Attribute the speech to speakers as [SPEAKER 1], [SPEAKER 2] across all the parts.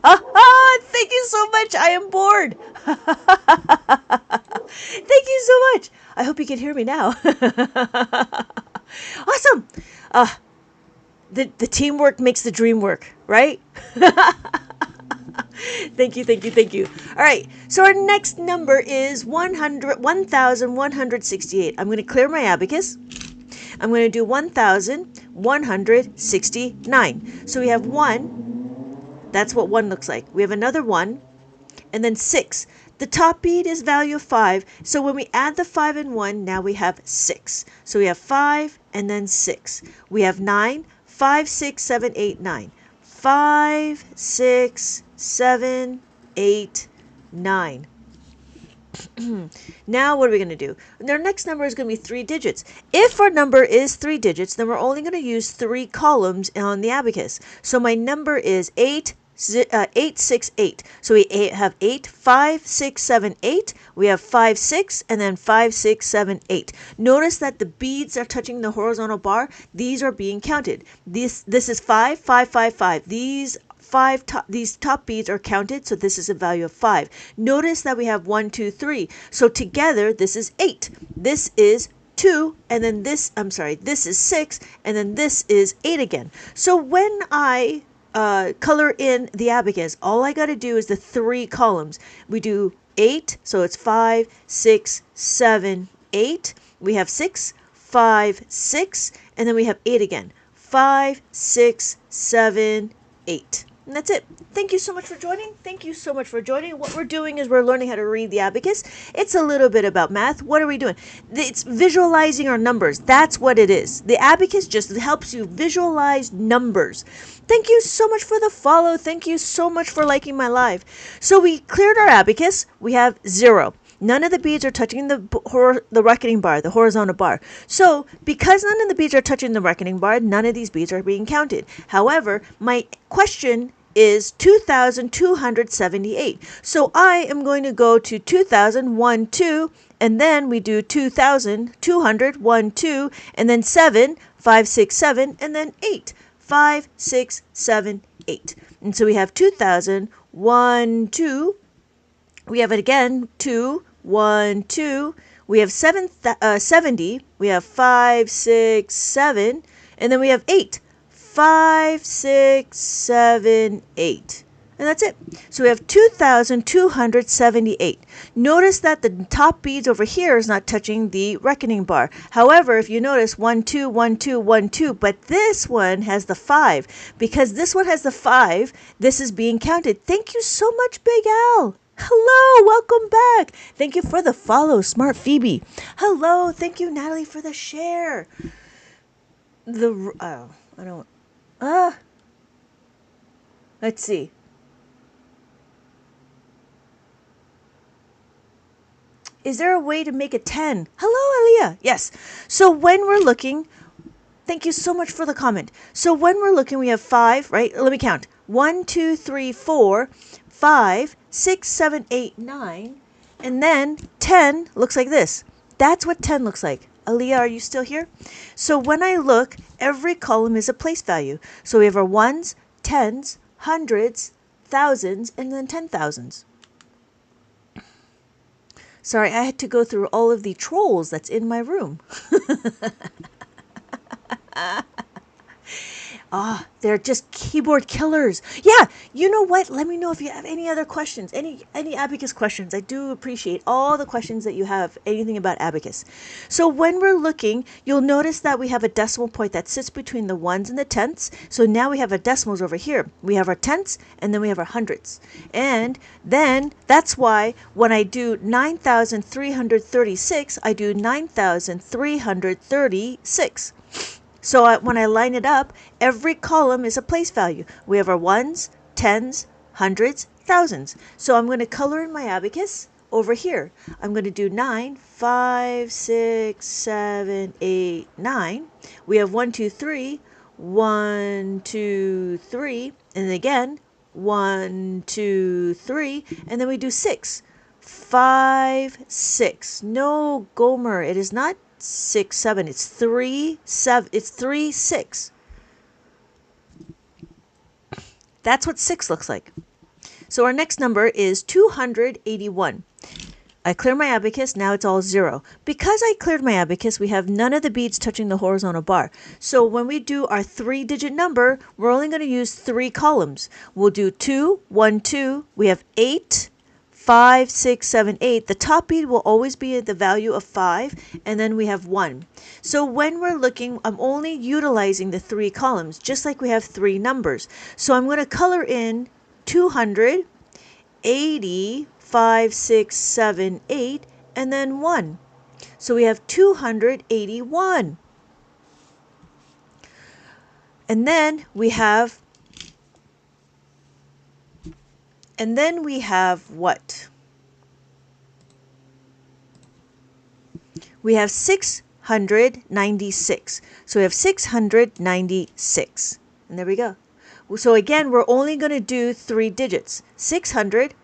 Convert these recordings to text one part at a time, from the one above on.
[SPEAKER 1] Thank you so much. I am bored. Thank you so much. I hope you can hear me now. Awesome. The teamwork makes the dream work, right? Thank you, thank you, thank you. All right, so our next number is 1,168. I'm going to clear my abacus. I'm going to do 1,169. So we have 1. That's what 1 looks like. We have another 1, and then 6. The top bead is value of 5. So when we add the 5 and 1, now we have 6. So we have 5 and then 6. We have 9. 5, 6, 7, 8, 9. 5, 6, 7, 8, 9. Now what are we going to do? Our next number is going to be 3 digits. If our number is 3 digits, then we're only going to use 3 columns on the abacus. So my number is 868. So we have 8, 5, 6, 7, 8. We have 5, 6, and then 5, 6, 7, 8. Notice that the beads are touching the horizontal bar. These are being counted. This is 5, 5, 5, 5. These top beads are counted, so this is a value of 5. Notice that we have 1, 2, 3. So together, this is 8. This is 2, and then this is 6, and then this is 8 again. So when I color in the abacus, all I got to do is the 3 columns. We do 8, so it's 5, 6, 7, 8. We have 6, 5, 6, and then we have 8 again. 5, 6, 7, 8. And that's it. Thank you so much for joining. Thank you so much for joining. What we're doing is we're learning how to read the abacus. It's a little bit about math. What are we doing? It's visualizing our numbers. That's what it is. The abacus just helps you visualize numbers. Thank you so much for the follow. Thank you so much for liking my live. So we cleared our abacus. We have 0. None of the beads are touching the reckoning bar, the horizontal bar. So because none of the beads are touching the reckoning bar, none of these beads are being counted. However, my question is 2,278. So I am going to go to 2,000, 1, 2, and then we do 2,000, 200, 1, 2, and then 7, 5, 6, 7, and then 8, 5, 6, 7, 8. And so we have 2,000, 1, 2. We have it again, 2, 1, 2. We have 70. We have 5, 6, 7. And then we have 8. 5, 6, 7, 8. And that's it. So we have 2,278. Notice that the top beads over here is not touching the reckoning bar. However, if you notice 1, 2, 1, 2, 1, 2, but this one has the 5. Because this one has the 5, this is being counted. Thank you so much, Big Al. Hello, welcome back. Thank you for the follow, Smart Phoebe. Hello, thank you, Natalie, for the share. Let's see. Is there a way to make it 10? Hello, Aliyah. Yes. So when we're looking, thank you so much for the comment. So when we're looking, we have 5, right? Let me count. 1, 2, 3, 4, 5, 6, 7, 8, 9, and then 10 looks like this. That's what 10 looks like. Aliyah, are you still here? So when I look, every column is a place value. So we have our ones, tens, hundreds, thousands, and then 10,000s. Sorry, I had to go through all of the trolls that's in my room. They're just keyboard killers. Yeah, you know what? Let me know if you have any other questions, any abacus questions. I do appreciate all the questions that you have, anything about abacus. So when we're looking, you'll notice that we have a decimal point that sits between the ones and the tenths. So now we have our decimals over here. We have our tenths, and then we have our hundreds. And then that's why when I do 9,336, I do 9,336. So when I line it up, every column is a place value. We have our ones, tens, hundreds, thousands. So I'm going to color in my abacus over here. I'm going to do 9, 5, 6, 7, 8, 9. We have 1, 2, 3, 1, 2, 3, and then again 1, 2, 3, and then we do 6, 5, 6. No, Gomer, it is not 6, 7. It's 3, 7. It's 3, 6. That's what 6 looks like. So our next number is 281. I clear my abacus, now it's all 0. Because I cleared my abacus, we have none of the beads touching the horizontal bar. So when we do our 3-digit number, we're only going to use 3 columns. We'll do 2, 1, 2. We have 8, 5, 6, 7, 8. The top bead will always be the value of 5, and then we have 1. So when we're looking, I'm only utilizing the 3 columns, just like we have 3 numbers. So I'm going to color in 200, 80, 5, 6, 7, 8, and then 1. So we have 281. And then we have what? We have 696. So we have 696. And there we go. So again, we're only going to do 3 digits. 600,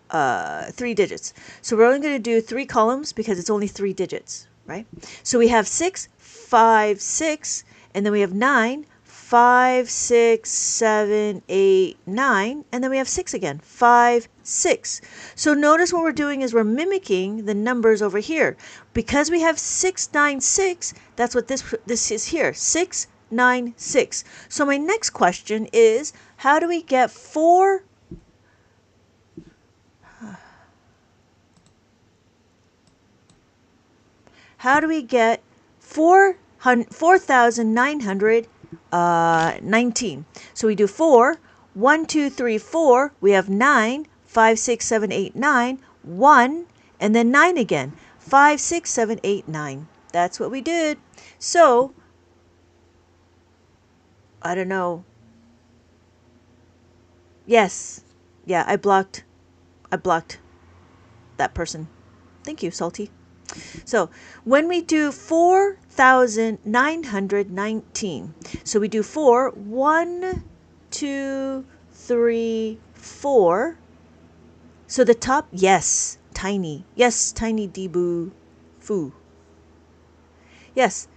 [SPEAKER 1] 3 digits. So we're only going to do 3 columns because it's only 3 digits, right? So we have 6, 5, 6, and then we have 9, 5, 6, 7, 8, 9, and then we have 6 again, 5, 6. So notice what we're doing is we're mimicking the numbers over here. Because we have 696, that's what this is here, 696. So my next question is, how do we get 4? How do we get 4,919? So we do 4, 1, 2, 3, 4. We have 9, 5, 6, 7, 8, 9, 1, and then 9 again. 5, 6, 7, 8, 9. That's what we did. So, I don't know. Yes. Yeah, I blocked that person. Thank you, Salty. So when we do 4,919, so we do 4, 1, 2, 3, 4. So the top, yes, tiny. Yes, tiny Debu Foo. Yes,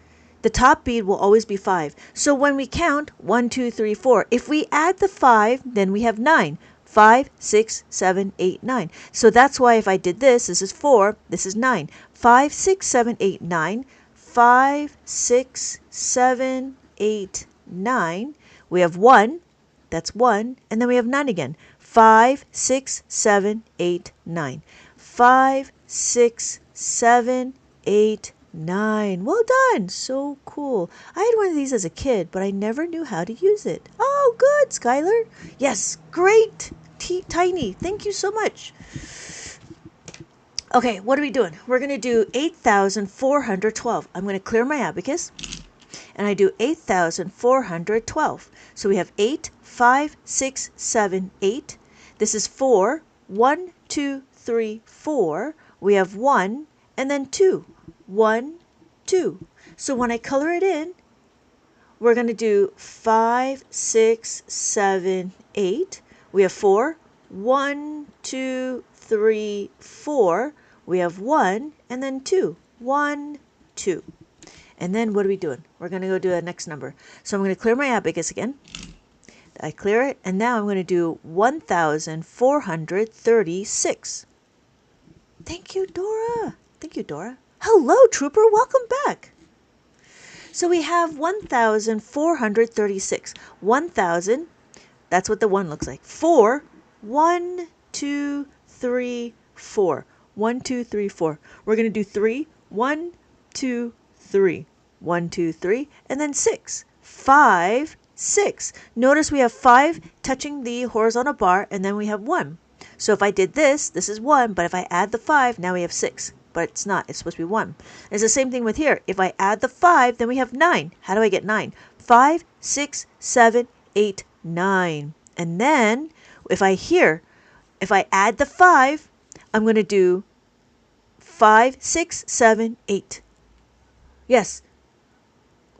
[SPEAKER 1] the top bead will always be 5. So when we count 1, 2, 3, 4, if we add the 5, then we have 9. 5, 6, 7, 8, 9. So that's why if I did this is 4, this is 9. 5, 6, 7, 8, 9. 5, 6, 7, 8, 9. We have 1, that's 1, and then we have 9 again. 5, 6, 7, 8, 9. 5, 6, 7, 8, 9. Well done. So cool. I had one of these as a kid, but I never knew how to use it. Oh, good, Skylar. Yes, great. Tiny. Thank you so much. Okay, what are we doing? We're going to do 8,412. I'm going to clear my abacus, and I do 8,412. So we have 8, 5, 6, 7, 8. This is 4, 1, 2, 3, 4. We have 1, and then 2. 1, 2. So when I color it in, we're going to do 5, 6, 7, 8. We have 4. 1, 2, 3, 4. We have 1, and then 2. 1, 2. And then what are we doing? We're going to go do the next number. So I'm going to clear my abacus again. I clear it, and now I'm going to do 1,436. Thank you, Dora. Thank you, Dora. Hello, Trooper. Welcome back. So we have 1,436. 1,000, that's what the 1 looks like. 4, 1, 2, 3, 4. 1, 2, 3, 4. We're going to do 3, 1, 2, 3. 1, 2, 3, and then 6. 5, 6. Notice we have 5 touching the horizontal bar, and then we have 1. So if I did this, this is 1, but if I add the 5, now we have 6. But it's not. It's supposed to be 1. It's the same thing with here. If I add the 5, then we have 9. How do I get 9? 5, 6, 7, 8, 9. And then if I add the 5, I'm going to do 5, 6, 7, 8. Yes.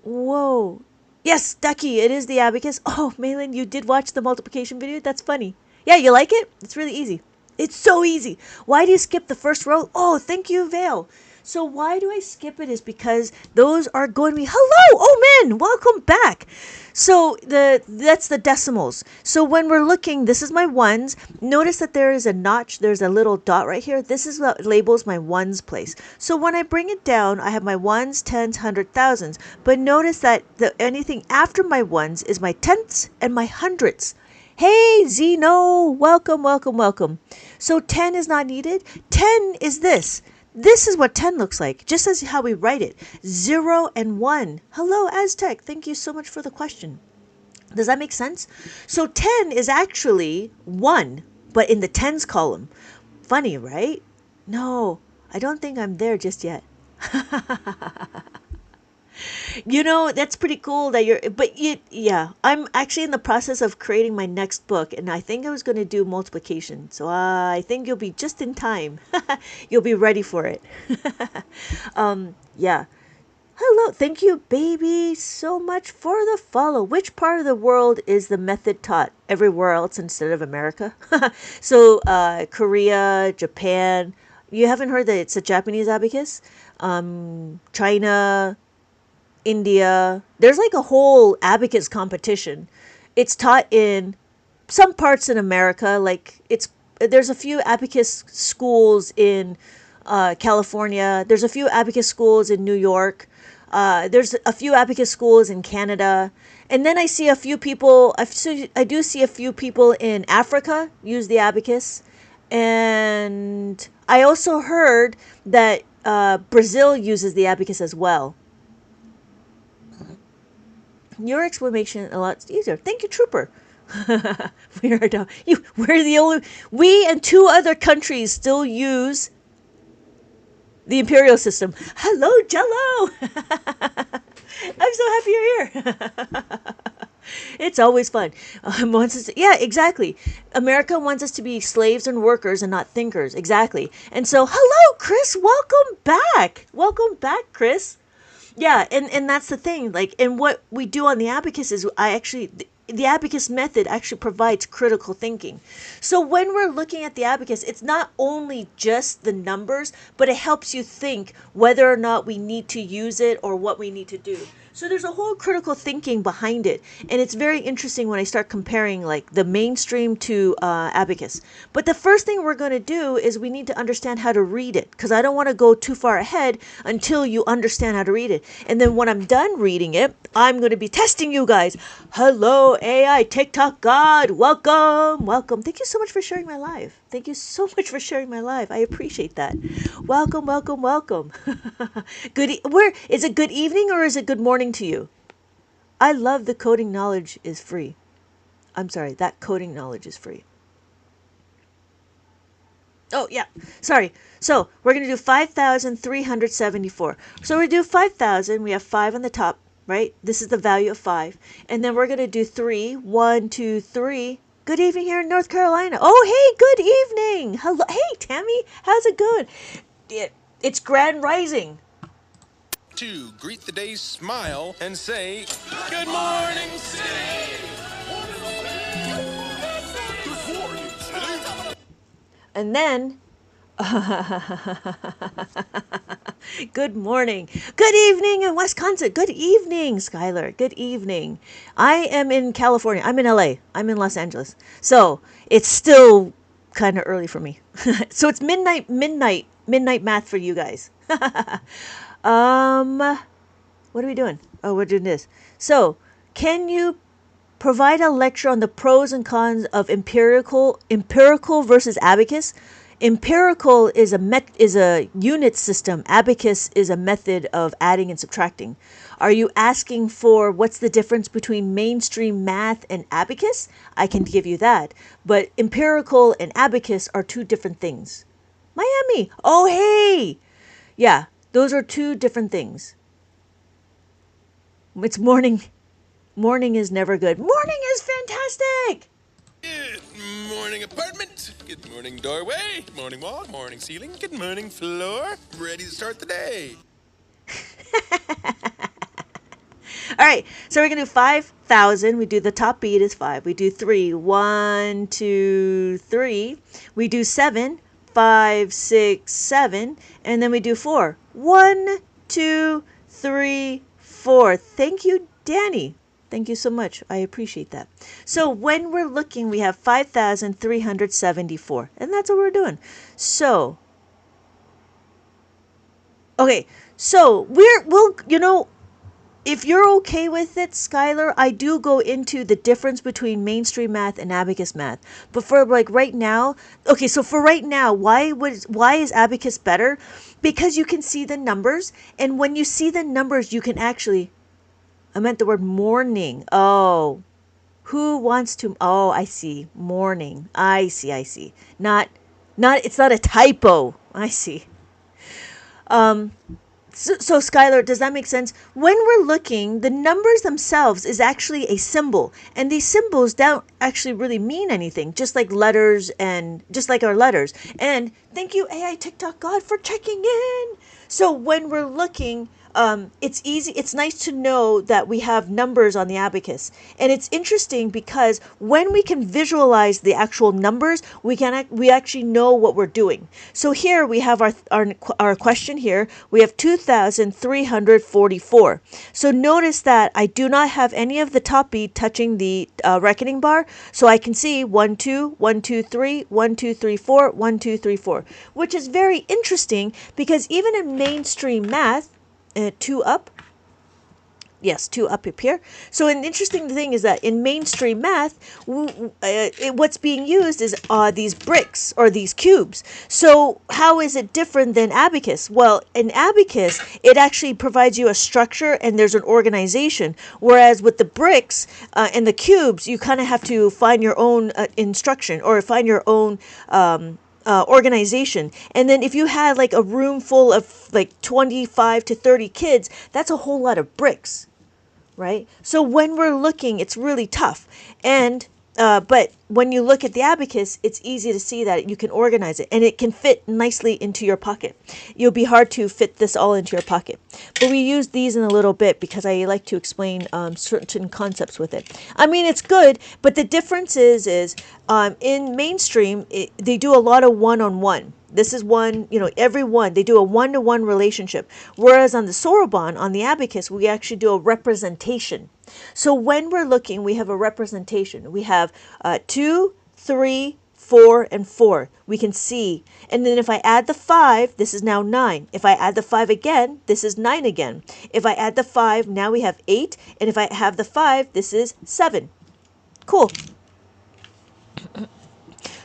[SPEAKER 1] Whoa. Yes, Ducky, it is the abacus. Oh, Malin, you did watch the multiplication video? That's funny. Yeah, you like it? It's really easy. It's so easy. Why do you skip the first row? Oh, thank you, Vale. So why do I skip it is because those are going to be, hello, oh man, welcome back. So that's the decimals. So when we're looking, this is my ones. Notice that there is a notch, there's a little dot right here. This is what labels my ones place. So when I bring it down, I have my ones, tens, hundred, thousands. But notice that anything after my ones is my tenths and my hundredths. Hey, Zeno, welcome, welcome, welcome. So 10 is not needed. 10 is this. This is what 10 looks like, just as how we write it. 0 and 1. Hello, Aztec. Thank you so much for the question. Does that make sense? So 10 is actually 1, but in the tens column. Funny, right? No, I don't think I'm there just yet. You know, that's pretty cool that yeah, I'm actually in the process of creating my next book, and I think I was going to do multiplication. So I think you'll be just in time. You'll be ready for it. Yeah. Hello. Thank you, baby, so much for the follow. Which part of the world is the method taught? Everywhere else instead of America? So Korea, Japan. You haven't heard that it's a Japanese abacus? China, India. There's like a whole abacus competition. It's taught in some parts in America. Like there's a few abacus schools in California. There's a few abacus schools in New York. There's a few abacus schools in Canada. And then I see a few people, I do see a few people in Africa use the abacus. And I also heard that Brazil uses the abacus as well. Your explanation a lot easier. Thank you, Trooper. We're the only. We and 2 other countries still use the imperial system. Hello, Jello. I'm so happy you're here. It's always fun. Yeah, exactly. America wants us to be slaves and workers and not thinkers. Exactly. And so, hello, Chris. Welcome back. Welcome back, Chris. Yeah, and that's the thing. Like, and what we do on the abacus is the abacus method actually provides critical thinking. So when we're looking at the abacus, it's not only just the numbers, but it helps you think whether or not we need to use it or what we need to do. So there's a whole critical thinking behind it. And it's very interesting when I start comparing like the mainstream to abacus. But the first thing we're going to do is we need to understand how to read it, because I don't want to go too far ahead until you understand how to read it. And then when I'm done reading it, I'm going to be testing you guys. Hello, AI TikTok God. Welcome. Welcome. Thank you so much for sharing my live. Thank you so much for sharing my live. I appreciate that. Welcome, welcome, welcome. Where is it? Good evening or is it good morning to you? I love the coding knowledge is free. I'm sorry, that coding knowledge is free. Oh, yeah. Sorry. So we're going to do 5,374. So we do 5,000. We have 5 on the top, right? This is the value of 5. And then we're going to do 3. 1, 2, 3. Good evening here in North Carolina. Oh, hey, good evening. Hello. Hey, Tammy. How's it going? It's Grand Rising.
[SPEAKER 2] To greet the day, smile, and say, Good morning, City!
[SPEAKER 1] And then, good morning. Good evening in Wisconsin. Good evening, Skylar. Good evening. I am in California. I'm in LA. I'm in Los Angeles. So it's still kind of early for me. So it's midnight math for you guys. What are we doing? Oh, we're doing this. So can you provide a lecture on the pros and cons of empirical versus abacus? Empirical is a unit system. Abacus is a method of adding and subtracting. Are you asking for what's the difference between mainstream math and abacus? I can give you that. But empirical and abacus are 2 different things. Miami. Oh, hey. Yeah, those are 2 different things. It's morning. Morning is never good. Morning is fantastic.
[SPEAKER 2] Good morning, apartment. Good morning, doorway. Good morning, wall. Good morning, ceiling. Good morning, floor. Ready to start the day.
[SPEAKER 1] All right, so we're going to do 5,000. We do the top beat is 5. We do 3. 1, 2, 3. We do 7. 5, 6, 7. And then we do 4. 1, 2, 3, 4. Thank you, Danny. Thank you so much. I appreciate that. So when we're looking, we have 5,374. And that's what we're doing. So, okay. So if you're okay with it, Skylar, I do go into the difference between mainstream math and abacus math. But for like right now, okay, so for right now, why is abacus better? Because you can see the numbers, and when you see the numbers, you can actually, I meant the word morning. Oh, who wants to, oh, I see. Morning. I see. Not it's not a typo. I see. So Skylar, does that make sense? When we're looking, the numbers themselves is actually a symbol, and these symbols don't actually really mean anything, just like letters and just like our letters. And thank you, AI TikTok God, for checking in. So when we're looking, it's easy. It's nice to know that we have numbers on the abacus, and it's interesting because when we can visualize the actual numbers, we actually know what we're doing. So here we have our question here. We have 2,344. So notice that I do not have any of the top bead touching the reckoning bar, so I can see 1 2 1 2 3 1 2 3 4 1 2 3 4, which is very interesting because even in mainstream math. 2 up. Yes, 2 up here. So an interesting thing is that in mainstream math, what's being used is these bricks or these cubes. So how is it different than abacus? Well, in abacus, it actually provides you a structure and there's an organization. Whereas with the bricks and the cubes, you kind of have to find your own instruction or find your own organization. And then if you had like a room full of like 25 to 30 kids, that's a whole lot of bricks, right? So when we're looking, it's really tough. And but when you look at the abacus, it's easy to see that you can organize it and it can fit nicely into your pocket. You'll be hard to fit this all into your pocket. But we use these in a little bit because I like to explain certain concepts with it. I mean, it's good, but the difference is in mainstream, they do a lot of one-on-one. This is one, every one, they do a one-to-one relationship. Whereas on the Soroban, on the abacus, we actually do a representation. So when we're looking, we have a representation. We have 2, 3, 4, and 4. We can see. And then if I add the 5, this is now 9. If I add the 5 again, this is 9 again. If I add the 5, now we have 8. And if I have the 5, this is 7. Cool.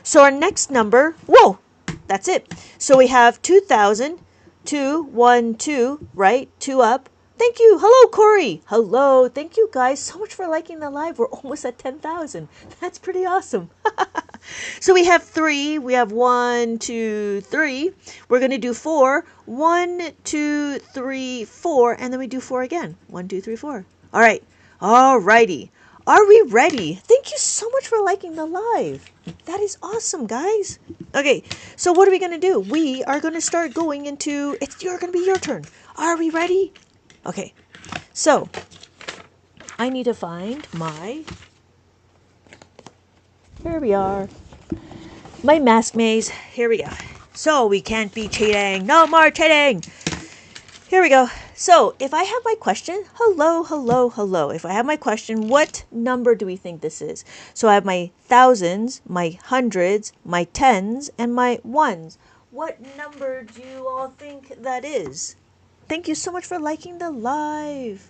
[SPEAKER 1] So our next number, whoa, that's it. So we have 2,000, 2, 1, 2, right? 2 up. Thank you. Hello, Corey. Hello. Thank you guys so much for liking the live. We're almost at 10,000. That's pretty awesome. So we have 3. We have 1, 2, 3. We're going to do 4. 1, 2, 3, 4. And then we do 4 again. 1, 2, 3, 4. All right. All righty. Are we ready? Thank you so much for liking the live. That is awesome, guys. Okay, so what are we going to do? We are going to start going into, it's going to be your turn. Are we ready? Okay, so I need to find here we are, my mask maze. Here we go. So we can't be cheating. No more cheating. Here we go. So if I have my question, hello. If I have my question, what number do we think this is? So I have my thousands, my hundreds, my tens, and my ones. What number do you all think that is? Thank you so much for liking the live.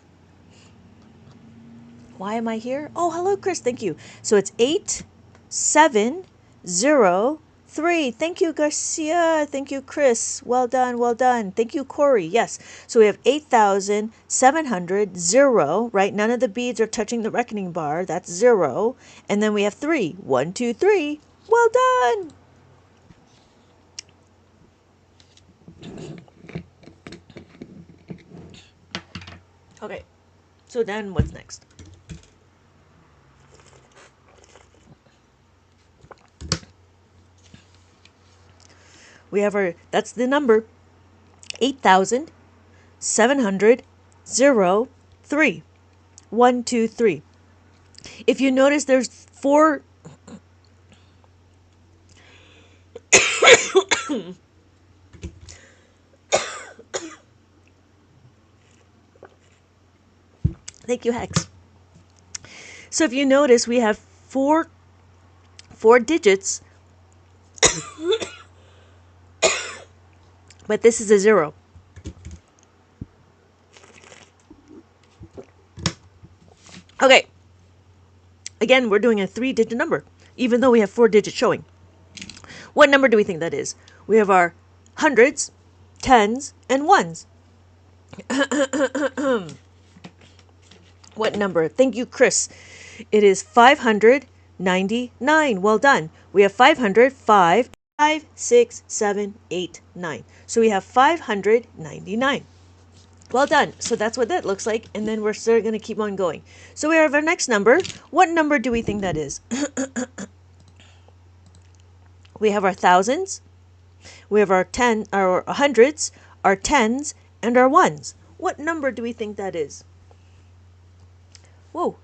[SPEAKER 1] Why am I here? Oh, hello, Chris. Thank you. So it's 8, 7, 0, 3. Thank you, Garcia. Thank you, Chris. Well done. Thank you, Corey. Yes. So we have 8,700, 0, right? None of the beads are touching the reckoning bar. That's 0. And then we have 3. 1, 2, 3. Well done. Okay. So then what's next? We have that's the number, 8,700, 3. 1, 2, 3. If you notice, there's 4. Thank you, Hex. So if you notice, we have four digits, but this is a 0. Okay. Again, we're doing a 3-digit number, even though we have 4 digits showing. What number do we think that is? We have our hundreds, tens, and ones. What number? Thank you, Chris. It is 599. Well done. We have 500, 5, 5, 6, 7, 8, 9. So we have 599. Well done. So that's what that looks like. And then we're still going to keep on going. So we have our next number. What number do we think that is? We have our thousands. We have our hundreds, our tens, and our ones. What number do we think that is? Whoa.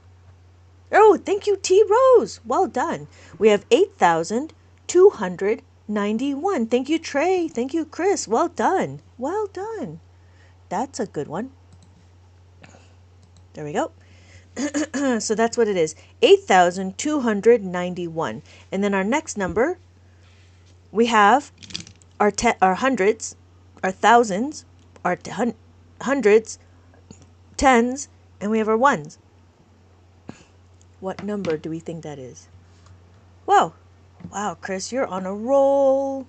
[SPEAKER 1] Oh, thank you, T. Rose. Well done. We have 8,291. Thank you, Trey. Thank you, Chris. Well done. Well done. That's a good one. There we go. So that's what it is. 8,291. And then our next number, we have our hundreds, our thousands, our hundreds, tens, and we have our ones. What number do we think that is? Whoa. Wow, Chris, you're on a roll.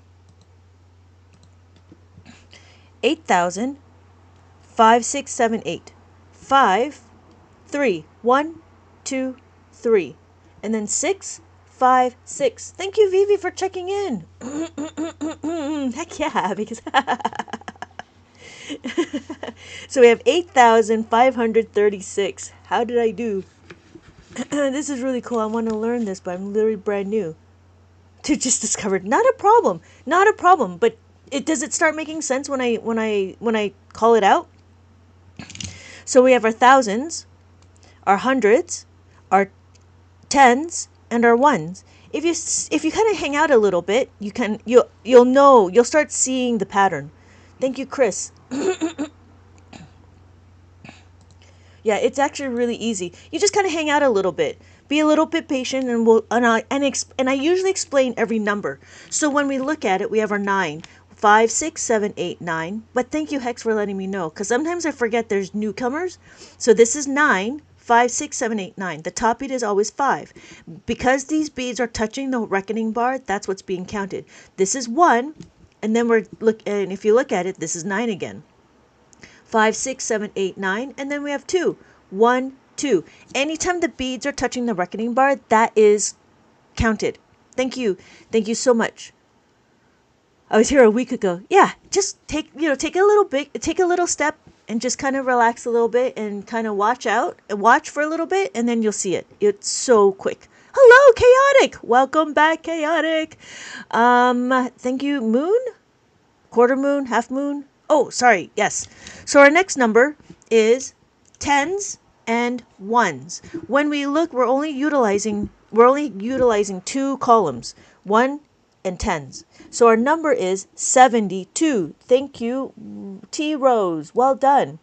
[SPEAKER 1] 8,567,8. 5, 3, 1, 2, 3. And then 6, 5, 6. Thank you, Vivi, for checking in. Heck yeah, because... So we have 8,536. How did I do? This is really cool. I want to learn this, but I'm literally brand new to just discovered. Not a problem. Not a problem. But does it start making sense when I call it out? So we have our thousands, our hundreds, our tens, and our ones. If you kind of hang out a little bit, you'll start seeing the pattern. Thank you, Chris. Yeah, it's actually really easy. You just kind of hang out a little bit. Be a little bit patient, and I usually explain every number. So when we look at it, we have our 9, 5, 6, 7, 8, 9. But thank you, Hex, for letting me know, because sometimes I forget there's newcomers. So this is 9, 5, 6, 7, 8, 9. The top bead is always 5. Because these beads are touching the reckoning bar, that's what's being counted. This is 1, and then and if you look at it, this is 9 again. 5, 6, 7, 8, 9, and then we have 2. 1, 2. Anytime the beads are touching the reckoning bar, that is counted. Thank you. Thank you so much. I was here a week ago. Yeah, just take a little step and just kind of relax a little bit and kind of watch for a little bit, and then you'll see it. It's so quick. Hello, Chaotic. Welcome back, Chaotic. Thank you, Moon, quarter moon, half moon. Oh, sorry. Yes. So our next number is tens and ones. When we look, we're only utilizing 2 columns, 1 and tens. So our number is 72. Thank you, T. Rose. Well done.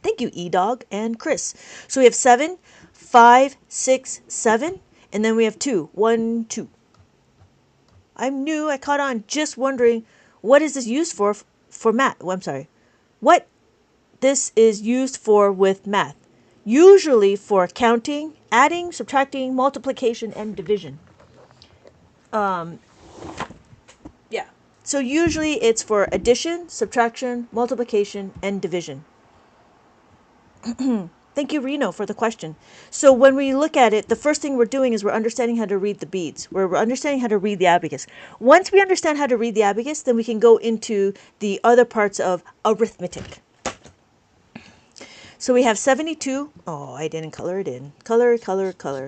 [SPEAKER 1] Thank you, E-Dog and Chris. So we have 7, 5, 6, 7, and then we have 2. 1, 2. I'm new. I caught on just wondering what is this used for math. Oh, I'm sorry. What this is used for with math. Usually for counting, adding, subtracting, multiplication, and division. Yeah. So usually it's for addition, subtraction, multiplication, and division. Thank you, Reno, for the question. So when we look at it, the first thing we're doing is we're understanding how to read the beads. We're understanding how to read the abacus. Once we understand how to read the abacus, then we can go into the other parts of arithmetic. So we have 72. Oh, I didn't color it in. Color.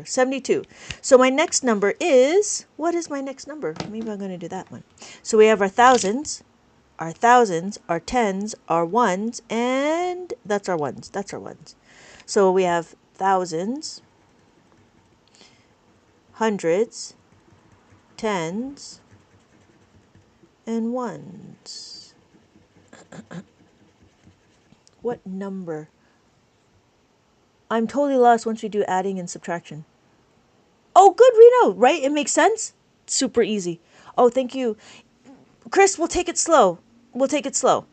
[SPEAKER 1] 72. So my next number is, what is my next number? Maybe I'm going to do that one. So we have our thousands, our tens, our ones, and that's our ones. So we have thousands, hundreds, tens, and ones. What number? I'm totally lost once we do adding and subtraction. Oh, good, Reno, right? It makes sense? Super easy. Oh, thank you. Chris, we'll take it slow. We'll take it slow.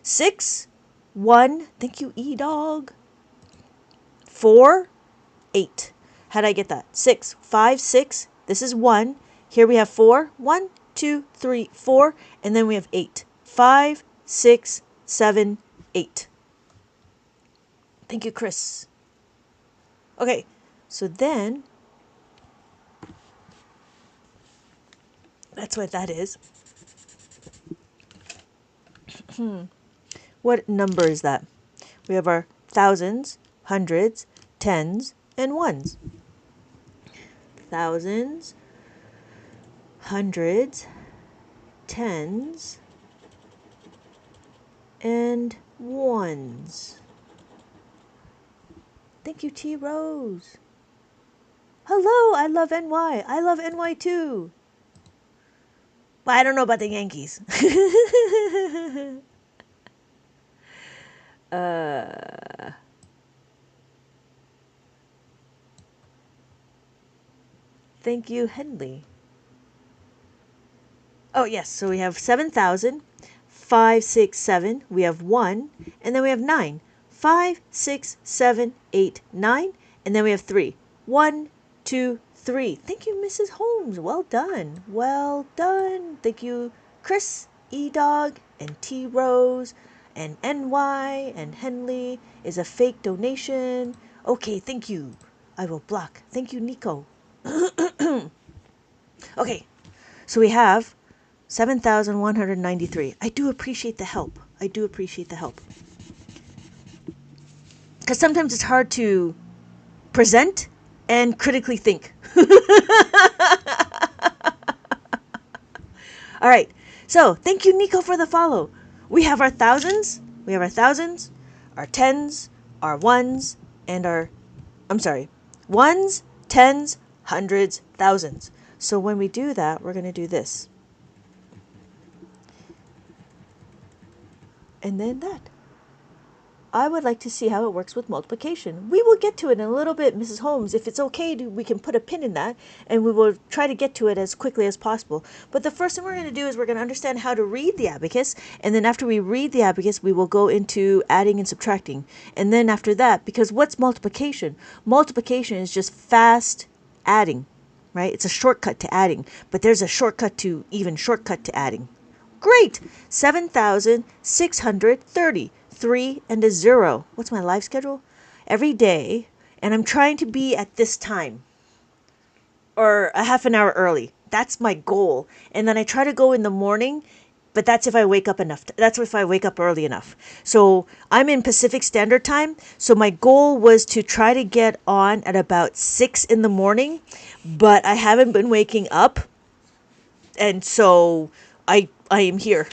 [SPEAKER 1] 6, 1, thank you, E-Dog. 4, 8. How did I get that? 6, 5, 6. This is 1. Here we have 4. 1, 2, 3, 4. And then we have 8. 5, 6, 7, 8. Thank you, Chris. Okay, so then that's what that is. What number is that? We have our thousands, hundreds, tens, and ones. Thousands, hundreds, tens, and ones. Thank you, T. Rose. Hello, I love NY. I love NY too. Well, I don't know about the Yankees. Thank you, Henley. Oh, yes. So we have 7,000, 5, 6, 7. We have 1. And then we have 9. 5, 6, 7, 8, 9. And then we have 3. 1, 2, 3. Thank you, Mrs. Holmes. Well done. Well done. Thank you, Chris, E-Dog, and T. Rose, and NY, and Henley is a fake donation. Okay, thank you. I will block. Thank you, Nico. Okay, so we have 7,193. I do appreciate the help. I do appreciate the help. Because sometimes it's hard to present and critically think. All right. So thank you, Nico, for the follow. We have our thousands. We have our thousands, our tens, our ones, and our, ones, tens, hundreds, thousands. So when we do that, we're going to do this. And then that. I would like to see how it works with multiplication. We will get to it in a little bit, Mrs. Holmes. If it's okay, we can put a pin in that, and we will try to get to it as quickly as possible. But the first thing we're going to do is we're going to understand how to read the abacus, and then after we read the abacus, we will go into adding and subtracting. And then after that, because what's multiplication? Multiplication is just fast adding, right? It's a shortcut to adding, but there's a shortcut to adding. Great! 7,630. 3 and a 0. What's my live schedule? Every day, and I'm trying to be at this time or a half an hour early. That's my goal. And then I try to go in the morning, but that's if I wake up enough. That's if I wake up early enough. So I'm in Pacific Standard Time. So my goal was to try to get on at about 6 in the morning, but I haven't been waking up. And so I am here.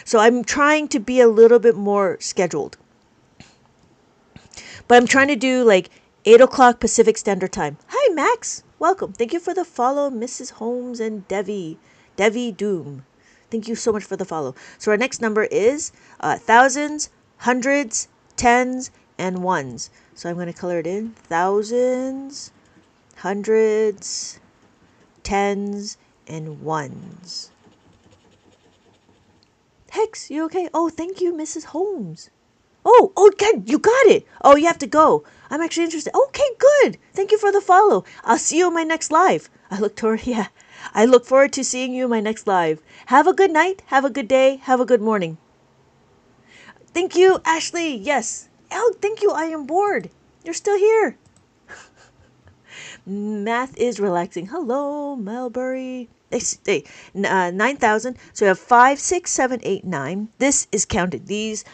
[SPEAKER 1] So I'm trying to be a little bit more scheduled. But I'm trying to do like 8 o'clock Pacific Standard Time. Hi, Max. Welcome. Thank you for the follow, Mrs. Holmes and Devi Doom. Thank you so much for the follow. So our next number is thousands, hundreds, tens, and ones. So I'm going to color it in. Thousands, hundreds, tens, and ones. Hex, you okay? Oh, thank you, Mrs. Holmes. Oh, God, you got it. Oh, you have to go. I'm actually interested. Okay, good. Thank you for the follow. I'll see you in my next live. I look forward to seeing you in my next live. Have a good night. Have a good day. Have a good morning. Thank you, Ashley. Yes. Oh, thank you. I am bored. You're still here. Math is relaxing. Hello, Melbury. 9,000. So we have 5, 6, 7, 8, 9. This is counted. These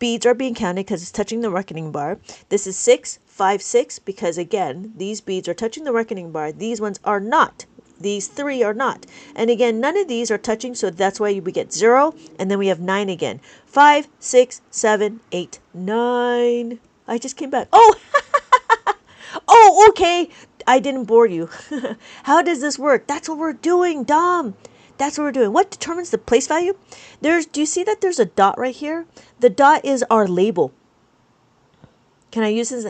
[SPEAKER 1] beads are being counted because it's touching the reckoning bar. This is 6, 5, 6 because, again, these beads are touching the reckoning bar. These ones are not. These 3 are not. And again, none of these are touching, so that's why we get 0. And then we have 9 again. 5, 6, 7, 8, 9. I just came back. Oh! Oh, okay. I didn't bore you. How does this work? That's what we're doing, Dom. That's what we're doing. What determines the place value? Do you see that there's a dot right here? The dot is our label. Can I use this?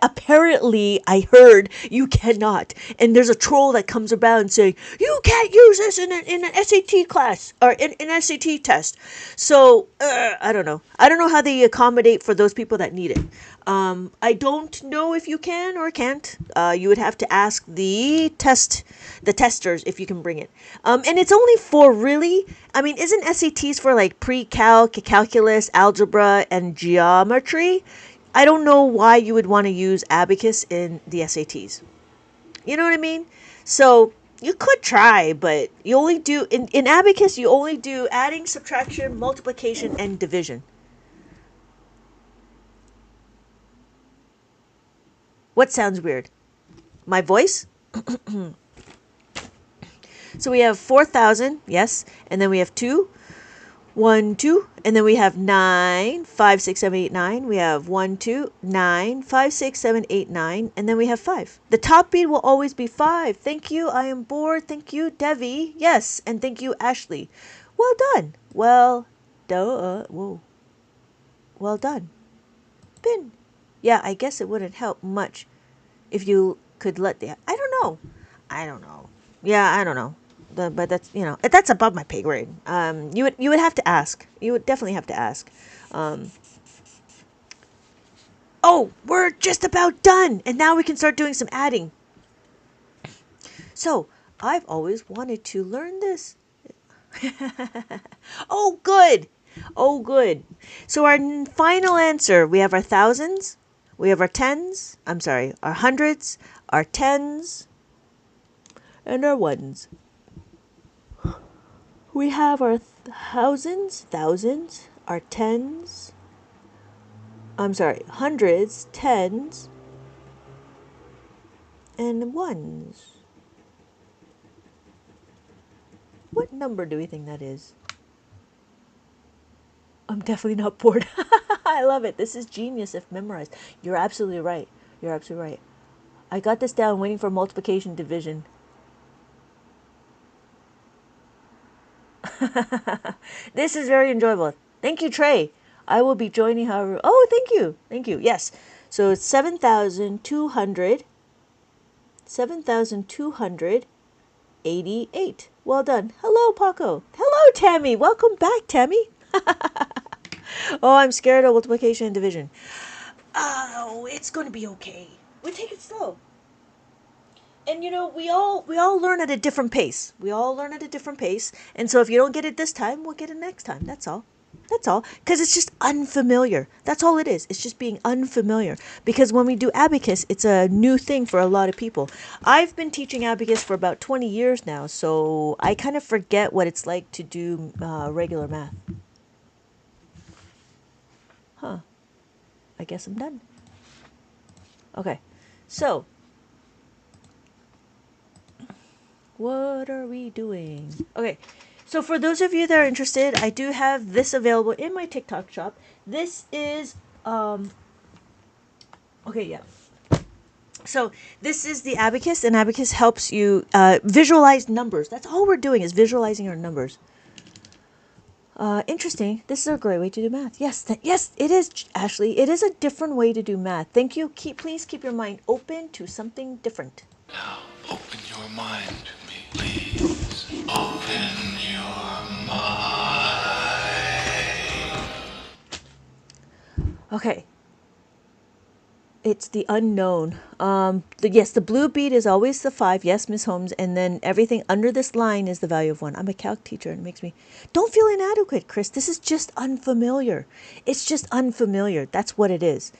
[SPEAKER 1] Apparently, I heard you cannot. And there's a troll that comes around saying, you can't use this in an SAT class or in an SAT test. So, I don't know. I don't know how they accommodate for those people that need it. I don't know if you can or can't. You would have to ask the testers if you can bring it. And it's only for really, I mean, isn't SATs for like pre-calc, calculus, algebra, and geometry? I don't know why you would want to use Abacus in the SATs. You know what I mean? So you could try, but you only do, in Abacus, you only do adding, subtraction, multiplication, and division. What sounds weird? My voice? So we have 4,000, yes, and then we have 2, 1, 2, and then we have 9, 5, 6, 7, 8, 9. We have 1, 2, 9, 5, 6, 7, 8, 9, and then we have 5. The top beat will always be 5. Thank you, I am bored. Thank you, Devi. Yes, and thank you, Ashley. Well done. Well done. Bin. Yeah, I guess it wouldn't help much if you could let the... I don't know. Yeah, I don't know. But that's, that's above my pay grade. You would have to ask. You would definitely have to ask. Oh, we're just about done, and now we can start doing some adding. So I've always wanted to learn this. Oh, good. Oh, good. So our final answer, we have our thousands, we have our tens. I'm sorry, our hundreds, our tens, and our ones. We have our thousands, our tens, hundreds, tens, and ones. What number do we think that is? I'm definitely not bored. I love it. This is genius if memorized. You're absolutely right. You're absolutely right. I got this down waiting for multiplication, division. This is very enjoyable. Thank you, Trey. I will be joining however. Oh, thank you. Thank you. Yes. So it's 7,288. Well done. Hello, Paco. Hello, Tammy. Welcome back, Tammy. Oh, I'm scared of multiplication and division. Oh, it's going to be okay. We take it slow. And we all learn at a different pace. And so if you don't get it this time, we'll get it next time. That's all. Because it's just unfamiliar. That's all it is. It's just being unfamiliar. Because when we do Abacus, it's a new thing for a lot of people. I've been teaching Abacus for about 20 years now, so I kind of forget what it's like to do regular math. Huh. I guess I'm done. Okay. So, what are we doing? Okay. So for those of you that are interested, I do have this available in my TikTok shop. This is okay, yeah. So this is the Abacus, and Abacus helps you visualize numbers. That's all we're doing is visualizing our numbers. Interesting. This is a great way to do math. Yes, yes, it is, Ashley. It is a different way to do math. Thank you. Please keep your mind open to something different.
[SPEAKER 2] Now, open your mind to me, please. Open your mind.
[SPEAKER 1] Okay. It's the unknown. Yes, the blue bead is always the 5. Yes, Miss Holmes. And then everything under this line is the value of 1. I'm a calc teacher, and it makes me... Don't feel inadequate, Chris. This is just unfamiliar. It's just unfamiliar. That's what it is.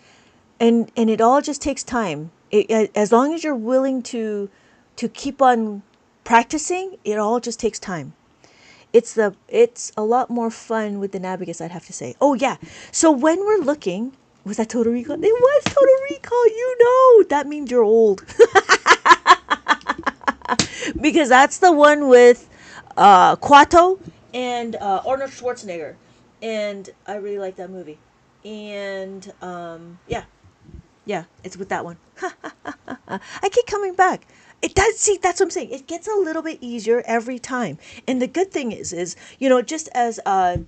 [SPEAKER 1] And it all just takes time. As long as you're willing to keep on practicing, it all just takes time. It's a lot more fun with the Abacus, I'd have to say. Oh, yeah. So when we're looking... Was that Total Recall? It was Total Recall. That means you're old. Because that's the one with Quato and Arnold Schwarzenegger. And I really like that movie. And yeah, it's with that one. I keep coming back. It does. See, that's what I'm saying. It gets a little bit easier every time. And the good thing is just as I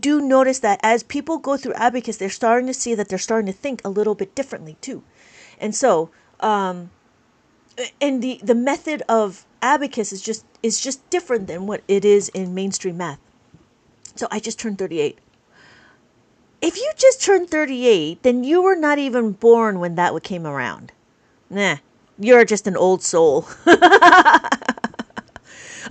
[SPEAKER 1] do notice that as people go through Abacus, they're starting to see that they're starting to think a little bit differently too. And so, and the method of Abacus is just different than what it is in mainstream math. So I just turned 38. If you just turned 38, then you were not even born when that came around. Nah, you're just an old soul.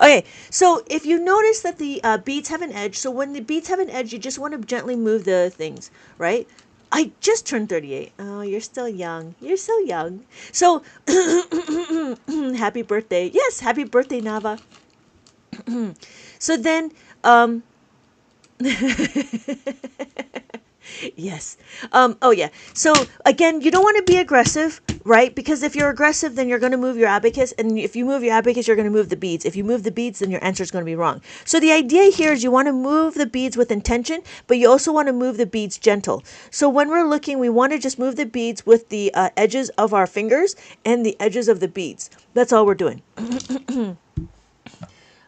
[SPEAKER 1] Okay, so if you notice that the beads have an edge, so when the beads have an edge, you just want to gently move the things, right? I just turned 38. Oh, you're still young. You're so young. So, happy birthday. Yes, happy birthday, Nava. So then, yes. Oh, yeah. So again, you don't want to be aggressive, right? Because if you're aggressive, then you're going to move your abacus. And if you move your abacus, you're going to move the beads. If you move the beads, then your answer is going to be wrong. So the idea here is you want to move the beads with intention, but you also want to move the beads gentle. So when we're looking, we want to just move the beads with the edges of our fingers and the edges of the beads. That's all we're doing.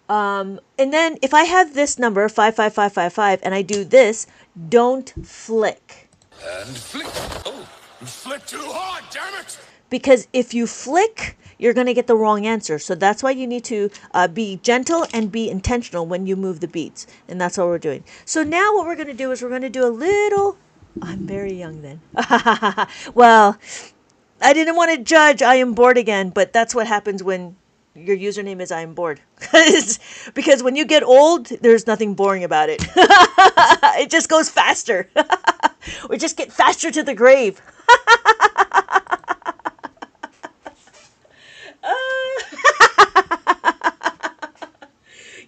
[SPEAKER 1] And then if I have this number 55555 and I do this, don't flick.
[SPEAKER 2] And flick. Oh, you flick too hard, damn it!
[SPEAKER 1] Because if you flick, you're going to get the wrong answer. So that's why you need to be gentle and be intentional when you move the beads. And that's what we're doing. So now what we're going to do is we're going to do a little... I'm very young then. Well, I didn't want to judge I am bored again, but that's what happens when your username is I am bored. Because when you get old, there's nothing boring about it. It just goes faster. We just get faster to the grave.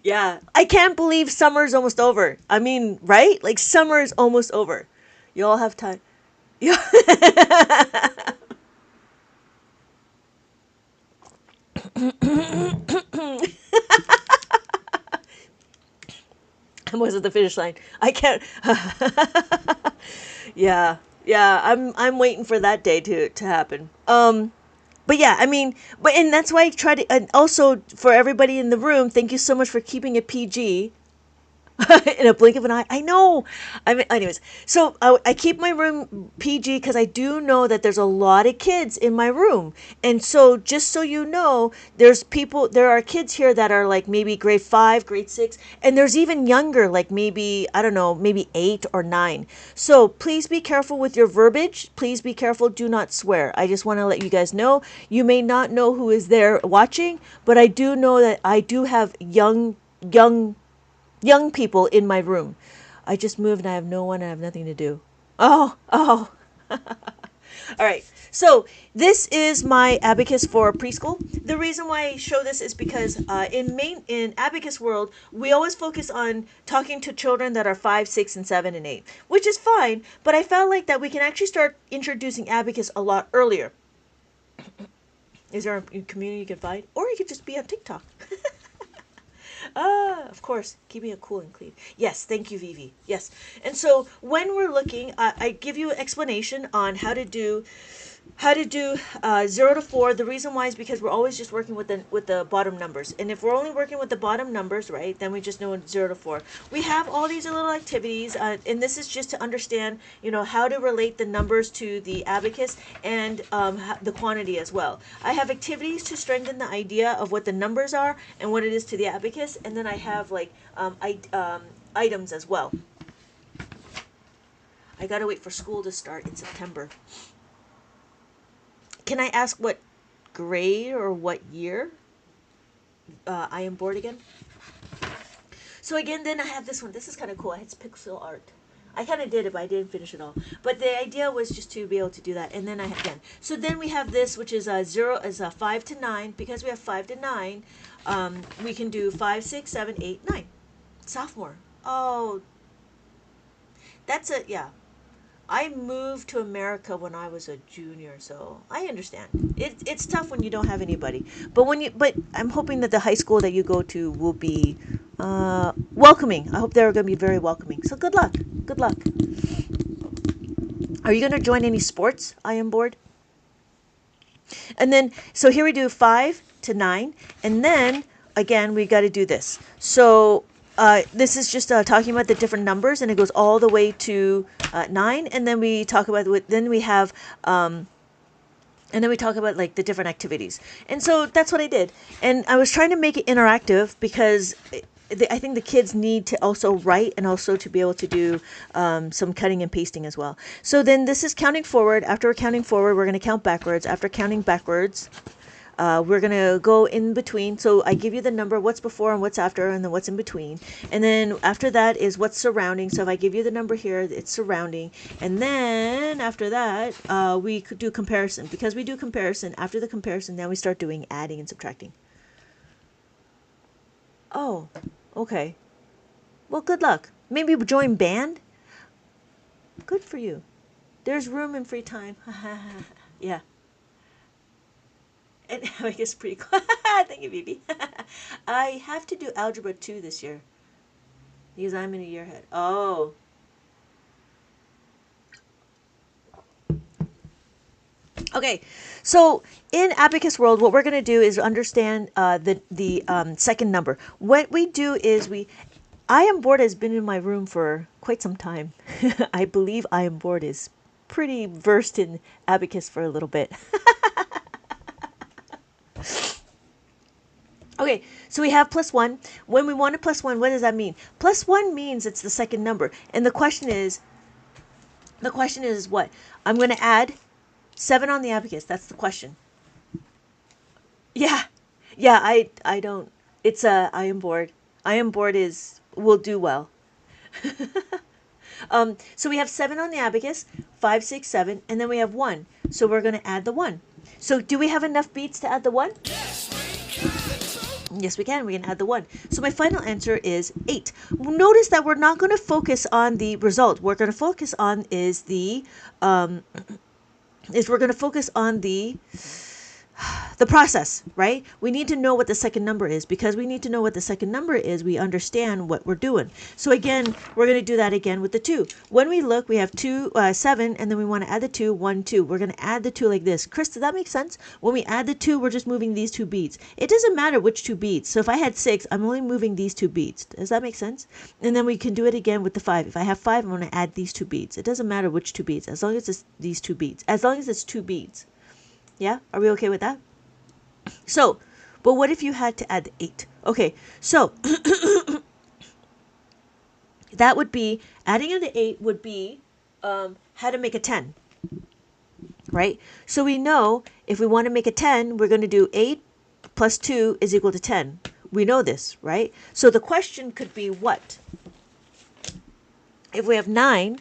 [SPEAKER 1] Yeah, I can't believe summer's almost over. I mean, right? Like summer is almost over. You all have time. I'm almost at the finish line. I can't. Yeah, yeah. I'm waiting for that day to happen. But yeah, I mean, and that's why I try to. And also for everybody in the room, thank you so much for keeping it PG. In a blink of an eye. I know. I mean, anyways, so I keep my room PG because I do know that there's a lot of kids in my room, and so just so you know, there are kids here that are like maybe grade 5, grade 6, and there's even younger, like maybe I don't know, maybe 8 or 9. So please be careful with your verbiage. Please be careful. Do not swear. I just want to let you guys know. You may not know who is there watching, but I do know that I do have young people in my room. I just moved and I have no one and I have nothing to do. Oh. All right. So this is my abacus for preschool. The reason why I show this is because in abacus world, we always focus on talking to children that are 5, 6, and 7, and 8, which is fine. But I felt like that we can actually start introducing abacus a lot earlier. Is there a community you can find? Or you could just be on TikTok. Of course, keeping it cool and clean. Yes, thank you, Vivi. Yes. And so when we're looking, I give you an explanation on how to do 0 to 4. The reason why is because we're always just working with the bottom numbers. And if we're only working with the bottom numbers, right, then we just know 0 to 4. We have all these little activities, and this is just to understand, how to relate the numbers to the abacus and the quantity as well. I have activities to strengthen the idea of what the numbers are and what it is to the abacus, and then I have like items as well. I gotta wait for school to start in September. Can I ask what grade or what year I am bored again? So again, then I have this one. This is kind of cool. It's pixel art. I kind of did it, but I didn't finish it all. But the idea was just to be able to do that. And then again. So then we have this, which is 5 to 9. Because we have 5 to 9, we can do 5, 6, 7, 8, 9. Sophomore. Oh, yeah. I moved to America when I was a junior, so I understand. It's tough when you don't have anybody. But I'm hoping that the high school that you go to will be welcoming. I hope they're going to be very welcoming. So good luck. Good luck. Are you going to join any sports? I am bored. And then, so here we do 5 to 9. And then, again, we got to do this. So this is just talking about the different numbers, and it goes all the way to 9. And then we talk about, then we have, and then we talk about like the different activities. And so that's what I did. And I was trying to make it interactive because I think the kids need to also write and also to be able to do some cutting and pasting as well. So then this is counting forward. After we're counting forward, we're going to count backwards. After counting backwards, we're going to go in between. So I give you the number, what's before and what's after, and then what's in between. And then after that is what's surrounding. So if I give you the number here, it's surrounding. And then after that, we could do comparison. Because we do comparison, after the comparison, now we start doing adding and subtracting. Oh, okay. Well, good luck. Maybe join band? Good for you. There's room in free time. Yeah. And I guess pretty cool. Thank you, Bibi. I have to do Algebra 2 this year. Because I'm in a year ahead. Oh. Okay, so in Abacus World, what we're going to do is understand the second number. What we do is I Am Bored has been in my room for quite some time. I believe I Am Bored is pretty versed in Abacus for a little bit. Okay, so we have +1. When we want a +1, what does that mean? +1 means it's the second number. And the question is what? I'm going to add 7 on the abacus. That's the question. Yeah. Yeah, I don't. It's I Am Bored. I Am Bored will do well. So we have 7 on the abacus, 5, 6, 7, and then we have 1. So we're going to add the 1. So do we have enough beats to add the 1? Yes, we can. We can add the 1. So my final answer is 8. Notice that we're not going to focus on the result. We're going to focus on the process, right? We need to know what the second number is. Because we need to know what the second number is, we understand what we're doing. So again, we're going to do that again with the 2. When we look, we have 7, and then we want to add the 2, 1, 2. We're going to add the 2 like this. Chris, does that make sense? When we add the 2, we're just moving these 2 beads. It doesn't matter which 2 beads. So if I had 6, I'm only moving these 2 beads. Does that make sense? And then we can do it again with the 5. If I have 5, I'm going to add these 2 beads. It doesn't matter which 2 beads, as long as it's these 2 beads. As long as it's 2 beads. Yeah? Are we okay with that? So, but what if you had to add the 8? Okay, so that would be, adding in the 8 would be how to make a 10, right? So we know if we want to make a 10, we're going to do 8 plus 2 is equal to 10. We know this, right? So the question could be what? If we have 9,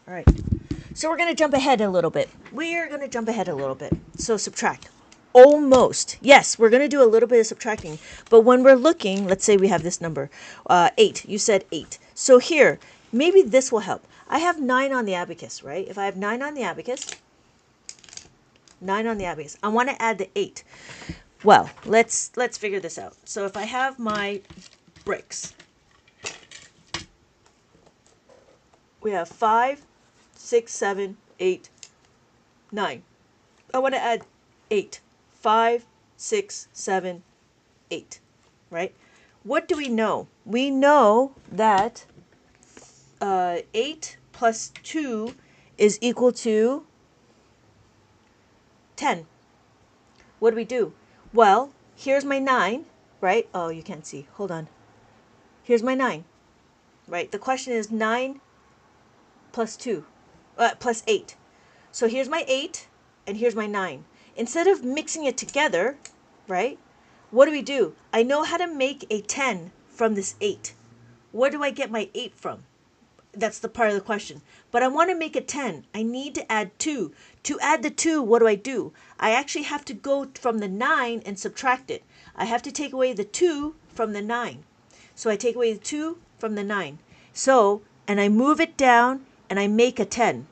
[SPEAKER 1] all right, so we're going to jump ahead a little bit. So subtract. Almost. Yes, we're going to do a little bit of subtracting. But when we're looking, let's say we have this number, 8. You said 8. So here, maybe this will help. I have 9 on the abacus, right? If I have 9 on the abacus, I want to add the 8. Well, let's figure this out. So if I have my bricks, we have 5, 6, 7, 8, 9. I want to add 8. 5, 6, 7, 8. Right? What do we know? We know that 8 plus 2 is equal to 10. What do we do? Well, here's my 9, right? Oh, you can't see. Hold on. Here's my 9, right? The question is 9 plus 2, plus 8. So here's my 8, and here's my 9. Instead of mixing it together, right, what do? I know how to make a 10 from this 8. Where do I get my 8 from? That's the part of the question. But I want to make a 10. I need to add 2. To add the 2, what do? I actually have to go from the 9 and subtract it. I have to take away the 2 from the 9. So I take away the 2 from the 9. So, and I move it down, and I make a 10.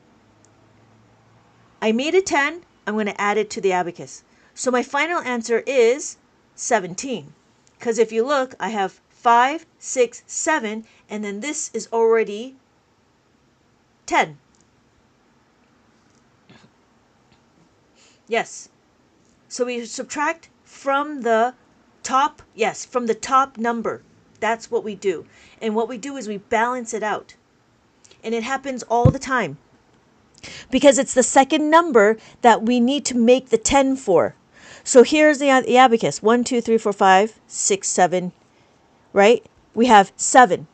[SPEAKER 1] I made a 10. I'm going to add it to the abacus. So my final answer is 17. Because if you look, I have 5, 6, 7, and then this is already 10. Yes. So we subtract from the top, yes, from the top number. That's what we do. And what we do is we balance it out. And it happens all the time. Because it's the second number that we need to make the 10 for. So here's the abacus. 1, 2, 3, 4, 5, 6, 7, right? We have 7.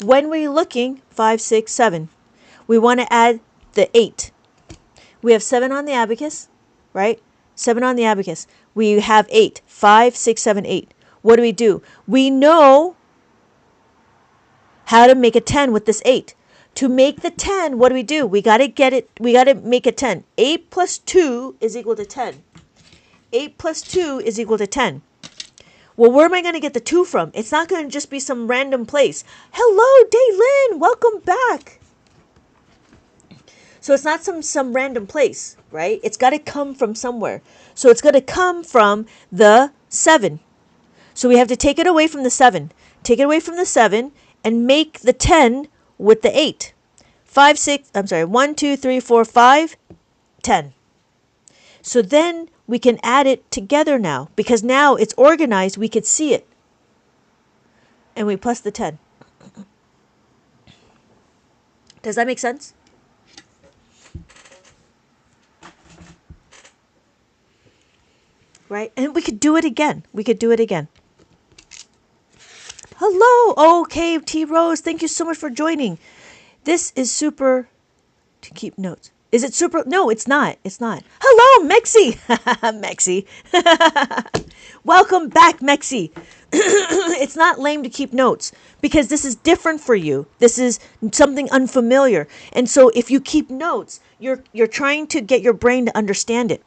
[SPEAKER 1] When we're looking, 5, 6, 7, we want to add the 8. We have 7 on the abacus, right? 7 on the abacus. We have 8. 5, 6, 7, 8. What do? We know how to make a 10 with this 8. To make the 10, what do? We got to make a 10. 8 plus 2 is equal to 10. 8 plus 2 is equal to 10. Well, where am I going to get the 2 from? It's not going to just be some random place. Hello, Daylin. Welcome back. So it's not some random place, right? It's got to come from somewhere. So it's going to come from the 7. So we have to take it away from the 7. Take it away from the 7 and make the 10 with the 8. 1, 2, 3, 4, 5, 10. So then we can add it together now, because now it's organized, we could see it. And we plus the 10. Does that make sense? Right? And we could do it again. Hello. Okay, T Rose, thank you so much for joining. This is super to keep notes. Is it super? No, it's not. Hello, Mexi. Mexi. Welcome back, Mexi. It's not lame to keep notes because this is different for you. This is something unfamiliar. And so if you keep notes, you're trying to get your brain to understand it.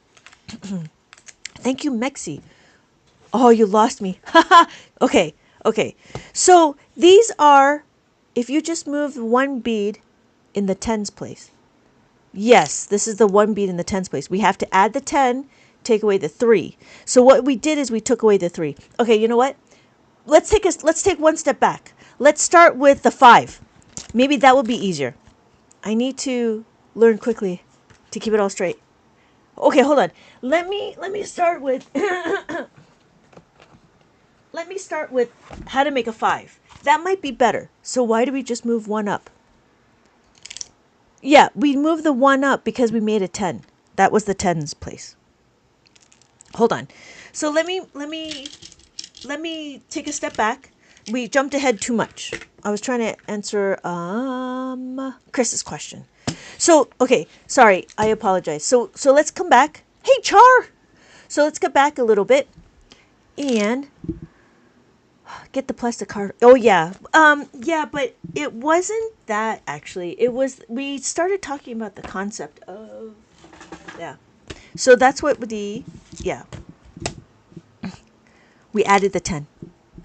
[SPEAKER 1] Thank you, Mexi. Oh, you lost me. Okay. So these are, if you just move one bead in the tens place. Yes, this is the one bead in the tens place. We have to add the 10, take away the 3. So what we did is we took away the 3. Okay, you know what? Let's take one step back. Let's start with the 5. Maybe that will be easier. I need to learn quickly to keep it all straight. Okay, hold on. Let me start with let me start with how to make a 5. That might be better. So why do we just move one up? Yeah, we moved the 1 up because we made a 10. That was the 10's place. Hold on. So let me take a step back. We jumped ahead too much. I was trying to answer Chris's question. So, okay, sorry, I apologize. So let's come back. Hey, Char! So let's get back a little bit and get the plastic card. Oh, yeah. Yeah, but it wasn't that, actually. It was, we started talking about the concept of, yeah. So that's what yeah. We added the 10.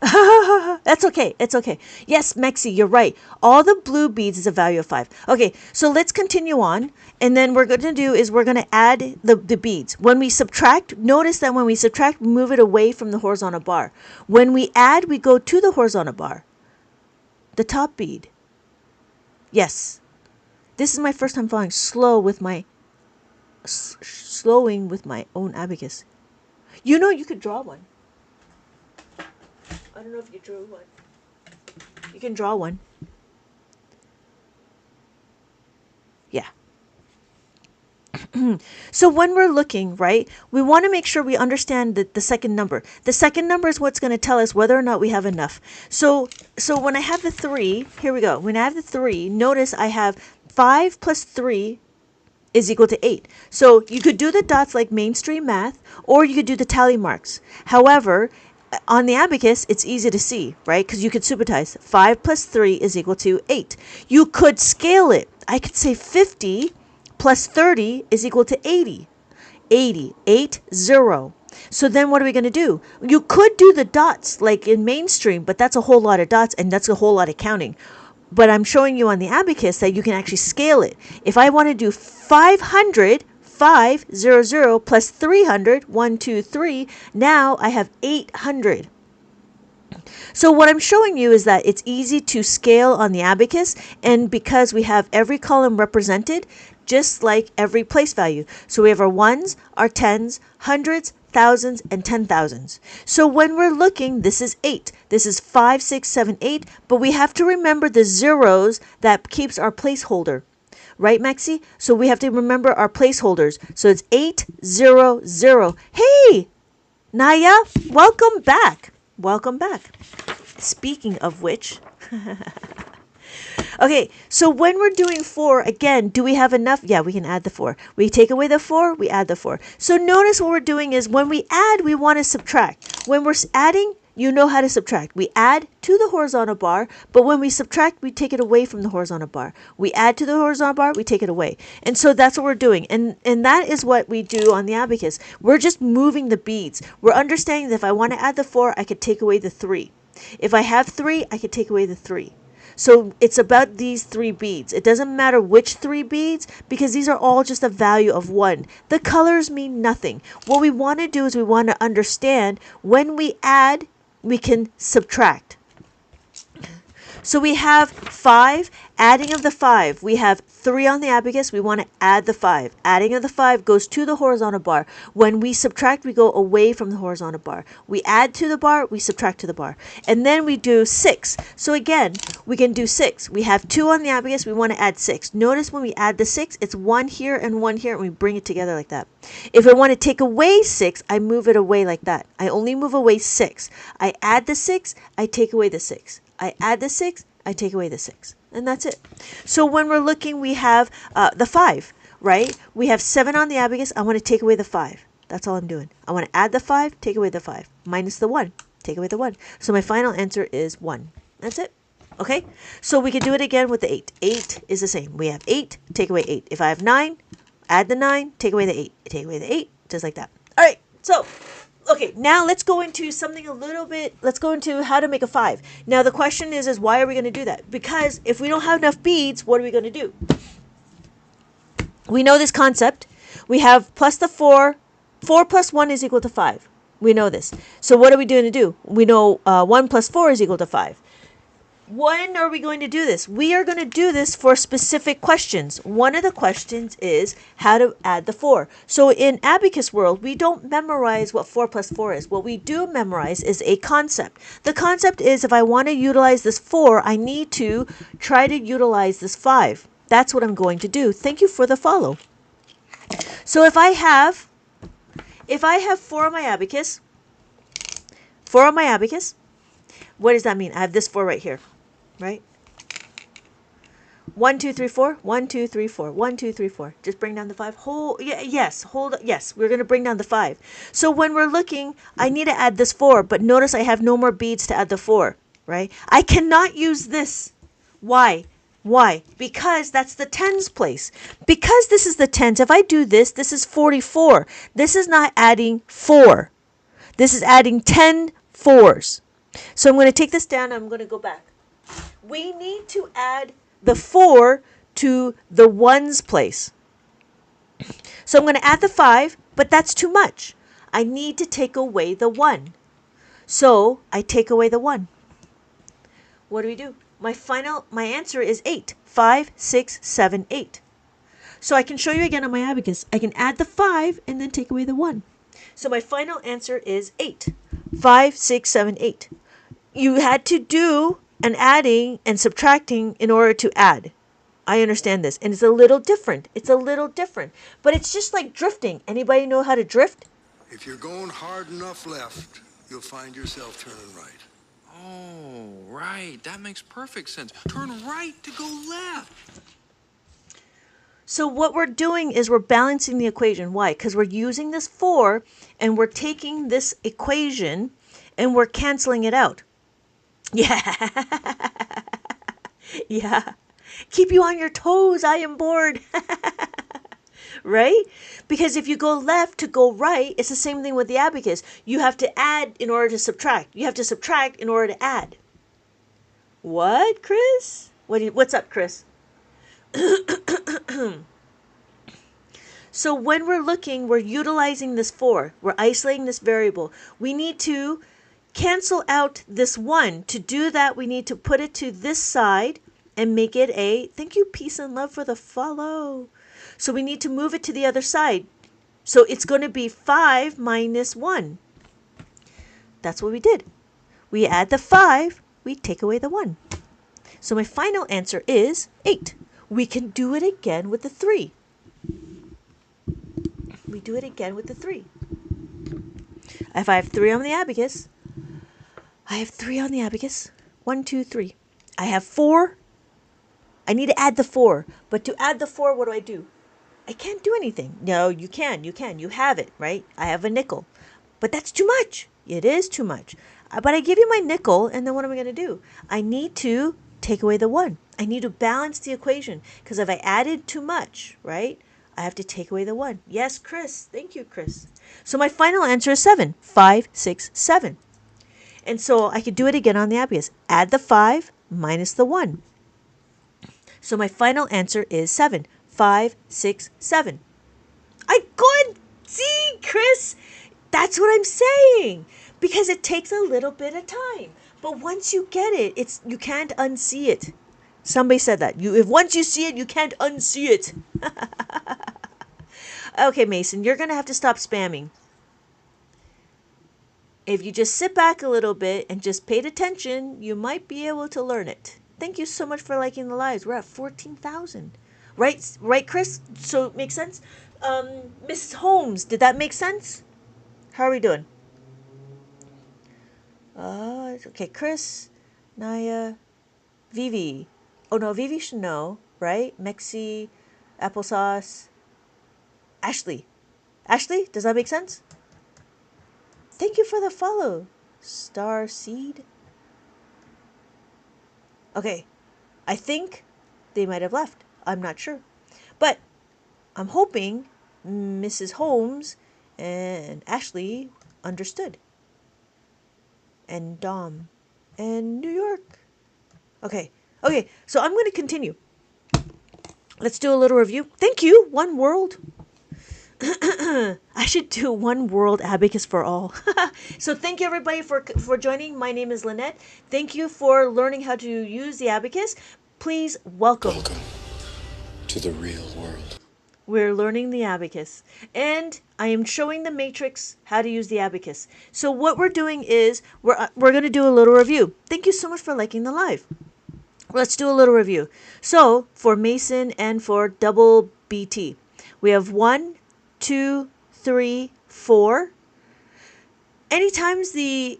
[SPEAKER 1] That's okay. It's okay. Yes, Mexi, you're right. All the blue beads is a value of 5. Okay, so let's continue on. And then we're going to do is we're going to add the beads. When we subtract, notice that when we subtract, we move it away from the horizontal bar. When we add, we go to the horizontal bar. The top bead. Yes. This is my first time following slowing with my own abacus. You know, you could draw one. I don't know if you drew one. You can draw one. Yeah. So when we're looking, right, we want to make sure we understand the second number. The second number is what's going to tell us whether or not we have enough. So when I have the 3, here we go. When I have the 3, notice I have 5 plus 3 is equal to 8. So you could do the dots like mainstream math, or you could do the tally marks. However, on the abacus, it's easy to see, right? Because you could supersize. 5 plus 3 is equal to 8. You could scale it. I could say 50 plus 30 is equal to 80. 80. 8, 0. So then what are we going to do? You could do the dots like in mainstream, but that's a whole lot of dots and that's a whole lot of counting. But I'm showing you on the abacus that you can actually scale it. If I want to do 500, 500 plus 300, 1, 2, 3, now I have 800. So what I'm showing you is that it's easy to scale on the abacus, and because we have every column represented, just like every place value. So we have our ones, our tens, hundreds, thousands, and 10,000s. So when we're looking, this is 8. This is 5, 6, 7, 8, but we have to remember the zeros that keeps our placeholder. Right, Maxi? So we have to remember our placeholders. So it's 800. Hey, Naya, welcome back. Welcome back. Speaking of which, okay, so when we're doing 4, again, do we have enough? Yeah, we can add the 4. We take away the 4, we add the 4. So notice what we're doing is when we add, we want to subtract. When we're adding, you know how to subtract. We add to the horizontal bar, but when we subtract, we take it away from the horizontal bar. We add to the horizontal bar, we take it away. And so that's what we're doing. And that is what we do on the abacus. We're just moving the beads. We're understanding that if I want to add the 4, I could take away the 3. If I have 3, I could take away the 3. So it's about these 3 beads. It doesn't matter which 3 beads because these are all just a value of 1. The colors mean nothing. What we want to do is we want to understand when we add, we can subtract. So we have 5, adding of the 5. We have 3 on the abacus. We want to add the 5. Adding of the 5 goes to the horizontal bar. When we subtract, we go away from the horizontal bar. We add to the bar, we subtract to the bar. And then we do 6. So again, we can do 6. We have 2 on the abacus. We want to add 6. Notice when we add the 6, it's 1 here and 1 here, and we bring it together like that. If I want to take away 6, I move it away like that. I only move away 6. I add the 6, I take away the 6. I add the 6, I take away the 6. And that's it. So when we're looking, we have the 5, right? We have 7 on the abacus. I want to take away the 5. That's all I'm doing. I want to add the 5, take away the 5. Minus the 1, take away the 1. So my final answer is 1. That's it. Okay? So we can do it again with the 8. 8 is the same. We have 8, take away 8. If I have 9, add the 9, take away the 8. Take away the 8, just like that. All right. So okay, now let's go into something a little bit, let's go into how to make a 5. Now the question is why are we going to do that? Because if we don't have enough beads, what are we going to do? We know this concept. We have plus the 4. 4 plus 1 is equal to 5. We know this. So what are we going to do? We know 1 plus 4 is equal to 5. When are we going to do this? We are going to do this for specific questions. One of the questions is how to add the 4. So in Abacus world, we don't memorize what 4 plus 4 is. What we do memorize is a concept. The concept is if I want to utilize this 4, I need to try to utilize this 5. That's what I'm going to do. Thank you for the follow. So if I have 4 on my abacus, what does that mean? I have this 4 right here. Right? 1, 2, 3, 4. 1, 2, 3, 4. 1, 2, 3, 4. Just bring down the 5. Yes. We're going to bring down the 5. So when we're looking, I need to add this 4, but notice I have no more beads to add the 4, right? I cannot use this. Why? Because that's the tens place. Because this is the tens, if I do this, this is 44. This is not adding 4. This is adding 10 4s. So I'm going to take this down and I'm going to go back. We need to add the 4 to the ones place. So I'm going to add the 5, but that's too much. I need to take away the 1. So I take away the 1. What do? My answer is 8. 5, 6, 7, 8. So I can show you again on my abacus. I can add the 5 and then take away the 1. So my final answer is 8. 5, 6, 7, 8. You had to do an adding and subtracting in order to add. I understand this. And it's a little different. But it's just like drifting. Anybody know how to drift?
[SPEAKER 3] If you're going hard enough left, you'll find yourself turning right.
[SPEAKER 4] Oh, right. That makes perfect sense. Turn right to go left.
[SPEAKER 1] So what we're doing is we're balancing the equation. Why? Because we're using this 4 and we're taking this equation and we're canceling it out. Yeah. Yeah. Keep you on your toes. I am bored. Right? Because if you go left to go right, it's the same thing with the abacus. You have to add in order to subtract. You have to subtract in order to add. What, Chris? What's up, Chris? So when we're looking, we're utilizing this 4. We're isolating this variable. We need to cancel out this 1. To do that, we need to put it to this side and make it a, thank you, peace and love for the follow. So we need to move it to the other side. So it's going to be 5 minus 1. That's what we did. We add the 5, we take away the 1. So my final answer is 8. We can do it again with the 3. We do it again with the 3. If I have 3 on the abacus, I have 3 on the abacus. 1, 2, 3. I have 4. I need to add the 4. But to add the 4, what do? I can't do anything. No, you can. You have it, right? I have a nickel. But that's too much. It is too much. But I give you my nickel, and then what am I going to do? I need to take away the 1. I need to balance the equation. Because if I added too much, right, I have to take away the 1. Yes, Chris. Thank you, Chris. So my final answer is 7. 5, 6, 7. And so I could do it again on the abacus. Add the 5 minus the 1. So my final answer is 7. 5, 6, 7. I could! See, Chris? That's what I'm saying. Because it takes a little bit of time. But once you get it, you can't unsee it. Somebody said that. If once you see it, you can't unsee it. Okay, Mason, you're going to have to stop spamming. If you just sit back a little bit and just paid attention, you might be able to learn it. Thank you so much for liking the lives. We're at 14,000. Right, Chris? So it makes sense? Mrs. Holmes, did that make sense? How are we doing? Okay, Chris, Naya, Vivi. Oh no, Vivi should know, right? Mexi, applesauce, Ashley. Ashley, does that make sense? Thank you for the follow, Star Seed. Okay, I think they might have left. I'm not sure. But I'm hoping Mrs. Holmes and Ashley understood. And Dom. And New York. Okay, so I'm going to continue. Let's do a little review. Thank you, One World. I should do One World Abacus for all. So thank you everybody for joining. My name is Lynette. Thank you for learning how to use the abacus. Please welcome.
[SPEAKER 5] Welcome to the real world.
[SPEAKER 1] We're learning the abacus. And I am showing the matrix how to use the abacus. So what we're doing is we're going to do a little review. Thank you so much for liking the live. Let's do a little review. So for Mason and for double BT, we have 1, 2, 3, 4. Anytime the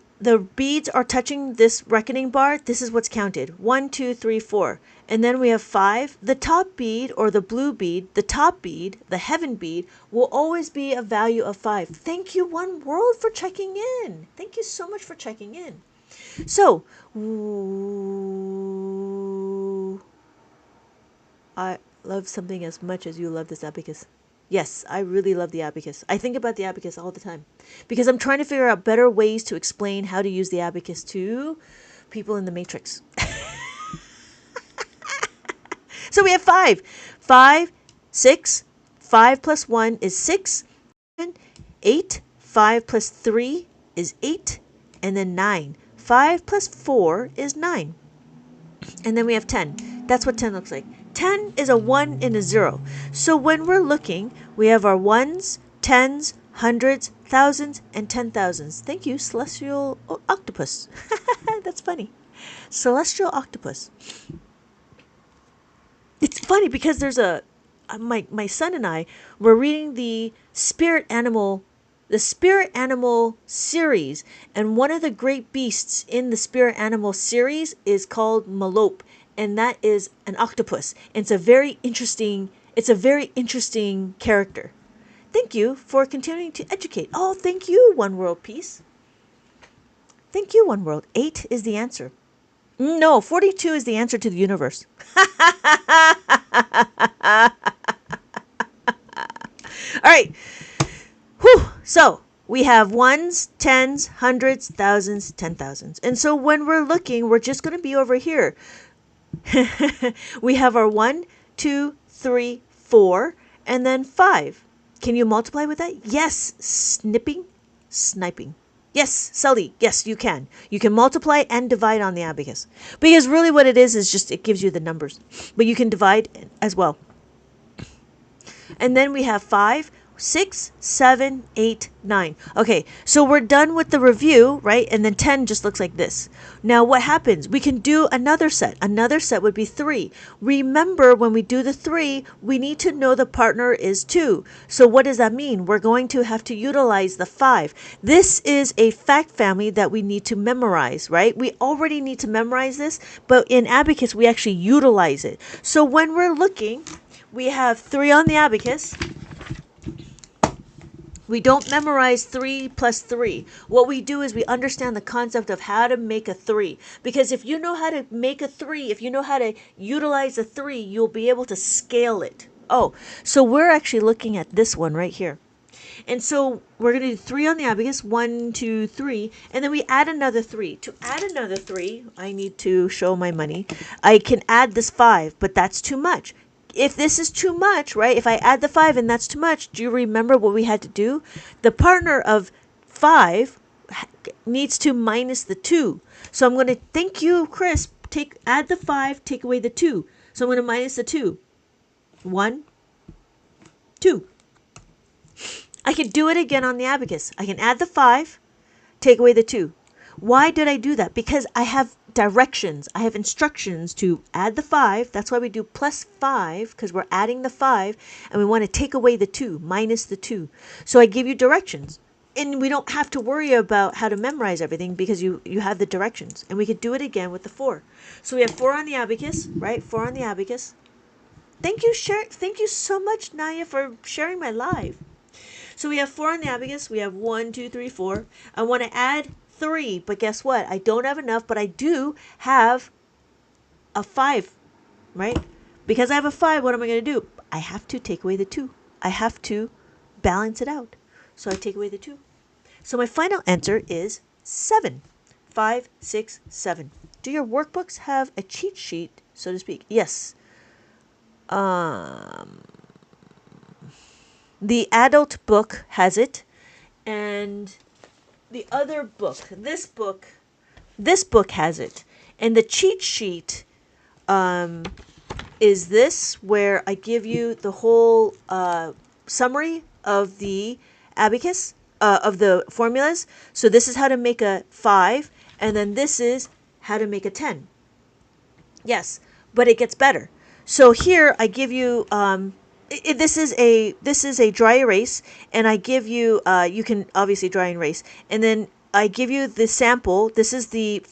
[SPEAKER 1] beads are touching this reckoning bar, this is what's counted. 1, 2, 3, 4. And then we have 5. The top bead or the blue bead, the top bead, the heaven bead, will always be a value of 5. Thank you, One World, for checking in. Thank you so much for checking in. So, I love something as much as you love this abacus. Yes, I really love the abacus. I think about the abacus all the time because I'm trying to figure out better ways to explain how to use the abacus to people in the matrix. So we have 5. 5, 6. 5 plus 1 is 6. 8. 5 plus 3 is 8. And then 9. 5 plus 4 is 9. And then we have 10. That's what 10 looks like. 10 is a 1 and a 0. So when we're looking, we have our 1s, 10s, 100s, 1000s, and 10,000s. Thank you, Celestial Octopus. That's funny. Celestial Octopus. It's funny because there's my son and I were reading the spirit animal series, and one of the great beasts in the spirit animal series is called Malope, and that is an octopus. And it's a very interesting character. Thank you for continuing to educate. Oh, thank you, One World Peace. Thank you, One World. 8 is the answer. No, 42 is the answer to the universe. All right. Whew. So we have 1s, 10s, 100s, 1000s, 10,000s. And so when we're looking, we're just going to be over here. We have our 1, 2, 3, 4, and then 5. Can you multiply with that? Yes. Sniping. Yes, Sully, yes, you can. You can multiply and divide on the abacus. Because really what it is just it gives you the numbers. But you can divide as well. And then we have 5, 6, 7, 8, 9. Okay, so we're done with the review, right? And then 10 just looks like this. Now what happens? We can do another set. Another set would be 3. Remember, when we do the 3, we need to know the partner is 2. So what does that mean? We're going to have to utilize the 5. This is a fact family that we need to memorize, right? We already need to memorize this, but in Abacus, we actually utilize it. So when we're looking, we have 3 on the abacus. We don't memorize 3 plus 3. What we do is we understand the concept of how to make a 3. Because if you know how to make a 3, if you know how to utilize a 3, you'll be able to scale it. Oh, so we're actually looking at this one right here. And so we're going to do 3 on the abacus, 1, 2, 3, and then we add another 3. To add another 3, I need to show my money. I can add this 5, but that's too much. If this is too much, right, if I add the 5 and that's too much, do you remember what we had to do? The partner of 5 needs to minus the 2. So I'm going to, thank you, Chris, add the 5, take away the 2. So I'm going to minus the 2. 1, 2. I can do it again on the abacus. I can add the 5, take away the 2. Why did I do that? Because I have directions. I have instructions to add the 5. That's why we do plus 5, because we're adding the 5, and we want to take away the 2, minus the 2. So I give you directions. And we don't have to worry about how to memorize everything because you have the directions. And we could do it again with the 4. So we have 4 on the abacus, right? 4 on the abacus. Thank you so much, Naya, for sharing my live. So we have 4 on the abacus. We have 1, 2, 3, 4. I want to add 3, but guess what? I don't have enough, but I do have a 5, right? Because I have a 5, what am I going to do? I have to take away the 2. I have to balance it out. So I take away the 2. So my final answer is 7. 5, 6, 7. Do your workbooks have a cheat sheet, so to speak? Yes. The adult book has it, and the other book, this book has it. And the cheat sheet is this, where I give you the whole summary of the abacus, of the formulas. So this is how to make a 5, and then this is how to make a 10. Yes, but it gets better. So here I give you this is a dry erase, and I give you you can obviously dry erase, and then I give you the sample. This is the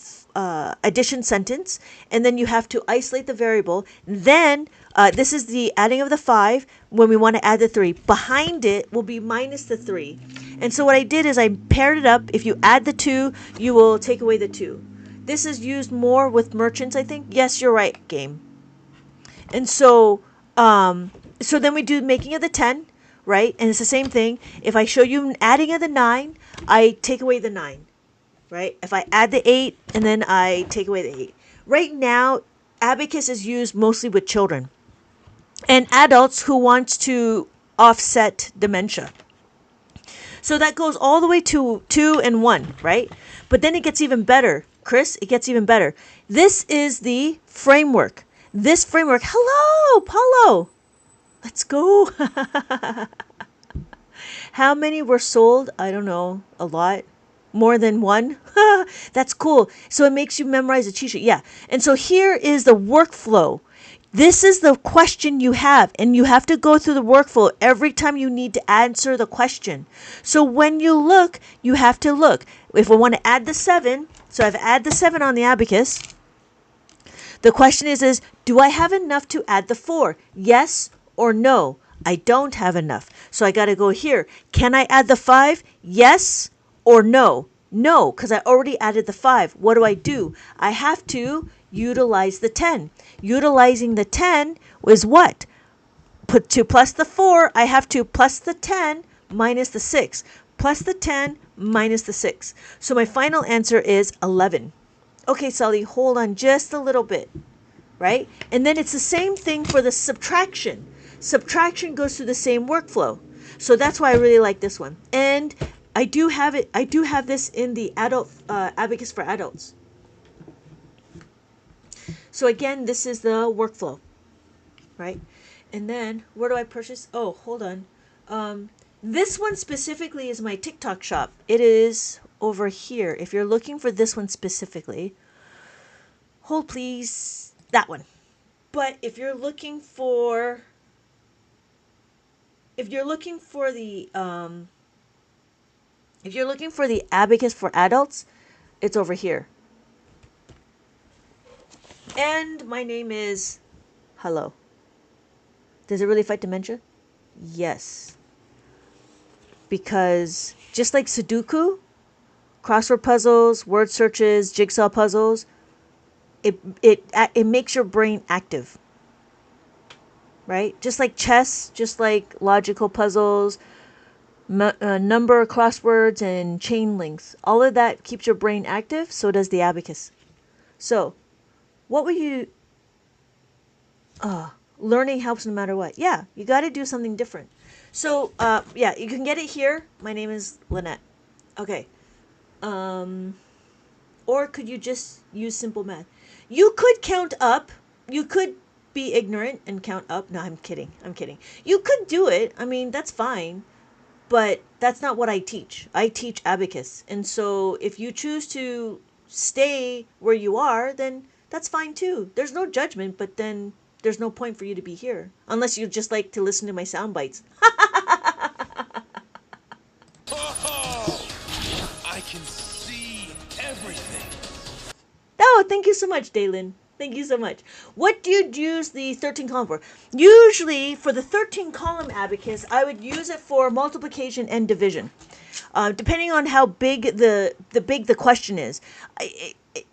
[SPEAKER 1] addition sentence, and then you have to isolate the variable. Then this is the adding of the 5 when we want to add the 3. Behind it will be minus the 3. And so what I did is I paired it up. If you add the 2, you will take away the 2. This is used more with merchants, I think. Yes, you're right, game. And so so then we do making of the 10, right? And it's the same thing. If I show you adding of the 9, I take away the 9, right? If I add the 8, and then I take away the 8. Right now, Abacus is used mostly with children and adults who want to offset dementia. So that goes all the way to 2 and 1, right? But then it gets even better. Chris, it gets even better. This is the framework. This framework. Hello, Paulo. Let's go. How many were sold? I don't know. A lot. More than one? That's cool. So it makes you memorize the cheat sheet. Yeah. And so here is the workflow. This is the question you have, and you have to go through the workflow every time you need to answer the question. So when you look, you have to look. If we want to add the 7, so I've added the 7 on the abacus. The question is do I have enough to add the 4? Yes or no? I don't have enough. So I got to go here. Can I add the 5? Yes or no? No, because I already added the 5. What do? I have to utilize the 10. Utilizing the 10 was what? Put 2 plus the 4. I have to plus the 10 minus the 6. Plus the 10 minus the 6. So my final answer is 11. Okay, Sully, hold on just a little bit, right? And then it's the same thing for the subtraction. Subtraction goes through the same workflow. So that's why I really like this one. And I do have it. I do have this in the adult Abacus for Adults. So again, this is the workflow, right? And then where do I purchase? Oh, hold on. This one specifically is my TikTok shop. It is over here. If you're looking for this one specifically, hold please. That one. But if you're looking for the Abacus for Adults, it's over here. And my name is Hello. Does it really fight dementia? Yes. Because just like Sudoku, crossword puzzles, word searches, jigsaw puzzles, it makes your brain active. Right? Just like chess, just like logical puzzles, number crosswords, and chain links. All of that keeps your brain active, so does the abacus. So, what would you... learning helps no matter what. Yeah, you got to do something different. So, yeah, you can get it here. My name is Lynette. Okay. Or could you just use simple math? You could count up. You could be ignorant and count up. No, I'm kidding. I'm kidding. You could do it. I mean, that's fine. But that's not what I teach. I teach abacus. And so if you choose to stay where you are, then that's fine too. There's no judgment, but then there's no point for you to be here. Unless you just like to listen to my sound bites.
[SPEAKER 2] Oh, I can see everything.
[SPEAKER 1] Oh, thank you so much, Daylin. Thank you so much. What do you use the 13 column for? Usually, for the 13 column abacus, I would use it for multiplication and division, depending on how big the question is.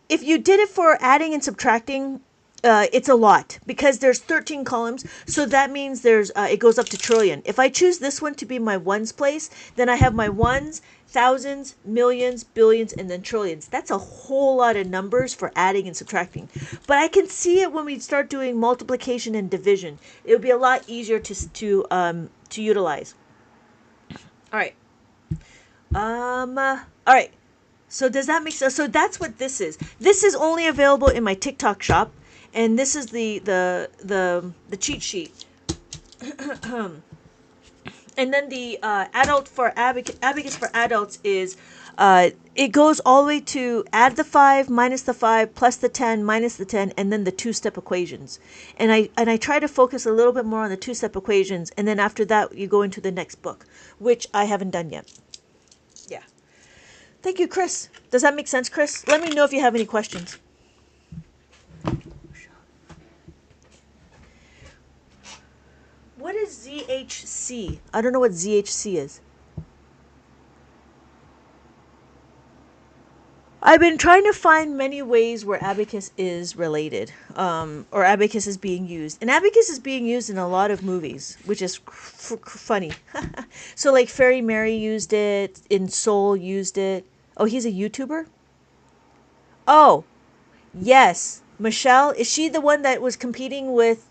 [SPEAKER 1] If you did it for adding and subtracting, it's a lot because there's 13 columns, so that means there's it goes up to trillion. If I choose this one to be my ones place, then I have my ones, thousands, millions, billions, and then trillions. That's a whole lot of numbers for adding and subtracting. But I can see it when we start doing multiplication and division. It would be a lot easier to utilize. All right. All right. So does that make sense? So that's what this is. This is only available in my TikTok shop, and this is the cheat sheet. And then the Abacus for Adults is it goes all the way to add the 5, minus the 5, plus the 10, minus the 10, and then the two-step equations. And I try to focus a little bit more on the two-step equations, and then after that you go into the next book, which I haven't done yet. Yeah. Thank you, Chris. Does that make sense, Chris? Let me know if you have any questions. What is ZHC? I don't know what ZHC is. I've been trying to find many ways where abacus is related, or abacus is being used. And abacus is being used in a lot of movies, which is funny. So like Fairy Mary used it, In Soul used it. Oh, he's a YouTuber? Oh, yes. Michelle, is she the one that was competing with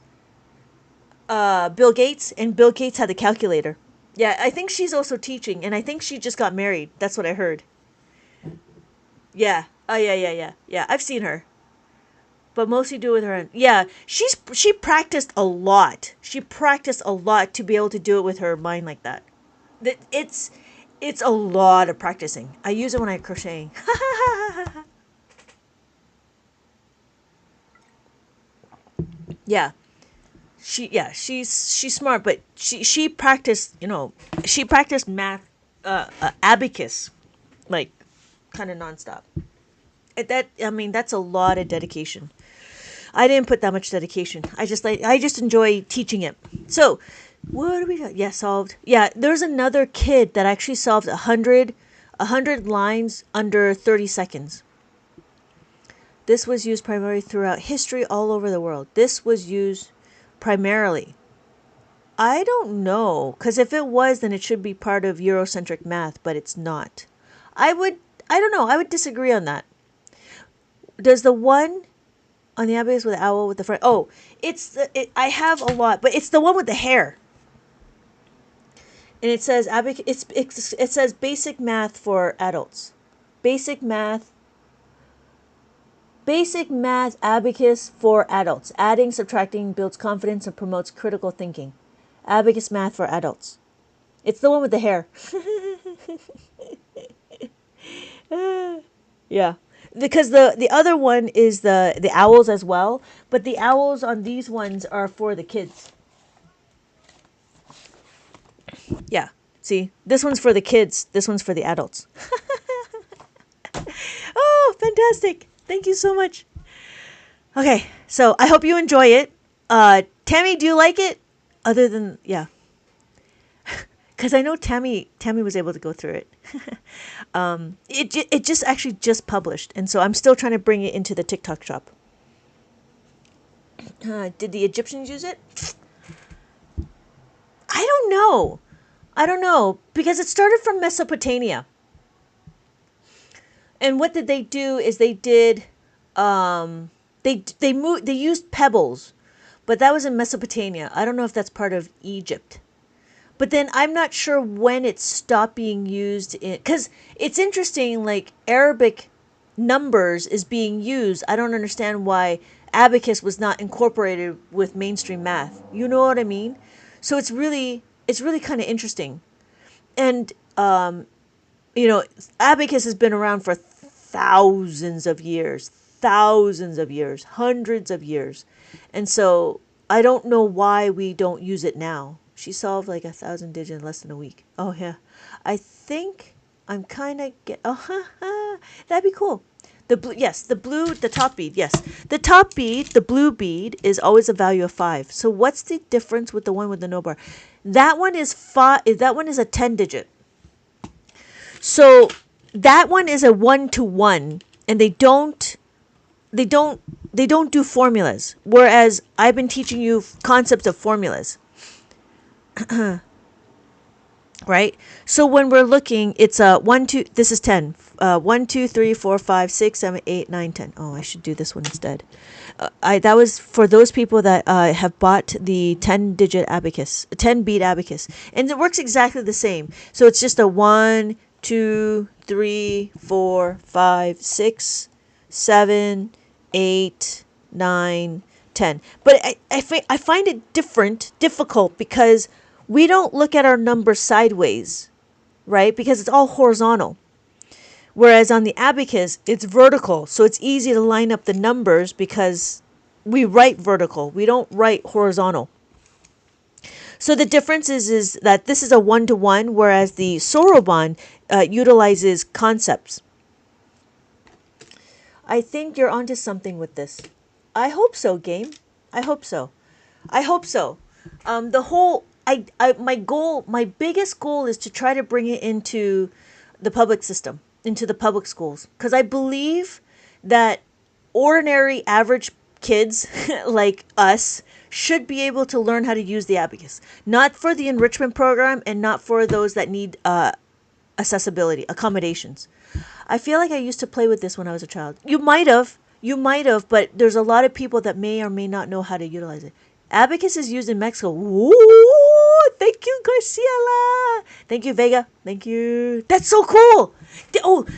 [SPEAKER 1] Bill Gates, and Bill Gates had the calculator? Yeah, I think she's also teaching, and I think she just got married. That's what I heard. Yeah. Oh, yeah. I've seen her, but mostly do with her own. Yeah, she practiced a lot. She practiced a lot to be able to do it with her mind like that. It's a lot of practicing. I use it when I'm crocheting. Yeah. She's smart, but she practiced, she practiced math, abacus, like kind of nonstop. That's a lot of dedication. I didn't put that much dedication. I just enjoy teaching it. So, what do we got? Yeah, solved. Yeah, there's another kid that actually solved 100 lines under 30 seconds. This was used primarily throughout history all over the world. This was used primarily. I don't know, because if it was, then it should be part of Eurocentric math, but it's not. I don't know. I would disagree on that. Does the one on the abacus with the owl with the front? Oh, I have a lot, but it's the one with the hair. And it says it says basic math for adults. Basic math abacus for adults. Adding, subtracting builds confidence and promotes critical thinking. Abacus math for adults. It's the one with the hair. Yeah. Because the other one is the owls as well, but the owls on these ones are for the kids. Yeah. See, this one's for the kids, this one's for the adults. Oh, fantastic. Thank you so much. Okay, so I hope you enjoy it. Tammy, do you like it? Other than, yeah. Because I know Tammy was able to go through it. It just actually just published, and so I'm still trying to bring it into the TikTok shop. Did the Egyptians use it? I don't know. Because it started from Mesopotamia. And what did they do is they did they used pebbles, but that was in Mesopotamia. I don't know if that's part of Egypt. But then I'm not sure when it stopped being used because it's interesting, like Arabic numbers is being used. I don't understand why abacus was not incorporated with mainstream math. You know what I mean? So it's really kind of interesting. And abacus has been around for thousands of years, hundreds of years. And so I don't know why we don't use it now. She solved like 1,000 digits in less than a week. Oh, yeah. I think I'm kind of that'd be cool. The top bead, yes. The top bead, the blue bead, is always a value of 5. So what's the difference with the one with the no bar? That one is 5. That one is a 10 digit. So that one is a 1-to-1, and they don't do formulas. Whereas I've been teaching you concepts of formulas. Right? So when we're looking, it's a 1, 2, this is 10. 1, 2, 3, 4, 5, 6, 7, 8, 9, 10. Oh, I should do this one instead. That was for those people that have bought the 10-digit abacus, 10-bead abacus. And it works exactly the same. So it's just a 1, 2, 3, 4, 5, 6, 7, 8, 9, 10. But I find it difficult because we don't look at our numbers sideways, right? Because it's all horizontal. Whereas on the abacus, it's vertical. So it's easy to line up the numbers because we write vertical. We don't write horizontal. So the difference is that this is a 1-to-1, whereas the Soroban utilizes concepts. I think you're onto something with this. I hope so, game. I hope so. My biggest goal is to try to bring it into the public system, into the public schools, because I believe that ordinary average kids like us should be able to learn how to use the abacus, not for the enrichment program and not for those that need accessibility accommodations. I feel like I used to play with this when I was a child. You might have, but there's a lot of people that may or may not know how to utilize it. Abacus is used in Mexico. Ooh, thank you, Garciela. Thank you, Vega. Thank you. That's so cool.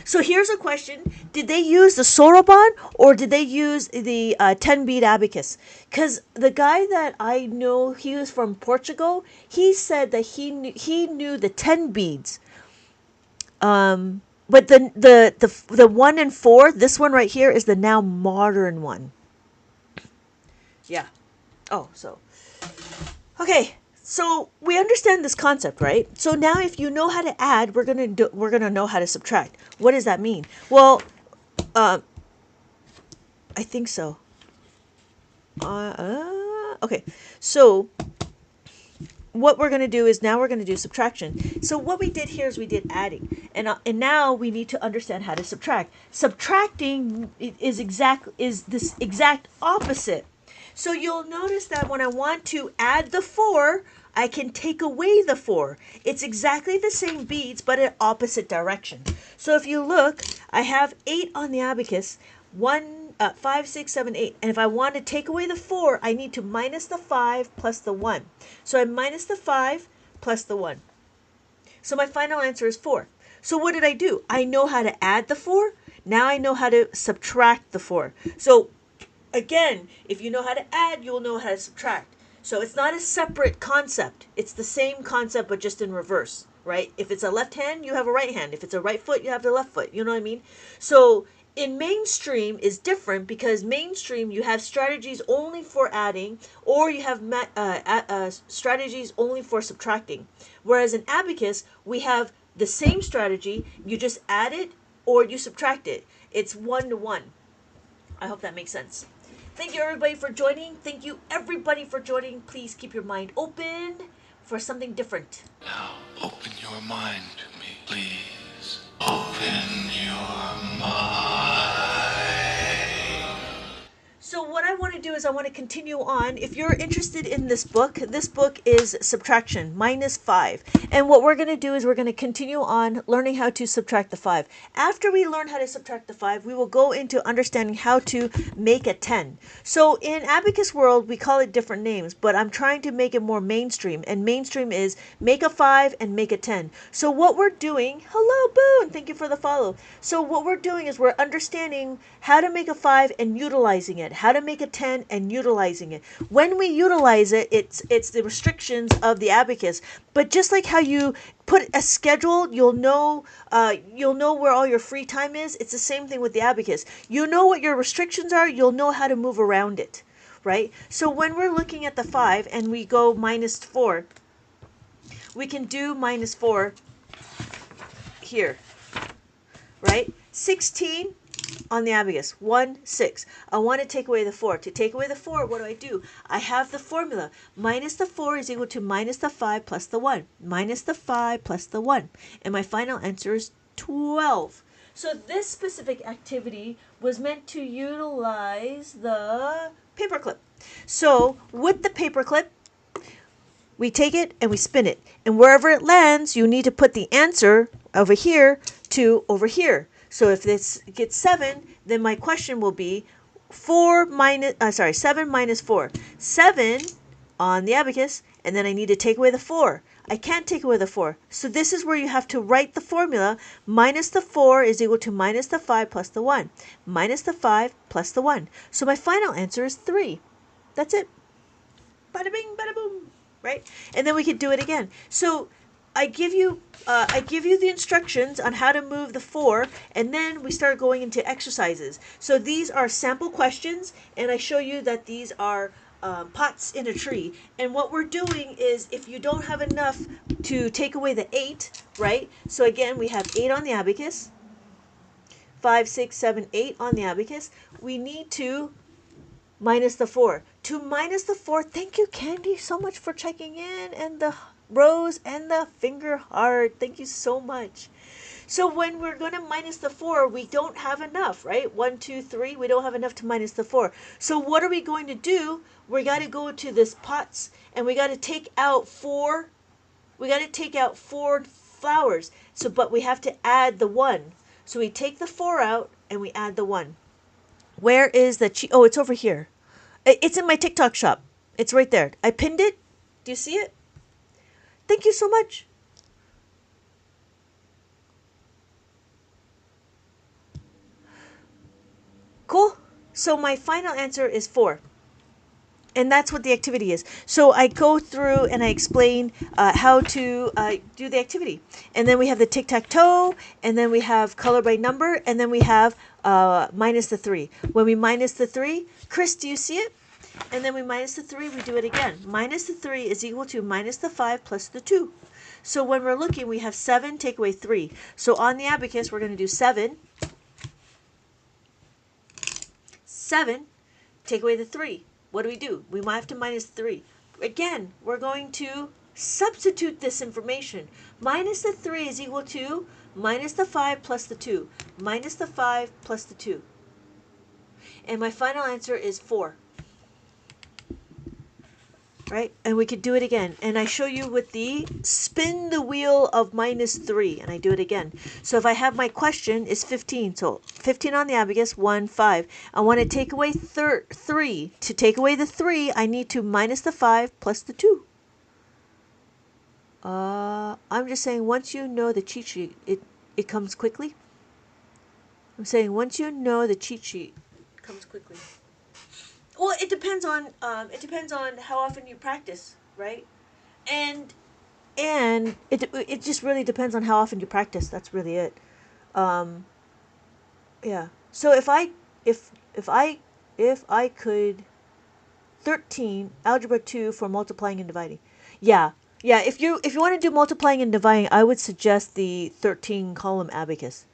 [SPEAKER 1] So here's a question. Did they use the Soroban or did they use the 10-bead abacus? Because the guy that I know, he was from Portugal. He said that he knew the 10 beads. But the 1 and 4, this one right here is the now modern one. Yeah. Oh, so. Okay, so we understand this concept, right? So now if you know how to add, we're gonna know how to subtract. What does that mean? Well, I think so. Okay, so what we're going to do is now we're going to do subtraction. So what we did here is we did adding, and now we need to understand how to subtract. Subtracting is this exact opposite. So you'll notice that when I want to add the 4, I can take away the 4. It's exactly the same beads, but in opposite direction. So if you look, I have 8 on the abacus, 5, 6, 7, 8. And if I want to take away the 4, I need to minus the 5 plus the 1. So I minus the 5 plus the 1. So my final answer is 4. So what did I do? I know how to add the 4. Now I know how to subtract the 4. So again, if you know how to add, you'll know how to subtract. So it's not a separate concept. It's the same concept, but just in reverse, right? If it's a left hand, you have a right hand. If it's a right foot, you have the left foot. You know what I mean? So in mainstream is different because mainstream you have strategies only for adding, or you have strategies only for subtracting. Whereas in abacus, we have the same strategy, you just add it or you subtract it. It's 1 to 1. I hope that makes sense. Thank you everybody for joining. Thank you everybody for joining. Please keep your mind open for something different.
[SPEAKER 4] Now, open your mind to me, please. Open your mind.
[SPEAKER 1] So what I want to do is I want to continue on. If you're interested in this book is subtraction, -5. And what we're going to do is we're going to continue on learning how to subtract the 5. After we learn how to subtract the 5, we will go into understanding how to make a 10. So in Abacus world, we call it different names, but I'm trying to make it more mainstream. And mainstream is make a 5 and make a 10. So what we're doing, hello Boone, thank you for the follow. So what we're doing is we're understanding how to make a 5 and utilizing it. How to make a 10 and utilizing it. When we utilize it, it's the restrictions of the abacus. But just like how you put a schedule, you'll know where all your free time is. It's the same thing with the abacus. You know what your restrictions are. You'll know how to move around it, right? So when we're looking at the 5 and we go -4, we can do -4 here, right? 16 on the abacus, 1, 6. I want to take away the 4. To take away the 4, what do? I have the formula. Minus the 4 is equal to minus the 5 plus the 1. Minus the 5 plus the 1. And my final answer is 12. So this specific activity was meant to utilize the paperclip. So with the paperclip, we take it and we spin it. And wherever it lands, you need to put the answer over here to over here. So if this gets 7, then my question will be 7 minus 4. 7 on the abacus, and then I need to take away the 4. I can't take away the 4. So this is where you have to write the formula. Minus the 4 is equal to minus the 5 plus the 1. Minus the 5 plus the 1. So my final answer is 3. That's it. Bada bing, bada boom. Right? And then we could do it again. So I give you the instructions on how to move the 4, and then we start going into exercises. So these are sample questions, and I show you that these are pots in a tree. And what we're doing is, if you don't have enough to take away the 8, right? So again, we have 8 on the abacus, 5, 6, 7, 8 on the abacus. We need to minus the 4. To minus the 4, thank you, Candy, so much for checking in, and the Rose and the finger heart. Thank you so much. So when we're going to minus the 4, we don't have enough, right? 1, 2, 3, we don't have enough to minus the 4. So what are we going to do? We got to go to this pots, and we got to take out 4. We got to take out 4 flowers. So, but we have to add the 1. So we take the 4 out, and we add the 1. Where is the oh, it's over here. It's in my TikTok shop. It's right there. I pinned it. Do you see it? Thank you so much. Cool. So my final answer is 4. And that's what the activity is. So I go through and I explain how to do the activity. And then we have the tic-tac-toe, and then we have color by number, and then we have minus the 3. When we minus the 3, Chris, do you see it? And then we minus the 3, we do it again. Minus the 3 is equal to minus the 5 plus the 2. So when we're looking, we have 7, take away 3. So on the abacus, we're going to do 7. 7, take away the 3. What do? We might have to minus 3. Again, we're going to substitute this information. Minus the 3 is equal to minus the 5 plus the 2. Minus the 5 plus the 2. And my final answer is 4. Right? And we could do it again. And I show you with the spin the wheel of minus 3. And I do it again. So if I have my question is 15. So 15 on the abacus, 1, 5. I want to take away 3. To take away the 3, I need to minus the 5 plus the 2. I'm just saying once you know the cheat sheet, it comes quickly. I'm saying once you know the cheat sheet, it comes quickly. Well, it depends on how often you practice, right? And it just really depends on how often you practice. That's really it. Um, yeah. So if I could 13 algebra 2 for multiplying and dividing. Yeah. Yeah, if you want to do multiplying and dividing, I would suggest the 13 column abacus.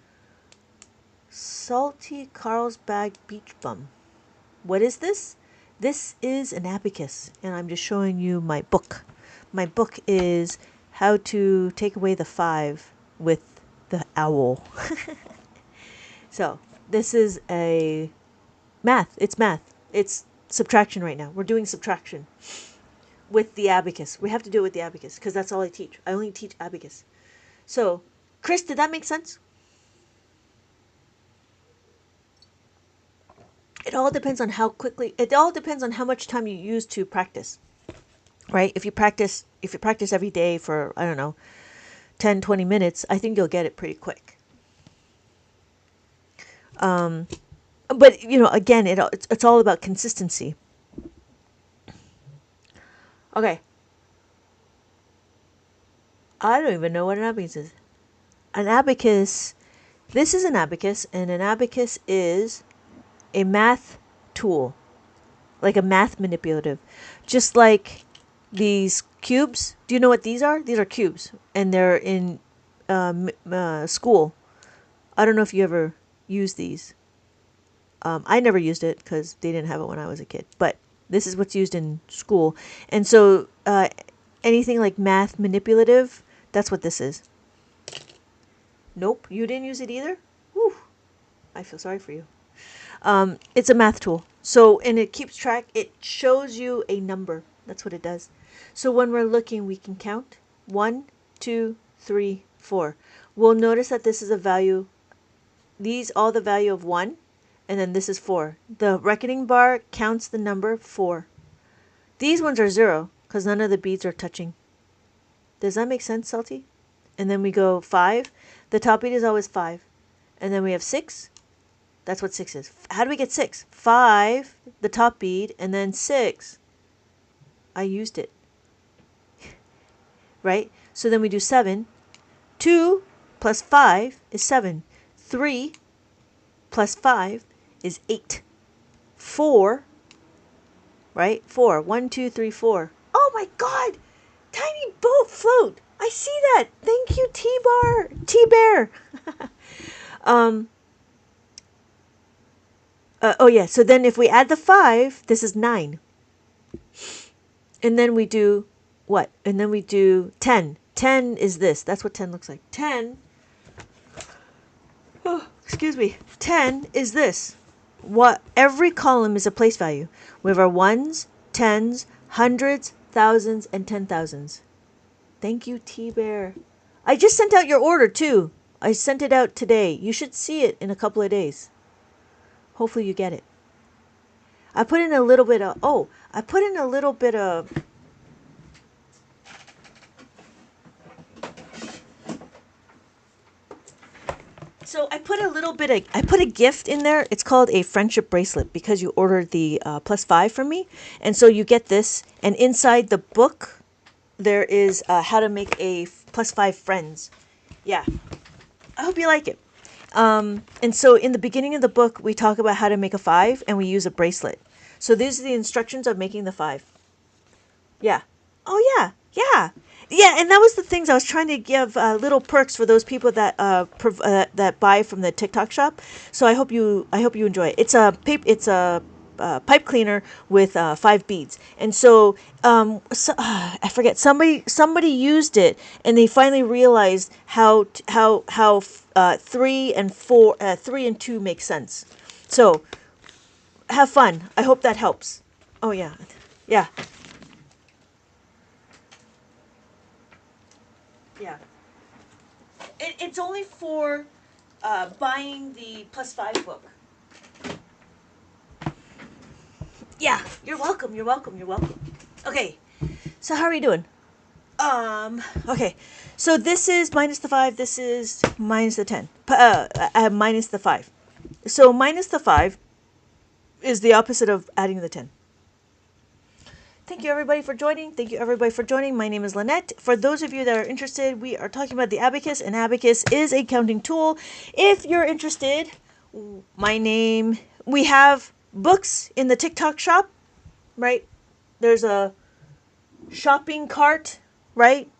[SPEAKER 1] Salty Carlsbad Beach Bum. What is this? This is an abacus, and I'm just showing you my book. My book is How to Take Away the 5 with the Owl. So, this is a math. It's math. It's subtraction right now. We're doing subtraction with the abacus. We have to do it with the abacus because that's all I teach. I only teach abacus. So, Chris, did that make sense? It all depends on how quickly, it all depends on how much time you use to practice. Right? If you practice every day for, I don't know, 10, 20 minutes, I think you'll get it pretty quick. But again, it's all about consistency. Okay. I don't even know what an abacus is. An abacus, this is an abacus, and an abacus is a math tool, like a math manipulative. Just like these cubes. Do you know what these are? These are cubes, and they're in school. I don't know if you ever used these. I never used it because they didn't have it when I was a kid. But this is what's used in school. And so anything like math manipulative, that's what this is. Nope, you didn't use it either? Whew, I feel sorry for you. It's a math tool. So, and it keeps track, it shows you a number. That's what it does. So when we're looking, we can count 1, 2, 3, 4. We'll notice that this is a value, these all the value of 1. And then this is 4. The reckoning bar counts the number 4. These ones are 0 because none of the beads are touching. Does that make sense, Salty? And then we go 5. The top bead is always 5. And then we have 6. That's what 6 is. How do we get 6? 5, the top bead, and then 6. I used it. Right? So then we do 7. 2 plus 5 is 7. 3 plus 5 is 8. 4, right? 4. 1, 2, 3, 4. Oh my God! Tiny boat float. I see that. Thank you, T-Bear. Oh yeah. So then if we add the 5, this is 9. And then we do what? And then we do 10. 10 is this. That's what 10 looks like. 10. Oh, excuse me. 10 is this. What? Every column is a place value. We have our ones, tens, hundreds, thousands, and 10,000s. Thank you, T-Bear. I just sent out your order too. I sent it out today. You should see it in a couple of days. Hopefully you get it. I put in a little bit of, so I put a gift in there. It's called a friendship bracelet because you ordered the +5 from me. And so you get this. And inside the book, there is how to make a +5 friends. Yeah. I hope you like it. And so in the beginning of the book, we talk about how to make a 5 and we use a bracelet. So these are the instructions of making the 5. Yeah. Oh, yeah. Yeah. Yeah, and that was the things I was trying to give little perks for those people that that buy from the TikTok shop. So I hope you enjoy it. It's a pipe cleaner with 5 beads, and so, I forget, somebody used it and they finally realized how 3 and 4, 3 and 2 make sense. So have fun. I hope that helps. Oh yeah, yeah. Yeah. It's only for buying the +5 book. Yeah, you're welcome. You're welcome. You're welcome. Okay, so how are you doing? Okay, so this is minus the 5, this is minus the 10. I have minus the 5. So minus the 5 is the opposite of adding the 10. Thank you everybody for joining. Thank you everybody for joining. My name is Lynette. For those of you that are interested, we are talking about the Abacus, and Abacus is a counting tool. If you're interested, we have books in the TikTok shop, right? There's a shopping cart, right,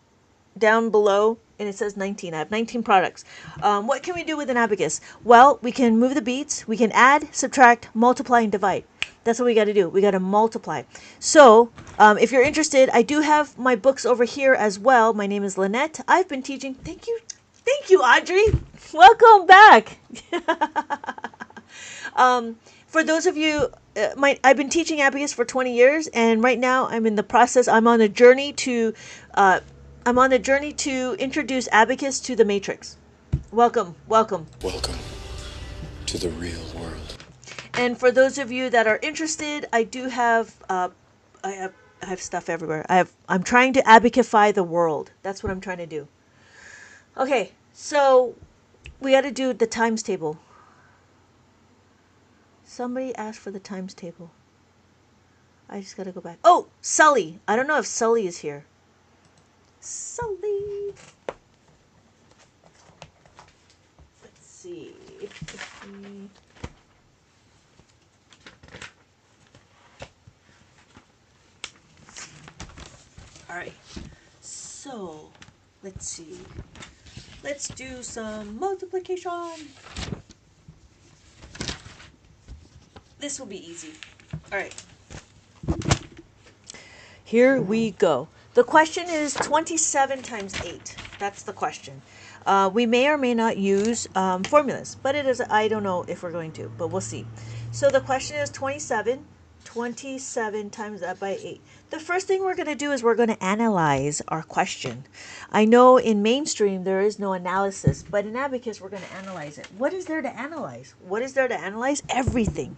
[SPEAKER 1] down below, and it says 19. I have 19 products. What can we do with an abacus? Well, we can move the beads. We can add, subtract, multiply, and divide. That's what we got to do. We got to multiply. So, if you're interested, I do have my books over here as well. My name is Lynette. I've been teaching. Thank you, Audrey. Welcome back. For those of you, I've been teaching abacus for 20 years, and right now I'm in the process. I'm on a journey to introduce abacus to the matrix. Welcome.
[SPEAKER 5] Welcome to the real world.
[SPEAKER 1] And for those of you that are interested, I do have I have stuff everywhere. I'm trying to abacify the world. That's what I'm trying to do. Okay, so we got to do the times table. Somebody asked for the times table. I just got to go back. Oh, Sully. I don't know if Sully is here. Sully. Let's see. All right. So, let's see. Let's do some multiplication. This will be easy. All right. Here we go. The question is 27 times 8. That's the question. We may or may not use formulas, but it is. I don't know if we're going to, but we'll see. So the question is 27 times that by 8. The first thing we're going to do is we're going to analyze our question. I know in mainstream there is no analysis, but in Abacus we're going to analyze it. What is there to analyze? What is there to analyze? Everything.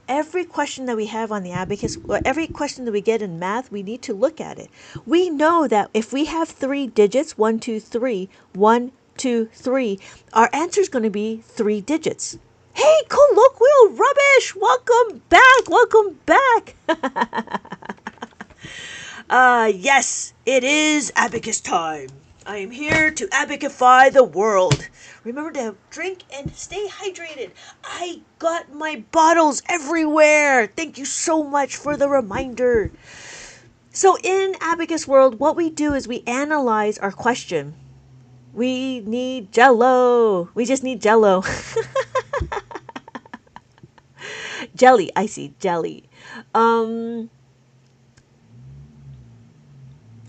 [SPEAKER 1] Every question that we have on the Abacus, every question that we get in math, we need to look at it. We know that if we have 3 digits, 1, 2, 3, 1, 2, 3, our answer is going to be 3 digits. Hey, colloquial rubbish! Welcome back! Yes, it is Abacus time. I am here to abacify the world. Remember to drink and stay hydrated. I got my bottles everywhere. Thank you so much for the reminder. So in Abacus World, what we do is we analyze our question. We need Jello. We just need Jello. Jelly. I see. Jelly.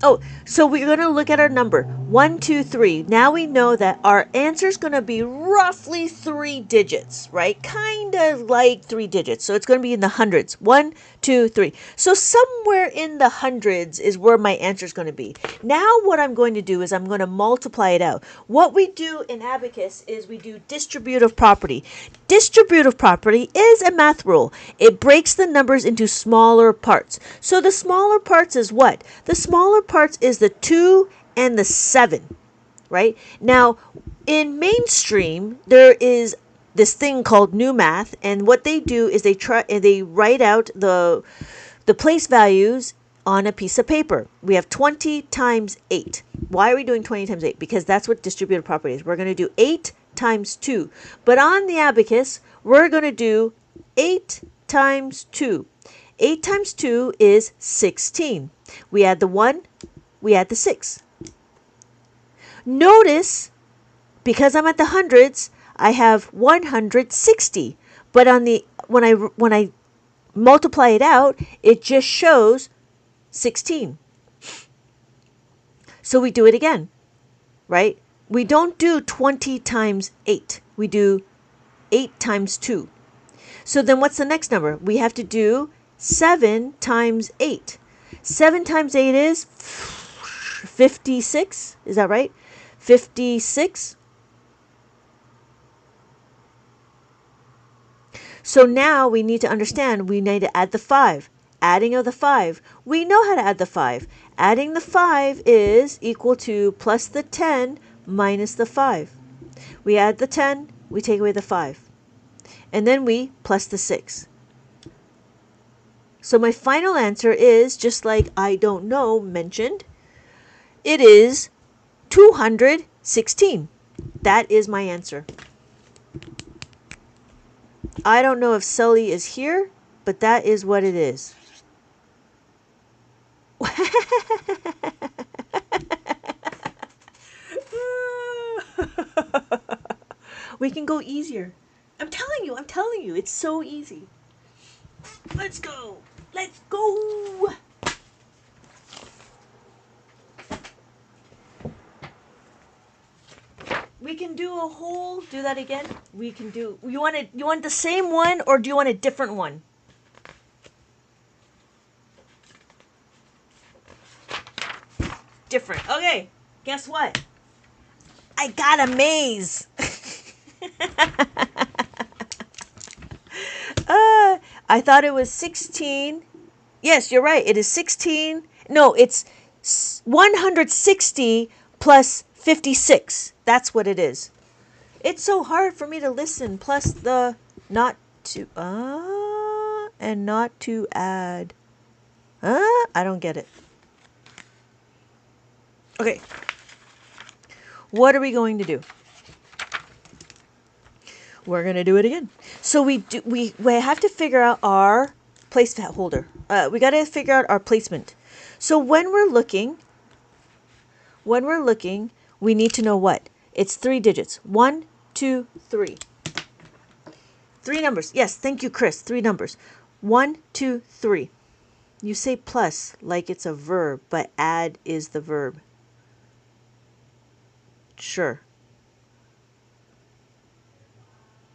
[SPEAKER 1] Oh, so we're going to look at our number. 1, 2, 3. Now we know that our answer is going to be roughly 3 digits, right? Kind of like 3 digits. So it's going to be in the hundreds. 1, 2, 3. So somewhere in the hundreds is where my answer is going to be. Now what I'm going to do is I'm going to multiply it out. What we do in Abacus is we do distributive property. Distributive property is a math rule. It breaks the numbers into smaller parts. So the smaller parts is what? The smaller parts is the 2 and the 7, right? Now, in mainstream, there is this thing called new math, and what they do is they write out the place values on a piece of paper. We have 20 times 8. Why are we doing 20 times 8? Because that's what distributive property is. We're going to do 8 times 2. But on the Abacus, we're going to do 8 times 2. 8 times 2 is 16. We add the 1, we add the 6. Notice, because I'm at the hundreds, I have 160. But when I multiply it out, it just shows 16. So we do it again, right? We don't do 20 times 8. We do 8 times 2. So then what's the next number? We have to do 7 times 8. 7 times 8 is 56. Is that right? 56. So now we need to understand, we need to add the 5. Adding of the 5. We know how to add the 5. Adding the 5 is equal to plus the 10 minus the 5. We add the 10, we take away the 5. And then we plus the 6. So my final answer is, just like I don't know mentioned, it is 216. That is my answer. I don't know if Sully is here, but that is what it is. We can go easier. I'm telling you, it's so easy. Let's go. Let's go. We can do a whole, do that again. We can do, you want the same one or do you want a different one? Different. Okay, guess what? I got a maze. I thought it was 16. Yes, you're right. It is 16. No, it's 160 plus 56. That's what it is. It's so hard for me to listen. Plus the not to and not to add. I don't get it. Okay. What are we going to do? We're going to do it again. So we have to figure out our place holder. We got to figure out our placement. So when we're looking, we need to know what? It's 3 digits. 1, 2, 3. 3 numbers. Yes, thank you, Chris. 3 numbers. 1, 2, 3. You say plus like it's a verb, but add is the verb. Sure.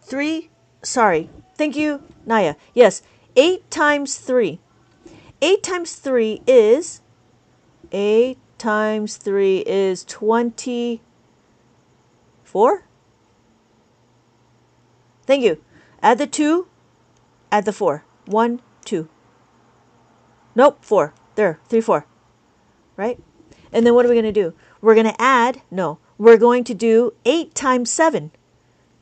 [SPEAKER 1] 3, sorry. Thank you, Naya. Yes, 8 times 3. 8 times 3 is 24. Thank you. Add the 2, add the 4. 1, 2. Nope, 4. There, 3, 4. Right? And then what are we going to do? We're going to add, no, we're going to do 8 times 7.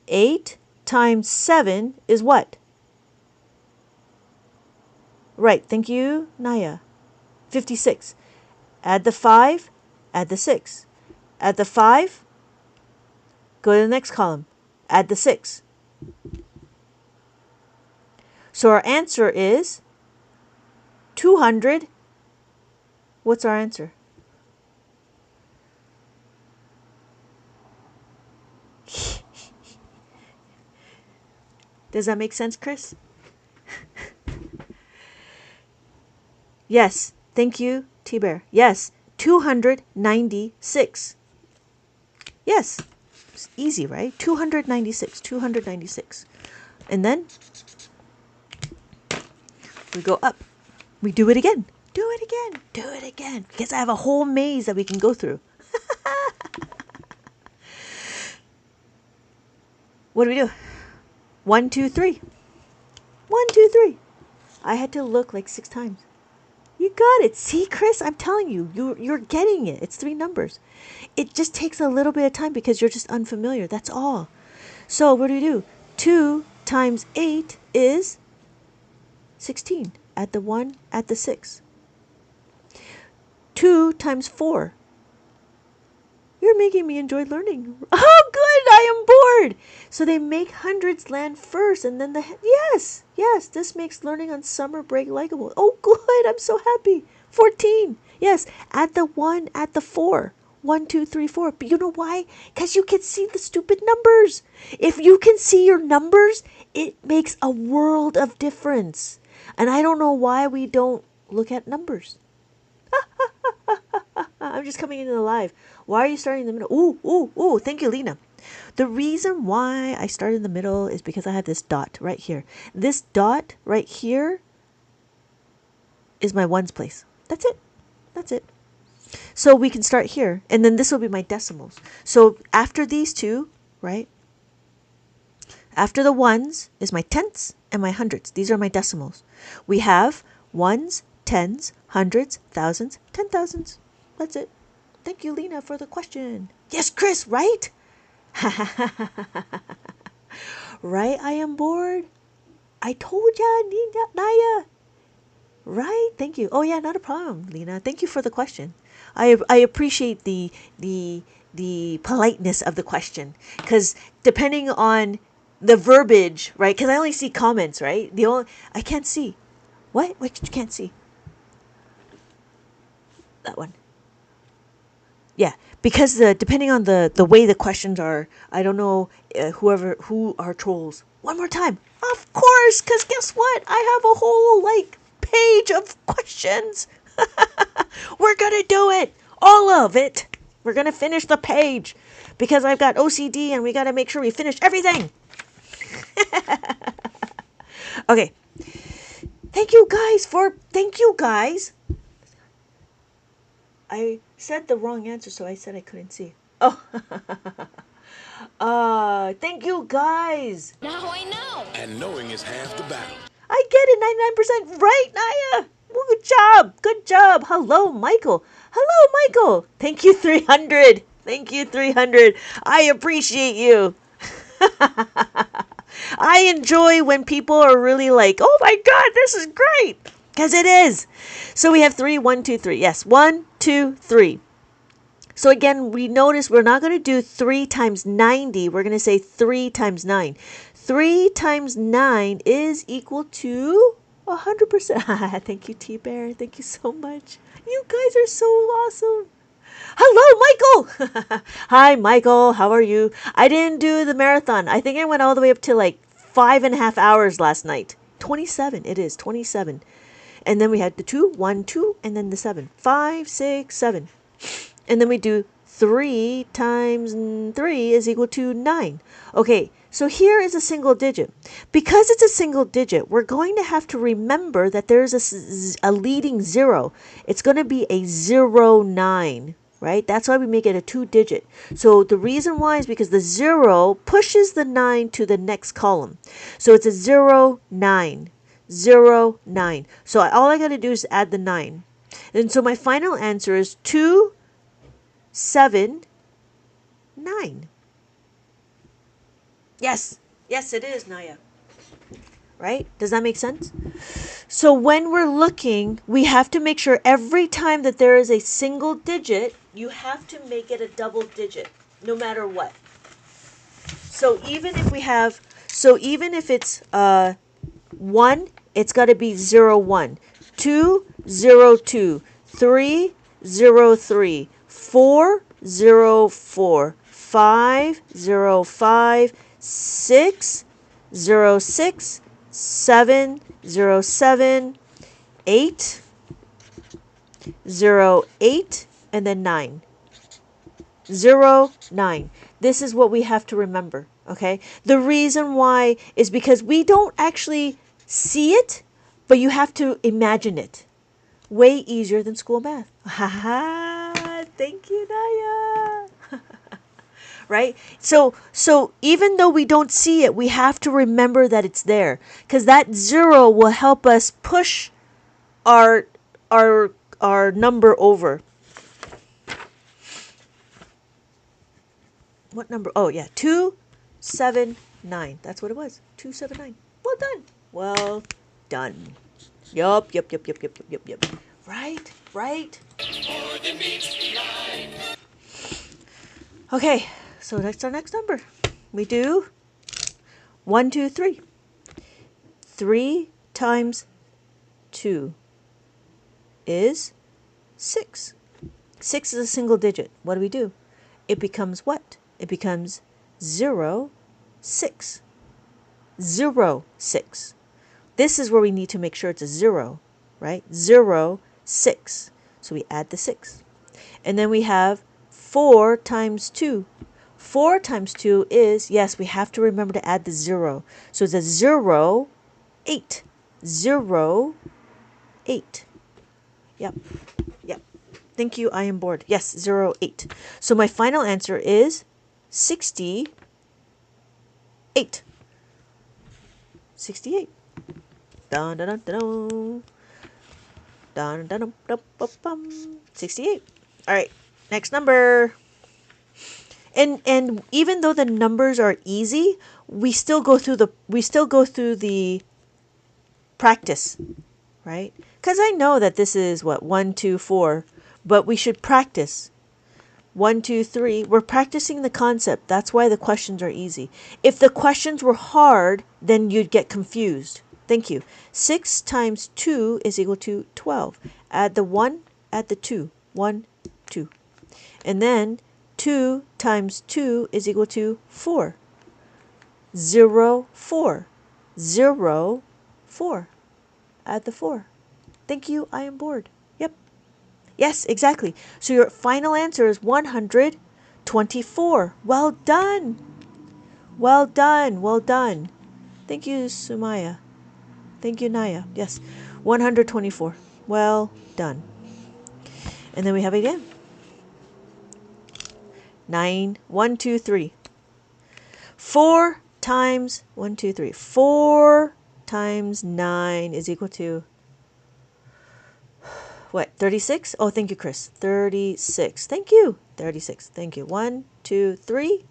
[SPEAKER 1] 8 times 7 is what? Right, thank you, Naya. 56. Add the 5, add the 6. Add the 5, go to the next column. Add the 6. So our answer is 200. What's our answer? Does that make sense, Chris? Yes. Thank you, T-Bear. Yes. 296. Yes. It's easy, right? 296. 296. And then we go up. We do it again. Do it again. Do it again. Because I have a whole maze that we can go through. What do we do? 1, 2, 3. 1, 2, 3. I had to look like 6 times. You got it. See, Chris, I'm telling you, you're getting it. It's 3 numbers. It just takes a little bit of time because you're just unfamiliar. That's all. So what do? 2 times 8 is 16. Add the 1, add the 6. 2 times 4. You're making me enjoy learning. Oh, good. I am bored. So they make hundreds land first and then yes, this makes learning on summer break likable. Oh, good. I'm so happy. 14. Yes, add the 1, add the 4. 1, 2, 3, 4. But you know why? Because you can see the stupid numbers. If you can see your numbers, it makes a world of difference. And I don't know why we don't look at numbers. I'm just coming into the live. Why are you starting in the middle? Ooh. Thank you, Lena. The reason why I started in the middle is because I have this dot right here. This dot right here is my ones place. That's it. So we can start here. And then this will be my decimals. So after these two, right? After the ones is my tenths and my hundredths. These are my decimals. We have Ones, tens, hundreds, thousands, 10,000s. That's it. Thank you, Lena, for the question. Yes, Chris, right? Right, I am bored. I told ya, Naya. Right, thank you. Oh yeah, not a problem, Lena. Thank you for the question. I appreciate the politeness of the question, because depending on the verbiage, right? Because I only see comments, right? I can't see. What? What you can't see? That one. Yeah, because depending on the way the questions are, I don't know who are trolls. One more time. Of course, because guess what? I have a whole like page of questions. We're gonna do it, all of it. We're gonna finish the page because I've got OCD and we gotta make sure we finish everything. Okay. Thank you guys. I said the wrong answer, so I said I couldn't see. Oh, thank you guys.
[SPEAKER 6] Now I know.
[SPEAKER 2] And knowing is half the battle.
[SPEAKER 1] I get it, 99% right, Naya. Good job. Good job. Hello, Michael. Hello, Michael. Thank you, 300. Thank you, 300. I appreciate you. I enjoy when people are really like, oh my God, this is great. Because it is. So we have 3, 1, 2, 3. Yes, 1, 2, 3. So again, we notice we're not going to do 3 times 90. We're going to say 3 times 9. 3 times 9 is equal to 100%. Thank you, T-Bear. Thank you so much. You guys are so awesome. Hello, Michael. Hi, Michael. How are you? I didn't do the marathon. I think I went all the way up to like 5.5 hours last night. 27. It is 27. And then we had the 2, 1, 2, and then the 7. 5, 6, 7. And then we do 3 times 3 is equal to 9. Okay, so here is a single digit. Because it's a single digit, we're going to have to remember that there's a leading 0. It's going to be a 0, 9, right? That's why we make it a 2-digit. So the reason why is because the 0 pushes the 9 to the next column. So it's a 0, 9. 0, 9. So all I got to do is add the 9. And so my final answer is 2, 7, 9. Yes. Yes, it is, Naya. Right? Does that make sense? So when we're looking, we have to make sure every time that there is a single digit, you have to make it a double digit, no matter what. So even if it's 1, it's got to be 0, 1. 2, 0, 2. 3, 0, 3. 4, 0, 4. 5, 0, 5. 6, 0, 6. 7, 0, 7. 8, 0, 8. And then 9. 0, 9. This is what we have to remember, okay? The reason why is because we don't actually see it, but you have to imagine it. Way easier than school math. Thank you, Naya. Right? So even though we don't see it, we have to remember that it's there, because that 0 will help us push our number over. What number? Oh yeah, 2, 7, 9. That's what it was. 2, 7, 9. Well done. Well done. Yup. Right. Okay, so that's our next number. We do 1, 2, 3. 3 times 2 is 6. 6 is a single digit. What do? It becomes what? It becomes 0, 6. 0, 6. This is where we need to make sure it's a 0, right? 0, 6. So we add the 6. And then we have 4 times 2. 4 times 2 is, yes, we have to remember to add the 0. So it's a 0, 8. 0, 8. Yep. Thank you, I am bored. Yes, 0, 8. So my final answer is 68. 68. Dun, dun, dun, dun, dun. Dun, dun, dun, dun, dun, dun. 68. All right, next number. And even though the numbers are easy, we still go through the practice, right? Because I know that this is what 1, 2, 4, but we should practice. 1, 2, 3. We're practicing the concept. That's why the questions are easy. If the questions were hard, then you'd get confused. Thank you. 6 times 2 is equal to 12. Add the 1, add the 2. 1, 2. And then 2 times 2 is equal to 4. 0, 4. 0, 4. Add the 4. Thank you, I am bored. Yep. Yes, exactly. So your final answer is 124. Well done. Well done. Well done. Thank you, Sumaya. Thank you, Naya. Yes, 124. Well done. And then we have it again. 9, 1, 2, 3. 4 times 1, 2, 3. 4 times 9 is equal to what? 36? Oh, thank you, Chris. 36. Thank you. 36. Thank you. 1, 2, 3,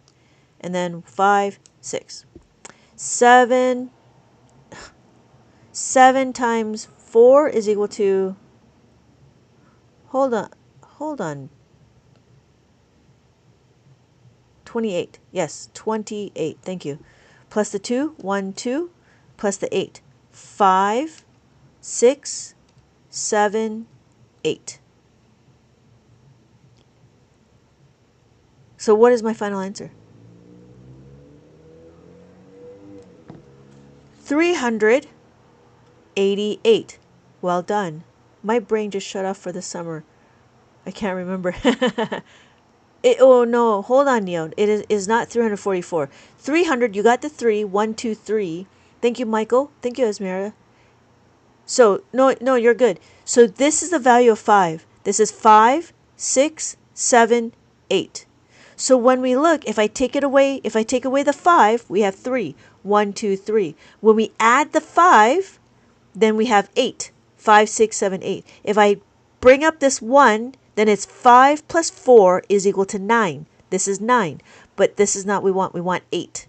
[SPEAKER 1] and then 5, 6. 7 times 4 is equal to, hold on, 28. Yes, 28. Thank you. Plus the 2, 1, 2, plus the 8. 5, 6, 7, 8. So what is my final answer? 388. Well done. My brain just shut off for the summer. I can't remember. Oh no, hold on, Neo. It is not 344. 300, you got the 3. 1, 2, 3. Thank you, Michael. Thank you, Esmeralda. So, no, you're good. So this is the value of 5. This is 5, 6, 7, 8. So when we look, if I take away the 5, we have 3. 1, 2, 3. When we add the 5, then we have 8. 5, 6, 7, 8. If I bring up this 1, then it's 5 plus 4 is equal to 9. This is 9. But this is not what we want. We want 8.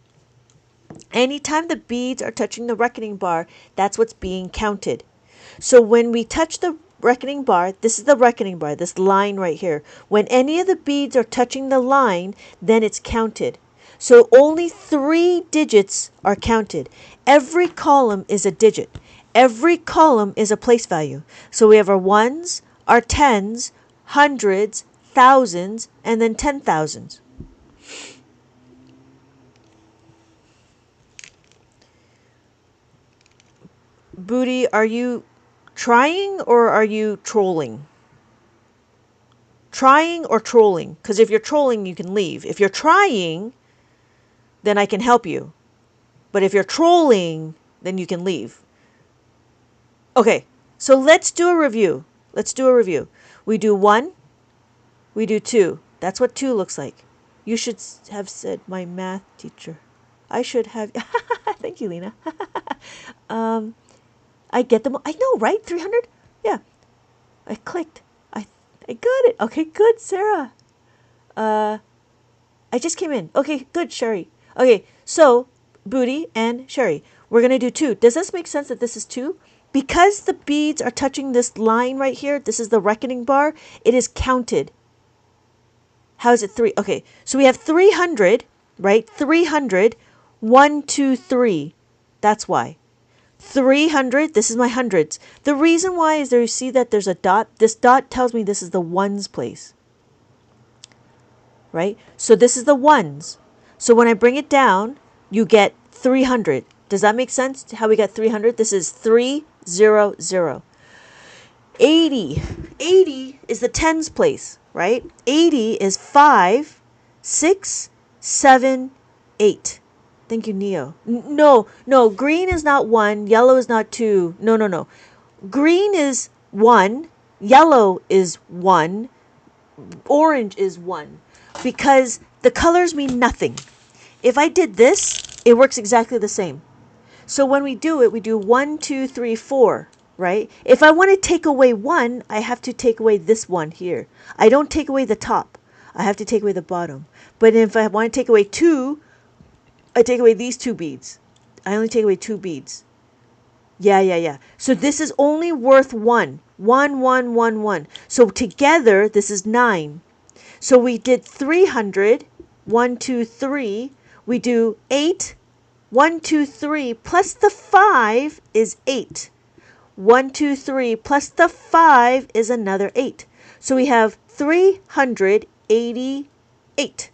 [SPEAKER 1] Anytime the beads are touching the reckoning bar, that's what's being counted. So when we touch the reckoning bar, this is the reckoning bar, this line right here. When any of the beads are touching the line, then it's counted. So only 3 digits are counted. Every column is a digit. Every column is a place value. So we have our ones, our tens, hundreds, thousands, and then 10,000s. Booty, are you trying or are you trolling? Trying or trolling? Because if you're trolling, you can leave. If you're trying, then I can help you. But if you're trolling, then you can leave. Okay, so let's do a review. We do 1, we do 2. That's what 2 looks like. You should have said my math teacher. I should have. Thank you, Lena. I get them. I know, right? 300? Yeah. I clicked. I got it. Okay, good, Sarah. I just came in. Okay, good, Sherry. Okay, so Booty and Sherry, we're going to do 2. Does this make sense that this is 2? Because the beads are touching this line right here, this is the reckoning bar, it is counted. How is it 3? Okay, so we have 300, right? 300, 1, 2, 3. That's why. 300, this is my hundreds. The reason why is there, you see that there's a dot. This dot tells me this is the ones place. Right? So this is the ones. So when I bring it down, you get 300. Does that make sense? How we got 300? This is 300. 80. 80 is the tens place, right? 80 is 5, 6, 7, 8. Thank you, Neo. No, green is not 1, yellow is not 2. No. Green is 1, yellow is 1, orange is 1. Because the colors mean nothing. If I did this, it works exactly the same. So when we do it, we do 1, 2, 3, 4. right? If I want to take away 1, I have to take away this one here. I don't take away the top. I have to take away the bottom. But if I want to take away 2, I take away these 2 beads. I only take away 2 beads. Yeah. So this is only worth 1. 1, 1, 1, 1. So together, this is 9. So we did 300. 1, 2, 3. We do 8. 1, 2, 3 plus the 5 is 8. 1, 2, 3 plus the 5 is another 8. So we have 388.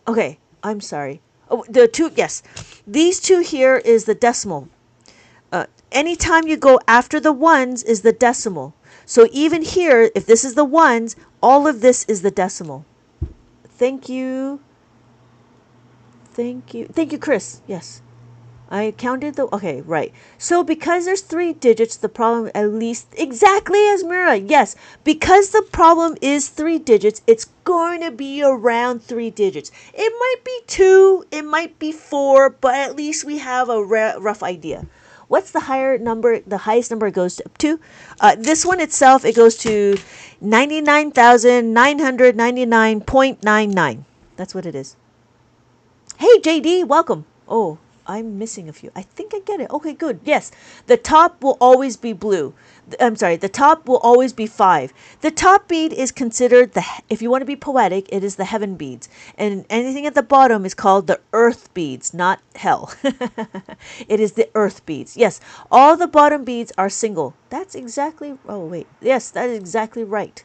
[SPEAKER 1] Okay, I'm sorry. Oh, the 2, yes. These 2 here is the decimal. Anytime you go after the 1s is the decimal. So even here, if this is the 1s, all of this is the decimal. Thank you. Thank you, Chris. Yes. I counted the, okay, right. So because there's 3 digits, the problem at least, exactly as Mira, yes. Because the problem is 3 digits, it's going to be around 3 digits. It might be 2, it might be 4, but at least we have a rough idea. What's the higher number, the highest number it goes to? This one itself, it goes to 99,999.99. That's what it is. Hey, JD, welcome. Oh, I'm missing a few. I think I get it. Okay, good. Yes, the top will always be blue. I'm sorry, the top will always be 5. The top bead is considered if you want to be poetic, it is the heaven beads. And anything at the bottom is called the earth beads, not hell. It is the earth beads. Yes, all the bottom beads are single. That's exactly, oh wait, yes, that is exactly right.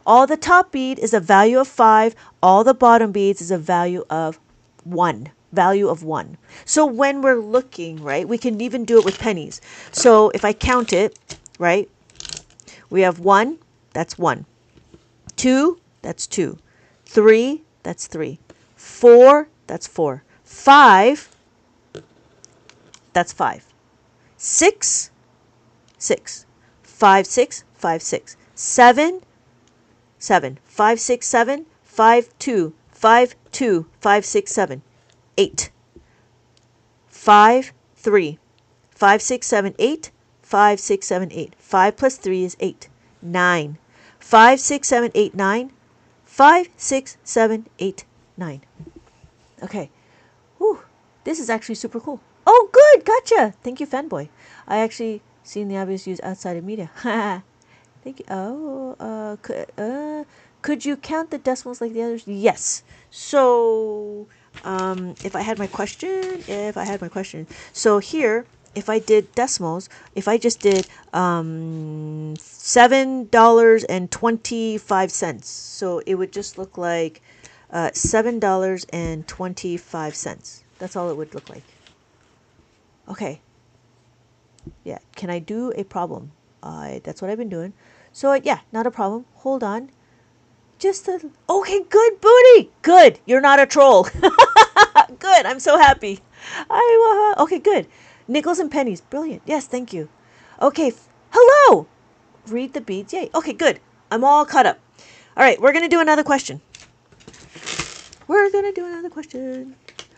[SPEAKER 1] All the top bead is a value of 5. All the bottom beads is a value of 1. Value of 1. So when we're looking, right, we can even do it with pennies. So if I count it, right, we have 1, that's 1. 2, that's 2. 3, that's 3. 4, that's 4. 5, that's 5. 6, 6. 5, 6, 5, 6. 7, 7. 5, 6, 7. 5, 2. 5, 2. 5, 6, 7. 8. 5, 3. 5, 6, 7, 8. 5, 6, 7, 8. 5 plus 3 is 8. 9. 5, 6, 7, 8, 9. 5, 6, 7, 8, 9. Okay. Whew. This is actually super cool. Oh, good. Gotcha. Thank you, fanboy. I actually seen the obvious use outside of media. Thank you. Oh, could you count the decimals like the others? Yes. So, if I had my question, so here, if I did decimals, if I just did $7.25, so it would just look like $7.25. That's all it would look like. Okay. Yeah. Can I do a problem? That's what I've been doing. So yeah, not a problem. Hold on. Okay, good, Booty. Good. You're not a troll. Good. I'm so happy. Okay, good. Nickels and pennies. Brilliant. Yes, thank you. Okay. Hello. Read the beads. Yay. Okay, good. I'm all caught up. All right, we're going to do another question.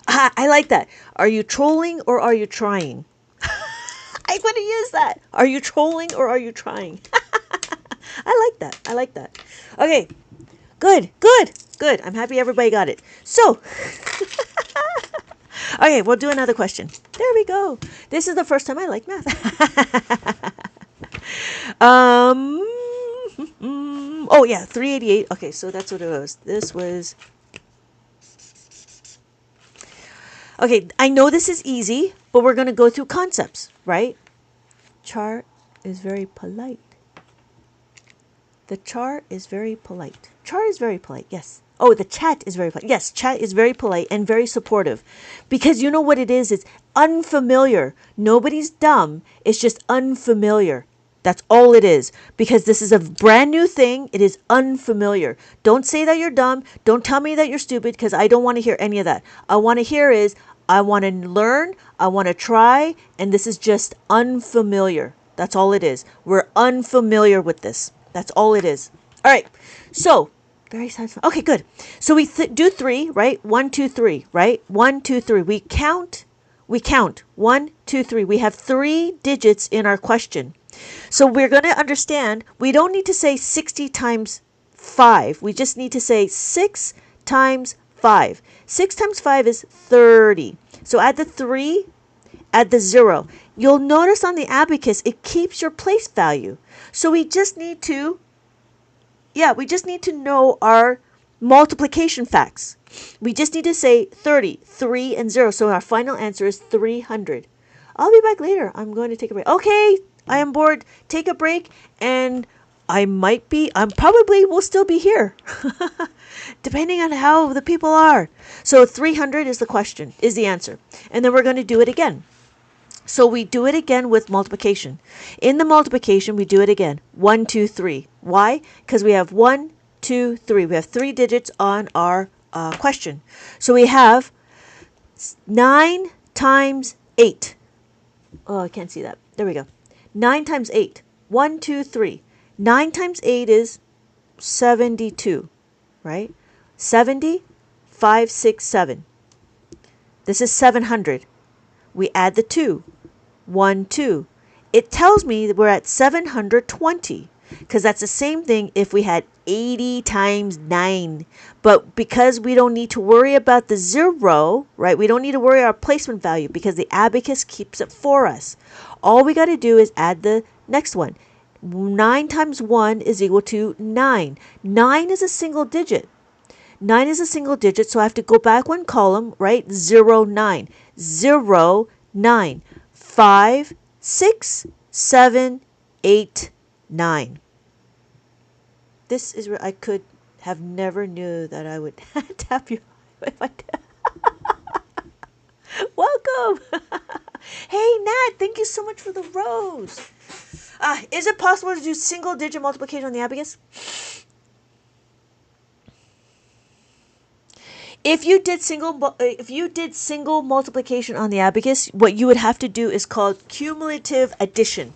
[SPEAKER 1] I like that. Are you trolling or are you trying? I'm going to use that. Are you trolling or are you trying? I like that. Okay. Good. I'm happy everybody got it. So, okay, we'll do another question. There we go. This is the first time I like math. Oh yeah, 388. Okay, so that's what it was. This was, okay, I know this is easy, but we're going to go through concepts, right? Char is very polite. The char is very polite. Char is very polite, yes. Oh, the chat is very polite. Yes, chat is very polite and very supportive. Because you know what it is? It's unfamiliar. Nobody's dumb. It's just unfamiliar. That's all it is. Because this is a brand new thing. It is unfamiliar. Don't say that you're dumb. Don't tell me that you're stupid because I don't want to hear any of that. I want to hear is, I want to learn, I want to try, and this is just unfamiliar. That's all it is. We're unfamiliar with this. That's all it is. All right. So, very satisfying. Okay, good. So we do 3, right? 1, 2, 3, right? 1, 2, 3. We We count 1, 2, 3. We have 3 digits in our question. So we're going to understand we don't need to say 60 times 5. We just need to say 6 times 5. 6 times 5 is 30. So add the 3, add the 0. You'll notice on the abacus it keeps your place value. So we just need to know our multiplication facts. We just need to say 30, 3, and 0. So our final answer is 300. I'll be back later. I'm going to take a break. Okay, I am bored. Take a break, and I'm probably will still be here, depending on how the people are. So 300 is the answer. And then we're going to do it again. So we do it again with multiplication. In the multiplication, we do it again. 1, 2, 3. Why? Because we have 1, 2, 3. We have 3 digits on our question. So we have 9 times 8. Oh, I can't see that. There we go. 9 times 8. 1, 2, 3. 9 times 8 is 72, right? 70, 5, 6, 7. This is 700. We add the 2. 1, 2. It tells me that we're at 720 because that's the same thing if we had 80 times 9. But because we don't need to worry about the 0, right? We don't need to worry about our placement value because the abacus keeps it for us. All we got to do is add the next one. 9 times 1 is equal to 9. 9 is a single digit. 9 is a single digit, so I have to go back one column, right? 0, 9. 0, 9. 5, 6, 7, 8, 9. This is where I could have never knew that I would tap you if I did. Welcome. Hey, Nat, thank you so much for the rose. Is it possible to do single digit multiplication on the abacus? If you did single multiplication on the abacus, what you would have to do is called cumulative addition.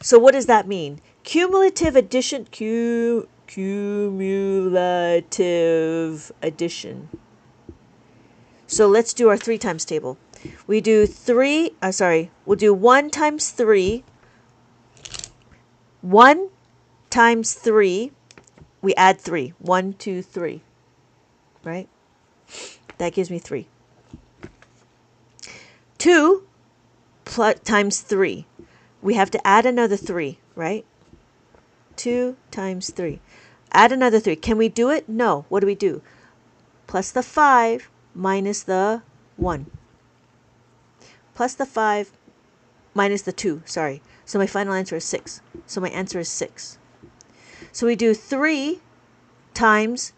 [SPEAKER 1] So what does that mean? Cumulative addition. Cumulative addition. So let's do our 3 times table. We do we'll do 1 times 3. 1 times 3, we add 3. 1, 2, 3. Right? That gives me 3. 2 times 3. We have to add another 3, right? 2 times 3. Add another 3. Can we do it? No. What do we do? Plus the 5 minus the 1. Plus the 5 minus the 2, sorry. So my final answer is 6. So my answer is 6. So we do 3 times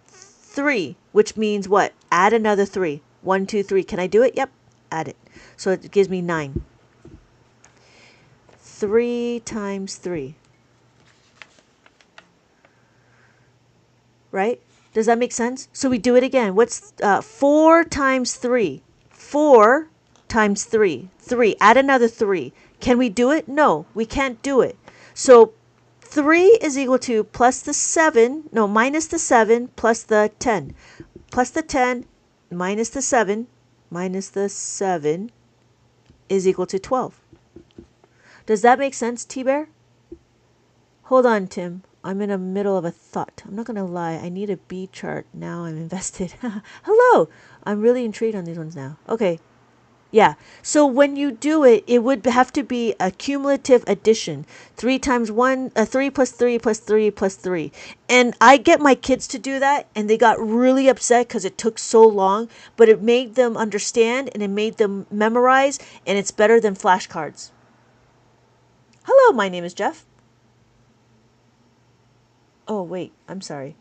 [SPEAKER 1] 3, which means what? Add another 3. 1, 2, 3. Can I do it? Yep. Add it. So it gives me 9. 3 times 3. Right? Does that make sense? So we do it again. What's 4 times 3? 4 times 3. 3. Add another 3. Can we do it? No, we can't do it. So 3 is equal to minus the 7 plus the 10. Plus the 10 minus the 7 is equal to 12. Does that make sense, T-Bear? Hold on, Tim. I'm in the middle of a thought. I'm not going to lie. I need a B chart. Now I'm invested. Hello. I'm really intrigued on these ones now. Okay. Yeah. So when you do it, it would have to be a cumulative addition. 3 times 1, 3 plus 3 plus 3 plus 3. And I get my kids to do that, and they got really upset because it took so long. But it made them understand, and it made them memorize, and it's better than flashcards. Hello, my name is Jeff. Oh, wait. I'm sorry.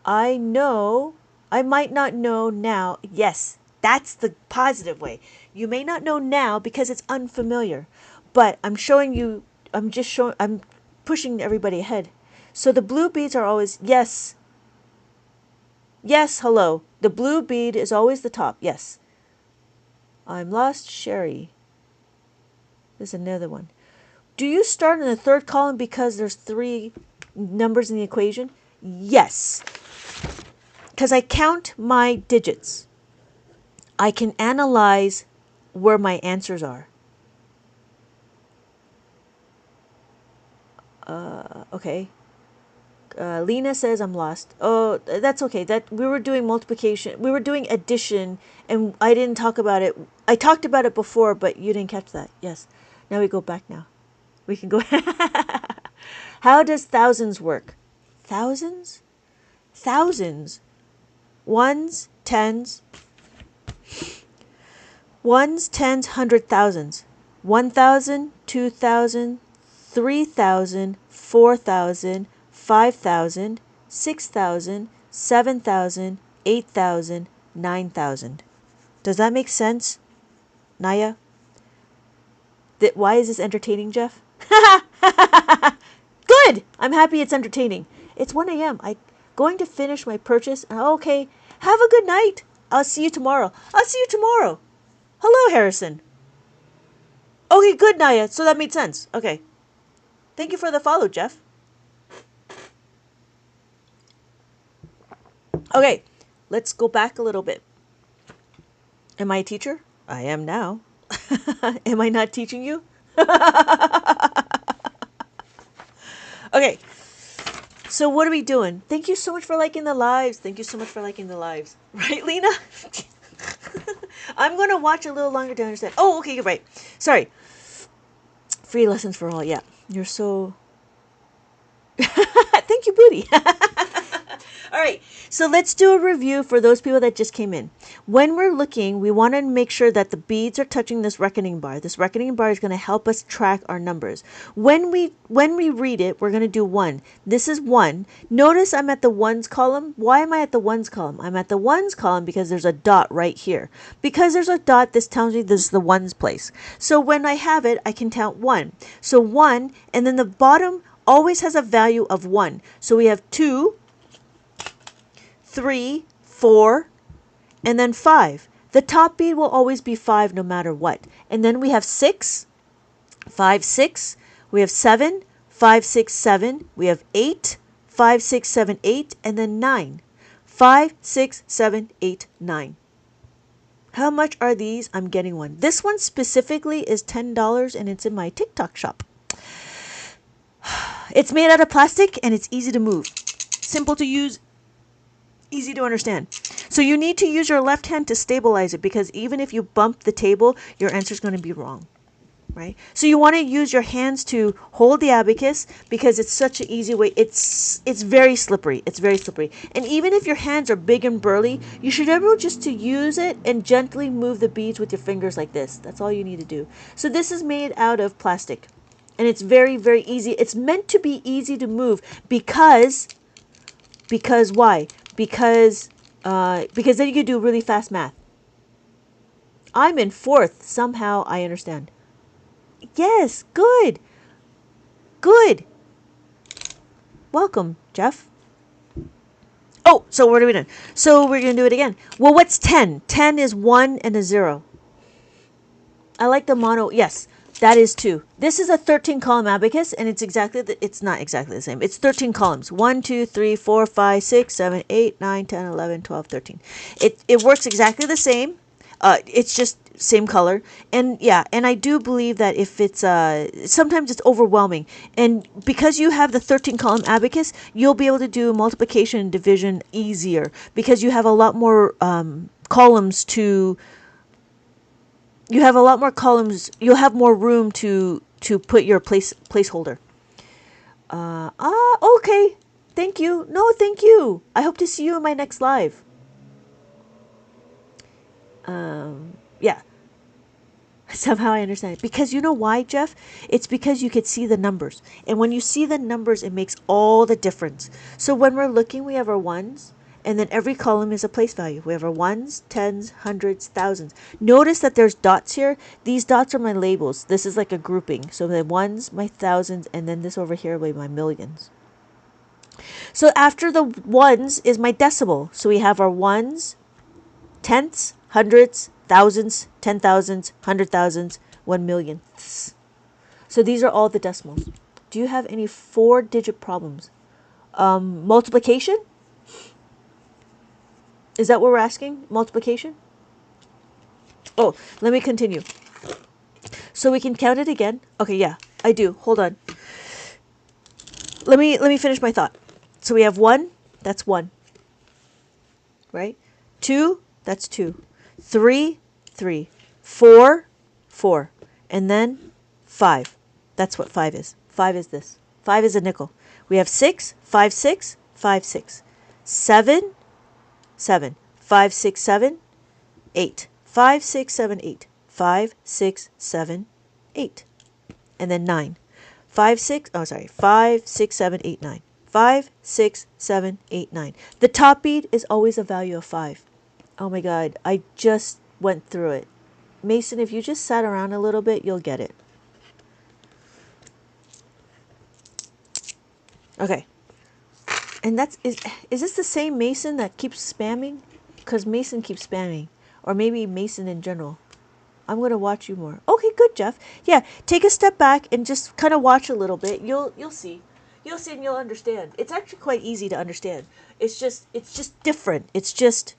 [SPEAKER 1] I might not know now. Yes. That's the positive way. You may not know now because it's unfamiliar, but I'm pushing everybody ahead. So the blue beads are always, yes. Yes, hello. The blue bead is always the top, yes. I'm lost, Sherry. There's another one. Do you start in the third column because there's 3 numbers in the equation? Yes. Because I count my digits. I can analyze where my answers are. Okay. Lena says I'm lost. Oh, that's okay. That we were doing multiplication. We were doing addition, and I didn't talk about it. I talked about it before, but you didn't catch that. Yes. Now we go back now. We can go. How does thousands work? Thousands? Thousands. Ones, tens. Ones, tens, hundred thousands. 1,000, 2,000, 3,000, 4,000, 5,000, 6,000, 7,000, 8,000, 9,000. Does that make sense, Naya? Why is this entertaining, Jeff? Good! I'm happy it's entertaining. It's 1 a.m. I'm going to finish my purchase. Okay, have a good night. I'll see you tomorrow. I'll see you tomorrow. Hello, Harrison. Okay, good, Naya. So that made sense. Okay. Thank you for the follow, Jeff. Okay, let's go back a little bit. Am I a teacher? I am now. Am I not teaching you? Okay, so what are we doing? Thank you so much for liking the lives. Thank you so much for liking the lives. Right, Lena? I'm going to watch a little longer to understand. Oh, okay, you're right. Sorry. Free lessons for all. Yeah, you're so... Thank you, Booty. All right, so let's do a review for those people that just came in. When we're looking, we want to make sure that the beads are touching this reckoning bar. This reckoning bar is going to help us track our numbers. When we read it, we're going to do 1. This is 1. Notice I'm at the ones column. Why am I at the ones column? I'm at the ones column because there's a dot right here. Because there's a dot, this tells me this is the ones place. So when I have it, I can count 1. So 1, and then the bottom always has a value of 1. So we have 2, 3, 4, and then 5. The top bead will always be 5 no matter what. And then we have 6, 5, 6. We have 7, 5, 6, 7. We have 8, 5, 6, 7, 8. And then 9. 5, 6, 7, 8, 9. How much are these? I'm getting one. This one specifically is $10 and it's in my TikTok shop. It's made out of plastic and it's easy to move. Simple to use. Easy to understand. So you need to use your left hand to stabilize it because even if you bump the table, your answer is going to be wrong, right? So you want to use your hands to hold the abacus because it's such an easy way. It's very slippery. It's very slippery. And even if your hands are big and burly, you should be able just to use it and gently move the beads with your fingers like this. That's all you need to do. So this is made out of plastic and it's very, very easy. It's meant to be easy to move because why? Because then you can do really fast math. I'm in 4th. Somehow I understand. Yes, good. Good. Welcome, Jeff. Oh, so what are we doing? So we're going to do it again. Well, what's 10? 10 is 1 and a 0. I like the mono. Yes. That is 2. This is a 13 column abacus and it's not exactly the same. It's 13 columns. 1, 2, 3, 4, 5, 6, 7, 8, 9, 10, 11, 12, 13. It works exactly the same. It's just same color. And yeah, and I do believe that if it's sometimes it's overwhelming. And because you have the 13 column abacus, you'll be able to do multiplication and division easier because you have a lot more columns to You have a lot more columns. You'll have more room to put your placeholder. Okay. Thank you. No, thank you. I hope to see you in my next live. Yeah. Somehow I understand it. Because you know why, Jeff? It's because you could see the numbers. And when you see the numbers, it makes all the difference. So when we're looking, we have our ones. And then every column is a place value. We have our ones, tens, hundreds, thousands. Notice that there's dots here. These dots are my labels. This is like a grouping. So the ones, my thousands, and then this over here will be my millions. So after the ones is my decimal. So we have our ones, tenths, hundreds, thousands, 10,000s, 100,000s, 1 million. So these are all the decimals. Do you have any 4-digit problems? Multiplication? Is that what we're asking? Multiplication? Oh, let me continue. So we can count it again. Okay, yeah, I do. Hold on. Let me finish my thought. So we have 1, that's 1. Right? 2, that's 2. 3, 3. 4, 4. And then 5. That's what 5 is. 5 is this. 5 is a nickel. We have 6, 5, 6, 5, 6. 7, 7. 5, 6, 7, 8. 5, 6, 7, 8. 5, 6, 7, 8. And then 9. 5, 6, oh, sorry. 5, 6, 7, 8, 9. 5, 6, 7, 8, 9. The top bead is always a value of 5. Oh my God, I just went through it. Mason, if you just sat around a little bit, you'll get it. Okay. And is this the same Mason that keeps spamming? Because Mason keeps spamming. Or maybe Mason in general. I'm going to watch you more. Okay, good, Jeff. Yeah, take a step back and just kind of watch a little bit. You'll see. You'll see and you'll understand. It's actually quite easy to understand. It's just different. It's just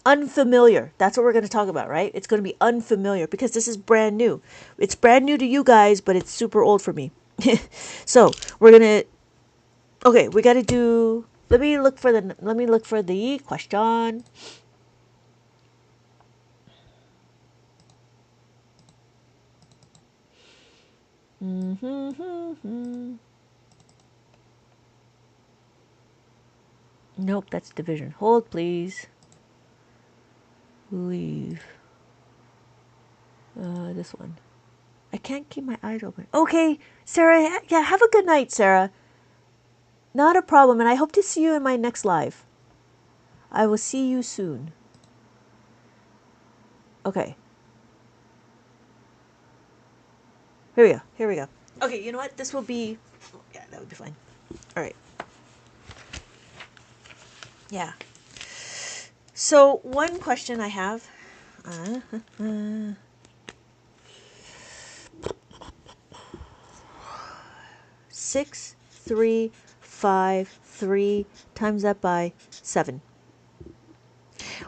[SPEAKER 1] unfamiliar. That's what we're going to talk about, right? It's going to be unfamiliar because this is brand new. It's brand new to you guys, but it's super old for me. So, we're going to okay, we got to do let me look for the question. Nope, that's division. Hold, please. Leave. This one. I can't keep my eyes open. Okay, Sarah. Yeah, have a good night, Sarah. Not a problem, and I hope to see you in my next live. I will see you soon. Okay. Here we go. Here we go. Okay, you know what? This will be... Yeah, that would be fine. All right. Yeah. So, one question I have... 6, 3, 5, 3 times that by 7.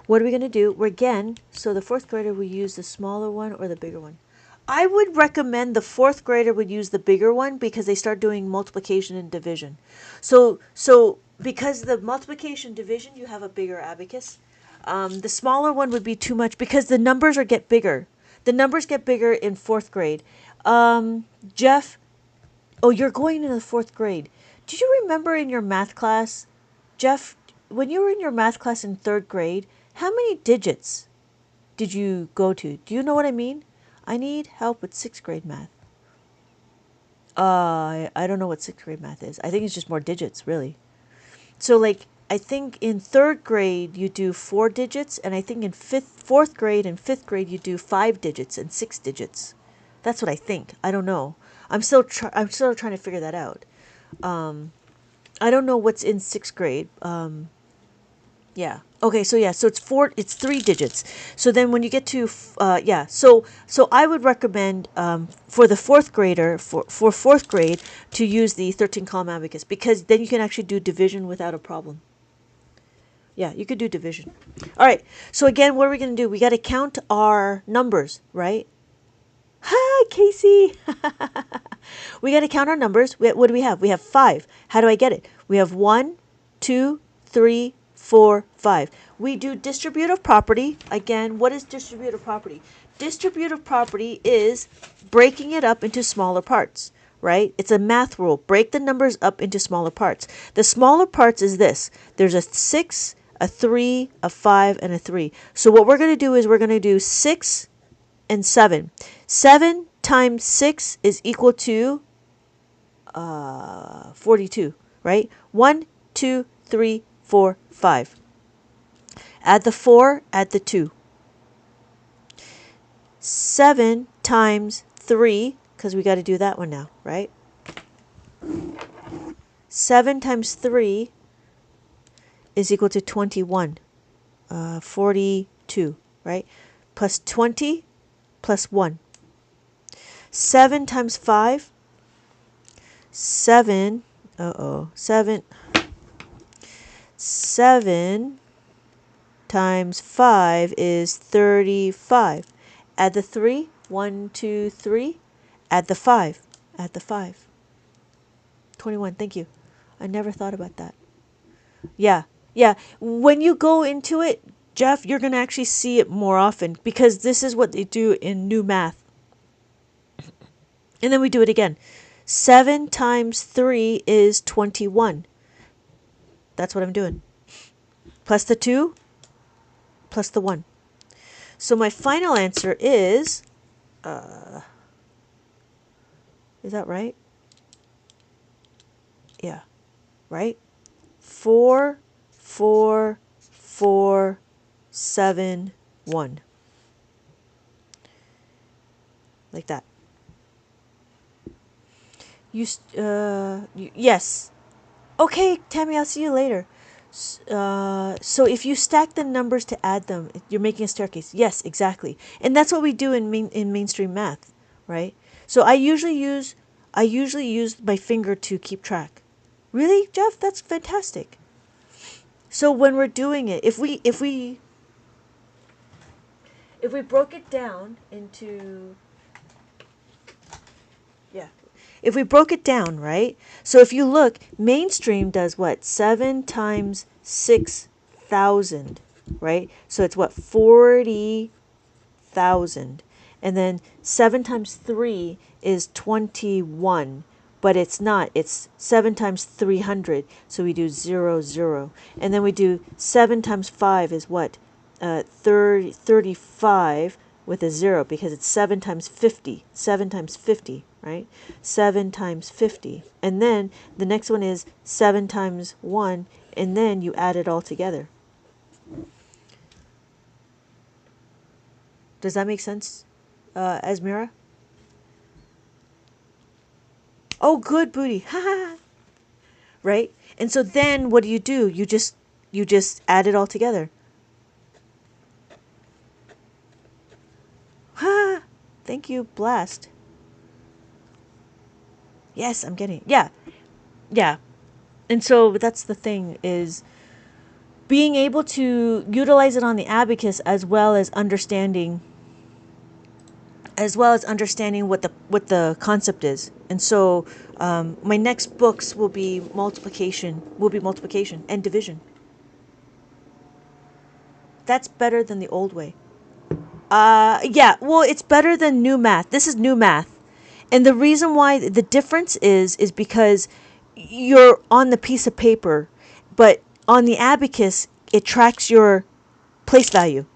[SPEAKER 1] What are we going to do? We're again, so the fourth grader will use the smaller one or the bigger one. I would recommend the fourth grader would use the bigger one because they start doing multiplication and division. So because the multiplication division, you have a bigger abacus. The smaller one would be too much because the numbers get bigger. The numbers get bigger in fourth grade. Jeff, oh, you're going into the fourth grade. Do you remember in your math class, Jeff, when you were in your math class in third grade, how many digits did you go to? Do you know what I mean? I need help with sixth grade math. I don't know what sixth grade math is. I think it's just more digits, really. So, like, I think in third grade you do 4 digits, and I think in fourth grade and fifth grade you do 5 digits and 6 digits. That's what I think. I don't know. I'm still trying to figure that out. I don't know what's in sixth grade. Yeah. Okay. So yeah. So it's 3 digits. So then when you get to yeah. So I would recommend for the fourth grader for fourth grade to use the 13 column abacus because then you can actually do division without a problem. Yeah, you could do division. All right. So again, what are we going to do? We got to count our numbers, right? Hi, Casey. We got to count our numbers. What do we have? We have 5. How do I get it? We have 1, 2, 3, 4, 5. We do distributive property. Again, what is distributive property? Distributive property is breaking it up into smaller parts, right? It's a math rule. Break the numbers up into smaller parts. The smaller parts is this. There's a 6, a 3, a 5, and a 3. So what we're going to do is we're going to do 6 and 7. 7 times 6 is equal to 42, right? 1, 2, 3, 4, 5. Add the 4, add the 2. 7 times 3, because we got to do that one now, right? 7 times 3 is equal to 21. 42, right? Plus 20 plus 1. 7 times 5. 7 times 5 is 35. Add the 3. 1, 2, 3. Add the 5. Add the 5. 21. Thank you. I never thought about that. Yeah. Yeah. When you go into it, Jeff, you're going to actually see it more often because this is what they do in new math. And then we do it again. 7 times 3 is 21. That's what I'm doing. Plus the 2, plus the 1. So my final answer is that right? Yeah. Right? 4, 4, 4, 7, 1. Like that. Yes. Okay, Tammy, I'll see you later. So if you stack the numbers to add them, you're making a staircase. Yes, exactly. And that's what we do in mainstream math, right? So I usually use my finger to keep track. Really, Jeff? That's fantastic. So when we're doing it, if we broke it down into if we broke it down, right? So if you look, mainstream does what? 7 times 6,000, right? So it's what? 40,000. And then 7 times 3 is 21. But it's not. It's 7 times 300. So we do 0, 0. And then we do 7 times 5 is what? 35 with a 0 because it's 7 times 50. 7 times 50, right? 7 times 50. And then the next one is 7 times 1. And then you add it all together. Does that make sense, Asmira? Oh, good, Booty. Right? And so then what do? You just add it all together. Ha! Thank you, Blast. Yes, I'm getting it. Yeah. Yeah. And so that's the thing is being able to utilize it on the abacus as well as understanding what the concept is. And so my next books will be multiplication and division. That's better than the old way. Yeah, well, it's better than new math. This is new math. And the reason why the difference is because you're on the piece of paper, but on the abacus, it tracks your place value,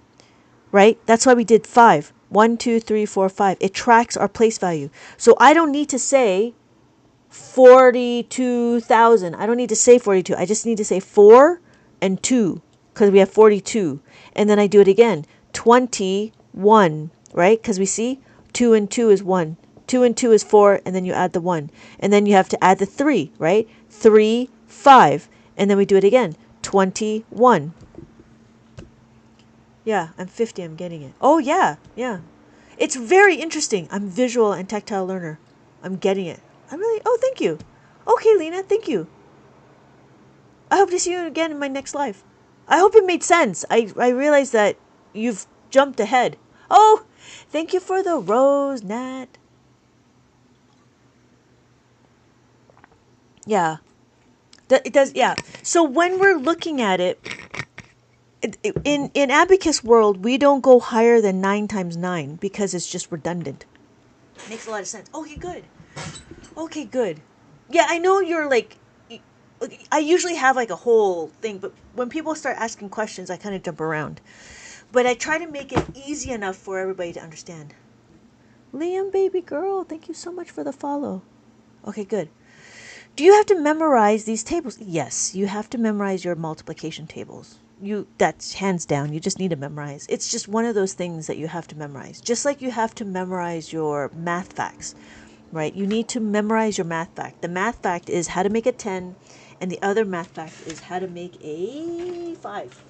[SPEAKER 1] right? That's why we did 5. 1, 2, 3, 4, 5. It tracks our place value. So I don't need to say 42,000. I don't need to say 42. I just need to say 4 and 2 because we have 42. And then I do it again. 21, right? Because we see 2 and 2 is 1. 2 and 2 is 4, and then you add the 1. And then you have to add the 3, right? 3, 5. And then we do it again. 21. Yeah, I'm 50. I'm getting it. Oh, yeah. Yeah. It's very interesting. I'm visual and tactile learner. I'm getting it. Oh, thank you. Okay, Lena, thank you. I hope to see you again in my next life. I hope it made sense. I realize that you've jumped ahead. Oh, thank you for the rose, Nat. Yeah. It does, yeah. So when we're looking at it, in Abacus world, we don't go higher than 9 times 9 because it's just redundant. Makes a lot of sense. Okay, good. Okay, good. Yeah, I know you're like, I usually have like a whole thing, but when people start asking questions, I kind of jump around. But I try to make it easy enough for everybody to understand. Liam, baby girl, thank you so much for the follow. Okay, good. Do you have to memorize these tables? Yes, you have to memorize your multiplication tables. That's hands down. You just need to memorize. It's just one of those things that you have to memorize. Just like you have to memorize your math facts, right? You need to memorize your math fact. The math fact is how to make a 10, and the other math fact is how to make a 5.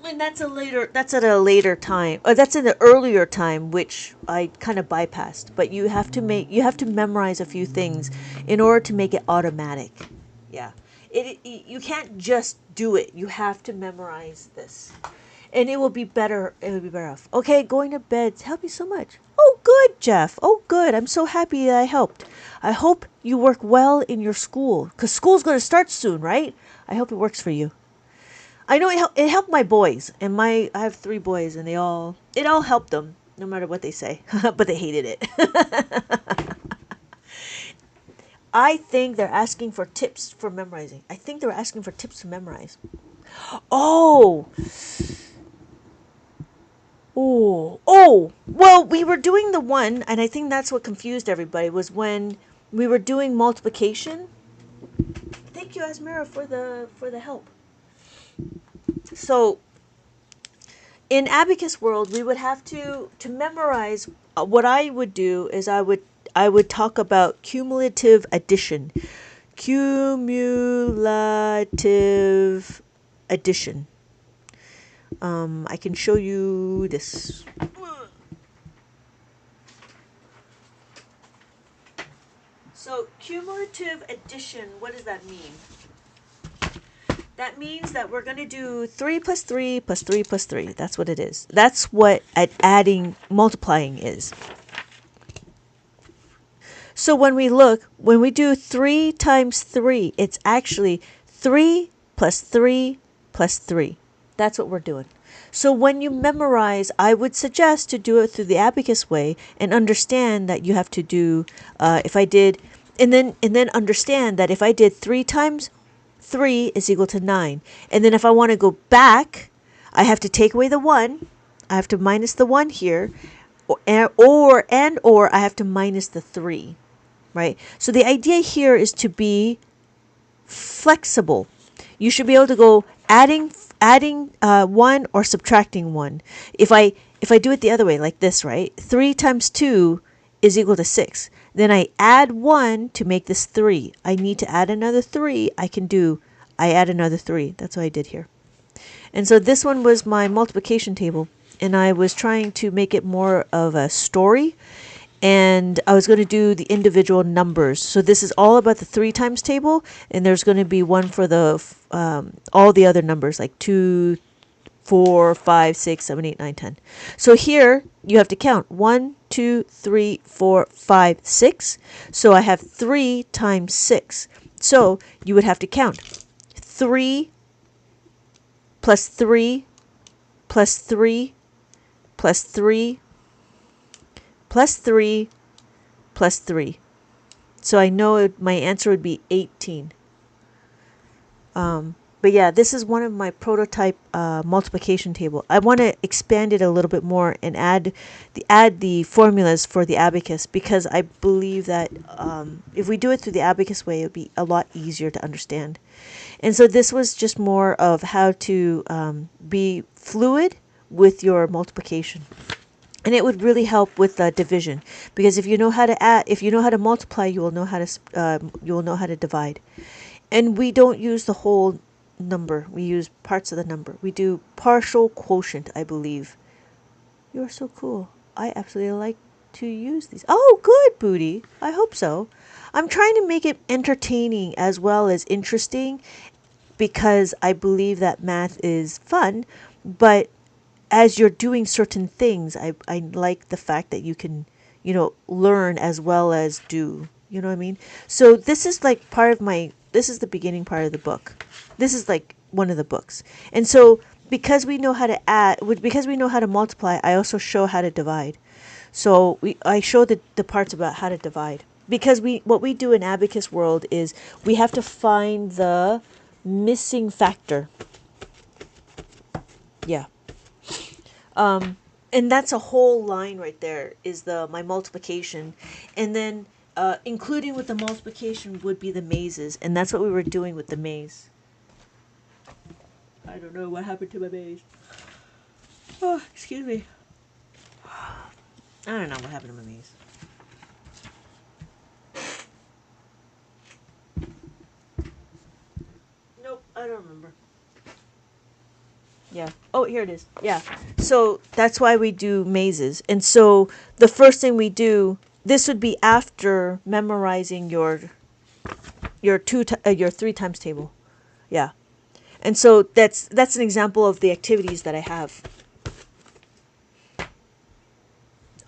[SPEAKER 1] And that's at a later time. Or that's in the earlier time, which I kind of bypassed. But you have to memorize a few things in order to make it automatic. Yeah. You can't just do it. You have to memorize this. And it will be better. It will be better off. Okay, going to bed help you so much. Oh, good, Jeff. Oh, good. I'm so happy that I helped. I hope you work well in your school because school's going to start soon, right? I hope it works for you. I know it helped my boys and I have 3 boys and it all helped them no matter what they say, but they hated it. I think they're asking for tips for memorizing. I think they were asking for tips to memorize. Oh, well, we were doing the one, and I think that's what confused everybody, was when we were doing multiplication. Thank you, Asmira, for the help. So, in Abacus world, we would have to memorize. What I would do is I would talk about cumulative addition. Cumulative addition. I can show you this. So cumulative addition, what does that mean? That means that we're going to do 3 plus 3 plus 3 plus 3. That's what it is. That's what multiplying is. So when we do 3 times 3, it's actually 3 plus 3 plus 3. That's what we're doing. So when you memorize, I would suggest to do it through the Abacus way and understand that you have to do, and then understand that if I did 3 times 3 is equal to 9. And then if I want to go back, I have to take away the 1. I have to minus the 1 here, or I have to minus the 3, right? So the idea here is to be flexible. You should be able to go adding 1 or subtracting 1. If I do it the other way, like this, right? 3 times 2 is equal to 6. Then I add 1 to make this 3. I need to add another 3. I add another 3. That's what I did here. And so this one was my multiplication table. And I was trying to make it more of a story. And I was going to do the individual numbers. So this is all about the 3 times table. And there's going to be one for the all the other numbers, like 2, 4, 5, 6, 7, 8, 9, 10. So here you have to count 1, 2, 3, 4, 5, 6. So I have 3 times 6. So you would have to count 3 plus 3 plus 3 plus 3 plus 3 plus 3. So I know my answer would be 18. But yeah, this is one of my prototype multiplication table. I want to expand it a little bit more and add the formulas for the abacus, because I believe that if we do it through the abacus way, it would be a lot easier to understand. And so this was just more of how to be fluid with your multiplication. And it would really help with division, because if you know how to multiply, you will know how to divide. And we don't use the whole number. We use parts of the number. We do partial quotient, I believe. You're so cool. I absolutely like to use these. Oh, good, Booty. I hope so. I'm trying to make it entertaining as well as interesting, because I believe that math is fun, but as you're doing certain things, I like the fact that you can, learn as well as do. You know what I mean? So this is like this is the beginning part of the book. This is like one of the books. And so because we know how to multiply, I also show how to divide. So I show the parts about how to divide. Because what we do in Abacus world is we have to find the missing factor. Yeah. And that's a whole line right there, is my multiplication. And then including with the multiplication would be the mazes. And that's what we were doing with the maze. I don't know what happened to my maze. Oh, excuse me. I don't know what happened to my maze. Nope, I don't remember. Yeah. Oh, here it is. Yeah. So that's why we do mazes. And so the first thing we do, this would be after memorizing your 3 times table. Yeah. And so that's an example of the activities that I have.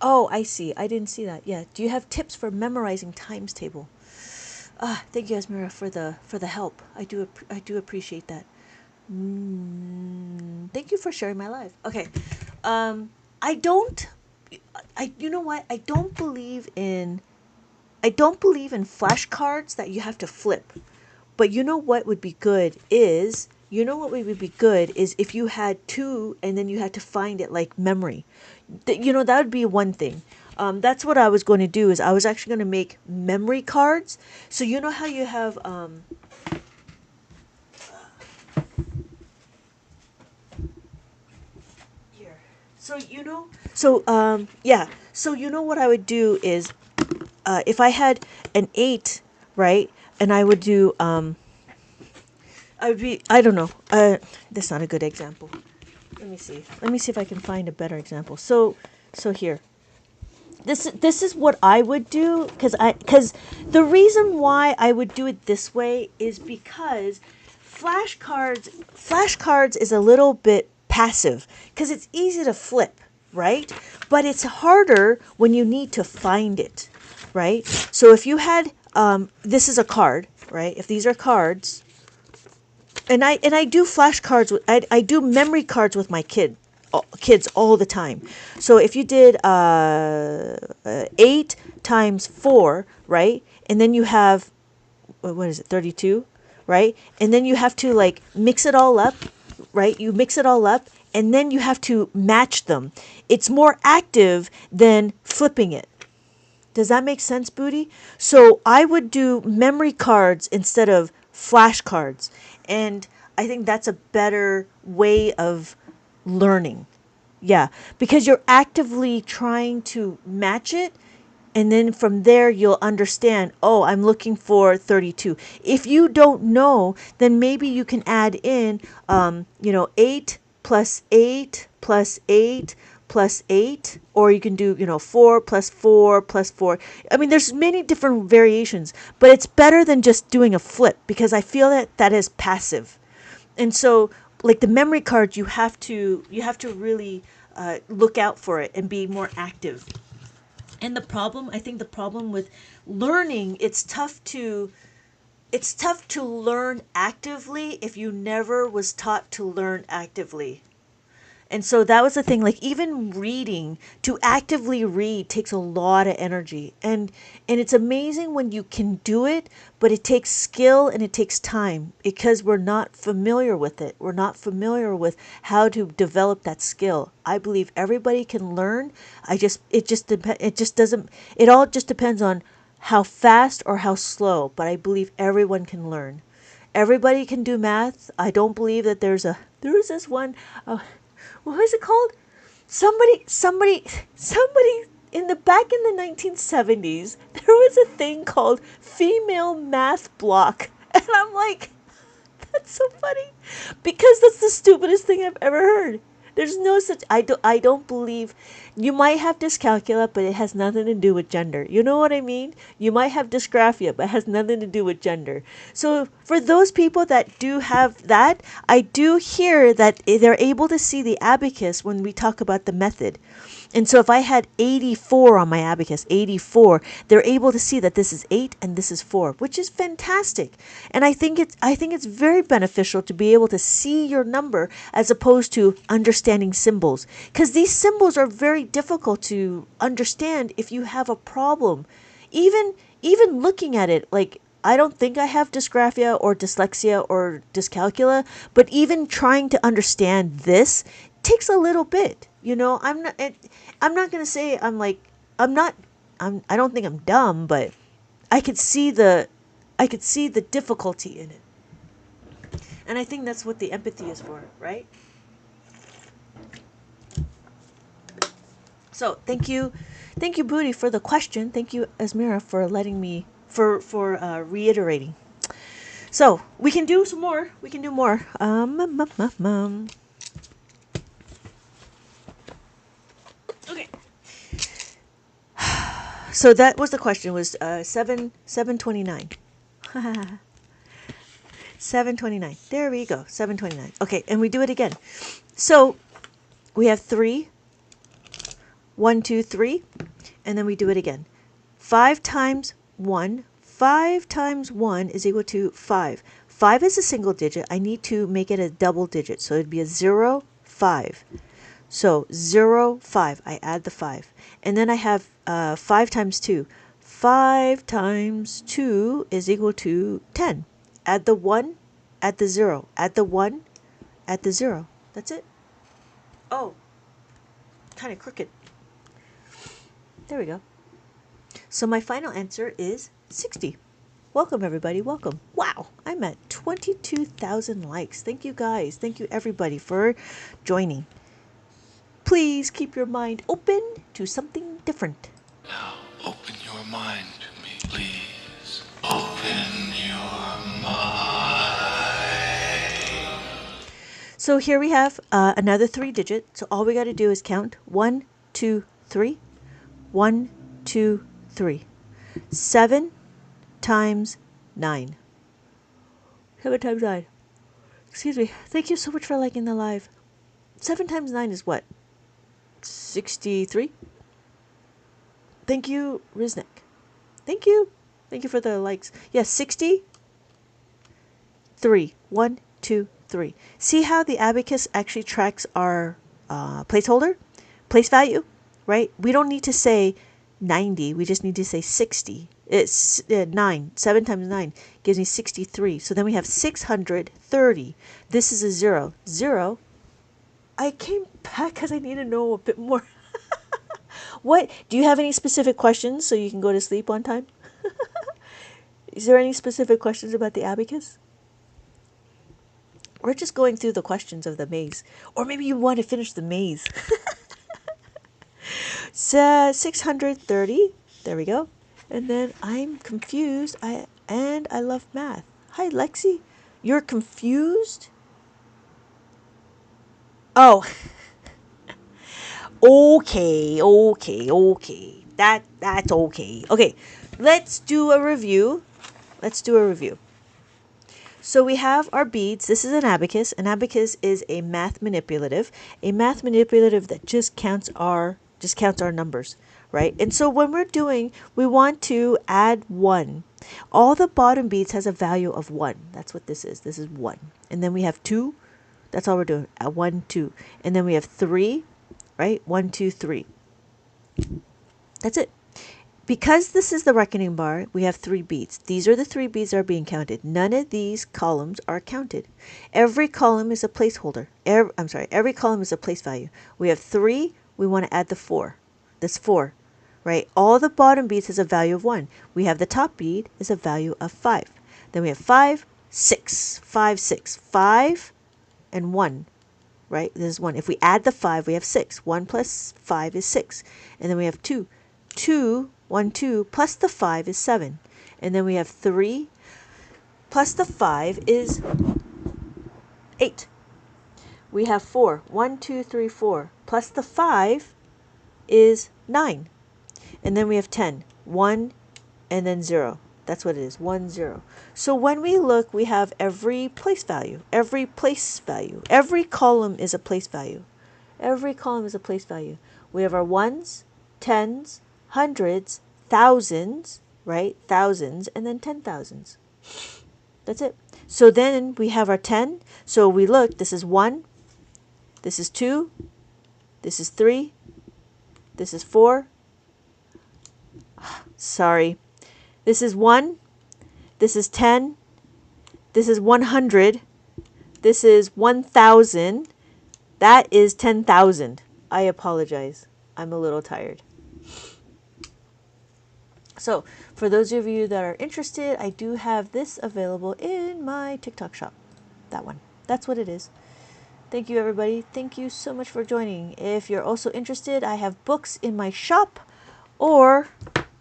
[SPEAKER 1] Oh, I see. I didn't see that. Yeah. Do you have tips for memorizing times table? Thank you, Esmira, for the help. I do appreciate that. Thank you for sharing my life. Okay. I don't. You know what? I don't believe in flashcards that you have to flip. But you know what would be good is, if you had two and then you had to find it like memory. That would be one thing. That's what I was going to do is I was actually going to make memory cards. So you know how you have here. So you know what I would do is if I had an 8, right? And I would do I don't know. That's not a good example. Let me see. Let me see if I can find a better example. So here. This is what I would do because the reason why I would do it this way is because flashcards is a little bit passive because it's easy to flip, right? But it's harder when you need to find it, right? So if you had this is a card, right? If these are cards, and I do flashcards with I do memory cards with my kids all the time. So if you did 8 times 4, right, and then you have what is it 32, right, and then you have to like mix it all up, right? You mix it all up, and then you have to match them. It's more active than flipping it. Does that make sense, Booty? So I would do memory cards instead of flashcards. And I think that's a better way of learning. Yeah, because you're actively trying to match it. And then from there, you'll understand, oh, I'm looking for 32. If you don't know, then maybe you can add in, 8 plus 8 plus 8 plus 8, or you can do 4 plus 4 plus 4. I mean, there's many different variations, but it's better than just doing a flip because I feel that is passive. And so like the memory cards, you have to really look out for it and be more active. And I think the problem with learning, it's tough to learn actively if you never was taught to learn actively. And so that was the thing, like even reading, to actively read takes a lot of energy. And it's amazing when you can do it, but it takes skill and it takes time because we're not familiar with it. We're not familiar with how to develop that skill. I believe everybody can learn. It all just depends on how fast or how slow, but I believe everyone can learn. Everybody can do math. I don't believe that there was this one what was it called? Somebody in the 1970s, there was a thing called female math block. And I'm like, that's so funny because that's the stupidest thing I've ever heard. There's no such I don't believe you might have dyscalculia, but it has nothing to do with gender. You know what I mean? You might have dysgraphia, but it has nothing to do with gender. So for those people that do have that, I do hear that they're able to see the abacus when we talk about the method. And so if I had 84 on my abacus, 84, they're able to see that this is 8 and this is 4, which is fantastic. And I think it's very beneficial to be able to see your number as opposed to understanding symbols, because these symbols are very difficult to understand if you have a problem. Even looking at it, like I don't think I have dysgraphia or dyslexia or dyscalculia, but even trying to understand this takes a little bit. I'm not going to say I don't think I'm dumb, but I could see the difficulty in it. And I think that's what the empathy is for, right? So, thank you Booty for the question. Thank you Esmira for letting me for reiterating. So, we can do some more. We can do more. Okay. So that was the question. Was 729. 729. There we go. 729. Okay, and we do it again. So we have 3, 1, 2, 3, and then we do it again. 5 times 1. 5 times 1 is equal to 5. 5 is a single digit. I need to make it a double digit. So it'd be a 0, 5. So 0, 5. I add the 5. And then I have 5 times 2. 5 times 2 is equal to 10. Add the 1, add the 0. Add the 1, add the 0. That's it. Oh, kind of crooked. There we go. So my final answer is 60. Welcome, everybody. Welcome. Wow, I'm at 22,000 likes. Thank you, guys. Thank you, everybody, for joining. Please keep your mind open to something different.
[SPEAKER 4] Now, open your mind to me, please. Open your mind.
[SPEAKER 1] So here we have another 3 digit. So all we got to do is count 1, 2, 3. 1, 2, 3. 7 times 9. 7 times 9. Excuse me. Thank you so much for liking the live. 7 times 9 is what? 63? Thank you, Riznik. Thank you. Thank you for the likes. Yes, 63. 1, 2, 3. See how the abacus actually tracks our placeholder? Place value, right? We don't need to say 90. We just need to say 60. It's 9. 7 times 9 gives me 63. So then we have 630. This is a 0. 0. I came back because I need to know a bit more. What? Do you have any specific questions so you can go to sleep on time? Is there any specific questions about the abacus? We're just going through the questions of the maze. Or maybe you want to finish the maze. So 630. There we go. And then I'm confused. I love math. Hi, Lexi. You're confused? Oh. Okay. That's okay. Okay. Let's do a review. So we have our beads. This is an abacus. An abacus is a math manipulative. A math manipulative that just counts our numbers, right? And so when we're doing, we want to add 1. All the bottom beads has a value of 1. That's what this is. This is 1. And then we have 2. That's all we're doing. 1, 2. And then we have 3, right? 1, 2, 3. That's it. Because this is the reckoning bar, we have 3 beads. These are the 3 beads that are being counted. None of these columns are counted. Every column is a placeholder. Every column is a place value. We have 3. We want to add the 4. That's 4, right? All the bottom beads has a value of 1. We have the top bead is a value of 5. Then we have 5, 6, 5, 6, 5, and 1, right? This is 1. If we add the 5, we have 6. 1 plus 5 is 6. And then we have 2. 2, 1, 2, plus the 5 is 7. And then we have 3, plus the 5 is 8. We have 4. 1, 2, 3, 4. Plus the 5 is 9. And then we have 10. 1 and then 0. That's what it is. 1, 0. So when we look, we have every place value. Every place value. Every column is a place value. Every column is a place value. We have our ones, tens, hundreds, thousands, right? Thousands, and then 10,000s. That's it. So then we have our 10. So we look, this is 1, this is 2, this is 3, this is 4. Sorry. This is 1, this is 10, this is 100, this is 1,000, that is 10,000. I apologize. I'm a little tired. So, for those of you that are interested, I do have this available in my TikTok shop. That one. That's what it is. Thank you, everybody. Thank you so much for joining. If you're also interested, I have books in my shop or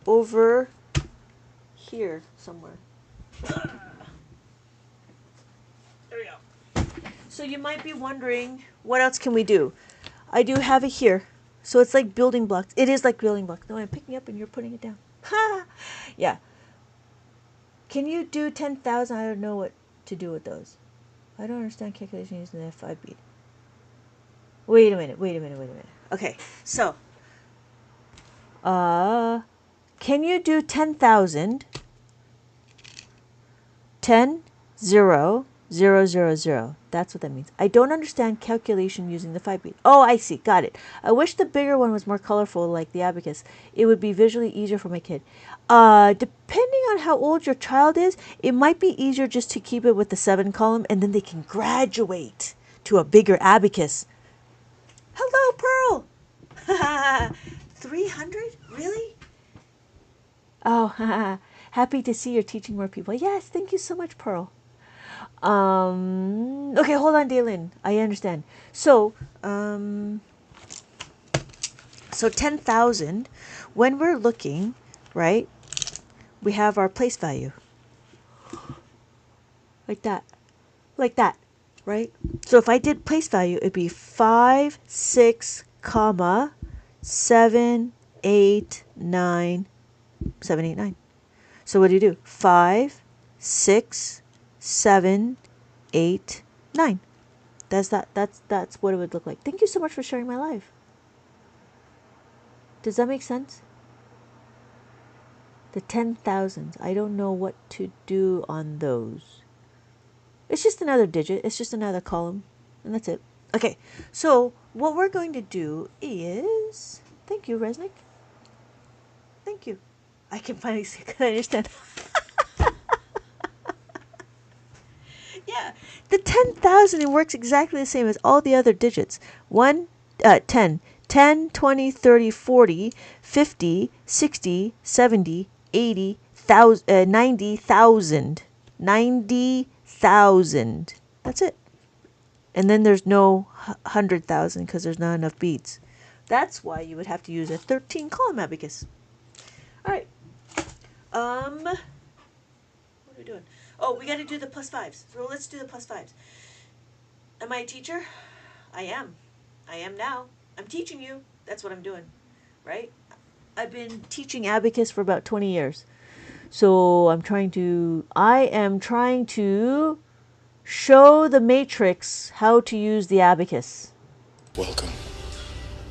[SPEAKER 1] over here somewhere. There we go. So you might be wondering, what else can we do? I do have it here. So it's like building blocks. It is like building blocks. No, I'm picking up and you're putting it down. Ha! Yeah. Can you do 10,000? I don't know what to do with those. I don't understand calculation using the F5 bead. Wait a minute. Okay, so, can you do 10,000, 10, 0, 0, 0, 0? That's what that means. I don't understand calculation using the 5 bead. Oh, I see. Got it. I wish the bigger one was more colorful like the abacus. It would be visually easier for my kid. Depending on how old your child is, it might be easier just to keep it with the 7 column, and then they can graduate to a bigger abacus. Hello, Pearl. 300? Really? Oh, happy to see you're teaching more people. Yes, thank you so much, Pearl. Okay, hold on, Daylin. I understand. So 10,000, when we're looking, right, we have our place value. Like that, right? So if I did place value, it'd be 5, 6, comma, 7, 8, 9, 7, 8, 9. So what do? 5, 6, 7, 8, 9. That's what it would look like. Thank you so much for sharing my life. Does that make sense? The 10,000s. I don't know what to do on those. It's just another digit. It's just another column. And that's it. Okay. So what we're going to do is... Thank you, Resnick. Thank you. I can finally see. I understand. Yeah. The 10,000, it works exactly the same as all the other digits. 10, 10, 20, 30, 40, 50, 60, 70, 80, 90,000. 90,000. That's it. And then there's no 100,000 because there's not enough beads. That's why you would have to use a 13 column abacus. All right. What are we doing? Oh, we got to do the plus 5s. So let's do the plus 5s. Am I a teacher? I am. I am now. I'm teaching you. That's what I'm doing. Right? I've been teaching abacus for about 20 years. So I am trying to show the matrix how to use the abacus.
[SPEAKER 5] Welcome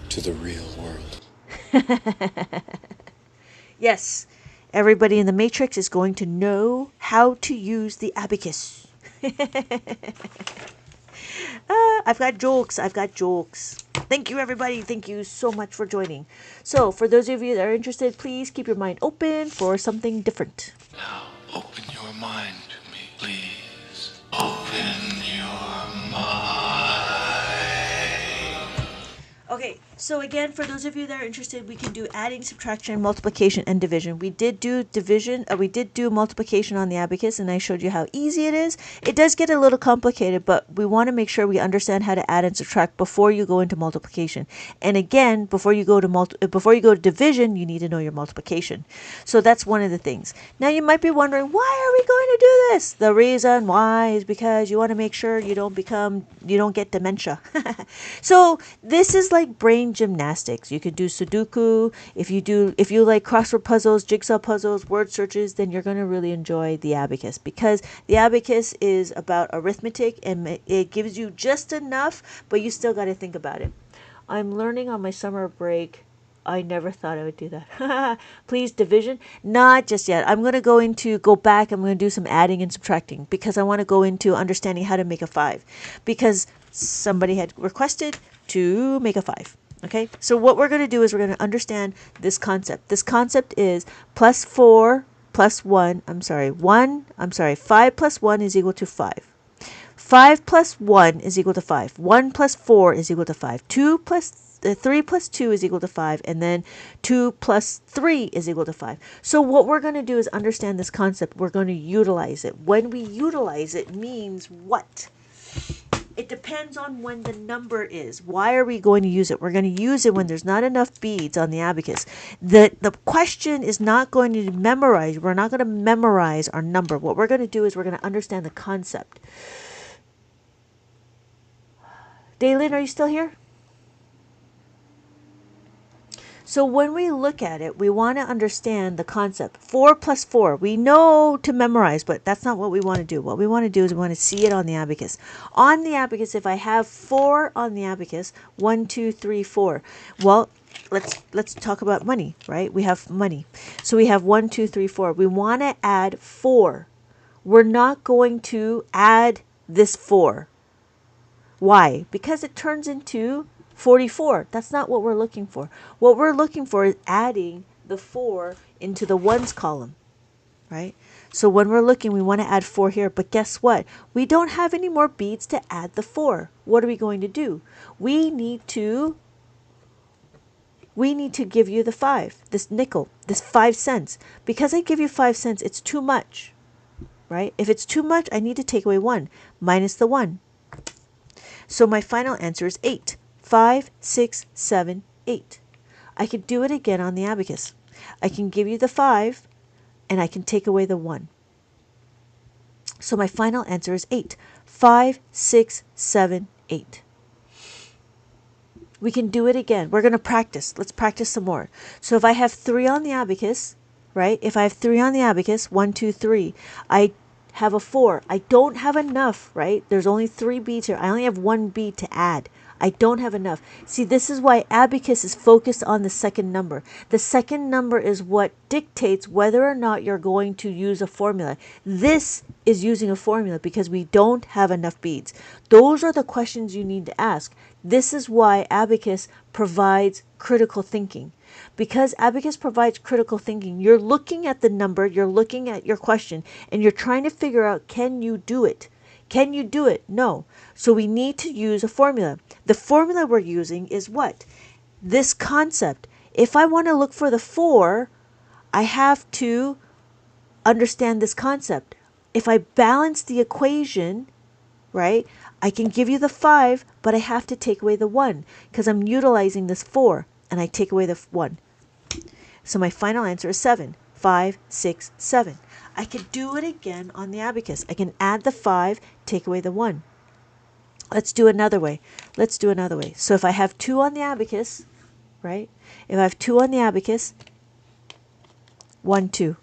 [SPEAKER 5] to the real world.
[SPEAKER 1] Yes, everybody in the matrix is going to know how to use the abacus. I've got jokes. Thank you, everybody. Thank you so much for joining. So, for those of you that are interested, please keep your mind open for something different.
[SPEAKER 4] Now open your mind to me, please. Open your mind.
[SPEAKER 1] Okay, so again, for those of you that are interested, we can do adding, subtraction, multiplication, and division. We did do multiplication on the abacus, and I showed you how easy it is. It does get a little complicated, but we want to make sure we understand how to add and subtract before you go into multiplication. And again, before you go to division, you need to know your multiplication. So that's one of the things. Now you might be wondering, why are we going to do this? The reason why is because you want to make sure you don't get dementia. So this is like brain gymnastics. You can do Sudoku. If you like crossword puzzles, jigsaw puzzles, word searches, then you're going to really enjoy the abacus, because the abacus is about arithmetic and it gives you just enough, but you still got to think about it. I'm learning on my summer break. I never thought I would do that. Please, division? Not just yet. I'm going to go back. I'm going to do some adding and subtracting because I want to go into understanding how to make a 5, because somebody had requested to make a 5. Okay, so what we're going to do is we're going to understand this concept. This concept is 5 plus 1 is equal to 5. 5 plus 1 is equal to 5. 1 plus 4 is equal to 5. 3 plus 2 is equal to 5. And then 2 plus 3 is equal to 5. So what we're going to do is understand this concept. We're going to utilize it. When we utilize it means what? It depends on when the number is. Why are we going to use it? We're going to use it when there's not enough beads on the abacus. The question is not going to memorize. We're not going to memorize our number. What we're going to do is we're going to understand the concept. Daylin, are you still here? So when we look at it, we want to understand the concept. 4 plus 4. We know to memorize, but that's not what we want to do. What we want to do is we want to see it on the abacus. On the abacus, if I have 4 on the abacus, 1, 2, 3, 4. Well, let's talk about money, right? We have money. So we have 1, 2, 3, 4. We want to add 4. We're not going to add this 4. Why? Because it turns into 44. That's not what we're looking for. What we're looking for is adding the 4 into the ones column, right? So when we're looking, we want to add 4 here. But guess what? We don't have any more beads to add the 4. What are we going to do? We need to give you the 5, this nickel, this 5 cents. Because I give you 5 cents, it's too much, right? If it's too much, I need to take away 1, minus the 1. So my final answer is 8. 5, 6, 7, 8. I could do it again on the abacus. I can give you the 5, and I can take away the 1. So my final answer is 8. 5, 6, 7, 8. We can do it again. We're going to practice. Let's practice some more. So if I have 3 on the abacus, right? If I have 3 on the abacus, 1, 2, 3, I have a 4. I don't have enough, right? There's only 3 beads here. I only have 1 bead to add. I don't have enough. See, this is why abacus is focused on the second number. The second number is what dictates whether or not you're going to use a formula. This is using a formula because we don't have enough beads. Those are the questions you need to ask. This is why abacus provides critical thinking. Because abacus provides critical thinking, you're looking at the number, you're looking at your question, and you're trying to figure out, can you do it? Can you do it? No. So we need to use a formula. The formula we're using is what? This concept. If I want to look for the 4, I have to understand this concept. If I balance the equation, right, I can give you the 5, but I have to take away the 1 because I'm utilizing this 4, and I take away the 1. So my final answer is 7. 5, 6, 7. I could do it again on the abacus. I can add the 5, take away the 1. Let's do another way. Let's do another way. So if I have 2 on the abacus, right? If I have 2 on the abacus, 1, 2.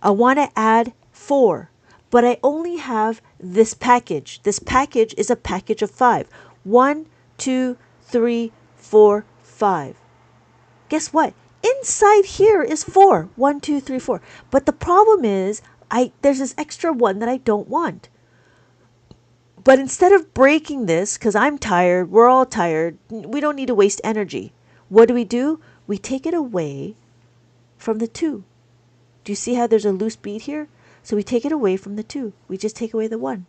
[SPEAKER 1] I want to add 4, but I only have this package. This package is a package of 5. 1, 2, 3, 4, 5. Guess what? Inside here is 4. 1, 2, 3, 4. But the problem is, there's this extra 1 that I don't want. But instead of breaking this, because I'm tired, we're all tired, we don't need to waste energy. What do? We take it away from the 2. Do you see how there's a loose bead here? So we take it away from the 2. We just take away the 1.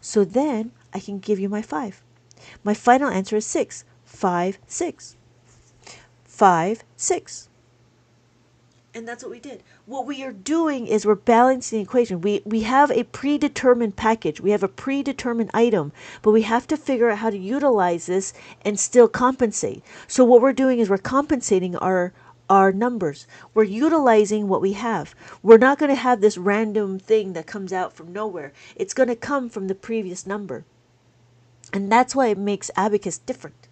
[SPEAKER 1] So then I can give you my 5. My final answer is 6. 5, 6. 5, 6. And that's what we did. What we are doing is we're balancing the equation. We have a predetermined package. We have a predetermined item, but we have to figure out how to utilize this and still compensate. So what we're doing is we're compensating our numbers. We're utilizing what we have. We're not going to have this random thing that comes out from nowhere. It's going to come from the previous number. And that's why it makes abacus different.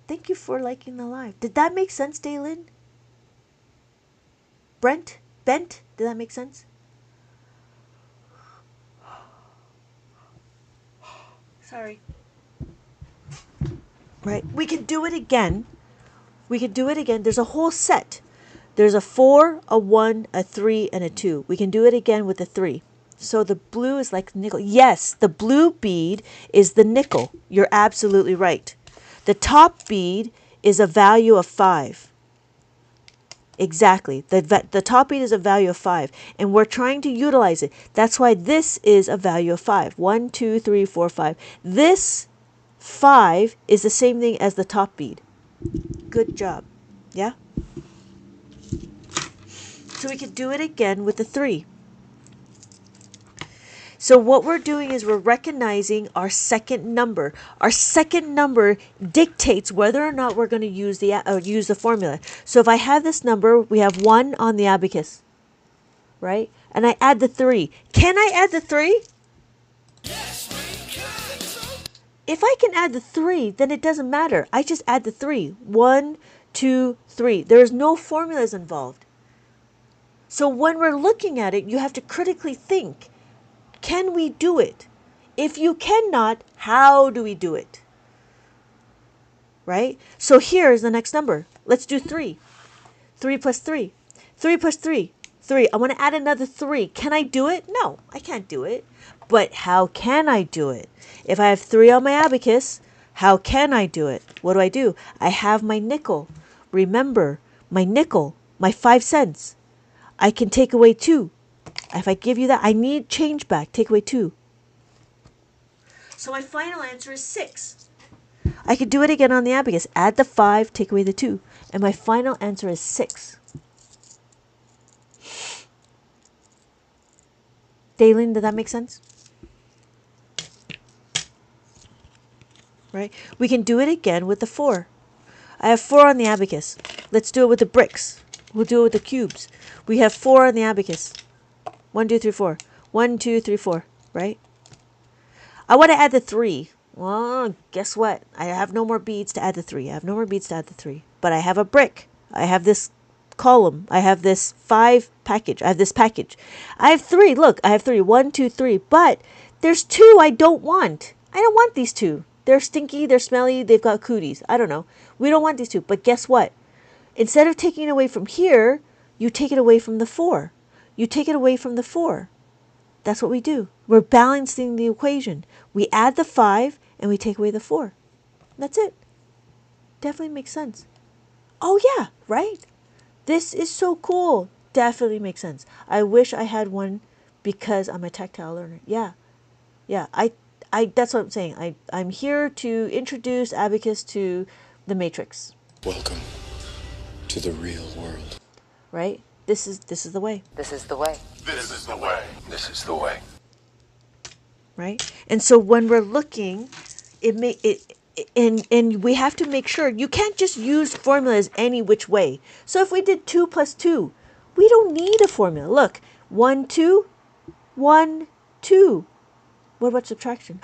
[SPEAKER 1] Thank you for liking the live. Did that make sense, Daylin? Bent? Did that make sense? Sorry. Right. We could do it again. There's a whole set. There's a 4, a 1, a 3, and a 2. We can do it again with a 3. So the blue is like nickel. Yes, the blue bead is the nickel. You're absolutely right. The top bead is a value of 5. Exactly. The top bead is a value of 5. And we're trying to utilize it. That's why this is a value of 5. 1, 2, 3, 4, 5. This 5 is the same thing as the top bead. Good job. Yeah? So we could do it again with the 3. So what we're doing is we're recognizing our second number. Our second number dictates whether or not we're going to use the formula. So if I have this number, we have 1 on the abacus, right? And I add the 3. Can I add the 3?
[SPEAKER 2] Yes, we can.
[SPEAKER 1] If I can add the 3, then it doesn't matter. I just add the 3. 1, 2, 3. There is no formulas involved. So when we're looking at it, you have to critically think, can we do it? If you cannot, how do we do it? Right? So here is the next number. Let's do 3. 3 plus 3. 3 plus 3. 3. I want to add another 3. Can I do it? No, I can't do it. But how can I do it? If I have 3 on my abacus, how can I do it? What do? I have my nickel. Remember, my nickel, my 5 cents. I can take away 2. If I give you that, I need change back. Take away 2. So my final answer is 6. I could do it again on the abacus. Add the 5, take away the 2. And my final answer is 6. Daylin, did that make sense? Right? We can do it again with the 4. I have 4 on the abacus. Let's do it with the bricks. We'll do it with the cubes. We have 4 on the abacus. 1, 2, 3, 4. 1, 2, 3, 4. Right? I want to add the 3. Well, guess what? I have no more beads to add the 3. I have no more beads to add the 3. But I have a brick. I have this column. I have this 5 package. I have this package. I have 3. Look, I have 3. 1, 2, 3. But there's 2 I don't want. I don't want these 2. They're stinky. They're smelly. They've got cooties. I don't know. We don't want these 2. But guess what? Instead of taking it away from here, you take it away from the 4. You take it away from the 4. That's what we do. We're balancing the equation. We add the 5 and we take away the 4. That's it. Definitely makes sense. Oh yeah, right? This is so cool. Definitely makes sense. I wish I had one because I'm a tactile learner. Yeah. Yeah, I that's what I'm saying. I'm here to introduce Abacus to the matrix.
[SPEAKER 5] Welcome to the real world.
[SPEAKER 1] Right? This is the way.
[SPEAKER 6] This is the way.
[SPEAKER 2] This is the way. This is the way.
[SPEAKER 1] Right? And so when we're looking, and we have to make sure you can't just use formulas any which way. So if we did 2 plus 2, we don't need a formula. Look, 1, 2, 1, 2. What about subtraction?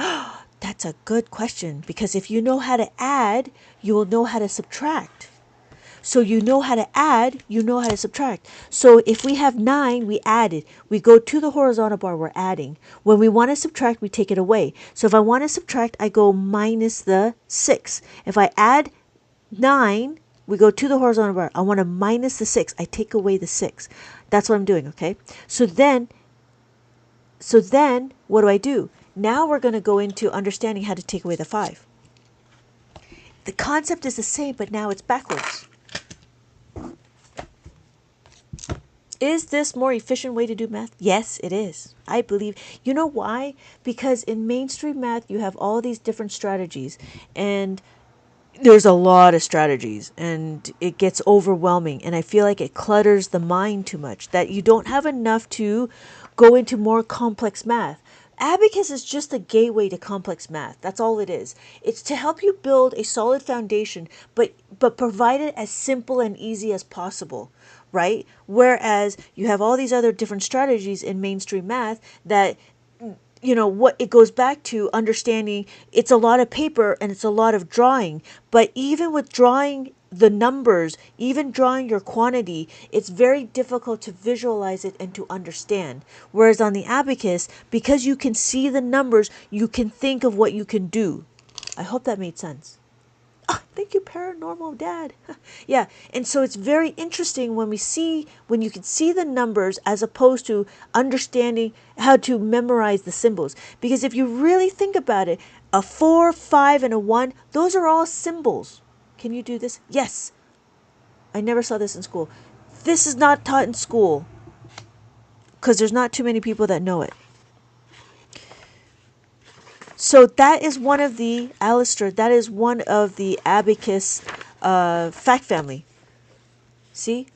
[SPEAKER 1] That's a good question, because if you know how to add, you will know how to subtract. So you know how to add, you know how to subtract. So if we have 9, we add it. We go to the horizontal bar, we're adding. When we want to subtract, we take it away. So if I want to subtract, I go minus the 6. If I add 9, we go to the horizontal bar. I want to minus the 6. I take away the 6. That's what I'm doing, okay? So then what do? Now we're going to go into understanding how to take away the 5. The concept is the same, but now it's backwards. Is this more efficient way to do math? Yes, it is. I believe. You know why? Because in mainstream math, you have all these different strategies, and there's a lot of strategies, and it gets overwhelming, and I feel like it clutters the mind too much, that you don't have enough to go into more complex math. Abacus is just a gateway to complex math. That's all it is. It's to help you build a solid foundation, but provide it as simple and easy as possible, right? Whereas you have all these other different strategies in mainstream math that, you know, what it goes back to understanding it's a lot of paper and it's a lot of drawing. But even with drawing the numbers, even drawing your quantity, it's very difficult to visualize it and to understand. Whereas on the abacus, because you can see the numbers, you can think of what you can do. I hope that made sense. Oh, thank you, Paranormal Dad. Yeah, and so it's very interesting when you can see the numbers as opposed to understanding how to memorize the symbols. Because if you really think about it, a 4, 5, and a 1, those are all symbols. Can you do this? Yes. I never saw this in school. This is not taught in school because there's not too many people that know it. So that is one of the, Alistair, that is one of the abacus fact family. See?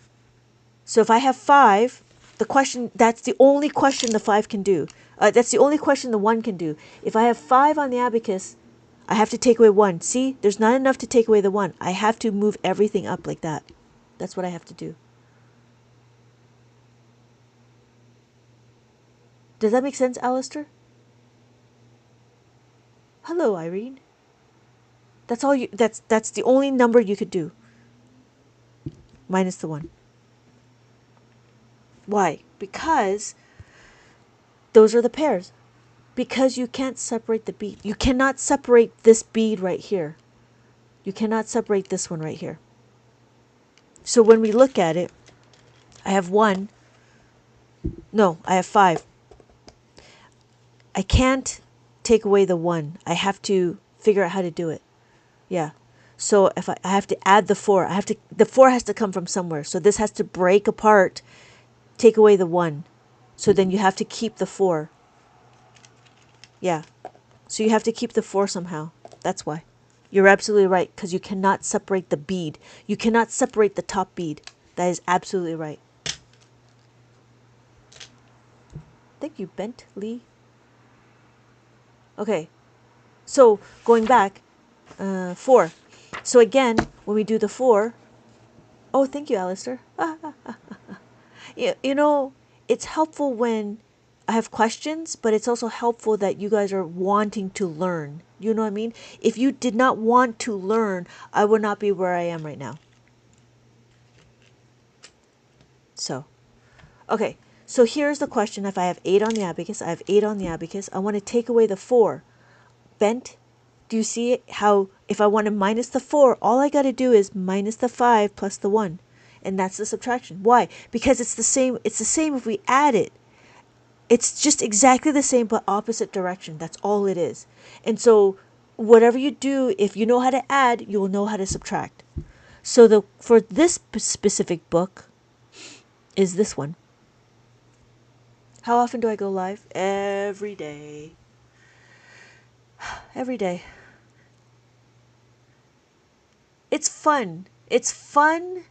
[SPEAKER 1] So if I have 5, the question, that's the only question the 5 can do. That's the only question the 1 can do. If I have 5 on the abacus, I have to take away 1. See? There's not enough to take away the 1. I have to move everything up like that. That's what I have to do. Does that make sense, Alistair? Hello, Irene. That's all you. That's the only number you could do. Minus the 1. Why? Because those are the pairs. Because you can't separate the bead. You cannot separate this bead right here. You cannot separate this one right here. So when we look at it, I have 1. No, I have 5. I can't take away the 1. I have to figure out how to do it. Yeah. So if I have to add the 4, the 4 has to come from somewhere. So this has to break apart, take away the 1. So then you have to keep the 4. Yeah. So you have to keep the 4 somehow. That's why. You're absolutely right, because you cannot separate the bead. You cannot separate the top bead. That is absolutely right. Thank you, Bentley. Okay. So going back, 4. So again, when we do the 4, oh, thank you, Alistair. You know, it's helpful when I have questions, but it's also helpful that you guys are wanting to learn. You know what I mean? If you did not want to learn, I would not be where I am right now. So, okay. So here's the question. If I have 8 on the abacus, I have 8 on the abacus. I want to take away the 4. Bent, do you see how if I want to minus the 4, all I got to do is minus the 5 plus the 1. And that's the subtraction. Why? Because it's the same if we add it. It's just exactly the same but opposite direction. That's all it is. And so whatever you do, if you know how to add, you will know how to subtract. So for this specific book is this one. How often do I go live? Every day. Every day. It's fun. It's fun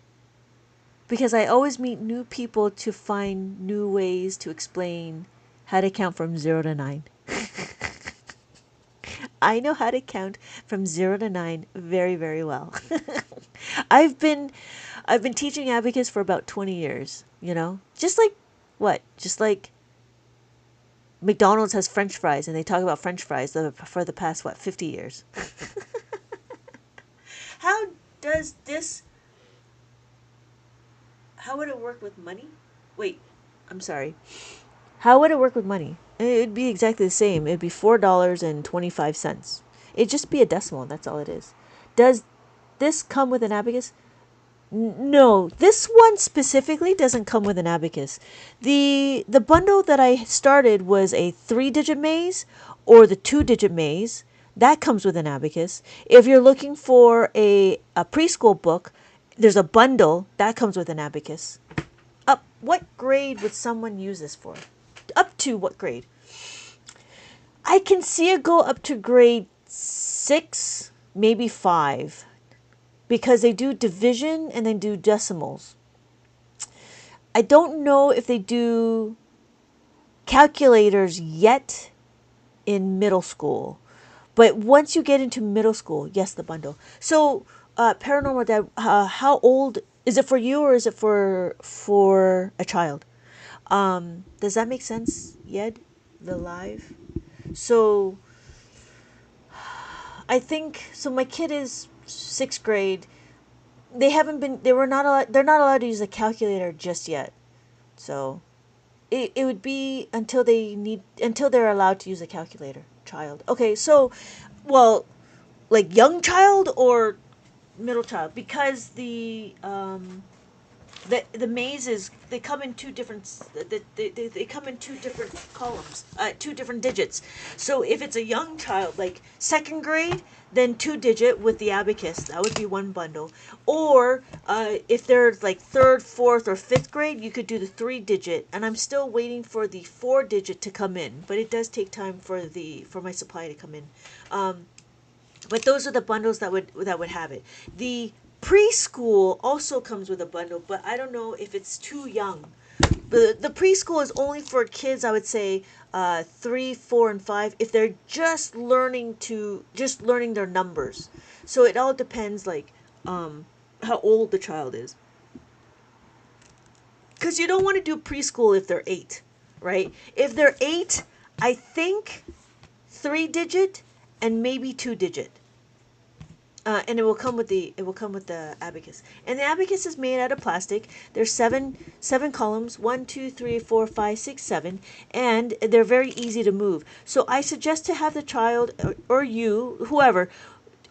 [SPEAKER 1] because I always meet new people to find new ways to explain how to count from 0 to 9. I know how to count from 0 to 9 very, very well. I've been teaching abacus for about 20 years, you know? Just like what? Just like McDonald's has French fries and they talk about French fries for the past 50 years. How does this How would it work with money? Wait, I'm sorry. How would it work with money? It'd be exactly the same. It'd be $4.25. It'd just be a decimal. That's all it is. Does this come with an abacus? No, this one specifically doesn't come with an abacus. The bundle that I started was a 3-digit maze or the 2-digit maze. That comes with an abacus. If you're looking for a preschool book, there's a bundle that comes with an abacus. What grade would someone use this for? Up to what grade? I can see it go up to grade 6, maybe 5. Because they do division and they do decimals. I don't know if they do calculators yet in middle school. But once you get into middle school, yes, the bundle. So, Paranormal Dad, how old is it for you or is it for a child? Does that make sense, Yed? The live? So, I think, so my kid is 6th grade. They're not allowed to use a calculator just yet. So it would be until they're allowed to use a calculator. Child. Okay, so well, like young child or middle child, because the mazes, they come in two different they come in two different columns, 2 different digits. So if it's a young child like 2nd grade, then 2-digit with the abacus, that would be one bundle. Or if they're like 3rd, 4th, or 5th grade, you could do the 3-digit. And I'm still waiting for the 4-digit to come in, but it does take time for my supply to come in. But those are the bundles that would have it. The preschool also comes with a bundle, but I don't know if it's too young. The preschool is only for kids, I would say, 3, 4, and 5, if they're just learning their numbers. So it all depends, like, how old the child is. Because you don't want to do preschool if they're 8, right? If they're 8, I think 3-digit and maybe 2-digit. And it will come with the abacus. And the abacus is made out of plastic. There's seven columns, 1, 2, 3, 4, 5, 6, 7, and they're very easy to move. So I suggest to have the child or you, whoever,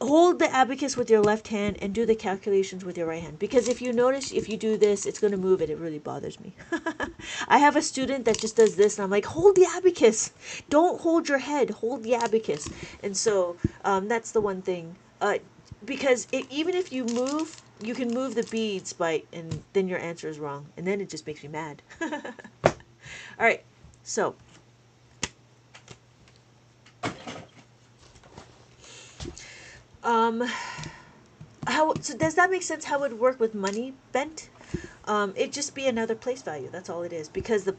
[SPEAKER 1] hold the abacus with your left hand and do the calculations with your right hand, because if you notice, if you do this, it's going to move, and it really bothers me. I have a student that just does this, and I'm like, hold the abacus, don't hold your head, hold the abacus. And so that's the one thing, because even if you move, you can move the beads by, and then your answer is wrong, and then it just makes me mad. All right, so so does that make sense how it would work with money bent? It'd just be another place value. That's all it is, because the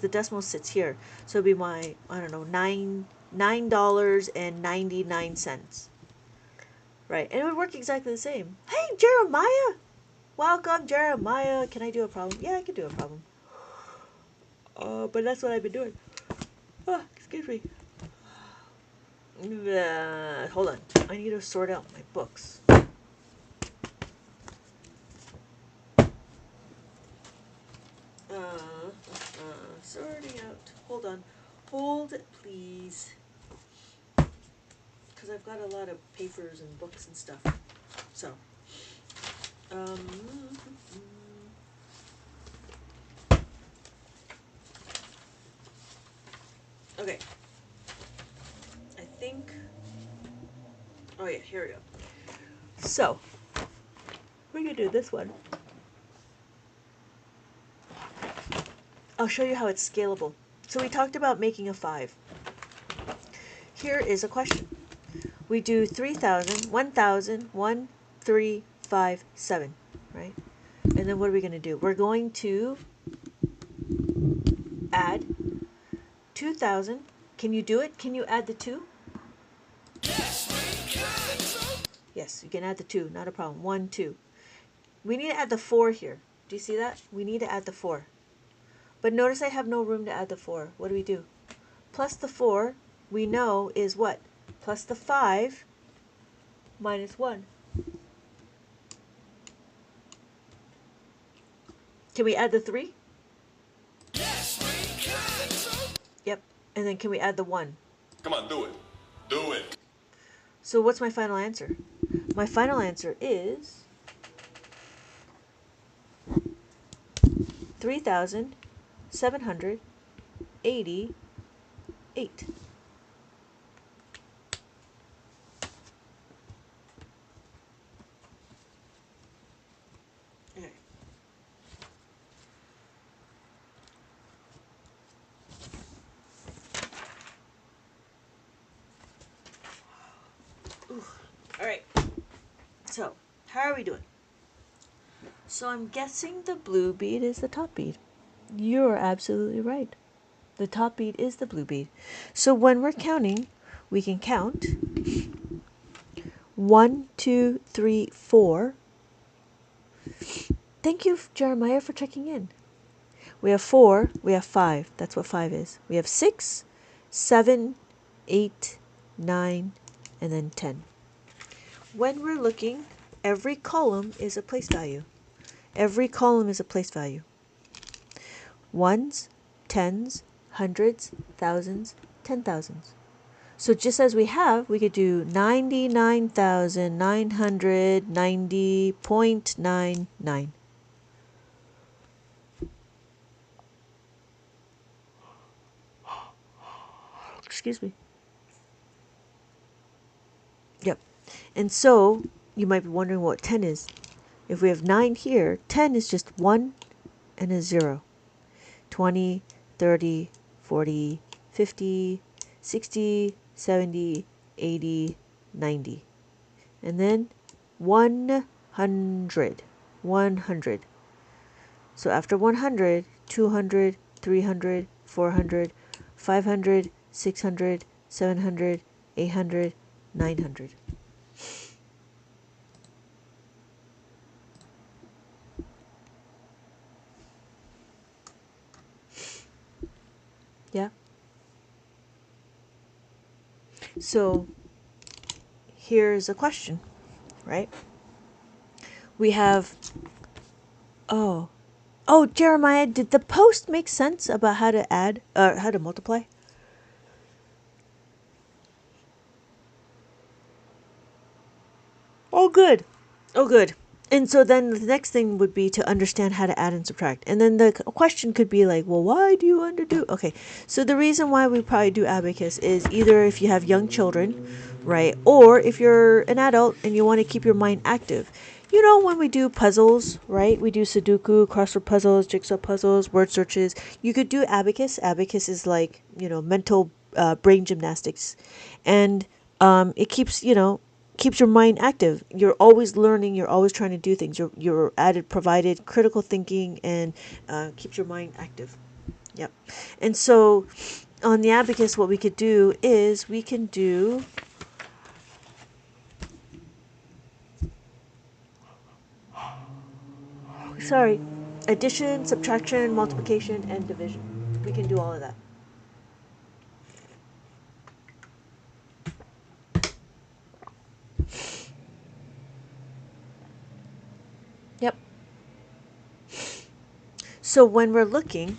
[SPEAKER 1] decimal sits here. So it'd be my, I don't know, $9.99. Right, and it would work exactly the same. Hey, Jeremiah, welcome, Jeremiah. Can I do a problem? Yeah, I can do a problem. But that's what I've been doing. Oh, excuse me. Hold on. I need to sort out my books. Sorting out. Hold on. Hold, please. Because I've got a lot of papers and books and stuff. So. Okay. I think. Oh, yeah, here we go. So. We're going to do this one. I'll show you how it's scalable. So we talked about making a 5. Here is a question. We do 3,000, 1,000, 1, 3, 5, 7, right? And then what are we going to do? We're going to add 2,000. Can you do it? Can you add the 2? Yes, you can add the 2. Not a problem. 1, 2. We need to add the 4 here. Do you see that? We need to add the 4. But notice I have no room to add the 4. What do? Plus the 4, we know, is what? Plus the 5 minus 1. Can we add the 3? Yes, we can. Yep. And then can we add the 1?
[SPEAKER 2] Come on, do it. Do it.
[SPEAKER 1] So what's my final answer? My final answer is 3,788. Okay. Ooh. All right. So, how are we doing? So I'm guessing the blue bead is the top bead. You're absolutely right. The top bead is the blue bead. So when we're counting, we can count 1, 2, 3, 4. Thank you, Jeremiah, for checking in. We have 4, we have 5. That's what 5 is. We have 6, 7, 8, 9, and then 10. When we're looking, every column is a place value. Every column is a place value. Ones, tens, hundreds, thousands, 10,000s. So just as we have, we could do 99,990.99. Excuse me. Yep. And so you might be wondering what 10 is. If we have 9 here, 10 is just 1 and a 0. 20, 30, 40, 50, 60, 70, 80, 90. And then 100. 100. So after 100, 200, 300, 400, 500, 600, 700, 800, 900. Yeah. So here's a question. right? We have, oh, oh, Jeremiah, did the post make sense about how to add, how to multiply? Oh, good. Oh, good. And so then the next thing would be to understand how to add and subtract. And then the question could be like, well, why do you underdo? Okay, so the reason why we probably do abacus is either if you have young children, right? Or if you're an adult and you want to keep your mind active. You know, when we do puzzles, right? We do Sudoku, crossword puzzles, jigsaw puzzles, word searches. You could do abacus. Abacus is like, mental brain gymnastics. And it keeps, keeps your mind active. You're always learning. You're always trying to do things. You're added provided critical thinking and keeps your mind active. Yep. And so on the abacus, what we could do is we can do addition, subtraction, multiplication, and division. We can do all of that. Yep. So when we're looking,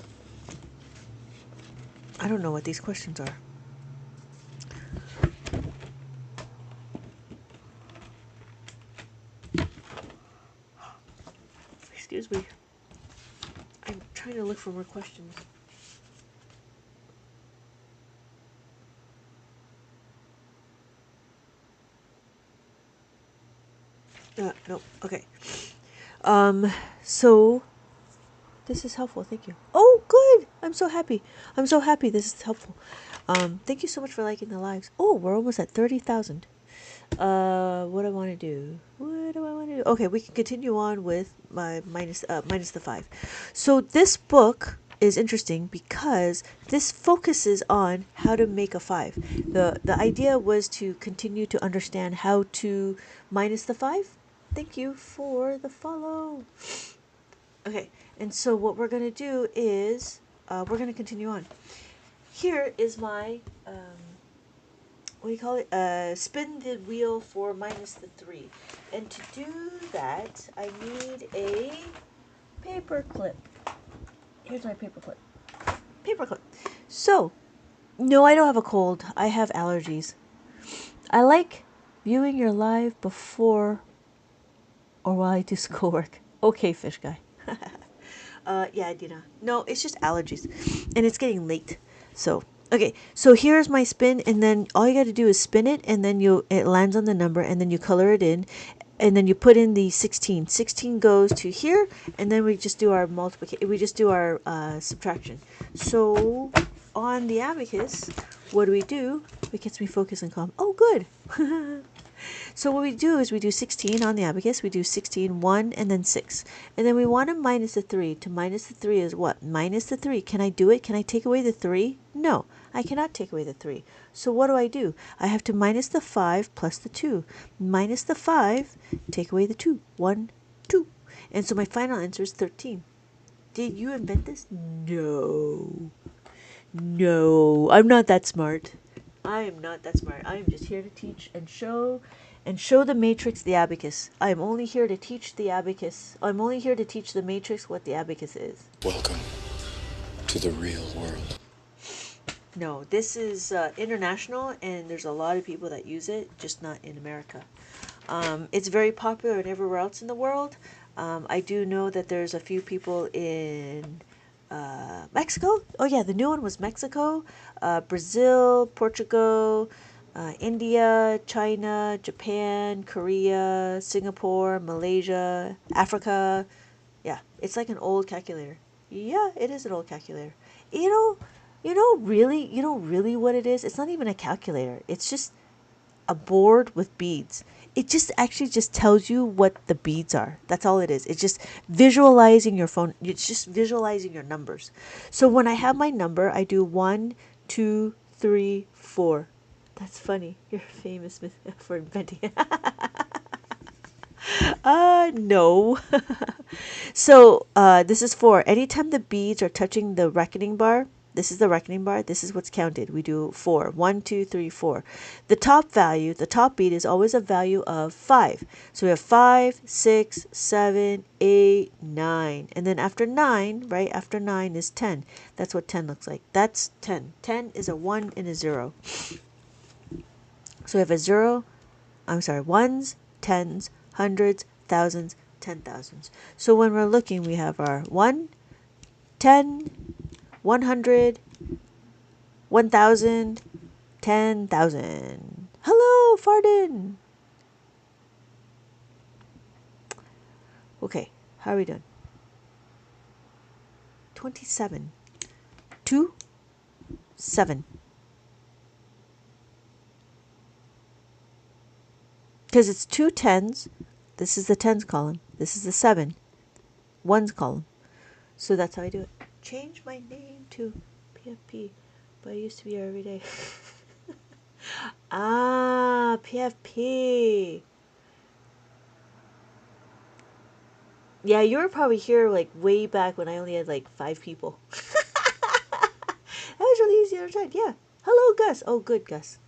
[SPEAKER 1] I don't know what these questions are. Excuse me. I'm trying to look for more questions. No. Okay. So this is helpful. Thank you. Oh, good. I'm so happy. I'm so happy. This is helpful. Thank you so much for liking the lives. Oh, we're almost at 30,000. What do I want to do? What do I want to do? Okay, we can continue on with my minus the 5. So this book is interesting because this focuses on how to make a 5. The idea was to continue to understand how to minus the 5. Thank you for the follow. Okay, and so what we're going to do is we're going to continue on. Here is my what do you call it? Spin the wheel for minus the 3. And to do that, I need a paper clip. Here's my paper clip. Paper clip. So, no, I don't have a cold. I have allergies. I like viewing your live before or while I do schoolwork. Okay, fish guy. Yeah, Dina. No, it's just allergies. And it's getting late. So, okay. So here's my spin, and then all you got to do is spin it, and then it lands on the number, and then you color it in, and then you put in the 16. 16 goes to here, and then we just do our multiplication. We just do our subtraction. So on the abacus, what do? It gets me focused and calm. Oh, good. So what we do is we do 16 on the abacus. We do 16, 1, and then 6. And then we want to minus the 3. To minus the 3 is what? Minus the 3. Can I do it? Can I take away the 3? No, I cannot take away the 3. So what do? I have to minus the 5 plus the 2. Minus the 5, take away the 2. 1, 2. And so my final answer is 13. Did you invent this? No. No, I'm not that smart. I am not that smart. I am just here to teach and show the matrix the abacus. I am only here to teach the abacus. I'm only here to teach the matrix what the abacus is.
[SPEAKER 5] Welcome to the real world.
[SPEAKER 1] No, this is international, and there's a lot of people that use it, just not in America. It's very popular and everywhere else in the world. I do know that there's a few people in Mexico. Oh yeah, the new one was Mexico, Brazil, Portugal, India, China, Japan, Korea, Singapore, Malaysia, Africa. Yeah, it's like an old calculator. Yeah, it is an old calculator. Really what it is? It's not even a calculator. It's just a board with beads. It just actually just tells you what the beads are. That's all it is. It's just visualizing your phone. It's just visualizing your numbers. So when I have my number, I do 1, 2, 3, 4. That's funny. You're famous for inventing it. No. So this is 4. Anytime the beads are touching the reckoning bar, This is the reckoning bar. This is what's counted. We do 4. 1, 2, 3, 4. The top value, the top beat is always a value of 5. So we have 5, 6, 7, 8, 9. And then after 9, right, after 9 is 10. That's what 10 looks like. That's 10. 10 is a 1 and a 0. So we have a 0, I'm sorry, ones, tens, hundreds, thousands, 10,000s. So when we're looking, we have our 1, 10, 100, 1,000, 10,000. Hello, Farden. Okay, how are we doing? 27. 2, 7. Because it's 2 tens. This is the tens column. This is the 7 ones column. So that's how I do it. Change my name to PFP, but I used to be here every day. Ah, PFP. Yeah, you were probably here like way back when I only had like 5 people. That was really easy to understand. Yeah. Hello, Gus. Oh, good, Gus.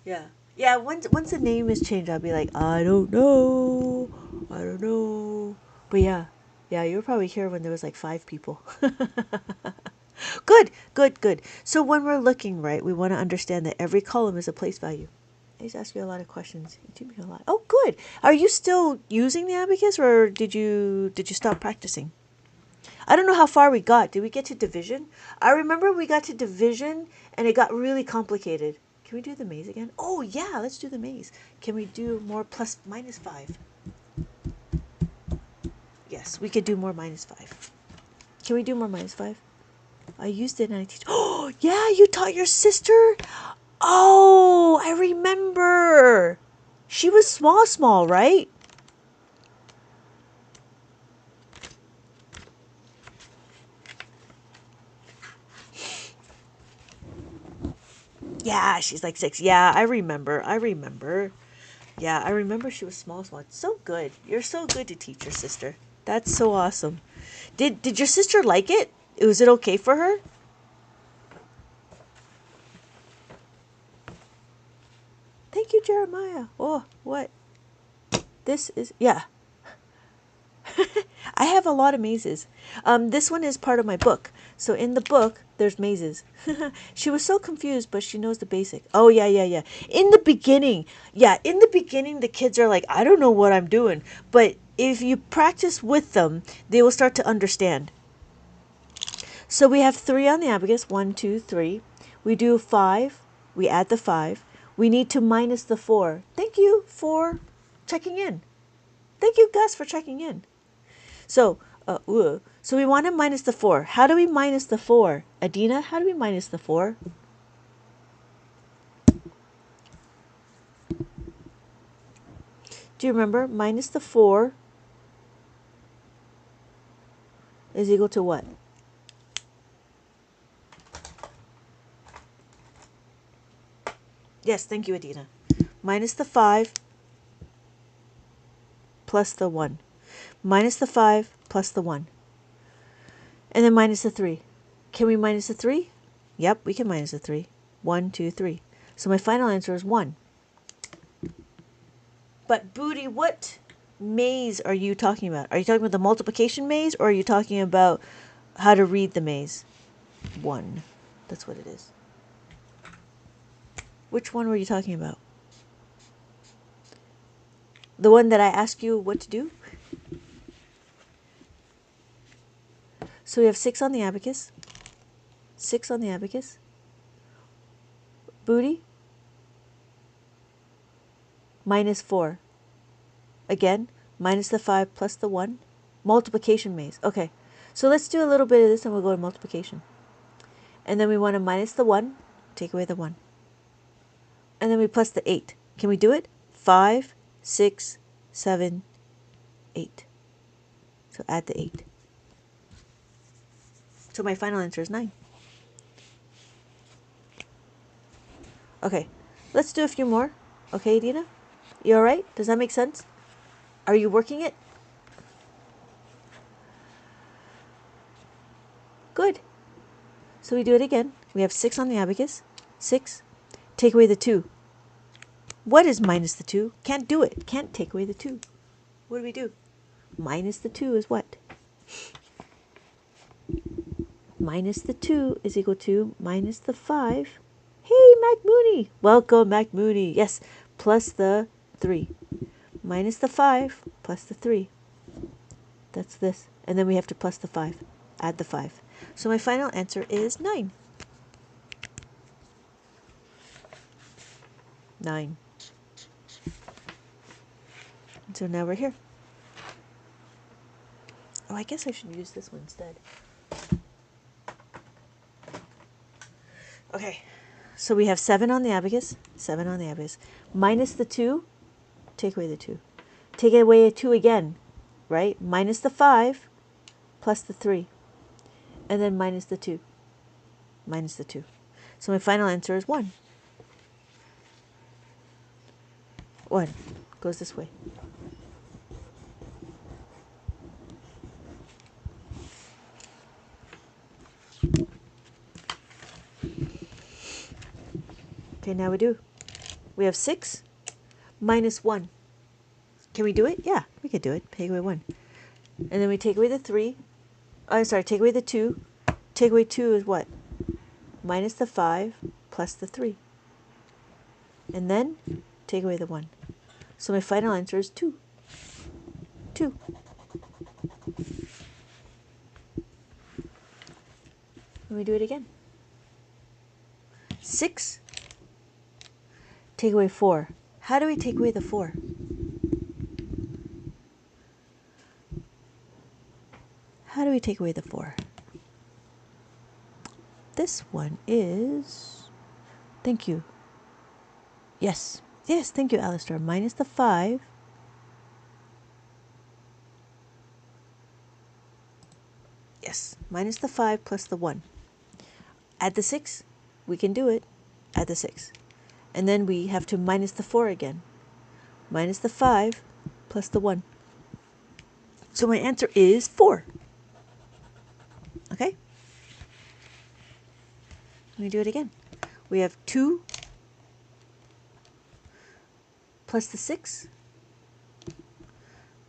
[SPEAKER 1] Yeah. Yeah, once the name is changed, I'll be like, I don't know. But yeah, you were probably here when there was like 5 people. Good. So when we're looking, right, we want to understand that every column is a place value. He's asked me a lot of questions. He told me a lot. Oh, good. Are you still using the abacus, or did you stop practicing? I don't know how far we got. Did we get to division? I remember we got to division, and it got really complicated. Can we do the maze again? Oh, yeah, let's do the maze. Can we do more plus minus 5? Yes, we could do more minus 5. Can we do more minus 5? I used it and I teach. Oh, yeah, you taught your sister? Oh, I remember. She was small, right? Yeah, she's like 6. Yeah, I remember. Yeah, I remember she was small. It's so good. You're so good to teach your sister. That's so awesome. Did your sister like it? Was it okay for her? Thank you, Jeremiah. Oh, what? This is, yeah. I have a lot of mazes. This one is part of my book. So in the book, there's mazes. She was so confused, but she knows the basic. Oh, yeah. In the beginning, the kids are like, I don't know what I'm doing. But if you practice with them, they will start to understand. So we have 3 on the abacus. 1, 2, 3. We do 5. We add the 5. We need to minus the 4. Thank you for checking in. Thank you, Gus, for checking in. So we want to minus the 4. How do we minus the 4? Adina, how do we minus the 4? Do you remember? Minus the 4 is equal to what? Yes, thank you, Adina. Minus the 5 plus the 1. Minus the 5 plus the 1. And then minus the 3. Can we minus the 3? Yep, we can minus the 3. 1, 2, 3. So my final answer is 1. But Booty, what maze are you talking about? Are you talking about the multiplication maze, or are you talking about how to read the maze? 1. That's what it is. Which one were you talking about? The one that I asked you what to do? So we have 6 on the abacus. 6 on the abacus. Booty. Minus 4. Again, minus the 5 plus the 1. Multiplication maze. Okay, so let's do a little bit of this and we'll go to multiplication. And then we want to minus the 1. Take away the 1. And then we plus the 8. Can we do it? 5, 6, 7, 8. So add the 8. So my final answer is 9. Okay, let's do a few more. Okay, Dina? You alright? Does that make sense? Are you working it? Good. So we do it again. We have 6 on the abacus. 6. Take away the 2. What is minus the 2? Can't do it. Can't take away the 2. What do we do? Minus the 2 is what? Minus the 2 is equal to minus the 5. Hey, Mac Mooney. Welcome, Mac Mooney. Yes, plus the 3. Minus the 5 plus the 3. That's this. And then we have to plus the 5. Add the 5. So my final answer is 9. 9. So now we're here. Oh, I guess I should use this one instead. Okay. So we have 7 on the abacus. 7 on the abacus. Minus the 2. Take away the 2. Take away a 2 again. Right? Minus the 5 plus the 3. And then minus the 2. Minus the 2. So my final answer is 1. 1 goes this way. Okay, now we do. We have 6 minus 1. Can we do it? Yeah, we could do it. Take away 1. And then we take away the 3. Oh, sorry, take away the 2. Take away 2 is what? Minus the 5 plus the 3. And then take away the 1. So my final answer is 2. 2. Let me do it again. 6. Take away 4. How do we take away the 4? How do we take away the 4? This one is... Thank you. Yes. Yes, thank you, Alistair. Minus the 5. Yes. Minus the 5 plus the 1. Add the 6. We can do it. Add the 6. And then we have to minus the 4 again. Minus the 5 plus the 1. So my answer is 4. Okay? Let me do it again. We have 2 plus the 6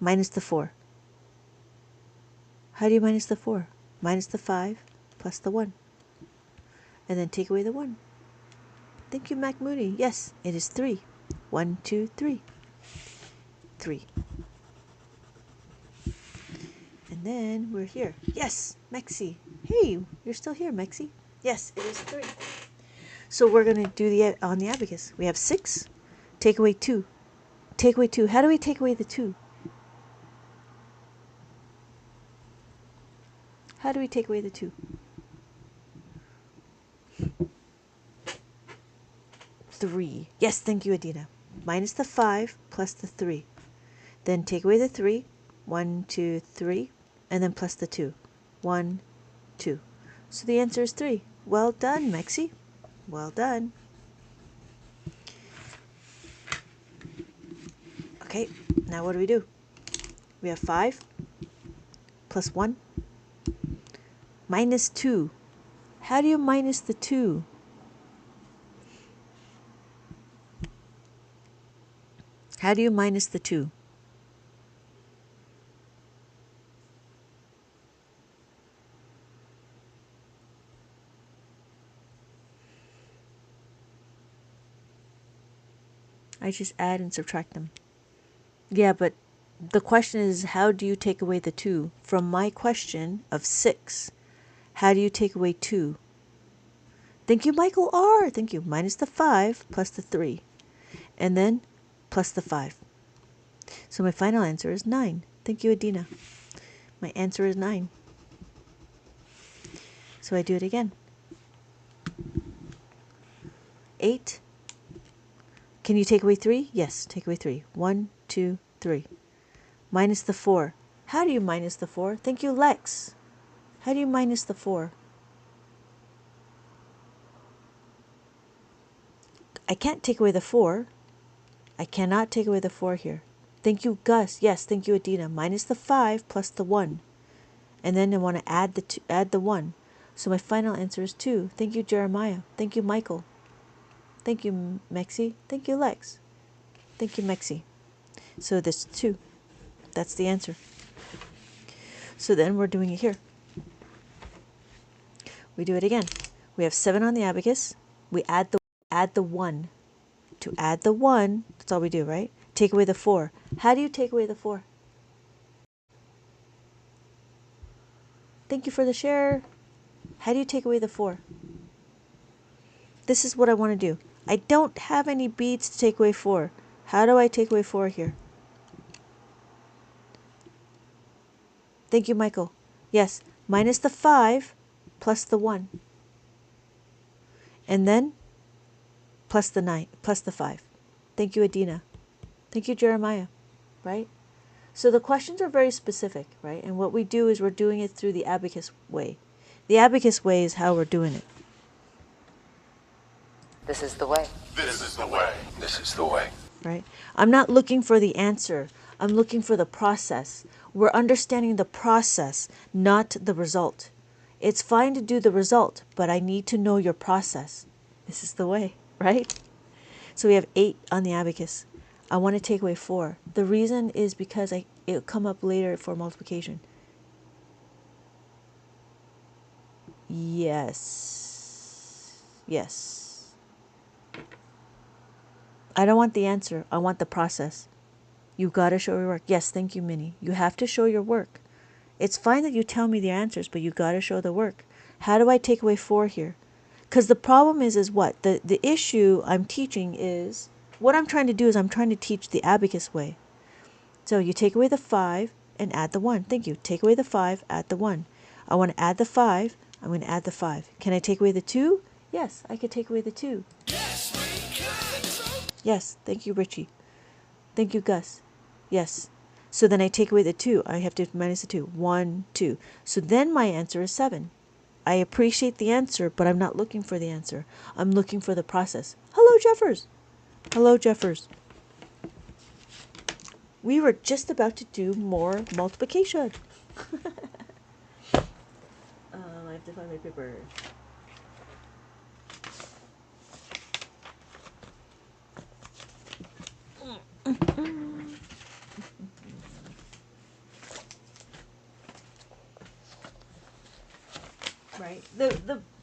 [SPEAKER 1] minus the 4. How do you minus the 4? Minus the 5 plus the 1. And then take away the 1. Thank you, Mac Mooney. Yes, it is 3. 1, 2, 3. 3. And then we're here. Yes, Mexi. Hey, you're still here, Mexi. Yes, it is 3. So we're going to do the on the abacus. We have 6. Take away 2. Take away 2. How do we take away the 2? How do we take away the 2? 3. Yes, thank you, Adina. Minus the 5 plus the 3. Then take away the 3. 1, 2, 3. And then plus the 2. 1, 2. So the answer is 3. Well done, Mexi. Well done. Okay, now what do we do? We have 5 plus 1 minus 2. How do you minus the 2? How do you minus the 2? I just add and subtract them. Yeah, but the question is, how do you take away the 2? From my question of 6, how do you take away 2? Thank you, Michael R. Thank you. Minus the 5 plus the 3. And then plus the 5. So my final answer is 9. Thank you, Adina. My answer is 9. So I do it again. 8. Can you take away 3? Yes, take away 3. 1, 2, 3. Minus the 4. How do you minus the 4? Thank you, Lex. How do you minus the 4? I can't take away the 4. I cannot take away the 4 here. Thank you, Gus. Yes, thank you, Adina. Minus the 5 plus the 1. And then I want to add the 1. So my final answer is 2. Thank you, Jeremiah. Thank you, Michael. Thank you, Mexi. Thank you, Lex. Thank you, Mexi. So this 2. That's the answer. So then we're doing it here. We do it again. We have 7 on the abacus. We add the 1. To add the 1, that's all we do, right? Take away the 4. How do you take away the 4? Thank you for the share. How do you take away the 4? This is what I want to do. I don't have any beads to take away 4. How do I take away 4 here? Thank you, Michael. Yes, minus the 5 plus the 1. And then plus the 9, plus the 5. Thank you, Adina. Thank you, Jeremiah. Right? So the questions are very specific, right? And what we do is we're doing it through the abacus way. The abacus way is how we're doing it.
[SPEAKER 6] This is the way.
[SPEAKER 2] This is the way. This is the way.
[SPEAKER 1] Right? I'm not looking for the answer. I'm looking for the process. We're understanding the process, not the result. It's fine to do the result, but I need to know your process. This is the way, right? So we have 8 on the abacus. I want to take away 4. The reason is because it'll come up later for multiplication. Yes. Yes. I don't want the answer. I want the process. You got to show your work. Yes, thank you, Minnie. You have to show your work. It's fine that you tell me the answers, but you got to show the work. How do I take away 4 here? Because the problem is what? The issue I'm teaching is, what I'm trying to do is I'm trying to teach the abacus way. So you take away the 5 and add the 1. Thank you. Take away the 5, add the 1. I want to add the 5. I'm going to add the 5. Can I take away the 2? Yes, I could take away the 2. Yes, thank you, Richie. Thank you, Gus. Yes. So then I take away the 2. I have to minus the 2. 1, 2. So then my answer is 7. I appreciate the answer, but I'm not looking for the answer. I'm looking for the process. Hello, Jeffers. Hello, Jeffers. We were just about to do more multiplication. I have to find my paper. Right.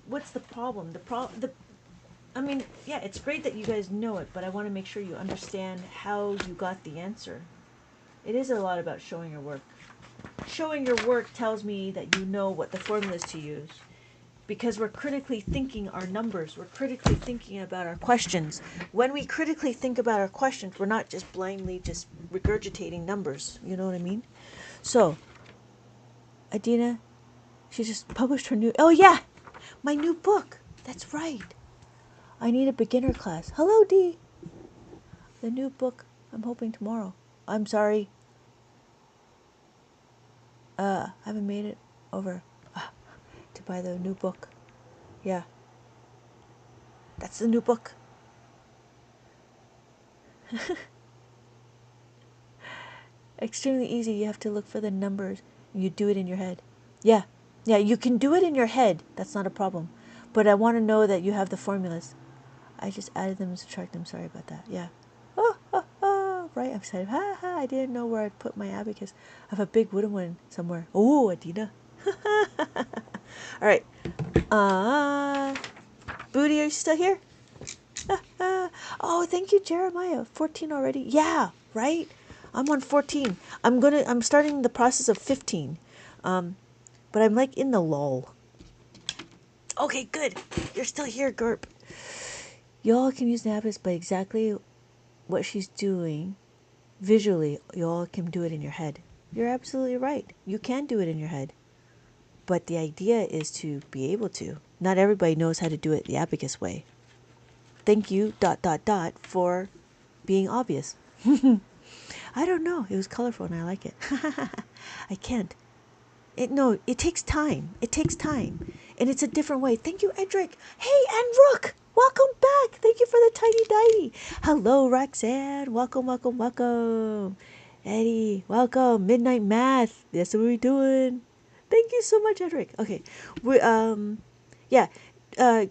[SPEAKER 1] What's the problem? I mean, yeah, it's great that you guys know it, but I want to make sure you understand how you got the answer. It is a lot about showing your work. Showing your work tells me that you know what the formulas to use. Because we're critically thinking our numbers. We're critically thinking about our questions. When we critically think about our questions, we're not just blindly just regurgitating numbers. You know what I mean? So, Adina, she just published her new... Oh, yeah! My new book. That's right. I need a beginner class. Hello, Dee. The new book. I'm hoping tomorrow. I'm sorry. I haven't made it over to buy the new book. Yeah. That's the new book. Extremely easy. You have to look for the numbers. You do it in your head. Yeah. Yeah, you can do it in your head. That's not a problem. But I want to know that you have the formulas. I just added them and subtracted them. Sorry about that. Yeah. Oh, right. I'm excited. Ha ha. I didn't know where I'd put my abacus. I have a big wooden one somewhere. Oh, Adina. All right. Booty, are you still here? Oh, thank you, Jeremiah. 14 already. Yeah, right. I'm on 14. I'm starting the process of 15. But I'm like in the lull. Okay, good. You're still here, Gerp. Y'all can use Nabis, but exactly what she's doing visually, y'all can do it in your head. You're absolutely right. You can do it in your head. But the idea is to be able to. Not everybody knows how to do it the abacus way. Thank you, ... for being obvious. I don't know. It was colorful and I like it. I can't. It takes time. It takes time. And it's a different way. Thank you, Edric. Hey, and Rook. Welcome back. Thank you for the tiny diety. Hello, Roxanne. Welcome, welcome, welcome. Eddie, welcome. Midnight Math. That's what we're doing. Thank you so much, Edric. Okay, we yeah, uh,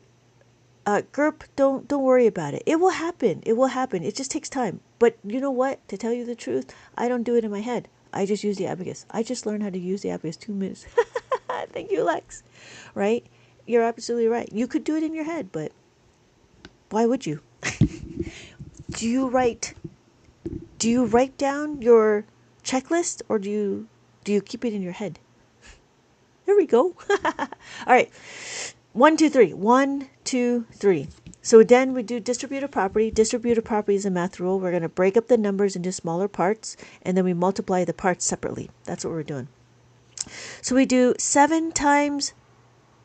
[SPEAKER 1] Gerp, don't worry about it. It will happen. It will happen. It just takes time. But you know what? To tell you the truth, I don't do it in my head. I just use the abacus. I just learned how to use the abacus 2 minutes. Thank you, Lex. Right? You're absolutely right. You could do it in your head, but why would you? Do you write? Do you write down your checklist, or do you keep it in your head? There we go. All right. 1, 2, 3. 1, 2, 3. So then we do distributive property. Distributive property is a math rule. We're going to break up the numbers into smaller parts, and then we multiply the parts separately. That's what we're doing. So we do 7 times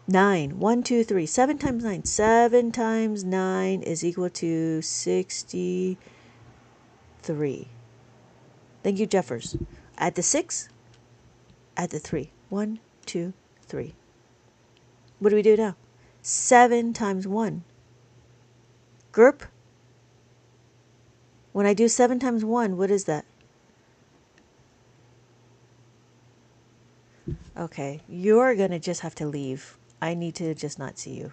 [SPEAKER 1] 9. 1, 2, 3. 7 times 9. 7 times 9 is equal to 63. Thank you, Jeffers. Add the 6. Add the 3. 1, 2, 3. What do we do now? 7 times 1. Gerp. When I do 7 times 1, what is that? Okay, you're going to just have to leave. I need to just not see you.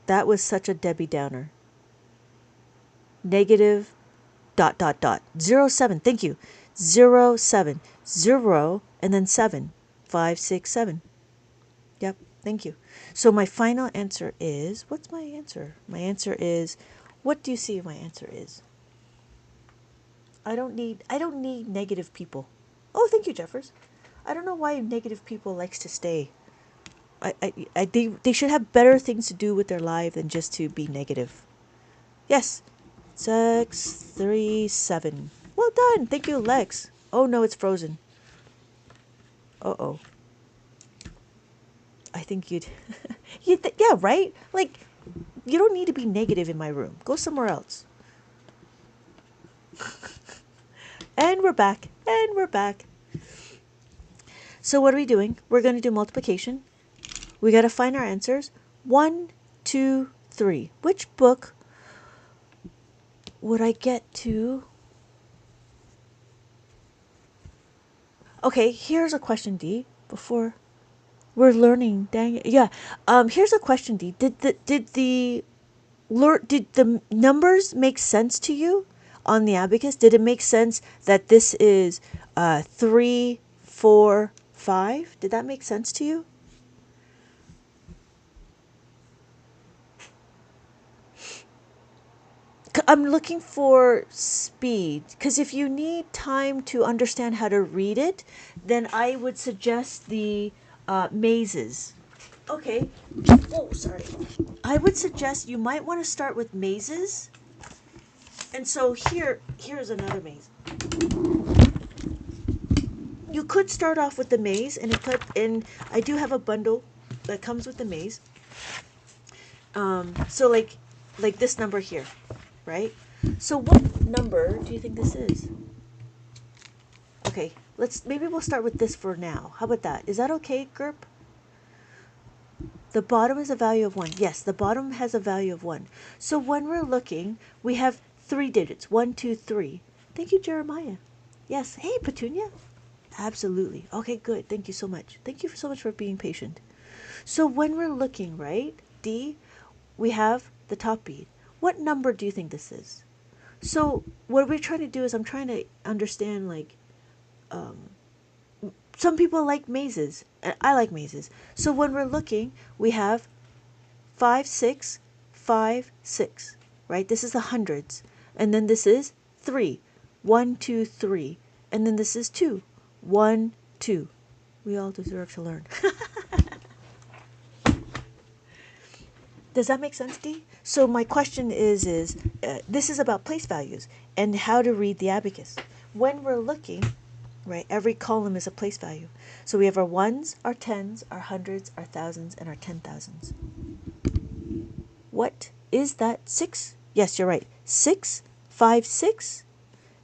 [SPEAKER 1] That was such a Debbie Downer. Negative ... 0, 7. Thank you. 0, 7. 0 and then 7. 5, 6, 7. Yep. Thank you. So my final answer is, what's my answer? My answer is, what do you see my answer is? I don't need negative people. Oh, thank you, Jeffers. I don't know why negative people likes to stay. They should have better things to do with their life than just to be negative. Yes. 6, 3, 7. Well done. Thank you, Lex. Oh no, it's frozen. Uh-oh. I think you'd yeah, right? Like, you don't need to be negative in my room. Go somewhere else. And we're back. And we're back. So what are we doing? We're going to do multiplication. We got to find our answers. 1, 2, 3. Which book would I get to? Okay, here's a question, D. Before we're learning, dang it. Yeah. Here's a question, D. Did the numbers make sense to you on the abacus? Did it make sense that this is 3, 4, 5? Did that make sense to you? I'm looking for speed, because if you need time to understand how to read it, then I would suggest the mazes. Okay. Oh, sorry. I would suggest you might want to start with mazes. And so here's another maze. You could start off with the maze, and I do have a bundle that comes with the maze. So like this number here. Right? So what number do you think this is? Okay, maybe we'll start with this for now. How about that? Is that okay, Gerp? The bottom is a value of 1. Yes, the bottom has a value of 1. So when we're looking, we have 3 digits. 1, 2, 3. Thank you, Jeremiah. Yes. Hey, Petunia. Absolutely. Okay, good. Thank you so much. Thank you so much for being patient. So when we're looking, right, D, we have the top bead. What number do you think this is? So what we're trying to do is I'm trying to understand, like, some people like mazes. I like mazes. So when we're looking, we have 5, 6, 5, 6, right? This is the hundreds. And then this is 3. 1, 2, 3. And then this is 2. 1, 2. We all deserve to learn. Does that make sense, D? So my question is this is about place values and how to read the abacus. When we're looking, right, every column is a place value. So we have our ones, our tens, our hundreds, our thousands, and our 10,000s. What is that? 6? Yes, you're right. 6, 5, 6,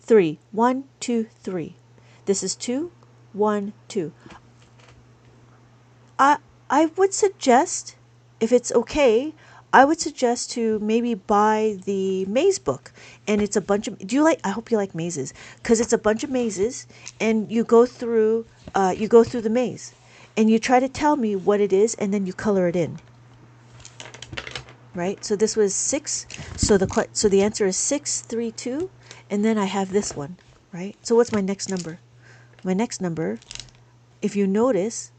[SPEAKER 1] 3. 1, 2, 3. This is 2, 1, 2. I would suggest, if it's okay, I would suggest to maybe buy the maze book, and it's a bunch of, I hope you like mazes, because it's a bunch of mazes, and you go through the maze, and you try to tell me what it is, and then you color it in. Right? So this was 6, so the answer is 632, and then I have this one, right? So what's my next number? My next number, if you notice,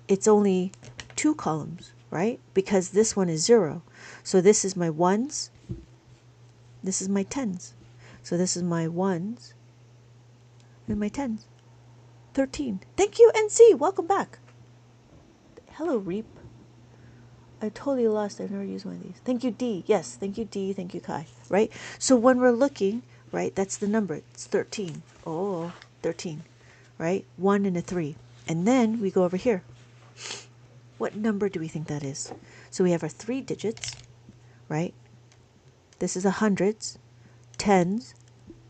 [SPEAKER 1] it's only 2 columns, right? Because this one is 0. So this is my 1s, this is my 10s. So this is my 1s and my 10s. 13. Thank you, NC. Welcome back. Hello, Reap. I totally lost. I've never used one of these. Thank you, D. Yes, thank you, D. Thank you, Kai. Right? So when we're looking, right, that's the number. It's 13. Oh, 13. Right? 1 and a 3. And then we go over here. What number do we think that is? So we have our 3 digits, right? This is 100s, 10s,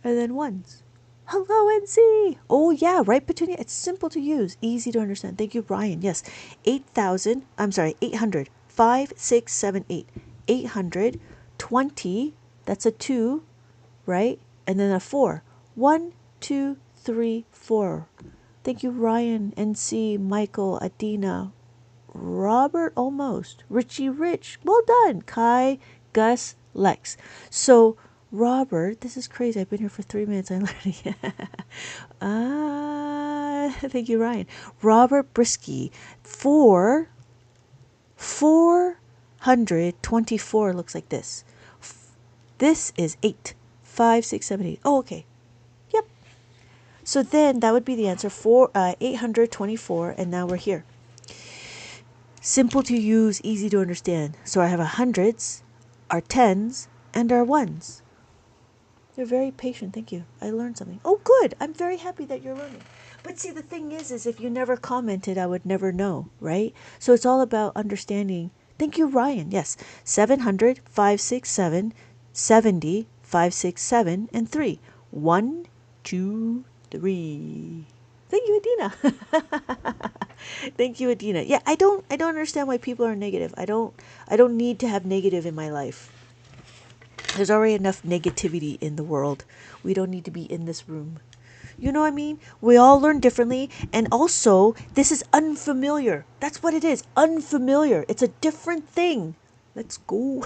[SPEAKER 1] and then 1s. Hello, NC. Oh, yeah, right, Petunia. It's simple to use, easy to understand. Thank you, Brian. Yes, 800, 5, 6, 7, 8. 820, that's a 2, right? And then a 4. 1, 2, 3, 4. Thank you, Ryan, NC, Michael, Adina, Robert, almost. Richie Rich, well done. Kai, Gus, Lex. So, Robert, this is crazy. I've been here for 3 minutes. I'm learning. Thank you, Ryan. Robert Brisky, 424 looks like this. This is 8. 5, 6, 7, 8. Oh, okay. Yep. So then that would be the answer for 824, and now we're here. Simple to use, easy to understand. So I have 100s, our 10s, and our 1s. You're very patient. Thank you. I learned something. Oh, good. I'm very happy that you're learning. But see, the thing is if you never commented, I would never know, right? So it's all about understanding. Thank you, Ryan. Yes. 700, 567, 70, 567, and 3. 1, 2, 3. Thank you, Adina. Thank you, Adina. Yeah, I don't understand why people are negative. I don't need to have negative in my life. There's already enough negativity in the world. We don't need to be in this room. You know what I mean? We all learn differently, and also this is unfamiliar. That's what it is. Unfamiliar. It's a different thing. Let's go.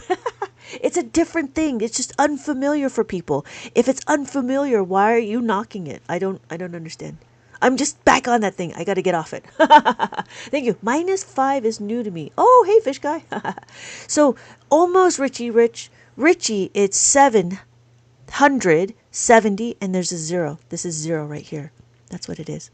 [SPEAKER 1] It's a different thing. It's just unfamiliar for people. If it's unfamiliar, why are you knocking it? I don't understand. I'm just back on that thing. I got to get off it. Thank you. -5 is new to me. Oh, hey, fish guy. So almost Richie Rich. Richie, it's 770, and there's a 0. This is 0 right here. That's what it is.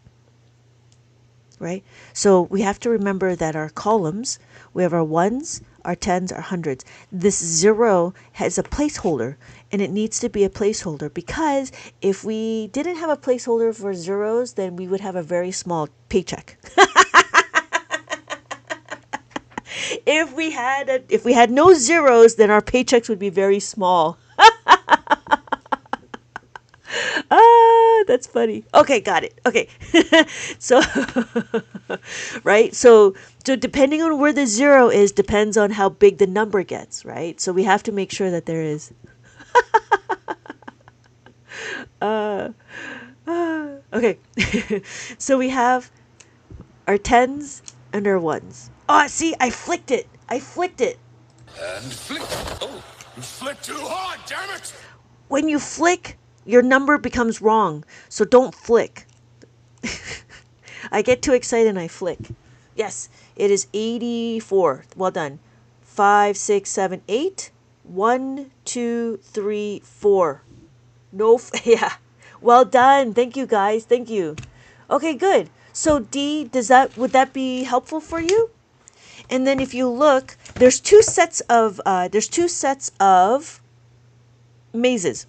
[SPEAKER 1] Right? So we have to remember that our columns, we have our 1s, our 10s, our 100s. This 0 has a placeholder, and it needs to be a placeholder, because if we didn't have a placeholder for zeros, then we would have a very small paycheck. If we had no zeros, then our paychecks would be very small. That's funny. Okay, got it. Okay. So, right? So depending on where the 0 is, depends on how big the number gets, right? So we have to make sure that there is. Okay. So we have our 10s and our 1s. Oh, see, I flicked it.
[SPEAKER 2] And flick. Oh, you flicked too hard, damn it!
[SPEAKER 1] When you flick, your number becomes wrong. So don't flick. I get too excited and I flick. Yes, it is 84. Well done. 5, 6, 7, 8. 1, 2, 3, 4. No, yeah. Well done. Thank you, guys. Thank you. Okay, good. So D, would that be helpful for you? And then if you look, there's two sets of mazes.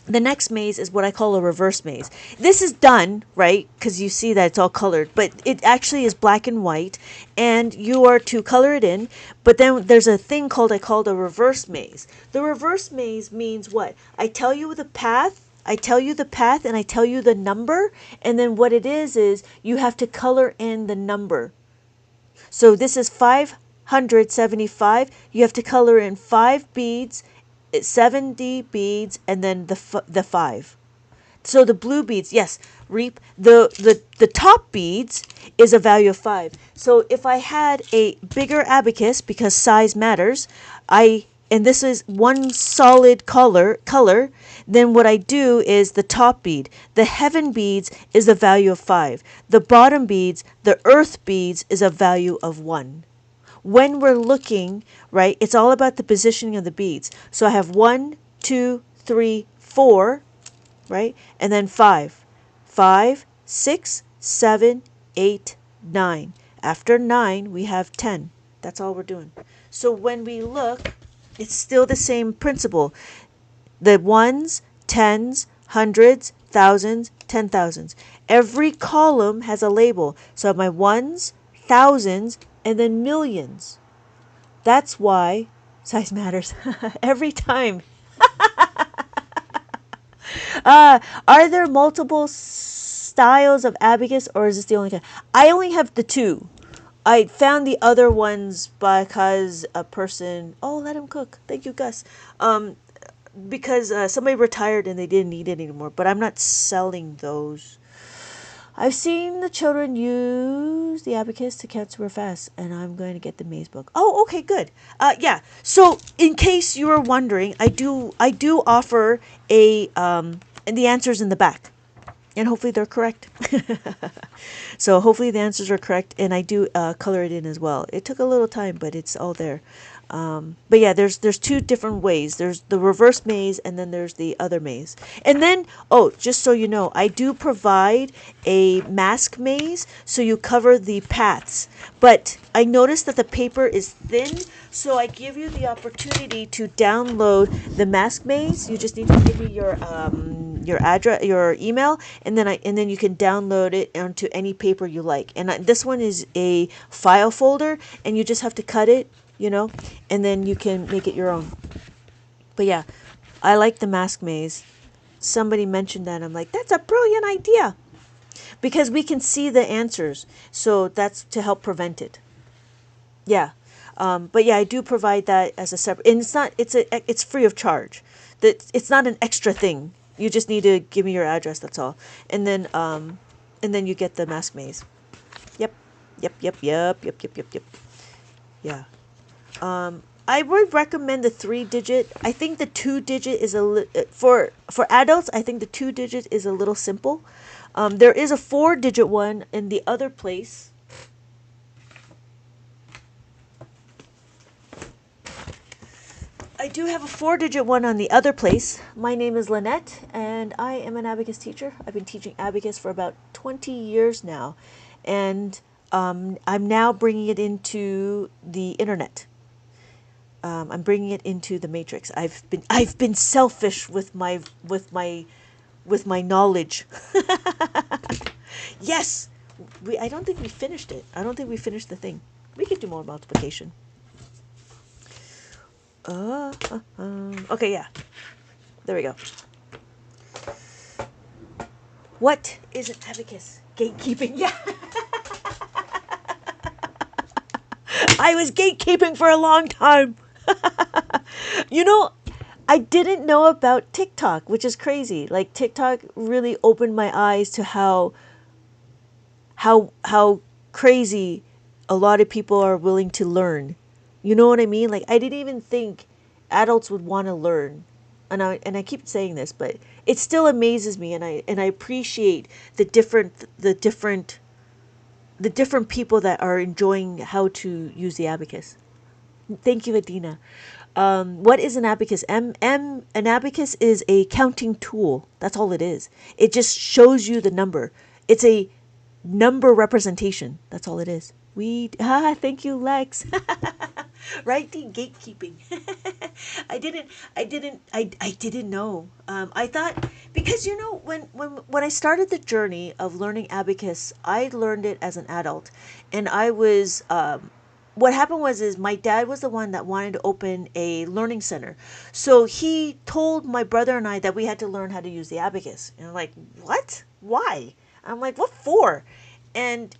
[SPEAKER 1] The next maze is what I call a reverse maze. This is done, right? Because you see that it's all colored, but it actually is black and white, and you are to color it in. But then there's a thing I call a reverse maze. The reverse maze means what? I tell you the path, and I tell you the number, and then what it is you have to color in the number. So this is 500, 100, 75. You have to color in 5 beads, 70 beads, and then the 5. So the blue beads, yes, reap. The top beads is a value of 5. So if I had a bigger abacus, because size matters, and this is one solid color, then what I do is the top bead. The heaven beads is a value of 5. The bottom beads, the earth beads, is a value of 1. When we're looking, right, it's all about the positioning of the beads. So I have 1, 2, 3, 4, right? And then 5. 5, 6, 7, 8, 9. After 9, we have 10. That's all we're doing. So when we look, it's still the same principle. The ones, tens, hundreds, thousands, 10,000s. Every column has a label. So I have my ones, thousands, and then millions. That's why size matters every time. Are there multiple styles of abacus, or is this the only kind? I only have the 2. I found the other ones because a person. Oh, let him cook. Thank you, Gus. Because somebody retired and they didn't need it anymore. But I'm not selling those. I've seen the children use the abacus to count super fast, and I'm going to get the maze book. Oh, okay, good. Yeah. So, in case you were wondering, I do offer and the answers in the back, and hopefully they're correct. So hopefully the answers are correct, and I do color it in as well. It took a little time, but it's all there. But yeah, there's 2 different ways. There's the reverse maze, and then there's the other maze. And then, oh, just so you know, I do provide a mask maze, so you cover the paths. But I noticed that the paper is thin, so I give you the opportunity to download the mask maze. You just need to give me your address, your email, and then you can download it onto any paper you like. And this one is a file folder, and you just have to cut it, and then you can make it your own. But yeah, I like the mask maze. Somebody mentioned that. I'm like, that's a brilliant idea, because we can see the answers. So that's to help prevent it. Yeah. But yeah, I do provide that as a separate, and it's free of charge. It's not an extra thing. You just need to give me your address. That's all. And then you get the mask maze. Yep. Yeah. I would recommend the 3-digit. I think the 2-digit is for adults. I think the 2-digit is a little simple. There is a 4-digit one in the other place. I do have a 4-digit one on the other place. My name is Lynette, and I am an abacus teacher. I've been teaching abacus for about 20 years now, and I'm now bringing it into the internet. I'm bringing it into the matrix. I've been selfish with my knowledge. Yes, I don't think we finished it. I don't think we finished the thing. We could do more multiplication. Okay, yeah. There we go. What is an abacus? Gatekeeping. Yeah. I was gatekeeping for a long time. I didn't know about TikTok, which is crazy. Like, TikTok really opened my eyes to how crazy a lot of people are willing to learn. You know what I mean? Like, I didn't even think adults would want to learn. And I keep saying this, but it still amazes me, and I appreciate the different people that are enjoying how to use the abacus. Thank you, Adina. What is an abacus? An abacus is a counting tool. That's all it is. It just shows you the number. It's a number representation. That's all it is. Thank you, Lex. Right, the gatekeeping. I didn't know. I thought, because when I started the journey of learning abacus, I learned it as an adult, and I was what happened was my dad was the one that wanted to open a learning center, so he told my brother and I that we had to learn how to use the abacus, and I'm like, what? Why? I'm like, what for? And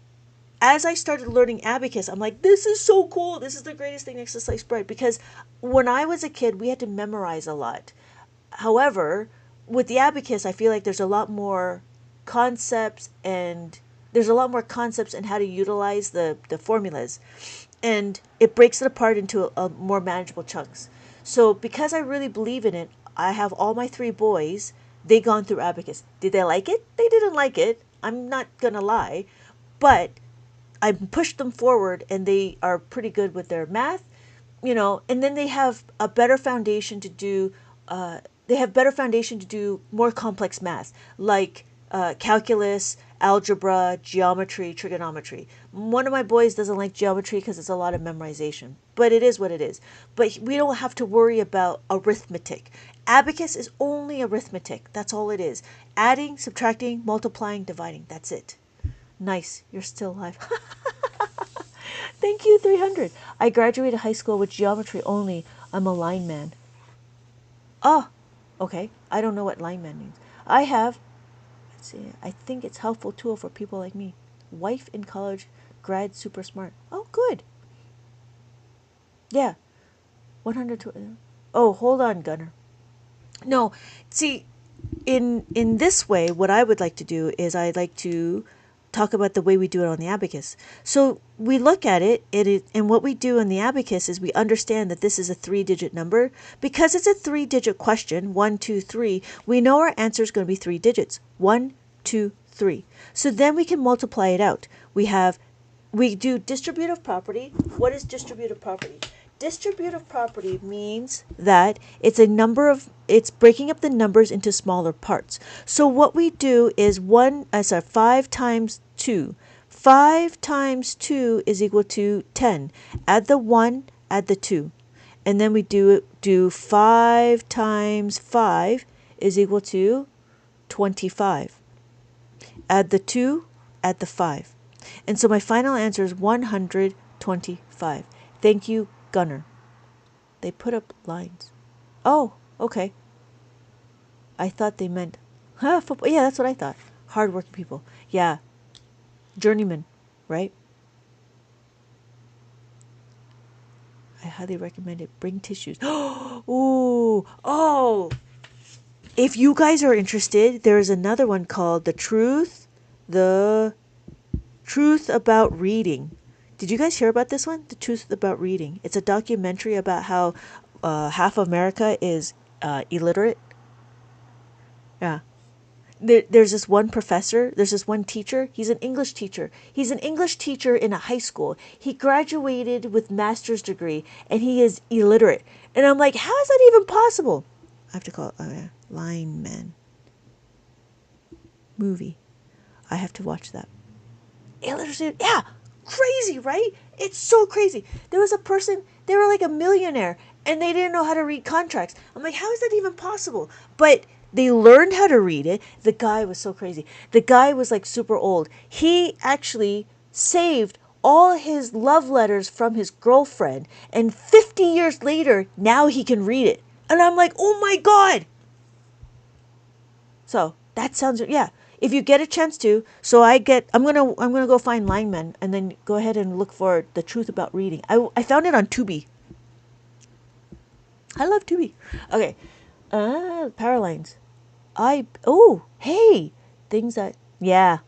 [SPEAKER 1] as I started learning Abacus, I'm like, this is so cool. This is the greatest thing next to sliced bread. Because when I was a kid, we had to memorize a lot. However, with the Abacus, I feel like there's a lot more concepts and how to utilize the formulas. And it breaks it apart into a more manageable chunks. So because I really believe in it, I have all my three boys, they gone through Abacus. Did they like it? They didn't like it. I'm not going to lie. But I pushed them forward and they are pretty good with their math, and then they have a better foundation to do, more complex math like calculus, algebra, geometry, trigonometry. One of my boys doesn't like geometry because it's a lot of memorization, but it is what it is. But we don't have to worry about arithmetic. Abacus is only arithmetic. That's all it is. Adding, subtracting, multiplying, dividing. That's it. Nice. You're still alive. Thank you, 300. I graduated high school with geometry only. I'm a lineman. Oh, okay. I don't know what lineman means. Let's see, I think it's helpful tool for people like me. Wife in college, grad, super smart. Oh, good. Yeah. 100. Oh, hold on, Gunner. No, see, in this way, what I would like to do is I'd like to talk about the way we do it on the Abacus. So we look at and what we do in the Abacus is we understand that this is a 3-digit number. Because it's a 3-digit question, 1, 2, 3, we know our answer is going to be 3 digits. 1, 2, 3. So then we can multiply it out. We do distributive property. What is distributive property? Distributive property means that it's breaking up the numbers into smaller parts. So what we do is 5 times 2. 5 times 2 is equal to 10. Add the 1, add the 2. And then we do 5 times 5 is equal to 25. Add the 2, add the 5. And so my final answer is 125. Thank you, Gunner. They put up lines. Oh, okay. I thought they meant, football. Yeah, that's what I thought. Hardworking people. Yeah. Journeyman, right? I highly recommend it. Bring tissues. Ooh. Oh. If you guys are interested, there is another one called The Truth About Reading. Did you guys hear about this one? The Truth About Reading. It's a documentary about how half of America is illiterate. Yeah. There's this one professor, there's this one teacher. He's an English teacher. He's an English teacher in a high school. He graduated with master's degree and he is illiterate. And I'm like, how is that even possible? I have to call it Lineman movie. I have to watch that. Illiteracy, yeah. Crazy, right? It's so crazy. There was a person, they were like a millionaire and they didn't know how to read contracts. I'm like, how is that even possible? But they learned how to read it. The guy was so crazy. The guy was like super old. He actually saved all his love letters from his girlfriend, and 50 years later, now he can read it. And I'm like, oh my God. So that sounds, yeah. If you get a chance to, I'm gonna go find Lineman and then go ahead and look for The Truth About Reading. I found it on Tubi. I love Tubi. Okay, power lines. Hey, things that, yeah.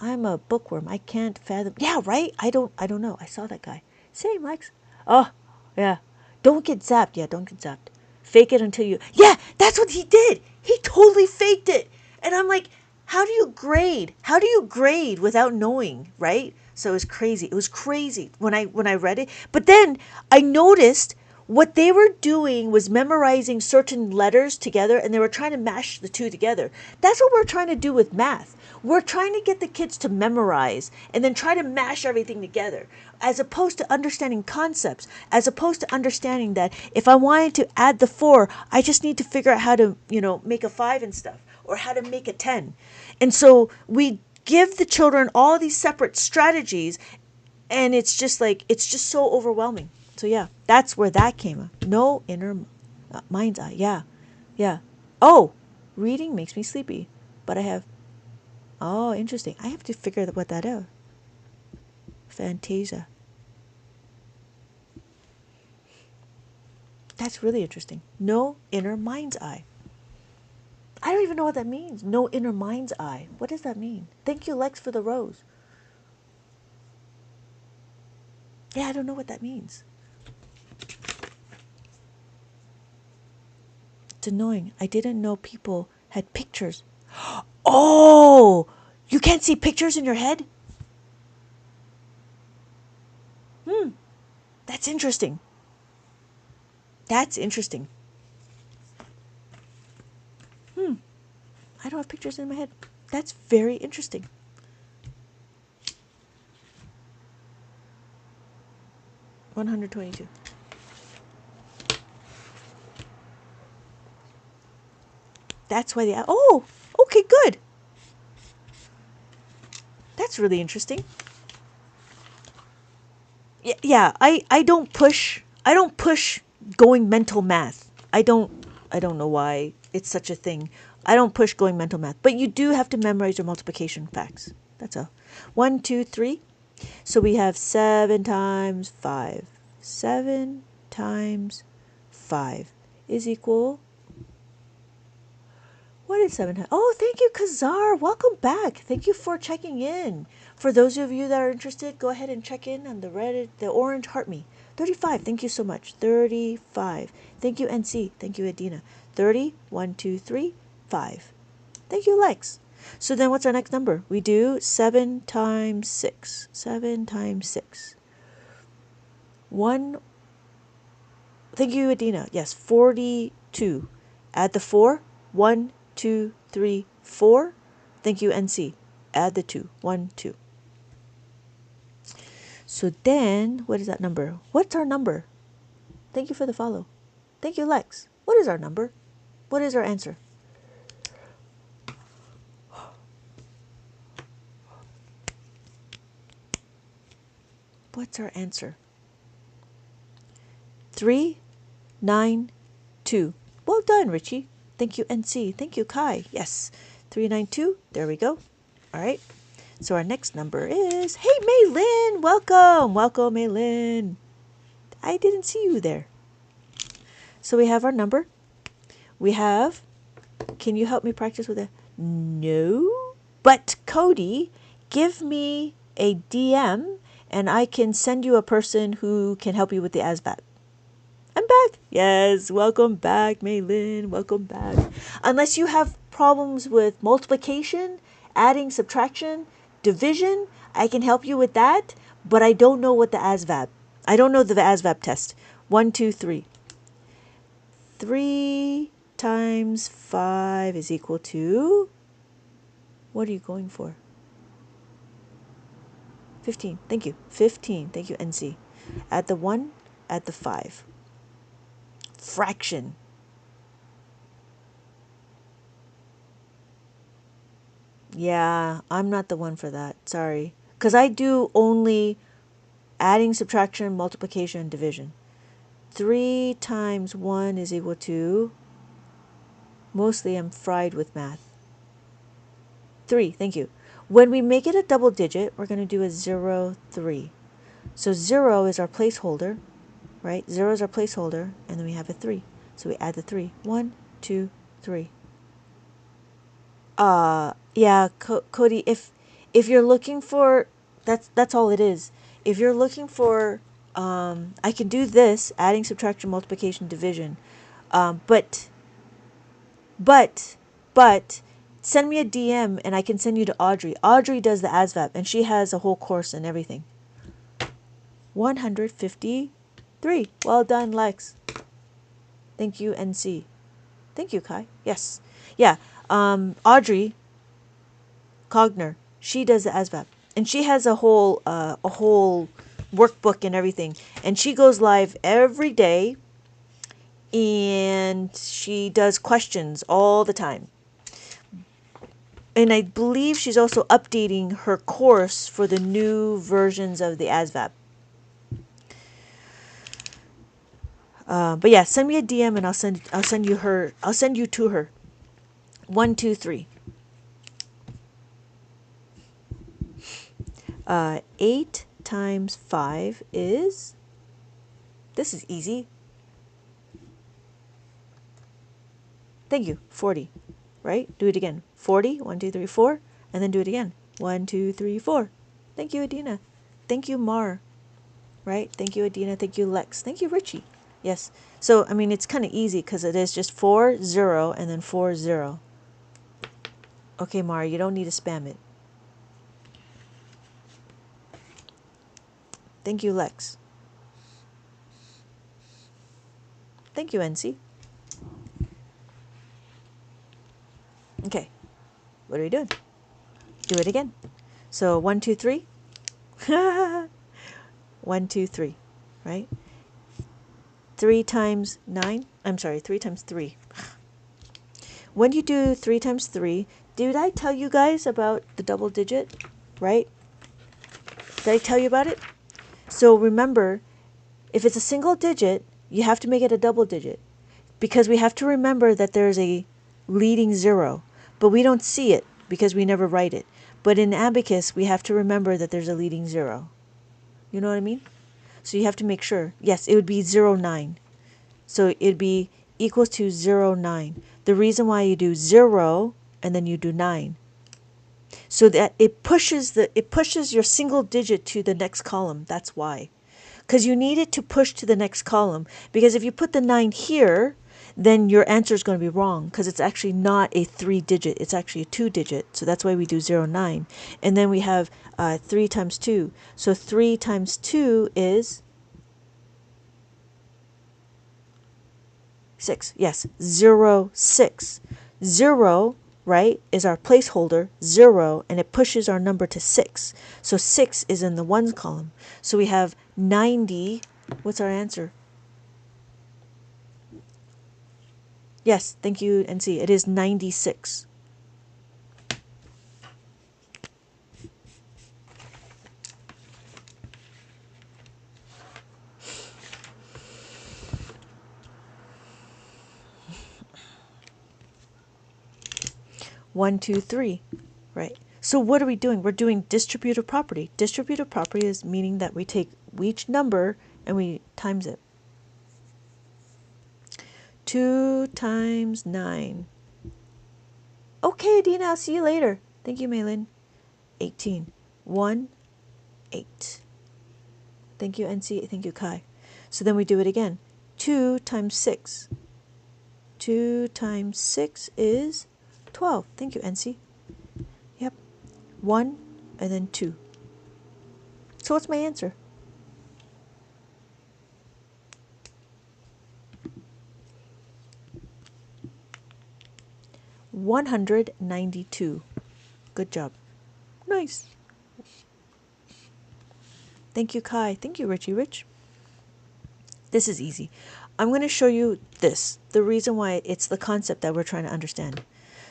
[SPEAKER 1] I'm a bookworm. I can't fathom. Yeah, right. I don't know. I saw that guy. Same, Lex. Oh, yeah. Don't get zapped. Yeah, don't get zapped. Fake it until you. Yeah, that's what he did. He totally faked it. And I'm like, how do you grade? How do you grade without knowing, right? So it was crazy. It was crazy when I read it. But then I noticed what they were doing was memorizing certain letters together, and they were trying to mash the two together. That's what we're trying to do with math. We're trying to get the kids to memorize and then try to mash everything together, as opposed to understanding concepts, as opposed to understanding that if I wanted to add the 4, I just need to figure out how to, make a 5 and stuff, or how to make a 10. And so we give the children all these separate strategies, and it's just so overwhelming. So yeah, that's where that came up. No inner mind's eye. Yeah, yeah. Oh, reading makes me sleepy, but I have. Oh, interesting. I have to figure what that out. Fantasia. That's really interesting. No inner mind's eye. I don't even know what that means. No inner mind's eye. What does that mean? Thank you, Lex, for the rose. Yeah, I don't know what that means. It's annoying. I didn't know people had pictures. Oh! You can't see pictures in your head? That's interesting. That's interesting. I don't have pictures in my head. That's very interesting. $122. That's why the... Oh! Okay, good. That's really interesting. Yeah, I don't push going mental math. I don't know why it's such a thing. I don't push going mental math, but you do have to memorize your multiplication facts. That's all. 1, 2, 3. So we have 7 times 5. 7 times 5 is equal. What is 7 times? Oh, thank you, Kazar. Welcome back. Thank you for checking in. For those of you that are interested, go ahead and check in on the orange heart me. 35. Thank you so much. 35. Thank you, NC. Thank you, Adina. 30. 1, 2, 3, 5. Thank you, Lex. So then what's our next number? We do 7 times 6. 7 times 6. 1. Thank you, Adina. Yes, 42. Add the 4. 1, 2, 3, 4. Thank you, NC. Add the 2. 1, 2. So then, what is that number? What's our number? Thank you for the follow. Thank you, Lex. What is our number? What is our answer? What's our answer? 3, 9, 2. Well done, Richie. Thank you, NC. Thank you, Kai. Yes. 392. There we go. All right. So our next number is... Hey, Maylin. Welcome. Welcome, Maylin. I didn't see you there. So we have our number. We have... Can you help me practice with a... No. But, Cody, give me a DM and I can send you a person who can help you with the ASVAB. I'm back. Yes, welcome back, Maylin. Welcome back. Unless you have problems with multiplication, adding, subtraction, division, I can help you with that, but I don't know what the ASVAB. I don't know the ASVAB test. 1, 2, 3. 3 times 5 is equal to... What are you going for? 15. Thank you. 15. Thank you, NC. Add the 1, add the 5. Fraction. Yeah, I'm not the one for that. Sorry. Because I do only adding, subtraction, multiplication, and division. 3 times 1 is equal to... Mostly I'm fried with math. 3. Thank you. When we make it a double digit, we're going to do a 0, 3. So 0 is our placeholder, right? 0 is our placeholder, and then we have a 3. So we add the 3. 1, 2, 3. Yeah, Cody, if you're looking for... That's all it is. If you're looking for... I can do this, adding, subtraction, multiplication, division. But send me a DM and I can send you to Audrey. Audrey does the ASVAB and she has a whole course and everything. 153. Well done, Lex. Thank you, NC. Thank you, Kai. Yes. Yeah. Audrey Cogner, she does the ASVAB. And she has a whole workbook and everything. And she goes live every day and she does questions all the time. And I believe she's also updating her course for the new versions of the ASVAB. But yeah, send me a DM and I'll send you to her. 1, 2, 3. 8 times 5 is, this is easy. Thank you, 40, right? Do it again. 40, 1, 2, 3, 4, and then do it again. 1, 2, 3, 4. Thank you, Adina. Thank you, Mar, right? Thank you, Adina. Thank you, Lex. Thank you, Richie. Yes. So, I mean, it's kind of easy because it is just 4, 0, and then 4, 0. Okay, Mar, you don't need to spam it. Thank you, Lex. Thank you, NC. Okay. What are we doing? Do it again. So 1, 2, 3. 1, 2, 3, right? 3 times 9. I'm sorry, 3 times 3. When you do 3 times 3, did I tell you guys about the double digit, right? Did I tell you about it? So remember, if it's a single digit, you have to make it a double digit because we have to remember that there's a leading 0, but we don't see it because we never write it. But in Abacus, we have to remember that there's a leading 0. You know what I mean? So you have to make sure. Yes, it would be 0, 9. So it'd be equals to 0, 9. The reason why you do 0 and then you do 9, so that it pushes your single digit to the next column. That's why. Because you need it to push to the next column. Because if you put the 9 here, then your answer is going to be wrong because it's actually not a 3-digit. It's actually a 2-digit. So that's why we do 0, 9. And then we have 3 times 2. So 3 times 2 is 6. Yes, 0, 6. 0, right, is our placeholder, 0, and it pushes our number to 6. So 6 is in the ones column. So we have 90. What's our answer? Yes, thank you, NC. It is 96. One, two, three, right? So what are we doing? We're doing distributive property. Distributive property is meaning that we take each number and we times it. 2 times 9. Okay, Adina, I'll see you later. Thank you, Maylin. 18. 1, 8. Thank you, NC. Thank you, Kai. So then we do it again. 2 times 6. 2 times 6 is 12. Thank you, NC. Yep. 1 and then 2. So what's my answer? $192. Good job. Nice. Thank you, Kai. Thank you, Richie Rich. This is easy. I'm going to show you this. The reason why it's the concept that we're trying to understand.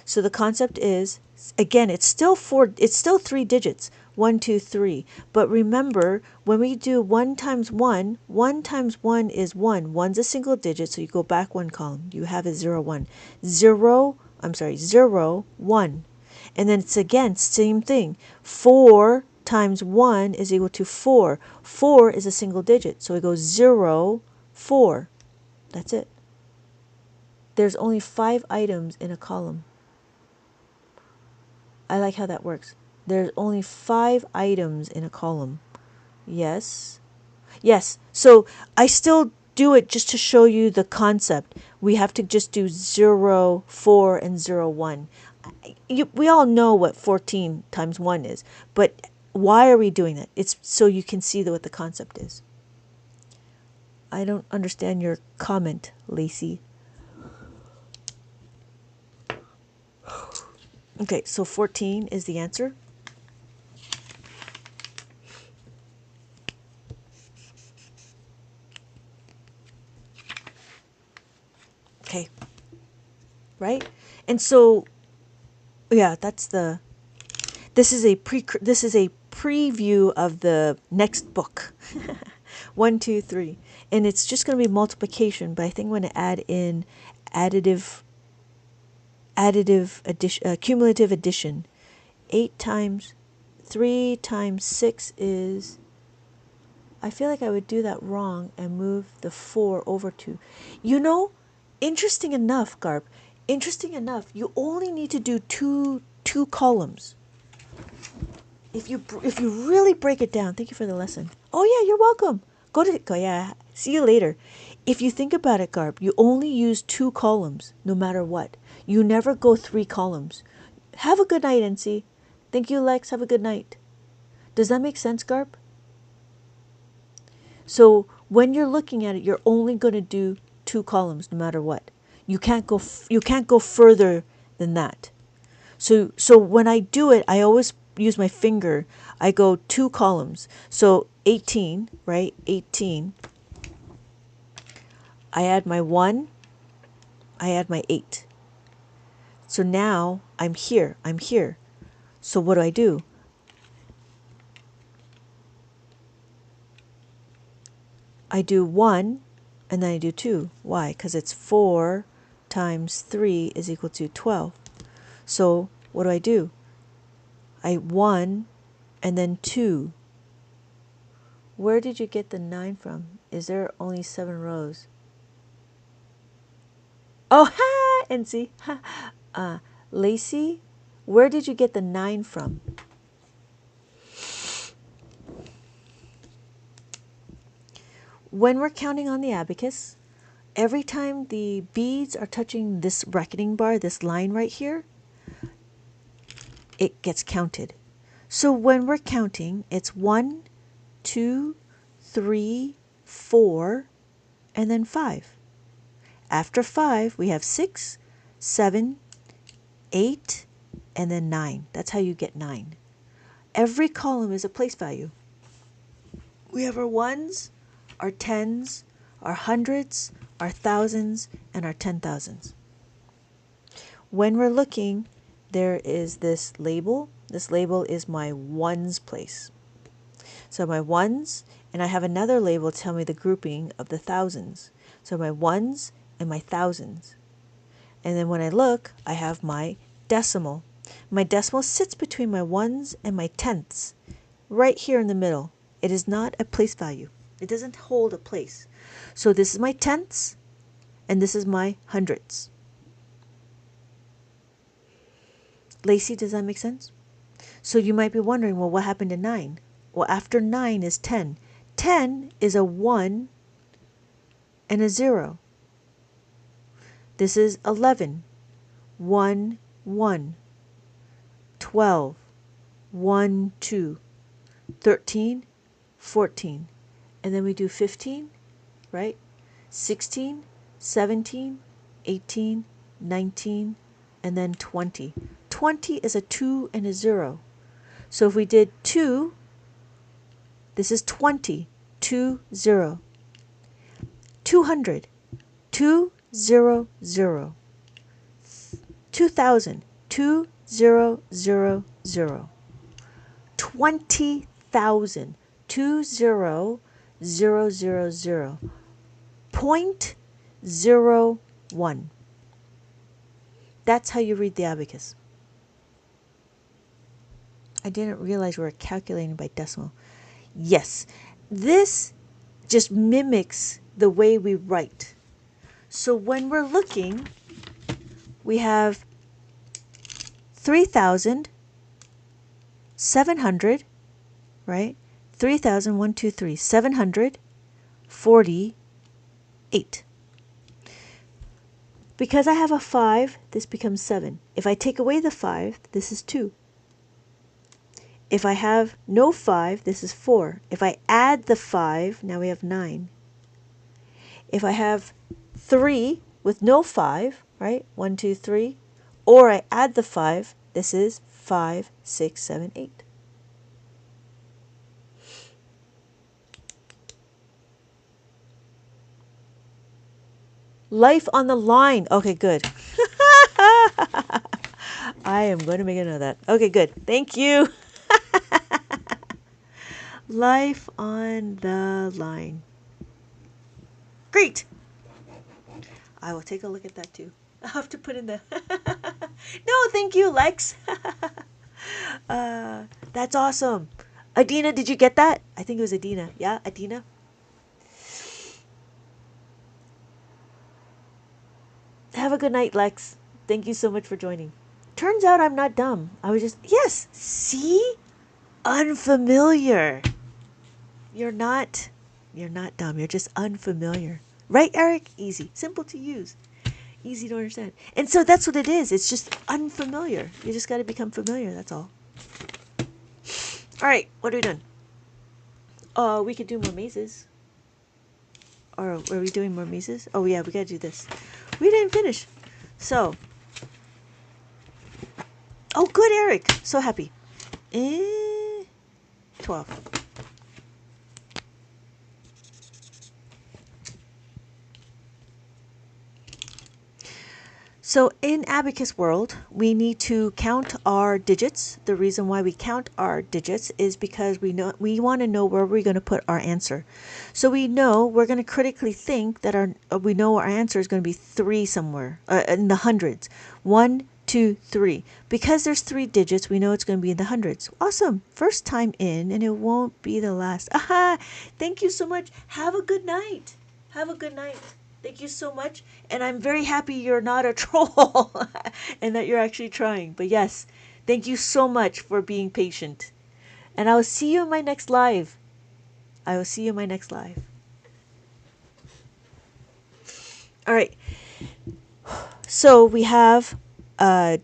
[SPEAKER 1] So the concept is, again, it's still 3 digits. 1, 2, 3. But remember, when we do 1 times 1, 1 times 1 is 1. 1's a single digit, so you go back one column. You have it 0, 1. 0, 1. And then it's again, same thing. 4 times 1 is equal to 4. 4 is a single digit, so it goes 0, 4. That's it. There's only 5 items in a column. I like how that works. There's only 5 items in a column. Yes. Yes. So I still do it just to show you the concept. We have to just do 0, 4, and 0, 1. We all know what 14 times 1 is, but why are we doing that? It's so you can see what the concept is. I don't understand your comment, Lacey. Okay, so 14 is the answer. Okay. Right? And so yeah, this is a preview of the next book. 1, 2, 3. And it's just going to be multiplication, but I think I'm going to add in cumulative addition. 8 times 3 times 6 is I feel like I would do that wrong and move the 4 over to. You know, interesting enough, Garb. Interesting enough, you only need to do two columns. If you really break it down, thank you for the lesson. Oh yeah, you're welcome. Go yeah. See you later. If you think about it, Garb, you only use 2 columns no matter what. You never go 3 columns. Have a good night, NC. Thank you, Lex. Have a good night. Does that make sense, Garb? So when you're looking at it, you're only going to do 2 columns no matter what. You can't go further than that. So when I do it, I always use my finger. I go 2 columns. So 18, right? 18. I add my 1. I add my 8. So now I'm here. I'm here. So what do? I do 1 and then I do 2. Why? Because it's 4 times 3 is equal to 12. So what do? I 1 and then 2. Where did you get the 9 from? Is there only 7 rows? Oh, ha! NC. Lacey, where did you get the 9 from? When we're counting on the abacus, every time the beads are touching this bracketing bar, this line right here, it gets counted. So when we're counting, it's 1, 2, 3, 4, and then 5. After 5, we have 6, 7, 8, and then 9. That's how you get 9. Every column is a place value. We have our 1s, our 10s, our 100s, our 1000s, and our 10,000s. When we're looking, there is this label. This label is my 1s place. So my 1s, and I have another label to tell me the grouping of the thousands. So my 1s and my thousands. And then when I look, I have my decimal. My decimal sits between my 1s and my tenths, right here in the middle. It is not a place value. It doesn't hold a place. So this is my tenths, and this is my hundredths. Lacey, does that make sense? So you might be wondering, well, what happened to 9? Well, after 9 is 10. 10 is a 1 and a 0. This is 11. 1, 1. 12. 1, 2. 13, 14. And then we do 15, right? 16, 17, 18, 19, and then 20. 20 is a 2 and a 0. So if we did 2, this is 20, 2, 0. 200, 2, 0, 0. 2,000, 2, 0, 0, 0. 20,000, 2, 0, 0, 0, 0. 0.01. That's how you read the abacus. I didn't realize we were calculating by decimal. Yes, this just mimics the way we write. So when we're looking, we have 3,700, right? 3,000, 1, 2, 3, 748. Because I have a 5, this becomes 7. If I take away the 5, this is 2. If I have no 5, this is 4. If I add the 5, now we have 9. If I have 3 with no 5, right? 1, 2, 3. Or I add the 5, this is 5, 6, 7, 8. Life on the line. Okay, good. I am going to make a note of that. Okay, good. Thank you. Life on the line. Great. I will take a look at that too. I'll have to put in the... No, thank you, Lex. That's awesome. Adina, did you get that? I think it was Adina. Yeah, Adina. Have a good night, Lex. Thank you so much for joining. Turns out I'm not dumb. I was just, yes, see? Unfamiliar. You're not, you're not dumb. You're just unfamiliar. Right, Eric? Easy. Simple to use. Easy to understand. And so that's what it is. It's just unfamiliar. You just got to become familiar. That's all. All right. What are we doing? We could do more mazes. Or are we doing more mazes? Oh, yeah. We got to do this. We didn't finish. So. Oh, good, Eric. So happy. 12. So in Abacus world, we need to count our digits. The reason why we count our digits is because we want to know where we're going to put our answer. So we know we're going to critically think that we know our answer is going to be 3 somewhere in the hundreds. 1, 2, 3. Because there's 3 digits, we know it's going to be in the hundreds. Awesome. First time in, and it won't be the last. Aha! Thank you so much. Have a good night. Have a good night. Thank you so much. And I'm very happy you're not a troll and that you're actually trying. But yes, thank you so much for being patient. And I will see you in my next live. I will see you in my next live. All right. So we have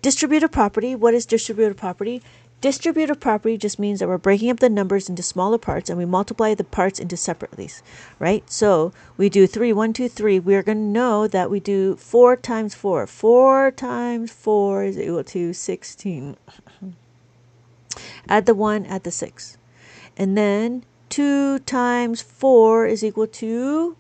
[SPEAKER 1] distributive property. What is distributive property? Distributive property just means that we're breaking up the numbers into smaller parts and we multiply the parts into separately, right? So we do 3, 1, 2, 3. We're going to know that we do 4 times 4. 4 times 4 is equal to 16. Add the 1, add the 6. And then 2 times 4 is equal to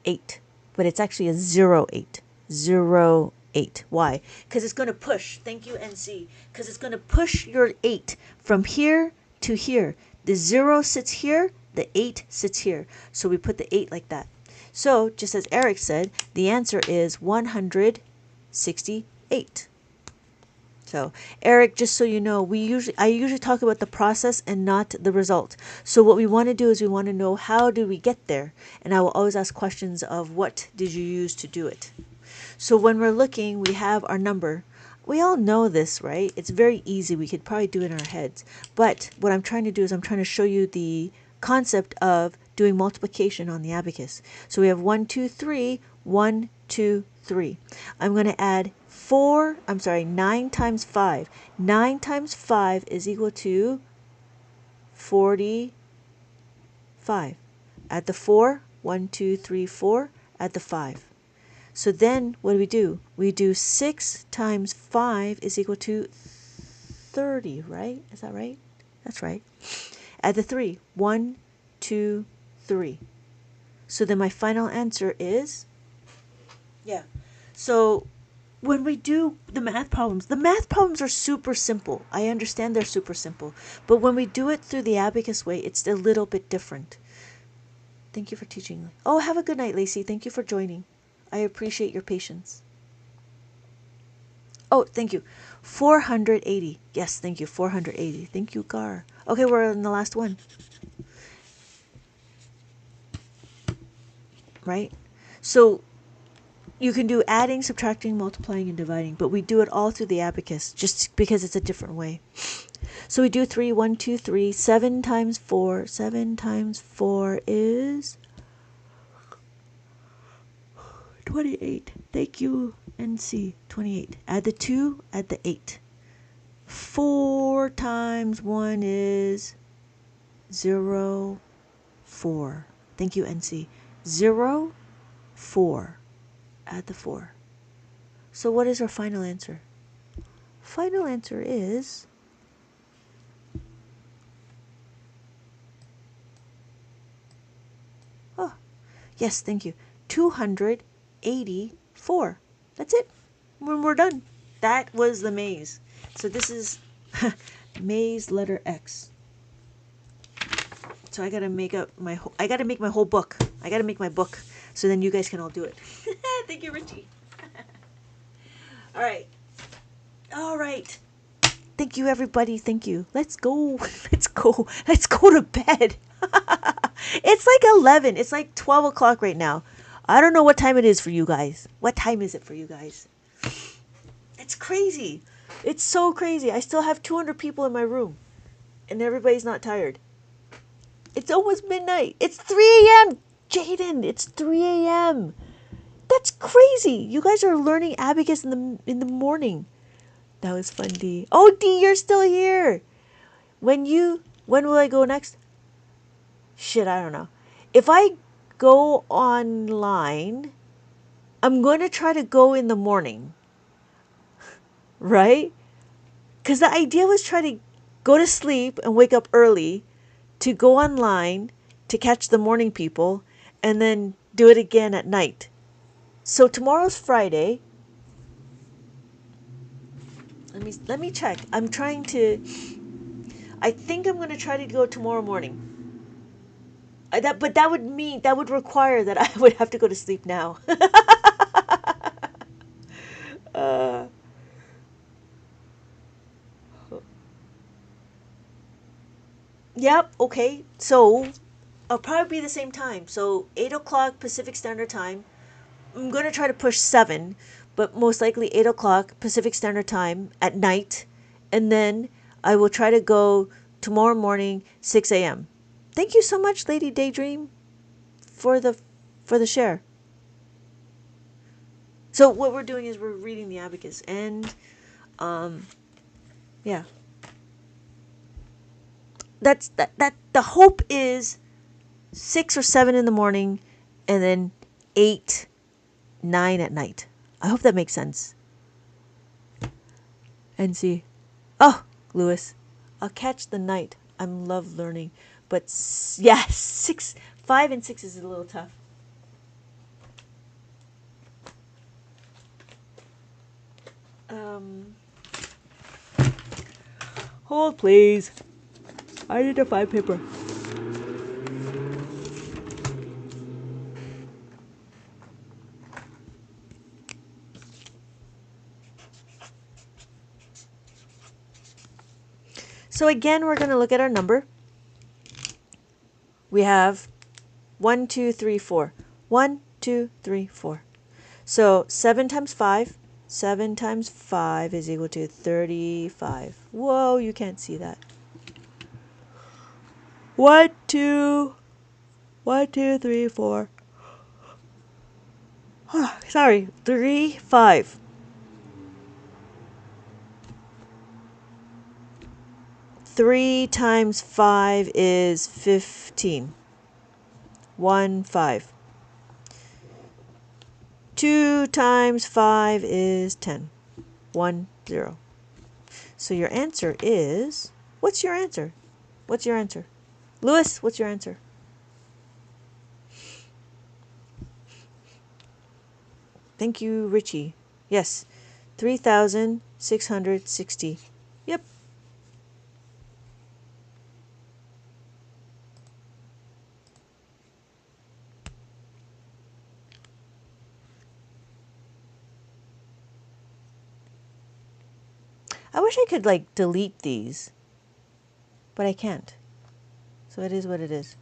[SPEAKER 1] 8. But it's actually a 0, 8. 0, 8. Why? Because it's going to push. Thank you, NC. Because it's going to push your 8 from here to here. The 0 sits here. The 8 sits here. So we put the 8 like that. So, just as Eric said, the answer is 168. So, Eric, just so you know, I usually talk about the process and not the result. So what we want to do is we want to know how do we get there? And I will always ask questions of what did you use to do it? So when we're looking, we have our number. We all know this, right? It's very easy. We could probably do it in our heads. But what I'm trying to do is I'm trying to show you the concept of doing multiplication on the abacus. So we have 1, 2, 3, 1, 2, 3. I'm going to add 9 times 5. 9 times 5 is equal to 45. Add the 4, 1, 2, 3, 4. Add the 5. So then what do? We do 6 times 5 is equal to 30, right? Is that right? That's right. Add the 3. 1, 2, 3. So then my final answer is, yeah. So when we do the math problems are super simple. I understand they're super simple. But when we do it through the abacus way, it's a little bit different. Thank you for teaching. Oh, have a good night, Lacey. Thank you for joining. I appreciate your patience. Oh, thank you. 480. Yes, thank you. 480. Thank you, Gar. Okay, we're on the last one. Right? So you can do adding, subtracting, multiplying, and dividing, but we do it all through the abacus just because it's a different way. So we do 3, 1, 2, 3. 7 times 4. 7 times 4 is 28. Thank you, NC. 28. Add the 2, add the 8. 4 times 1 is 0, 4. Thank you, NC. 0, 4. Add the 4. So what is our final answer? Final answer is yes, thank you. 284. That's it. We're done. That was the maze. So this is maze letter X. So I gotta make my whole book. I gotta make my book so then you guys can all do it. Thank you, Richie. All right. Thank you, everybody. Thank you. Let's go. Let's go. Let's go to bed. It's like 11. It's like 12 o'clock right now. I don't know what time it is for you guys. What time is it for you guys? It's crazy. It's so crazy. I still have 200 people in my room. And everybody's not tired. It's almost midnight. It's 3 a.m. Jaden, it's 3 a.m. That's crazy. You guys are learning abacus in the morning. That was fun, D. Oh, D, you're still here. When will I go next? Shit, I don't know. If I go online, I'm going to try to go in the morning. Right? Because the idea was try to go to sleep and wake up early to go online to catch the morning people and then do it again at night. So tomorrow's Friday. Let me check. I think I'm going to try to go tomorrow morning. But that would require that I would have to go to sleep now. Yep, okay. So I'll probably be the same time. So 8 o'clock Pacific Standard Time. I'm going to try to push 7, but most likely 8 o'clock Pacific Standard Time at night. And then I will try to go tomorrow morning, 6 a.m. Thank you so much, Lady Daydream, for the share. So what we're doing is we're reading the abacus. And, yeah. That the hope is 6 or 7 in the morning and then 8, 9 at night. I hope that makes sense. And see. Oh, Lewis. I'll catch the night. I love learning. But yeah, 5 and 6 is a little tough. Hold please. I need to find paper. So again, we're going to look at our number. We have 1, 2, 3, 4. 1, 2, 3, 4. So 7 times 5. 7 times 5 is equal to 35. Whoa, you can't see that. 1, 2, 3, 4. Sorry, 3, 5. 3 times 5 is 15. 1, 5. 2 times 5 is 10. 1, 0. So your answer is... What's your answer? What's your answer? Lewis, what's your answer? Thank you, Richie. Yes, 3,660. Yep. I wish I could, like, delete these. But I can't. So it is what it is.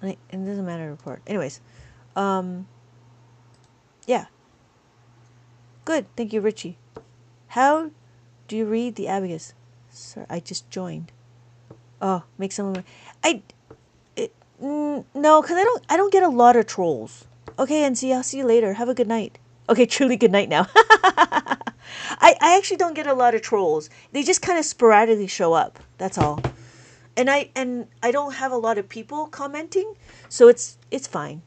[SPEAKER 1] And it doesn't matter to report. Anyways. Yeah. Good. Thank you, Richie. How do you read the abacus? Sorry, I just joined. Oh, make someone... No, because I don't get a lot of trolls. Okay, NC, I'll see you later. Have a good night. Okay, truly good night now. I actually don't get a lot of trolls. They just kind of sporadically show up. That's all. And I don't have a lot of people commenting, so it's fine.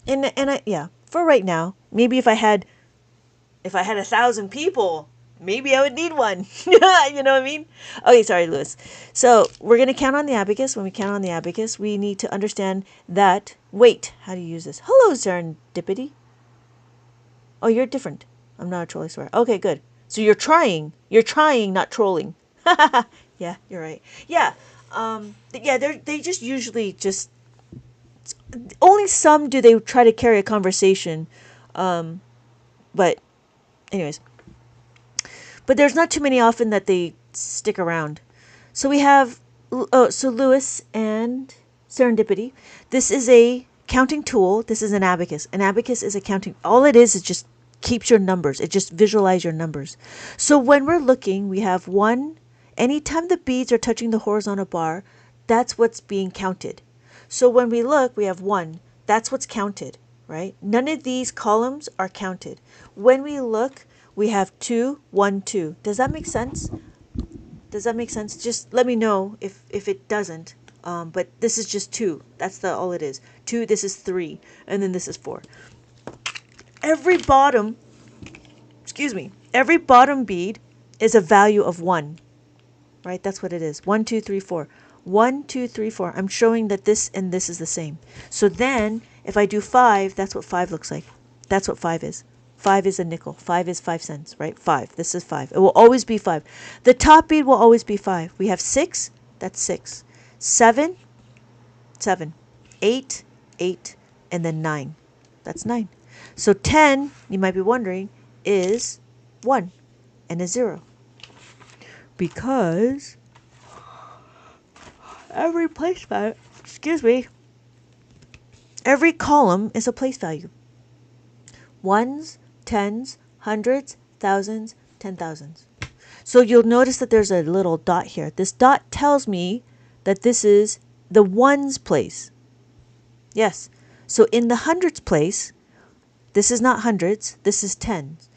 [SPEAKER 1] And I yeah, for right now. Maybe if I had 1,000 people, maybe I would need one. You know what I mean? Okay, sorry, Lewis. So we're gonna count on the abacus. When we count on the abacus, we need to understand that. Wait, how do you use this? Hello, serendipity. Oh, you're different. I'm not a troll, I swear. Okay, good. So you're trying, not trolling. Yeah, you're right. Yeah, they just usually just... Only some do they try to carry a conversation. But anyways. But there's not too many often that they stick around. So we have, so Lewis and Serendipity. This is a counting tool. This is an abacus. An abacus is a counting. All it is just keeps your numbers. It just visualize your numbers. So when we're looking, we have 1. Anytime the beads are touching the horizontal bar, that's what's being counted. So when we look, we have 1. That's what's counted, right? None of these columns are counted. When we look, we have 2, 1, 2. Does that make sense? Does that make sense? Just let me know if it doesn't. But this is just 2. That's all it is. 2, this is 3, and then this is 4. Every bottom bead is a value of 1. Right? That's what it is. 1, 2, 3, 4. 1, 2, 3, 4. I'm showing that this and this is the same. So then, if I do 5, that's what 5 looks like. That's what 5 is. 5 is a nickel. 5 is 5 cents, right? 5. This is 5. It will always be 5. The top bead will always be 5. We have 6. That's 6. 7. 7. 8. 8. And then 9. That's 9. So 10, you might be wondering, is 1 and a 0. Because every place value, every column is a place value. Ones, tens, hundreds, thousands, 10,000s. So you'll notice that there's a little dot here. This dot tells me that this is the ones place. Yes. So in the hundreds place, this is not hundreds, this is tens.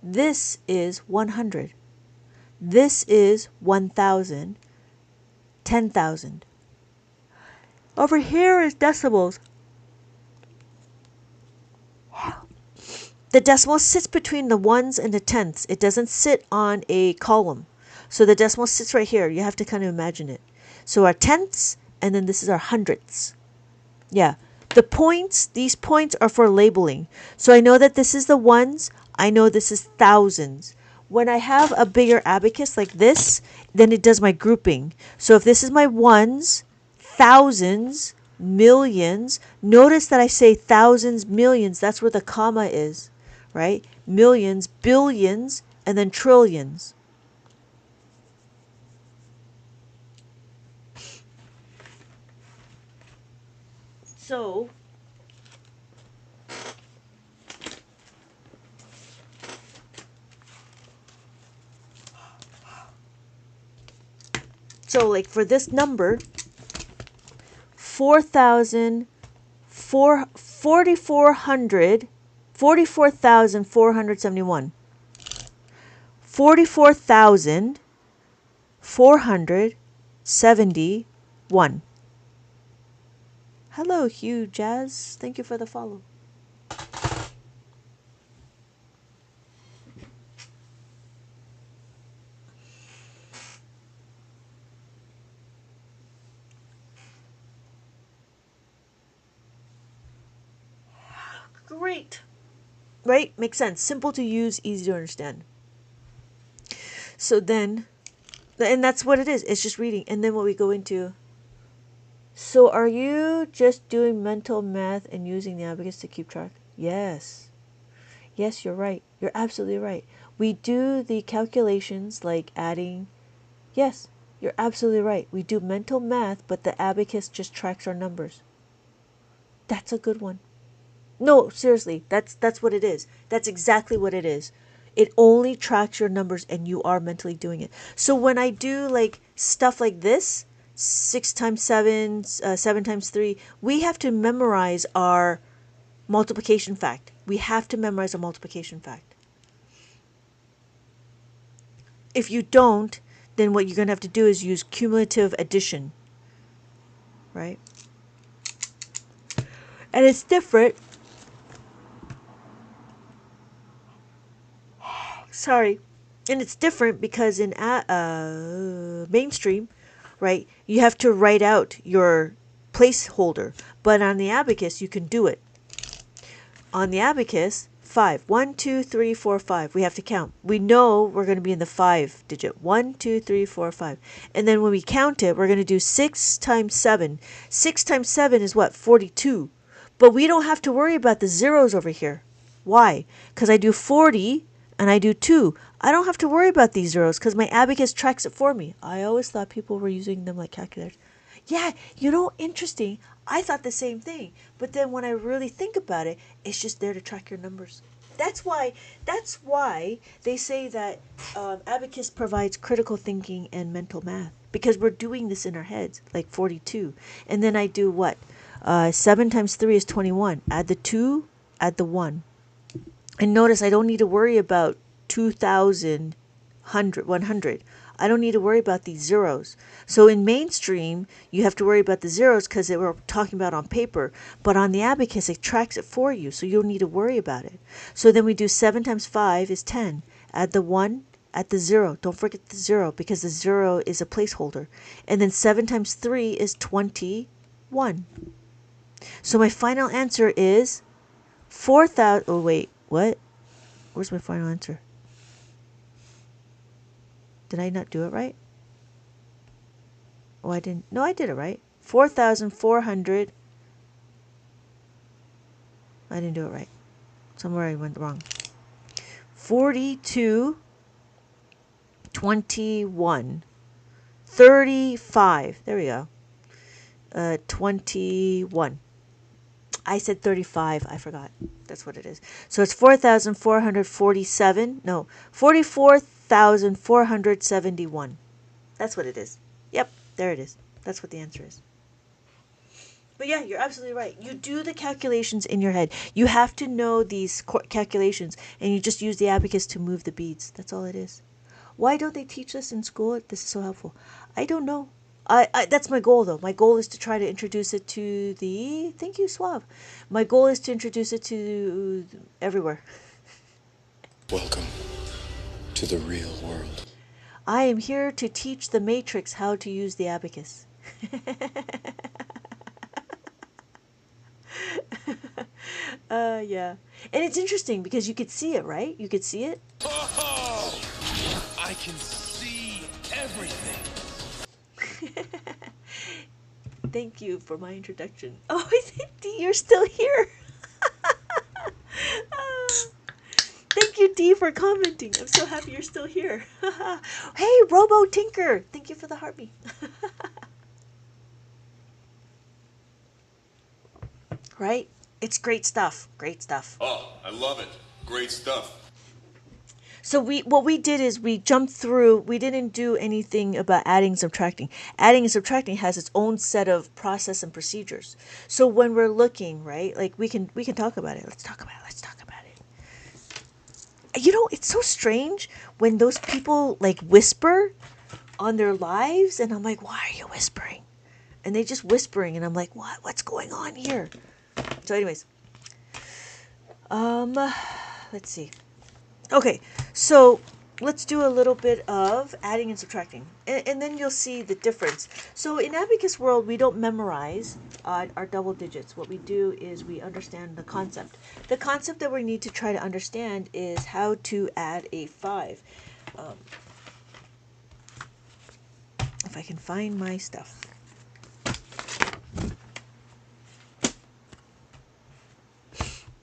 [SPEAKER 1] This is 100. This is 1,000, 10,000. Over here is decimals. The decimal sits between the ones and the tenths. It doesn't sit on a column. So the decimal sits right here. You have to kind of imagine it. So our tenths, and then this is our hundredths. Yeah. The points, these points are for labeling. So I know that this is the ones. I know this is thousands. When I have a bigger abacus like this, then it does my grouping. So if this is my ones, thousands, millions, notice that I say thousands, millions. That's where the comma is, right? Millions, billions, and then trillions. So like for this number, 44,471. 44,471. Hello, Hugh Jazz. Thank you for the follow. Great. Right? Makes sense. Simple to use, easy to understand. So then, and that's what it is. It's just reading. And then what we go into. So are you just doing mental math and using the abacus to keep track? Yes. Yes, you're right. You're absolutely right. We do the calculations like adding. Yes, you're absolutely right. We do mental math, but the abacus just tracks our numbers. That's a good one. No, seriously, that's what it is. That's exactly what it is. It only tracks your numbers and you are mentally doing it. So when I do like stuff like this, 6 times 7, 7 times 3, we have to memorize our multiplication fact. We have to memorize our multiplication fact. If you don't, then what you're going to have to do is use cumulative addition. Right? And it's different. Sorry. And it's different because in mainstream, right, you have to write out your placeholder. But on the abacus, you can do it. On the abacus, 5. 1, 2, 3, 4, 5. We have to count. We know we're going to be in the 5 digit. 1, 2, 3, 4, 5. And then when we count it, we're going to do 6 times 7. 6 times 7 is what? 42. But we don't have to worry about the zeros over here. Why? Because I do 40, and I do 2, I don't have to worry about these zeros because my abacus tracks it for me. I always thought people were using them like calculators. Yeah, interesting. I thought the same thing. But then when I really think about it, it's just there to track your numbers. That's why they say that abacus provides critical thinking and mental math, because we're doing this in our heads, like 42. And then I do what? 7 times 3 is 21. Add the 2, add the 1. And notice I don't need to worry about 2,000, 100. I don't need to worry about these zeros. So in mainstream, you have to worry about the zeros because they were talking about on paper. But on the abacus, it tracks it for you, so you don't need to worry about it. So then we do 7 times 5 is 10. Add the 1, add the 0. Don't forget the 0 because the 0 is a placeholder. And then 7 times 3 is 21. So my final answer is 4,000. Oh, wait. What? Where's my final answer? Did I not do it right? Oh, I didn't. No, I did it right. 4,400. I didn't do it right. Somewhere I went wrong. 42, 21, 35. There we go. 21. I said 35. I forgot. That's what it is. So it's 4,447. No, 44,471. That's what it is. Yep, there it is. That's what the answer is. But yeah, you're absolutely right. You do the calculations in your head. You have to know these calculations, and you just use the abacus to move the beads. That's all it is. Why don't they teach this in school? This is so helpful. I don't know. That's my goal, though. My goal is to try to introduce it to the... Thank you, Suave. My goal is to introduce it to everywhere.
[SPEAKER 5] Welcome to the real world.
[SPEAKER 1] I am here to teach the Matrix how to use the abacus. Yeah. And it's interesting because you could see it, right? You could see it.
[SPEAKER 2] Oh, I can see everything.
[SPEAKER 1] Thank you for my introduction. Oh, D, you're still here. Thank you, D, for commenting. I'm so happy you're still here. Hey, Robo Tinker. Thank you for the heartbeat. Right? It's great stuff. Great stuff.
[SPEAKER 2] Oh, I love it. Great stuff.
[SPEAKER 1] So what we did is we jumped through. We didn't do anything about adding and subtracting. Adding and subtracting has its own set of process and procedures. So when we're looking, right, like we can talk about it. Let's talk about it. It's so strange when those people like whisper on their lives, and I'm like, why are you whispering? And they just whispering, and I'm like, what? What's going on here? So, anyways, let's see. Okay, so let's do a little bit of adding and subtracting, and then you'll see the difference. So in Abacus World, we don't memorize our double digits. What we do is we understand the concept. The concept that we need to try to understand is how to add a 5. If I can find my stuff.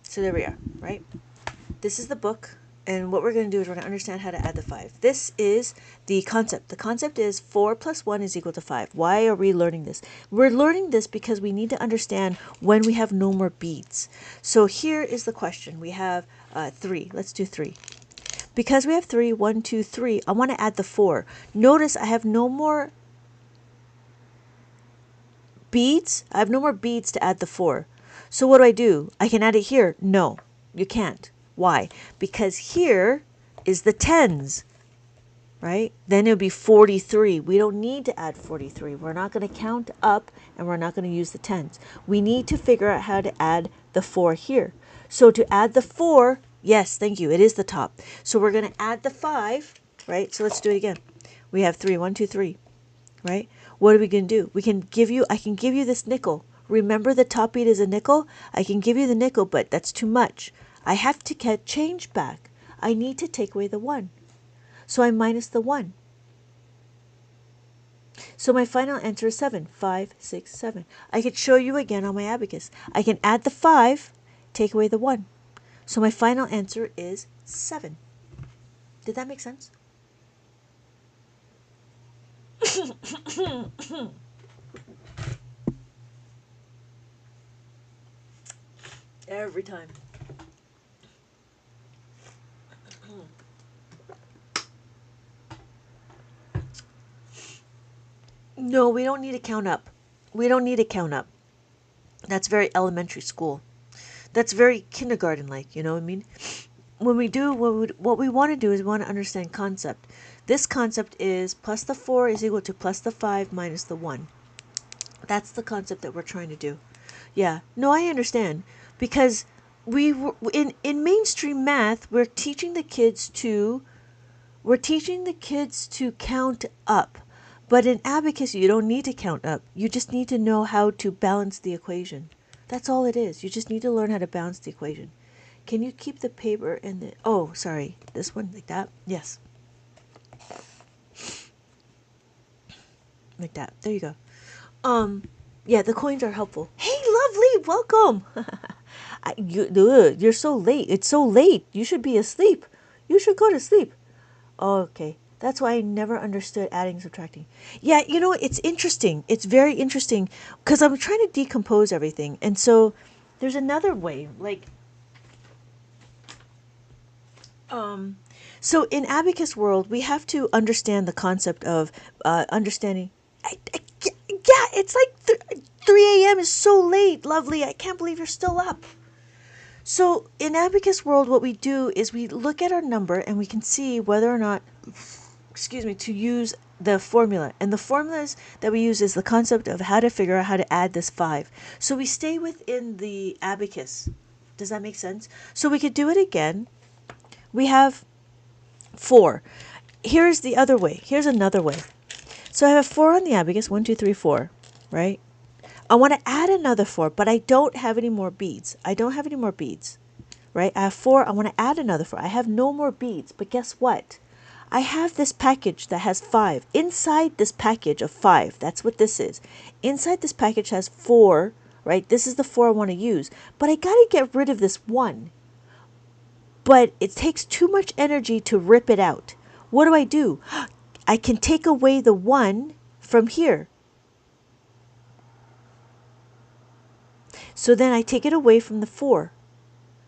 [SPEAKER 1] So there we are, right? This is the book. And what we're going to do is we're going to understand how to add the 5. This is the concept. The concept is 4 plus 1 is equal to 5. Why are we learning this? We're learning this because we need to understand when we have no more beads. So here is the question. We have 3. Let's do 3. Because we have 3, 1, 2, 3, I want to add the 4. Notice I have no more beads. I have no more beads to add the 4. So what do? I can add it here. No, you can't. Why? Because here is the tens, right? Then it would be 43. We don't need to add 43. We're not going to count up, and we're not going to use the tens. We need to figure out how to add the 4 here. So to add the 4, yes, thank you, it is the top. So we're going to add the 5, right? So let's do it again. We have 3, 1, 2, 3, right? What are we going to do? I can give you this nickel. Remember the top bead is a nickel? I can give you the nickel, but that's too much. I have to get change back. I need to take away the 1. So I minus the 1. So my final answer is 7. 5, 6, 7. I could show you again on my abacus. I can add the 5, take away the 1. So my final answer is 7. Did that make sense? Every time. No, we don't need to count up. We don't need to count up. That's very elementary school. That's very kindergarten like, you know what I mean? When we do, what we want to do is we want to understand concept. This concept is plus the 4 is equal to plus the 5 minus the 1. That's the concept that we're trying to do. Yeah, no, I understand. Because in mainstream math, we're teaching the kids to count up. But in Abacus, you don't need to count up. You just need to know how to balance the equation. That's all it is. You just need to learn how to balance the equation. Can you keep the paper in the... Oh, sorry. This one, like that? Yes. Like that. There you go. Yeah, the coins are helpful. Hey, lovely, welcome. You're so late. It's so late. You should be asleep. You should go to sleep. Okay. That's why I never understood adding and subtracting. Yeah, you know, it's interesting. It's very interesting because I'm trying to decompose everything. And so there's another way. Like, so in Abacus world, we have to understand the concept of understanding. Yeah, it's like 3 a.m. is so late, lovely. I can't believe you're still up. So in Abacus world, what we do is we look at our number and we can see whether or not, to use the formula. And the formulas that we use is the concept of how to figure out how to add this 5. So we stay within the abacus. Does that make sense? So we could do it again. We have 4. Here's the other way. Here's another way. So I have 4 on the abacus. 1, 2, 3, 4. Right? I want to add another 4, but I don't have any more beads. Right? I have 4. I want to add another 4. I have no more beads. But guess what? I have this package that has 5. Inside this package of 5, that's what this is. Inside this package has 4, right? This is the 4 I want to use. But I got to get rid of this 1. But it takes too much energy to rip it out. What do? I can take away the 1 from here. So then I take it away from the 4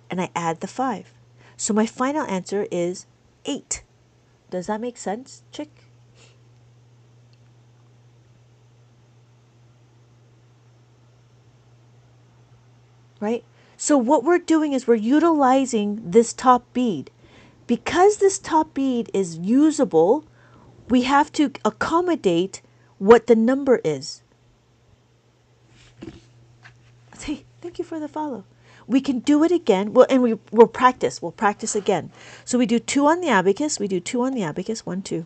[SPEAKER 1] and I add the 5. So my final answer is 8. Does that make sense, chick? Right? So what we're doing is we're utilizing this top bead. Because this top bead is usable, we have to accommodate what the number is. Hey, thank you for the follow. We can do it again. Well, and we'll practice. We'll practice again. So we do 2 on the abacus. 1, 2.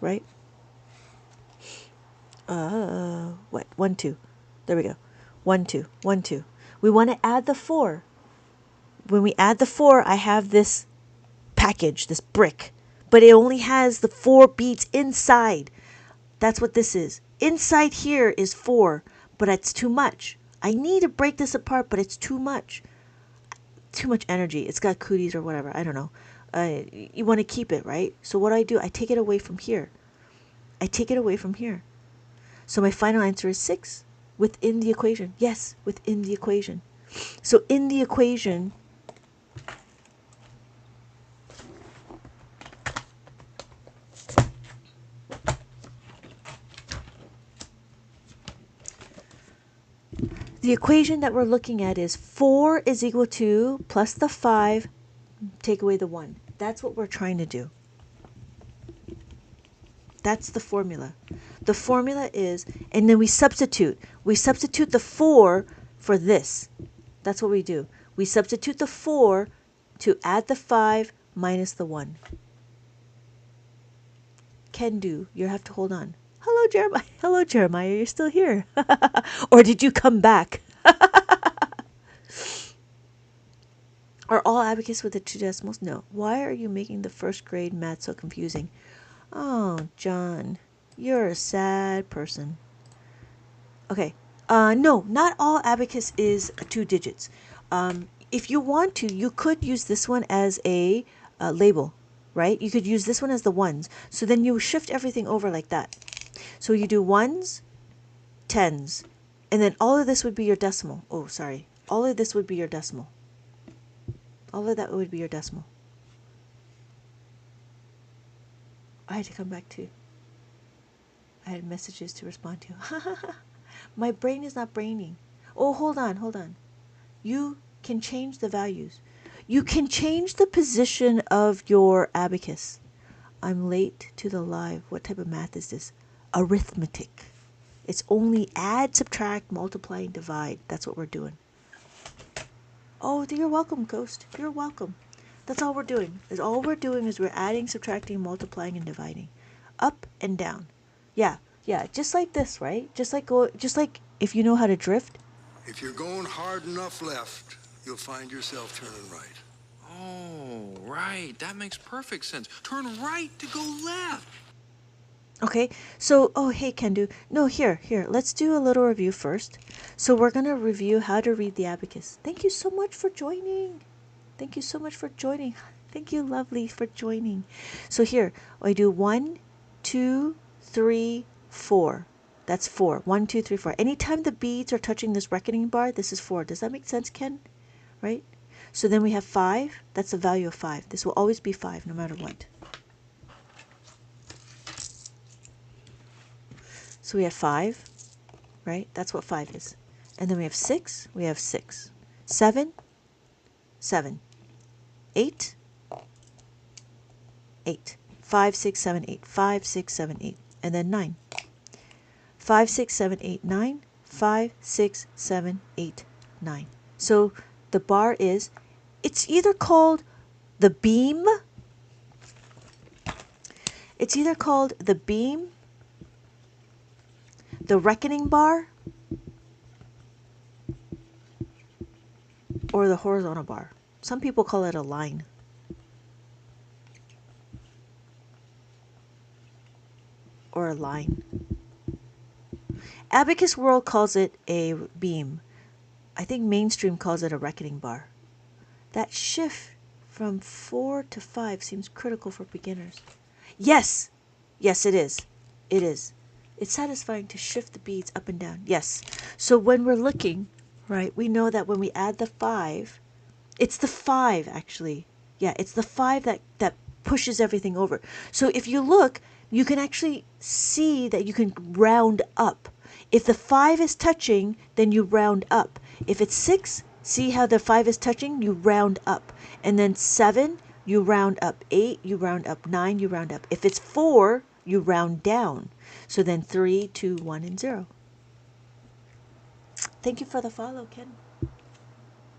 [SPEAKER 1] Right? What? 1, 2. There we go. 1, 2. 1, 2. We want to add the 4. When we add the 4, I have this package, this brick. But it only has the 4 beads inside. That's what this is. Inside here is 4, but it's too much. I need to break this apart, but it's too much. Too much energy. It's got cooties or whatever. I don't know. You want to keep it, right? So what do? I take it away from here. So my final answer is 6 within the equation. Yes, within the equation. So in the equation, the equation that we're looking at is 4 is equal to plus the 5, take away the 1. That's what we're trying to do. That's the formula. The formula is, and then we substitute. We substitute the 4 for this. That's what we do. We substitute the 4 to add the 5 minus the 1. Can do. You have to hold on. Hello, Jeremiah. Hello, Jeremiah. You're still here. Or did you come back? Are all abacus with the 2 decimals? No. Why are you making the first grade math so confusing? Oh, John, you're a sad person. Okay. No, not all abacus is 2 digits. If you want to, you could use this one as a label. right? You could use this one as the ones. So then you shift everything over like that. So you do ones, tens, and then all of this would be your decimal. Oh, sorry. All of this would be your decimal. All of that would be your decimal. I had to come back to. I had messages to respond to. My brain is not braining. Oh, hold on, hold on. You can change the values. You can change the position of your abacus. I'm late to the live. What type of math is this? Arithmetic. It's only add, subtract, multiply, and divide. That's what we're doing. Oh, you're welcome, Ghost. You're welcome. That's all we're doing. All we're doing is we're adding, subtracting, multiplying, and dividing. Up and down. Yeah, yeah. Just like this, right? Just like if you know how to drift.
[SPEAKER 3] If you're going hard enough left, you'll find yourself turning right.
[SPEAKER 5] Oh, right. That makes perfect sense. Turn right to go left.
[SPEAKER 1] Okay, so, oh, hey, Kendu. No, here, let's do a little review first. So we're going to review how to read the abacus. Thank you so much for joining. Thank you so much for joining. Thank you, lovely, for joining. So here, I do 1, 2, 3, 4. That's 4. 1, 2, 3, 4. Anytime the beads are touching this reckoning bar, this is 4. Does that make sense, Ken? Right? So then we have 5. That's the value of 5. This will always be 5 no matter what. So we have 5, right? That's what 5 is. And then we have 6. We have 6. 7, 7. 8, 8. 5, 6, 7, 8. 5, 6, 7, 8. And then 9. 5, 6, 7, 8, 9. 5, 6, 7, 8, 9. So the bar is, it's either called the beam. It's either called the beam, the reckoning bar, or the horizontal bar. Some people call it a line. Or a line. Abacus World calls it a beam. I think mainstream calls it a reckoning bar. That shift from 4 to 5 seems critical for beginners. Yes! Yes, it is. It is. It's satisfying to shift the beads up and down. Yes. So when we're looking, right, we know that when we add the 5, it's the 5 actually. Yeah, it's the 5 that pushes everything over. So if you look, you can actually see that you can round up. If the 5 is touching, then you round up. If it's 6, see how the 5 is touching? You round up. And then 7, you round up. 8, you round up. 9, you round up. If it's 4, you round down. So then 3, 2, 1, and 0. Thank you for the follow, Ken.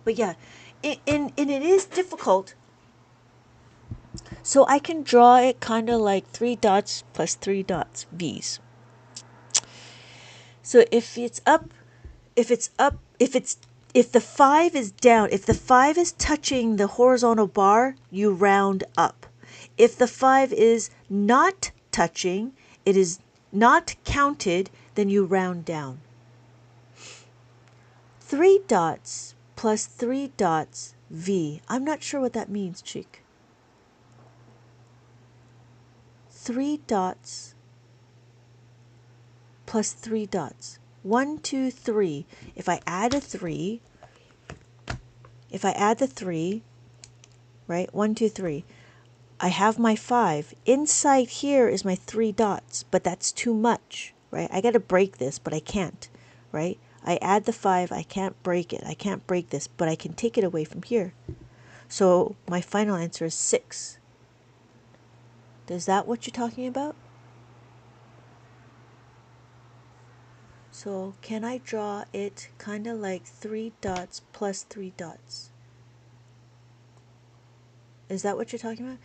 [SPEAKER 1] But yeah, and it is difficult. So I can draw it kind of like 3 dots plus 3 dots, V's. So if it's up, if the 5 is down, if the 5 is touching the horizontal bar, you round up. If the 5 is not touching, it is not counted, then you round down. 3 dots plus 3 dots, V. I'm not sure what that means, Chick. 3 dots plus 3 dots. 1, 2, 3. If I add the 3, right? 1, 2, 3. I have my 5. Inside here is my 3 dots, but that's too much, right? I got to break this, but I can't, right? I add the 5. I can't break it. I can't break this, but I can take it away from here. So my final answer is 6. Is that what you're talking about? So can I draw it kind of like 3 dots plus 3 dots? Is that what you're talking about?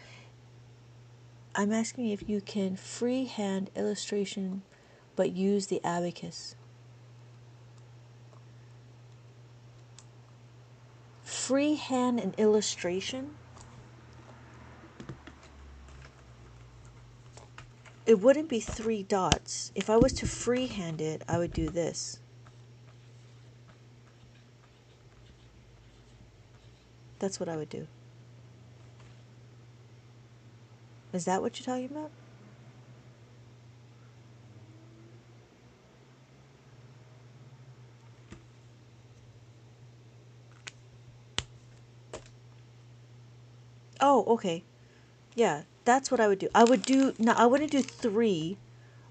[SPEAKER 1] I'm asking if you can freehand illustration but use the abacus. Freehand an illustration? It wouldn't be 3 dots. If I was to freehand it, I would do this. That's what I would do. Is that what you're talking about? Oh, okay. Yeah, that's what I would do. I would do, no, I wouldn't do 3.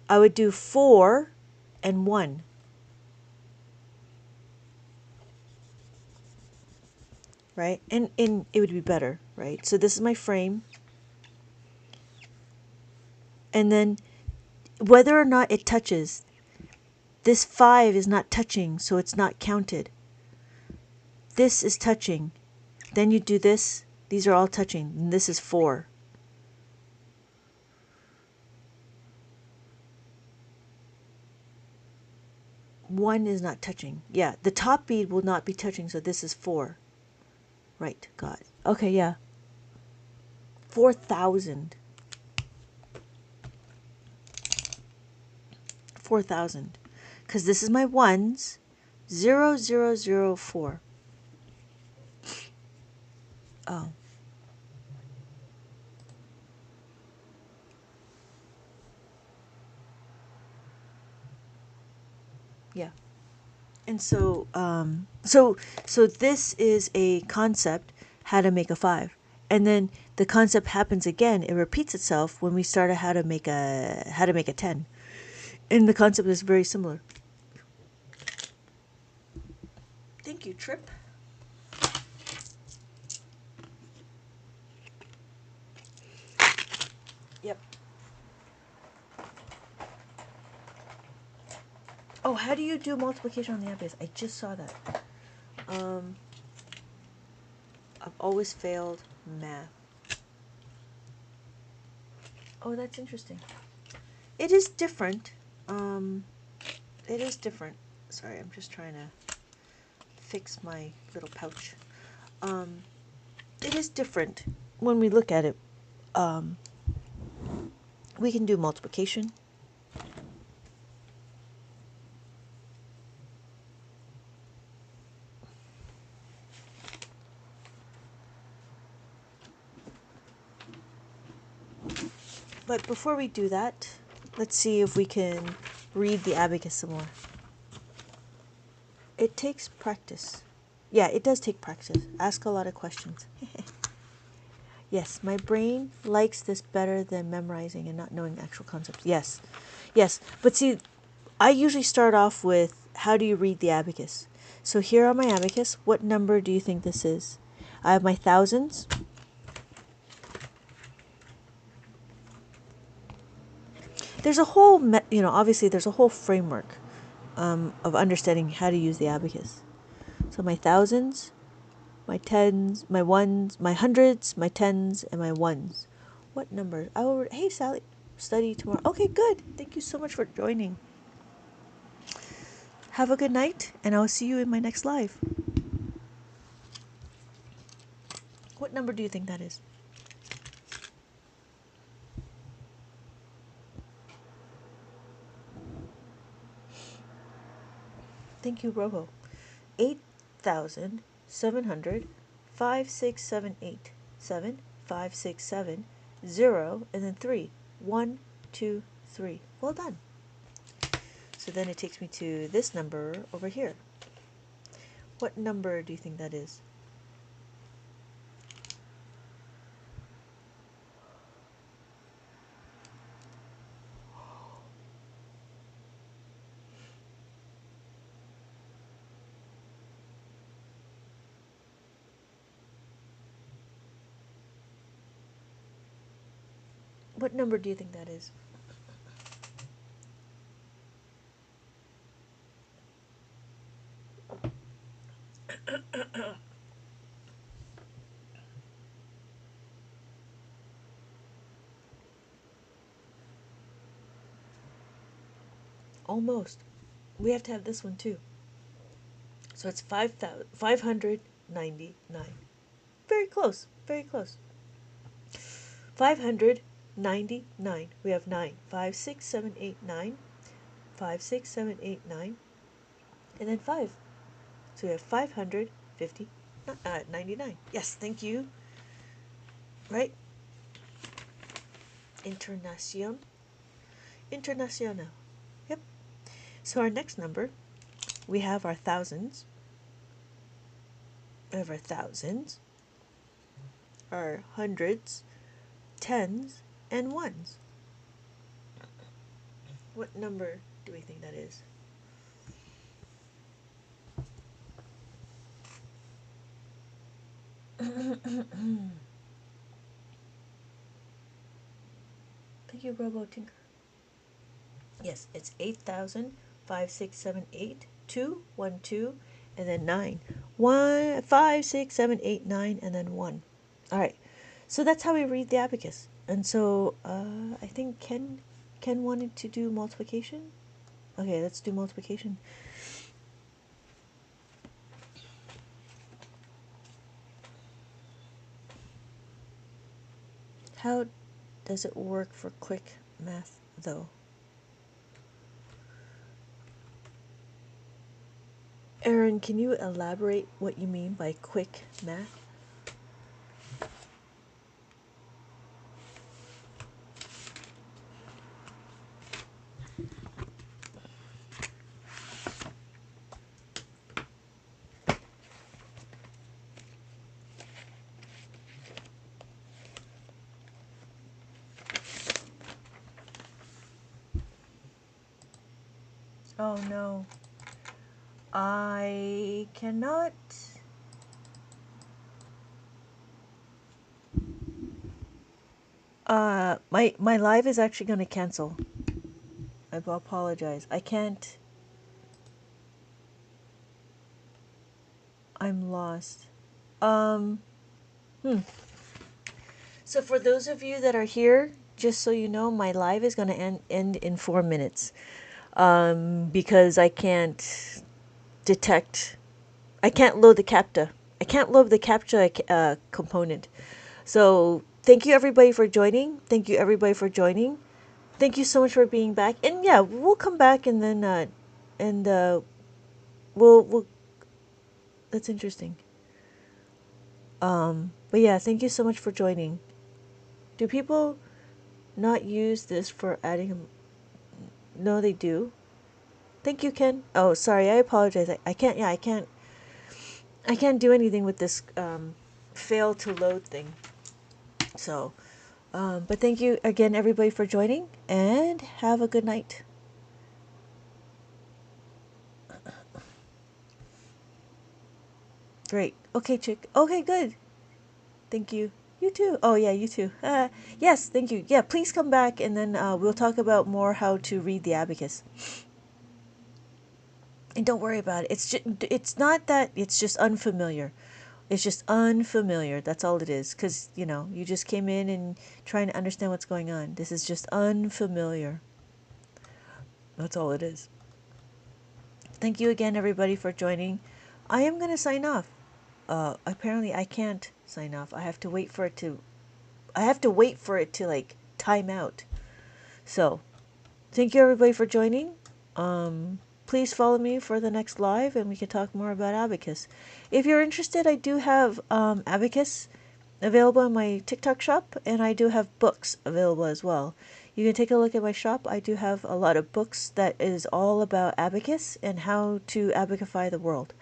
[SPEAKER 1] I would do 4 and 1. Right? And it would be better, right? So this is my frame. And then whether or not it touches, this 5 is not touching, so it's not counted. This is touching. Then you do this. These are all touching. And this is 4. One is not touching. Yeah, the top bead will not be touching, so this is 4. Right, got it. Okay, yeah. 4,000. 4,000. Because this is my ones. 0004. Oh. Yeah. And so this is a concept, how to make a 5. And then the concept happens again. It repeats itself when we start how to make a 10. And the concept is very similar. Thank you, Trip. Yep. Oh, how do you do multiplication on the abacus? I just saw that. I've always failed math. Oh, that's interesting. It is different. It is different. Sorry, I'm just trying to fix my little pouch. It is different when we look at it. We can do multiplication. But before we do that, let's see if we can read the abacus some more. It takes practice. Yeah, it does take practice. Ask a lot of questions. Yes, my brain likes this better than memorizing and not knowing actual concepts. Yes, yes. But see, I usually start off with, how do you read the abacus? So here on my abacus, what number do you think this is? I have my thousands. There's a whole, obviously there's a whole framework of understanding how to use the abacus. So my thousands, my tens, my ones, my hundreds, my tens, and my ones. What number? Hey, Sally, study tomorrow. Okay, good. Thank you so much for joining. Have a good night, and I'll see you in my next live. What number do you think that is? Thank you, Robo. 8,700,567,8. 7,567,0, and then 3. 1, 2, 3. Well done. So then it takes me to this number over here. What number do you think that is? What number do you think that is? Almost. We have to have this one too. So it's 599. Very close. Very close. 599. We have 9. 5, 6, 7, 8, 9. 5, 6, 7, 8, 9. And then 5. So we have 599. Yes, thank you. Right? Internacion. Internacional. Yep. So our next number, we have our thousands. We have our thousands, our hundreds, tens, and ones. What number do we think that is? Thank you, Robo Tinker. Yes, it's 8,000, 5, 6, 7, 8, 2, 1, 2, and then 9. 1, 5, 6, 7, 8, 9, and then 1. All right. So that's how we read the abacus. And so I think Ken wanted to do multiplication. Okay, let's do multiplication. How does it work for quick math, though? Aaron, can you elaborate what you mean by quick math? Oh no. I cannot. My live is actually going to cancel. I apologize. I can't. I'm lost. So for those of you that are here, just so you know, my live is going to end in 4 minutes. Because I can't detect. I can't load the CAPTCHA. I can't load the CAPTCHA component. So thank you everybody for joining. Thank you everybody for joining. Thank you so much for being back. And yeah, we'll come back and then we'll that's interesting. But yeah, thank you so much for joining. Do people not use this for adding? No, they do. Thank you, Ken. Oh, sorry. I apologize. I can't. Yeah, I can't do anything with this fail to load thing. So, but thank you again, everybody, for joining, and have a good night. Great. Okay, chick. Okay, good. Thank you. You too. Oh yeah, you too. Yes, thank you. Yeah, please come back, and then we'll talk about more how to read the abacus. And don't worry about it. It's not that it's just unfamiliar. It's just unfamiliar. That's all it is. Because, you just came in and trying to understand what's going on. This is just unfamiliar. That's all it is. Thank you again, everybody, for joining. I am going to sign off. Apparently, I can't sign off. I have to wait for it to like time out. So, thank you everybody for joining. Please follow me for the next live and we can talk more about Abacus. If you're interested, I do have Abacus available in my TikTok shop, and I do have books available as well. You can take a look at my shop. I do have a lot of books that is all about Abacus and how to abacify the world.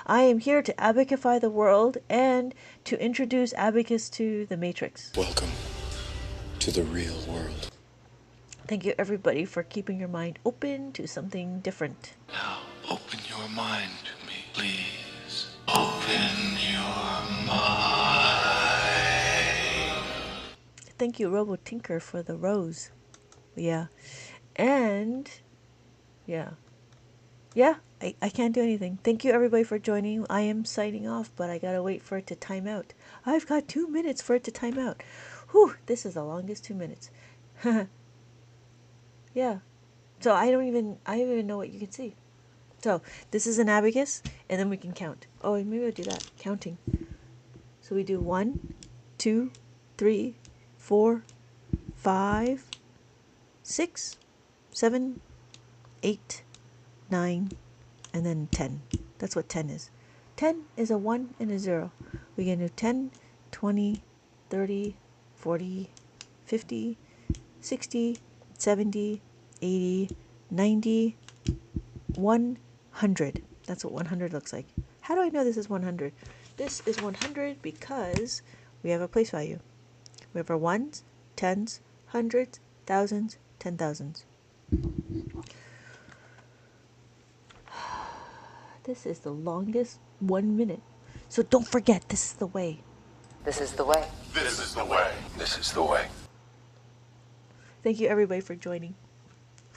[SPEAKER 1] I am here to abacify the world and to introduce Abacus to the Matrix.
[SPEAKER 4] Welcome to the real world.
[SPEAKER 1] Thank you everybody for keeping your mind open to something different.
[SPEAKER 4] Now, open your mind to me, please. Open your mind.
[SPEAKER 1] Thank you, Robo Tinker, for the rose. Yeah. And, yeah. Yeah, I can't do anything. Thank you, everybody, for joining. I am signing off, but I gotta wait for it to time out. I've got 2 minutes for it to time out. Whew, this is the longest 2 minutes. Yeah. So I don't even know what you can see. So this is an abacus, and then we can count. Oh, maybe I'll do that. Counting. So we do 1, 2, 3, 4, 5, 6, 7, 8, 9, and then 10. That's what 10 is. 10 is a 1 and a 0. We can do 10, 20, 30, 40, 50, 60, 70, 80, 90, 100. That's what 100 looks like. How do I know this is 100? This is 100 because we have a place value. We have our ones, tens, hundreds, thousands, 10,000s. This is the longest 1 minute. So don't forget, this is the way.
[SPEAKER 6] This is the way.
[SPEAKER 2] This is the way. This is the way.
[SPEAKER 1] Thank you everybody for joining.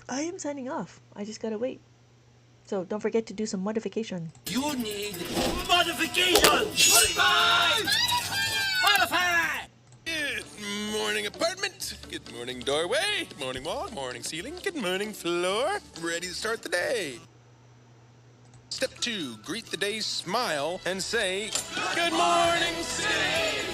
[SPEAKER 1] I am signing off. I just gotta wait. So don't forget to do some modification.
[SPEAKER 7] You need modification! Modify!
[SPEAKER 2] Good morning, apartment. Good morning, doorway. Good morning, wall. Good morning, ceiling. Good morning, floor. Ready to start the day. Step 2, greet the day, smile, and say, Good morning, city!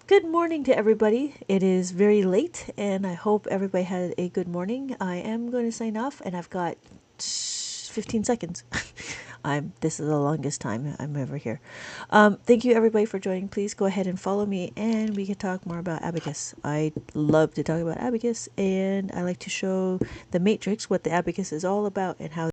[SPEAKER 1] Good morning to everybody. It is very late and I hope everybody had a good morning. I am going to sign off and I've got 15 seconds. This is the longest time I'm ever here. Thank you everybody for joining. Please go ahead and follow me and we can talk more about Abacus. I love to talk about Abacus and I like to show the matrix what the Abacus is all about and how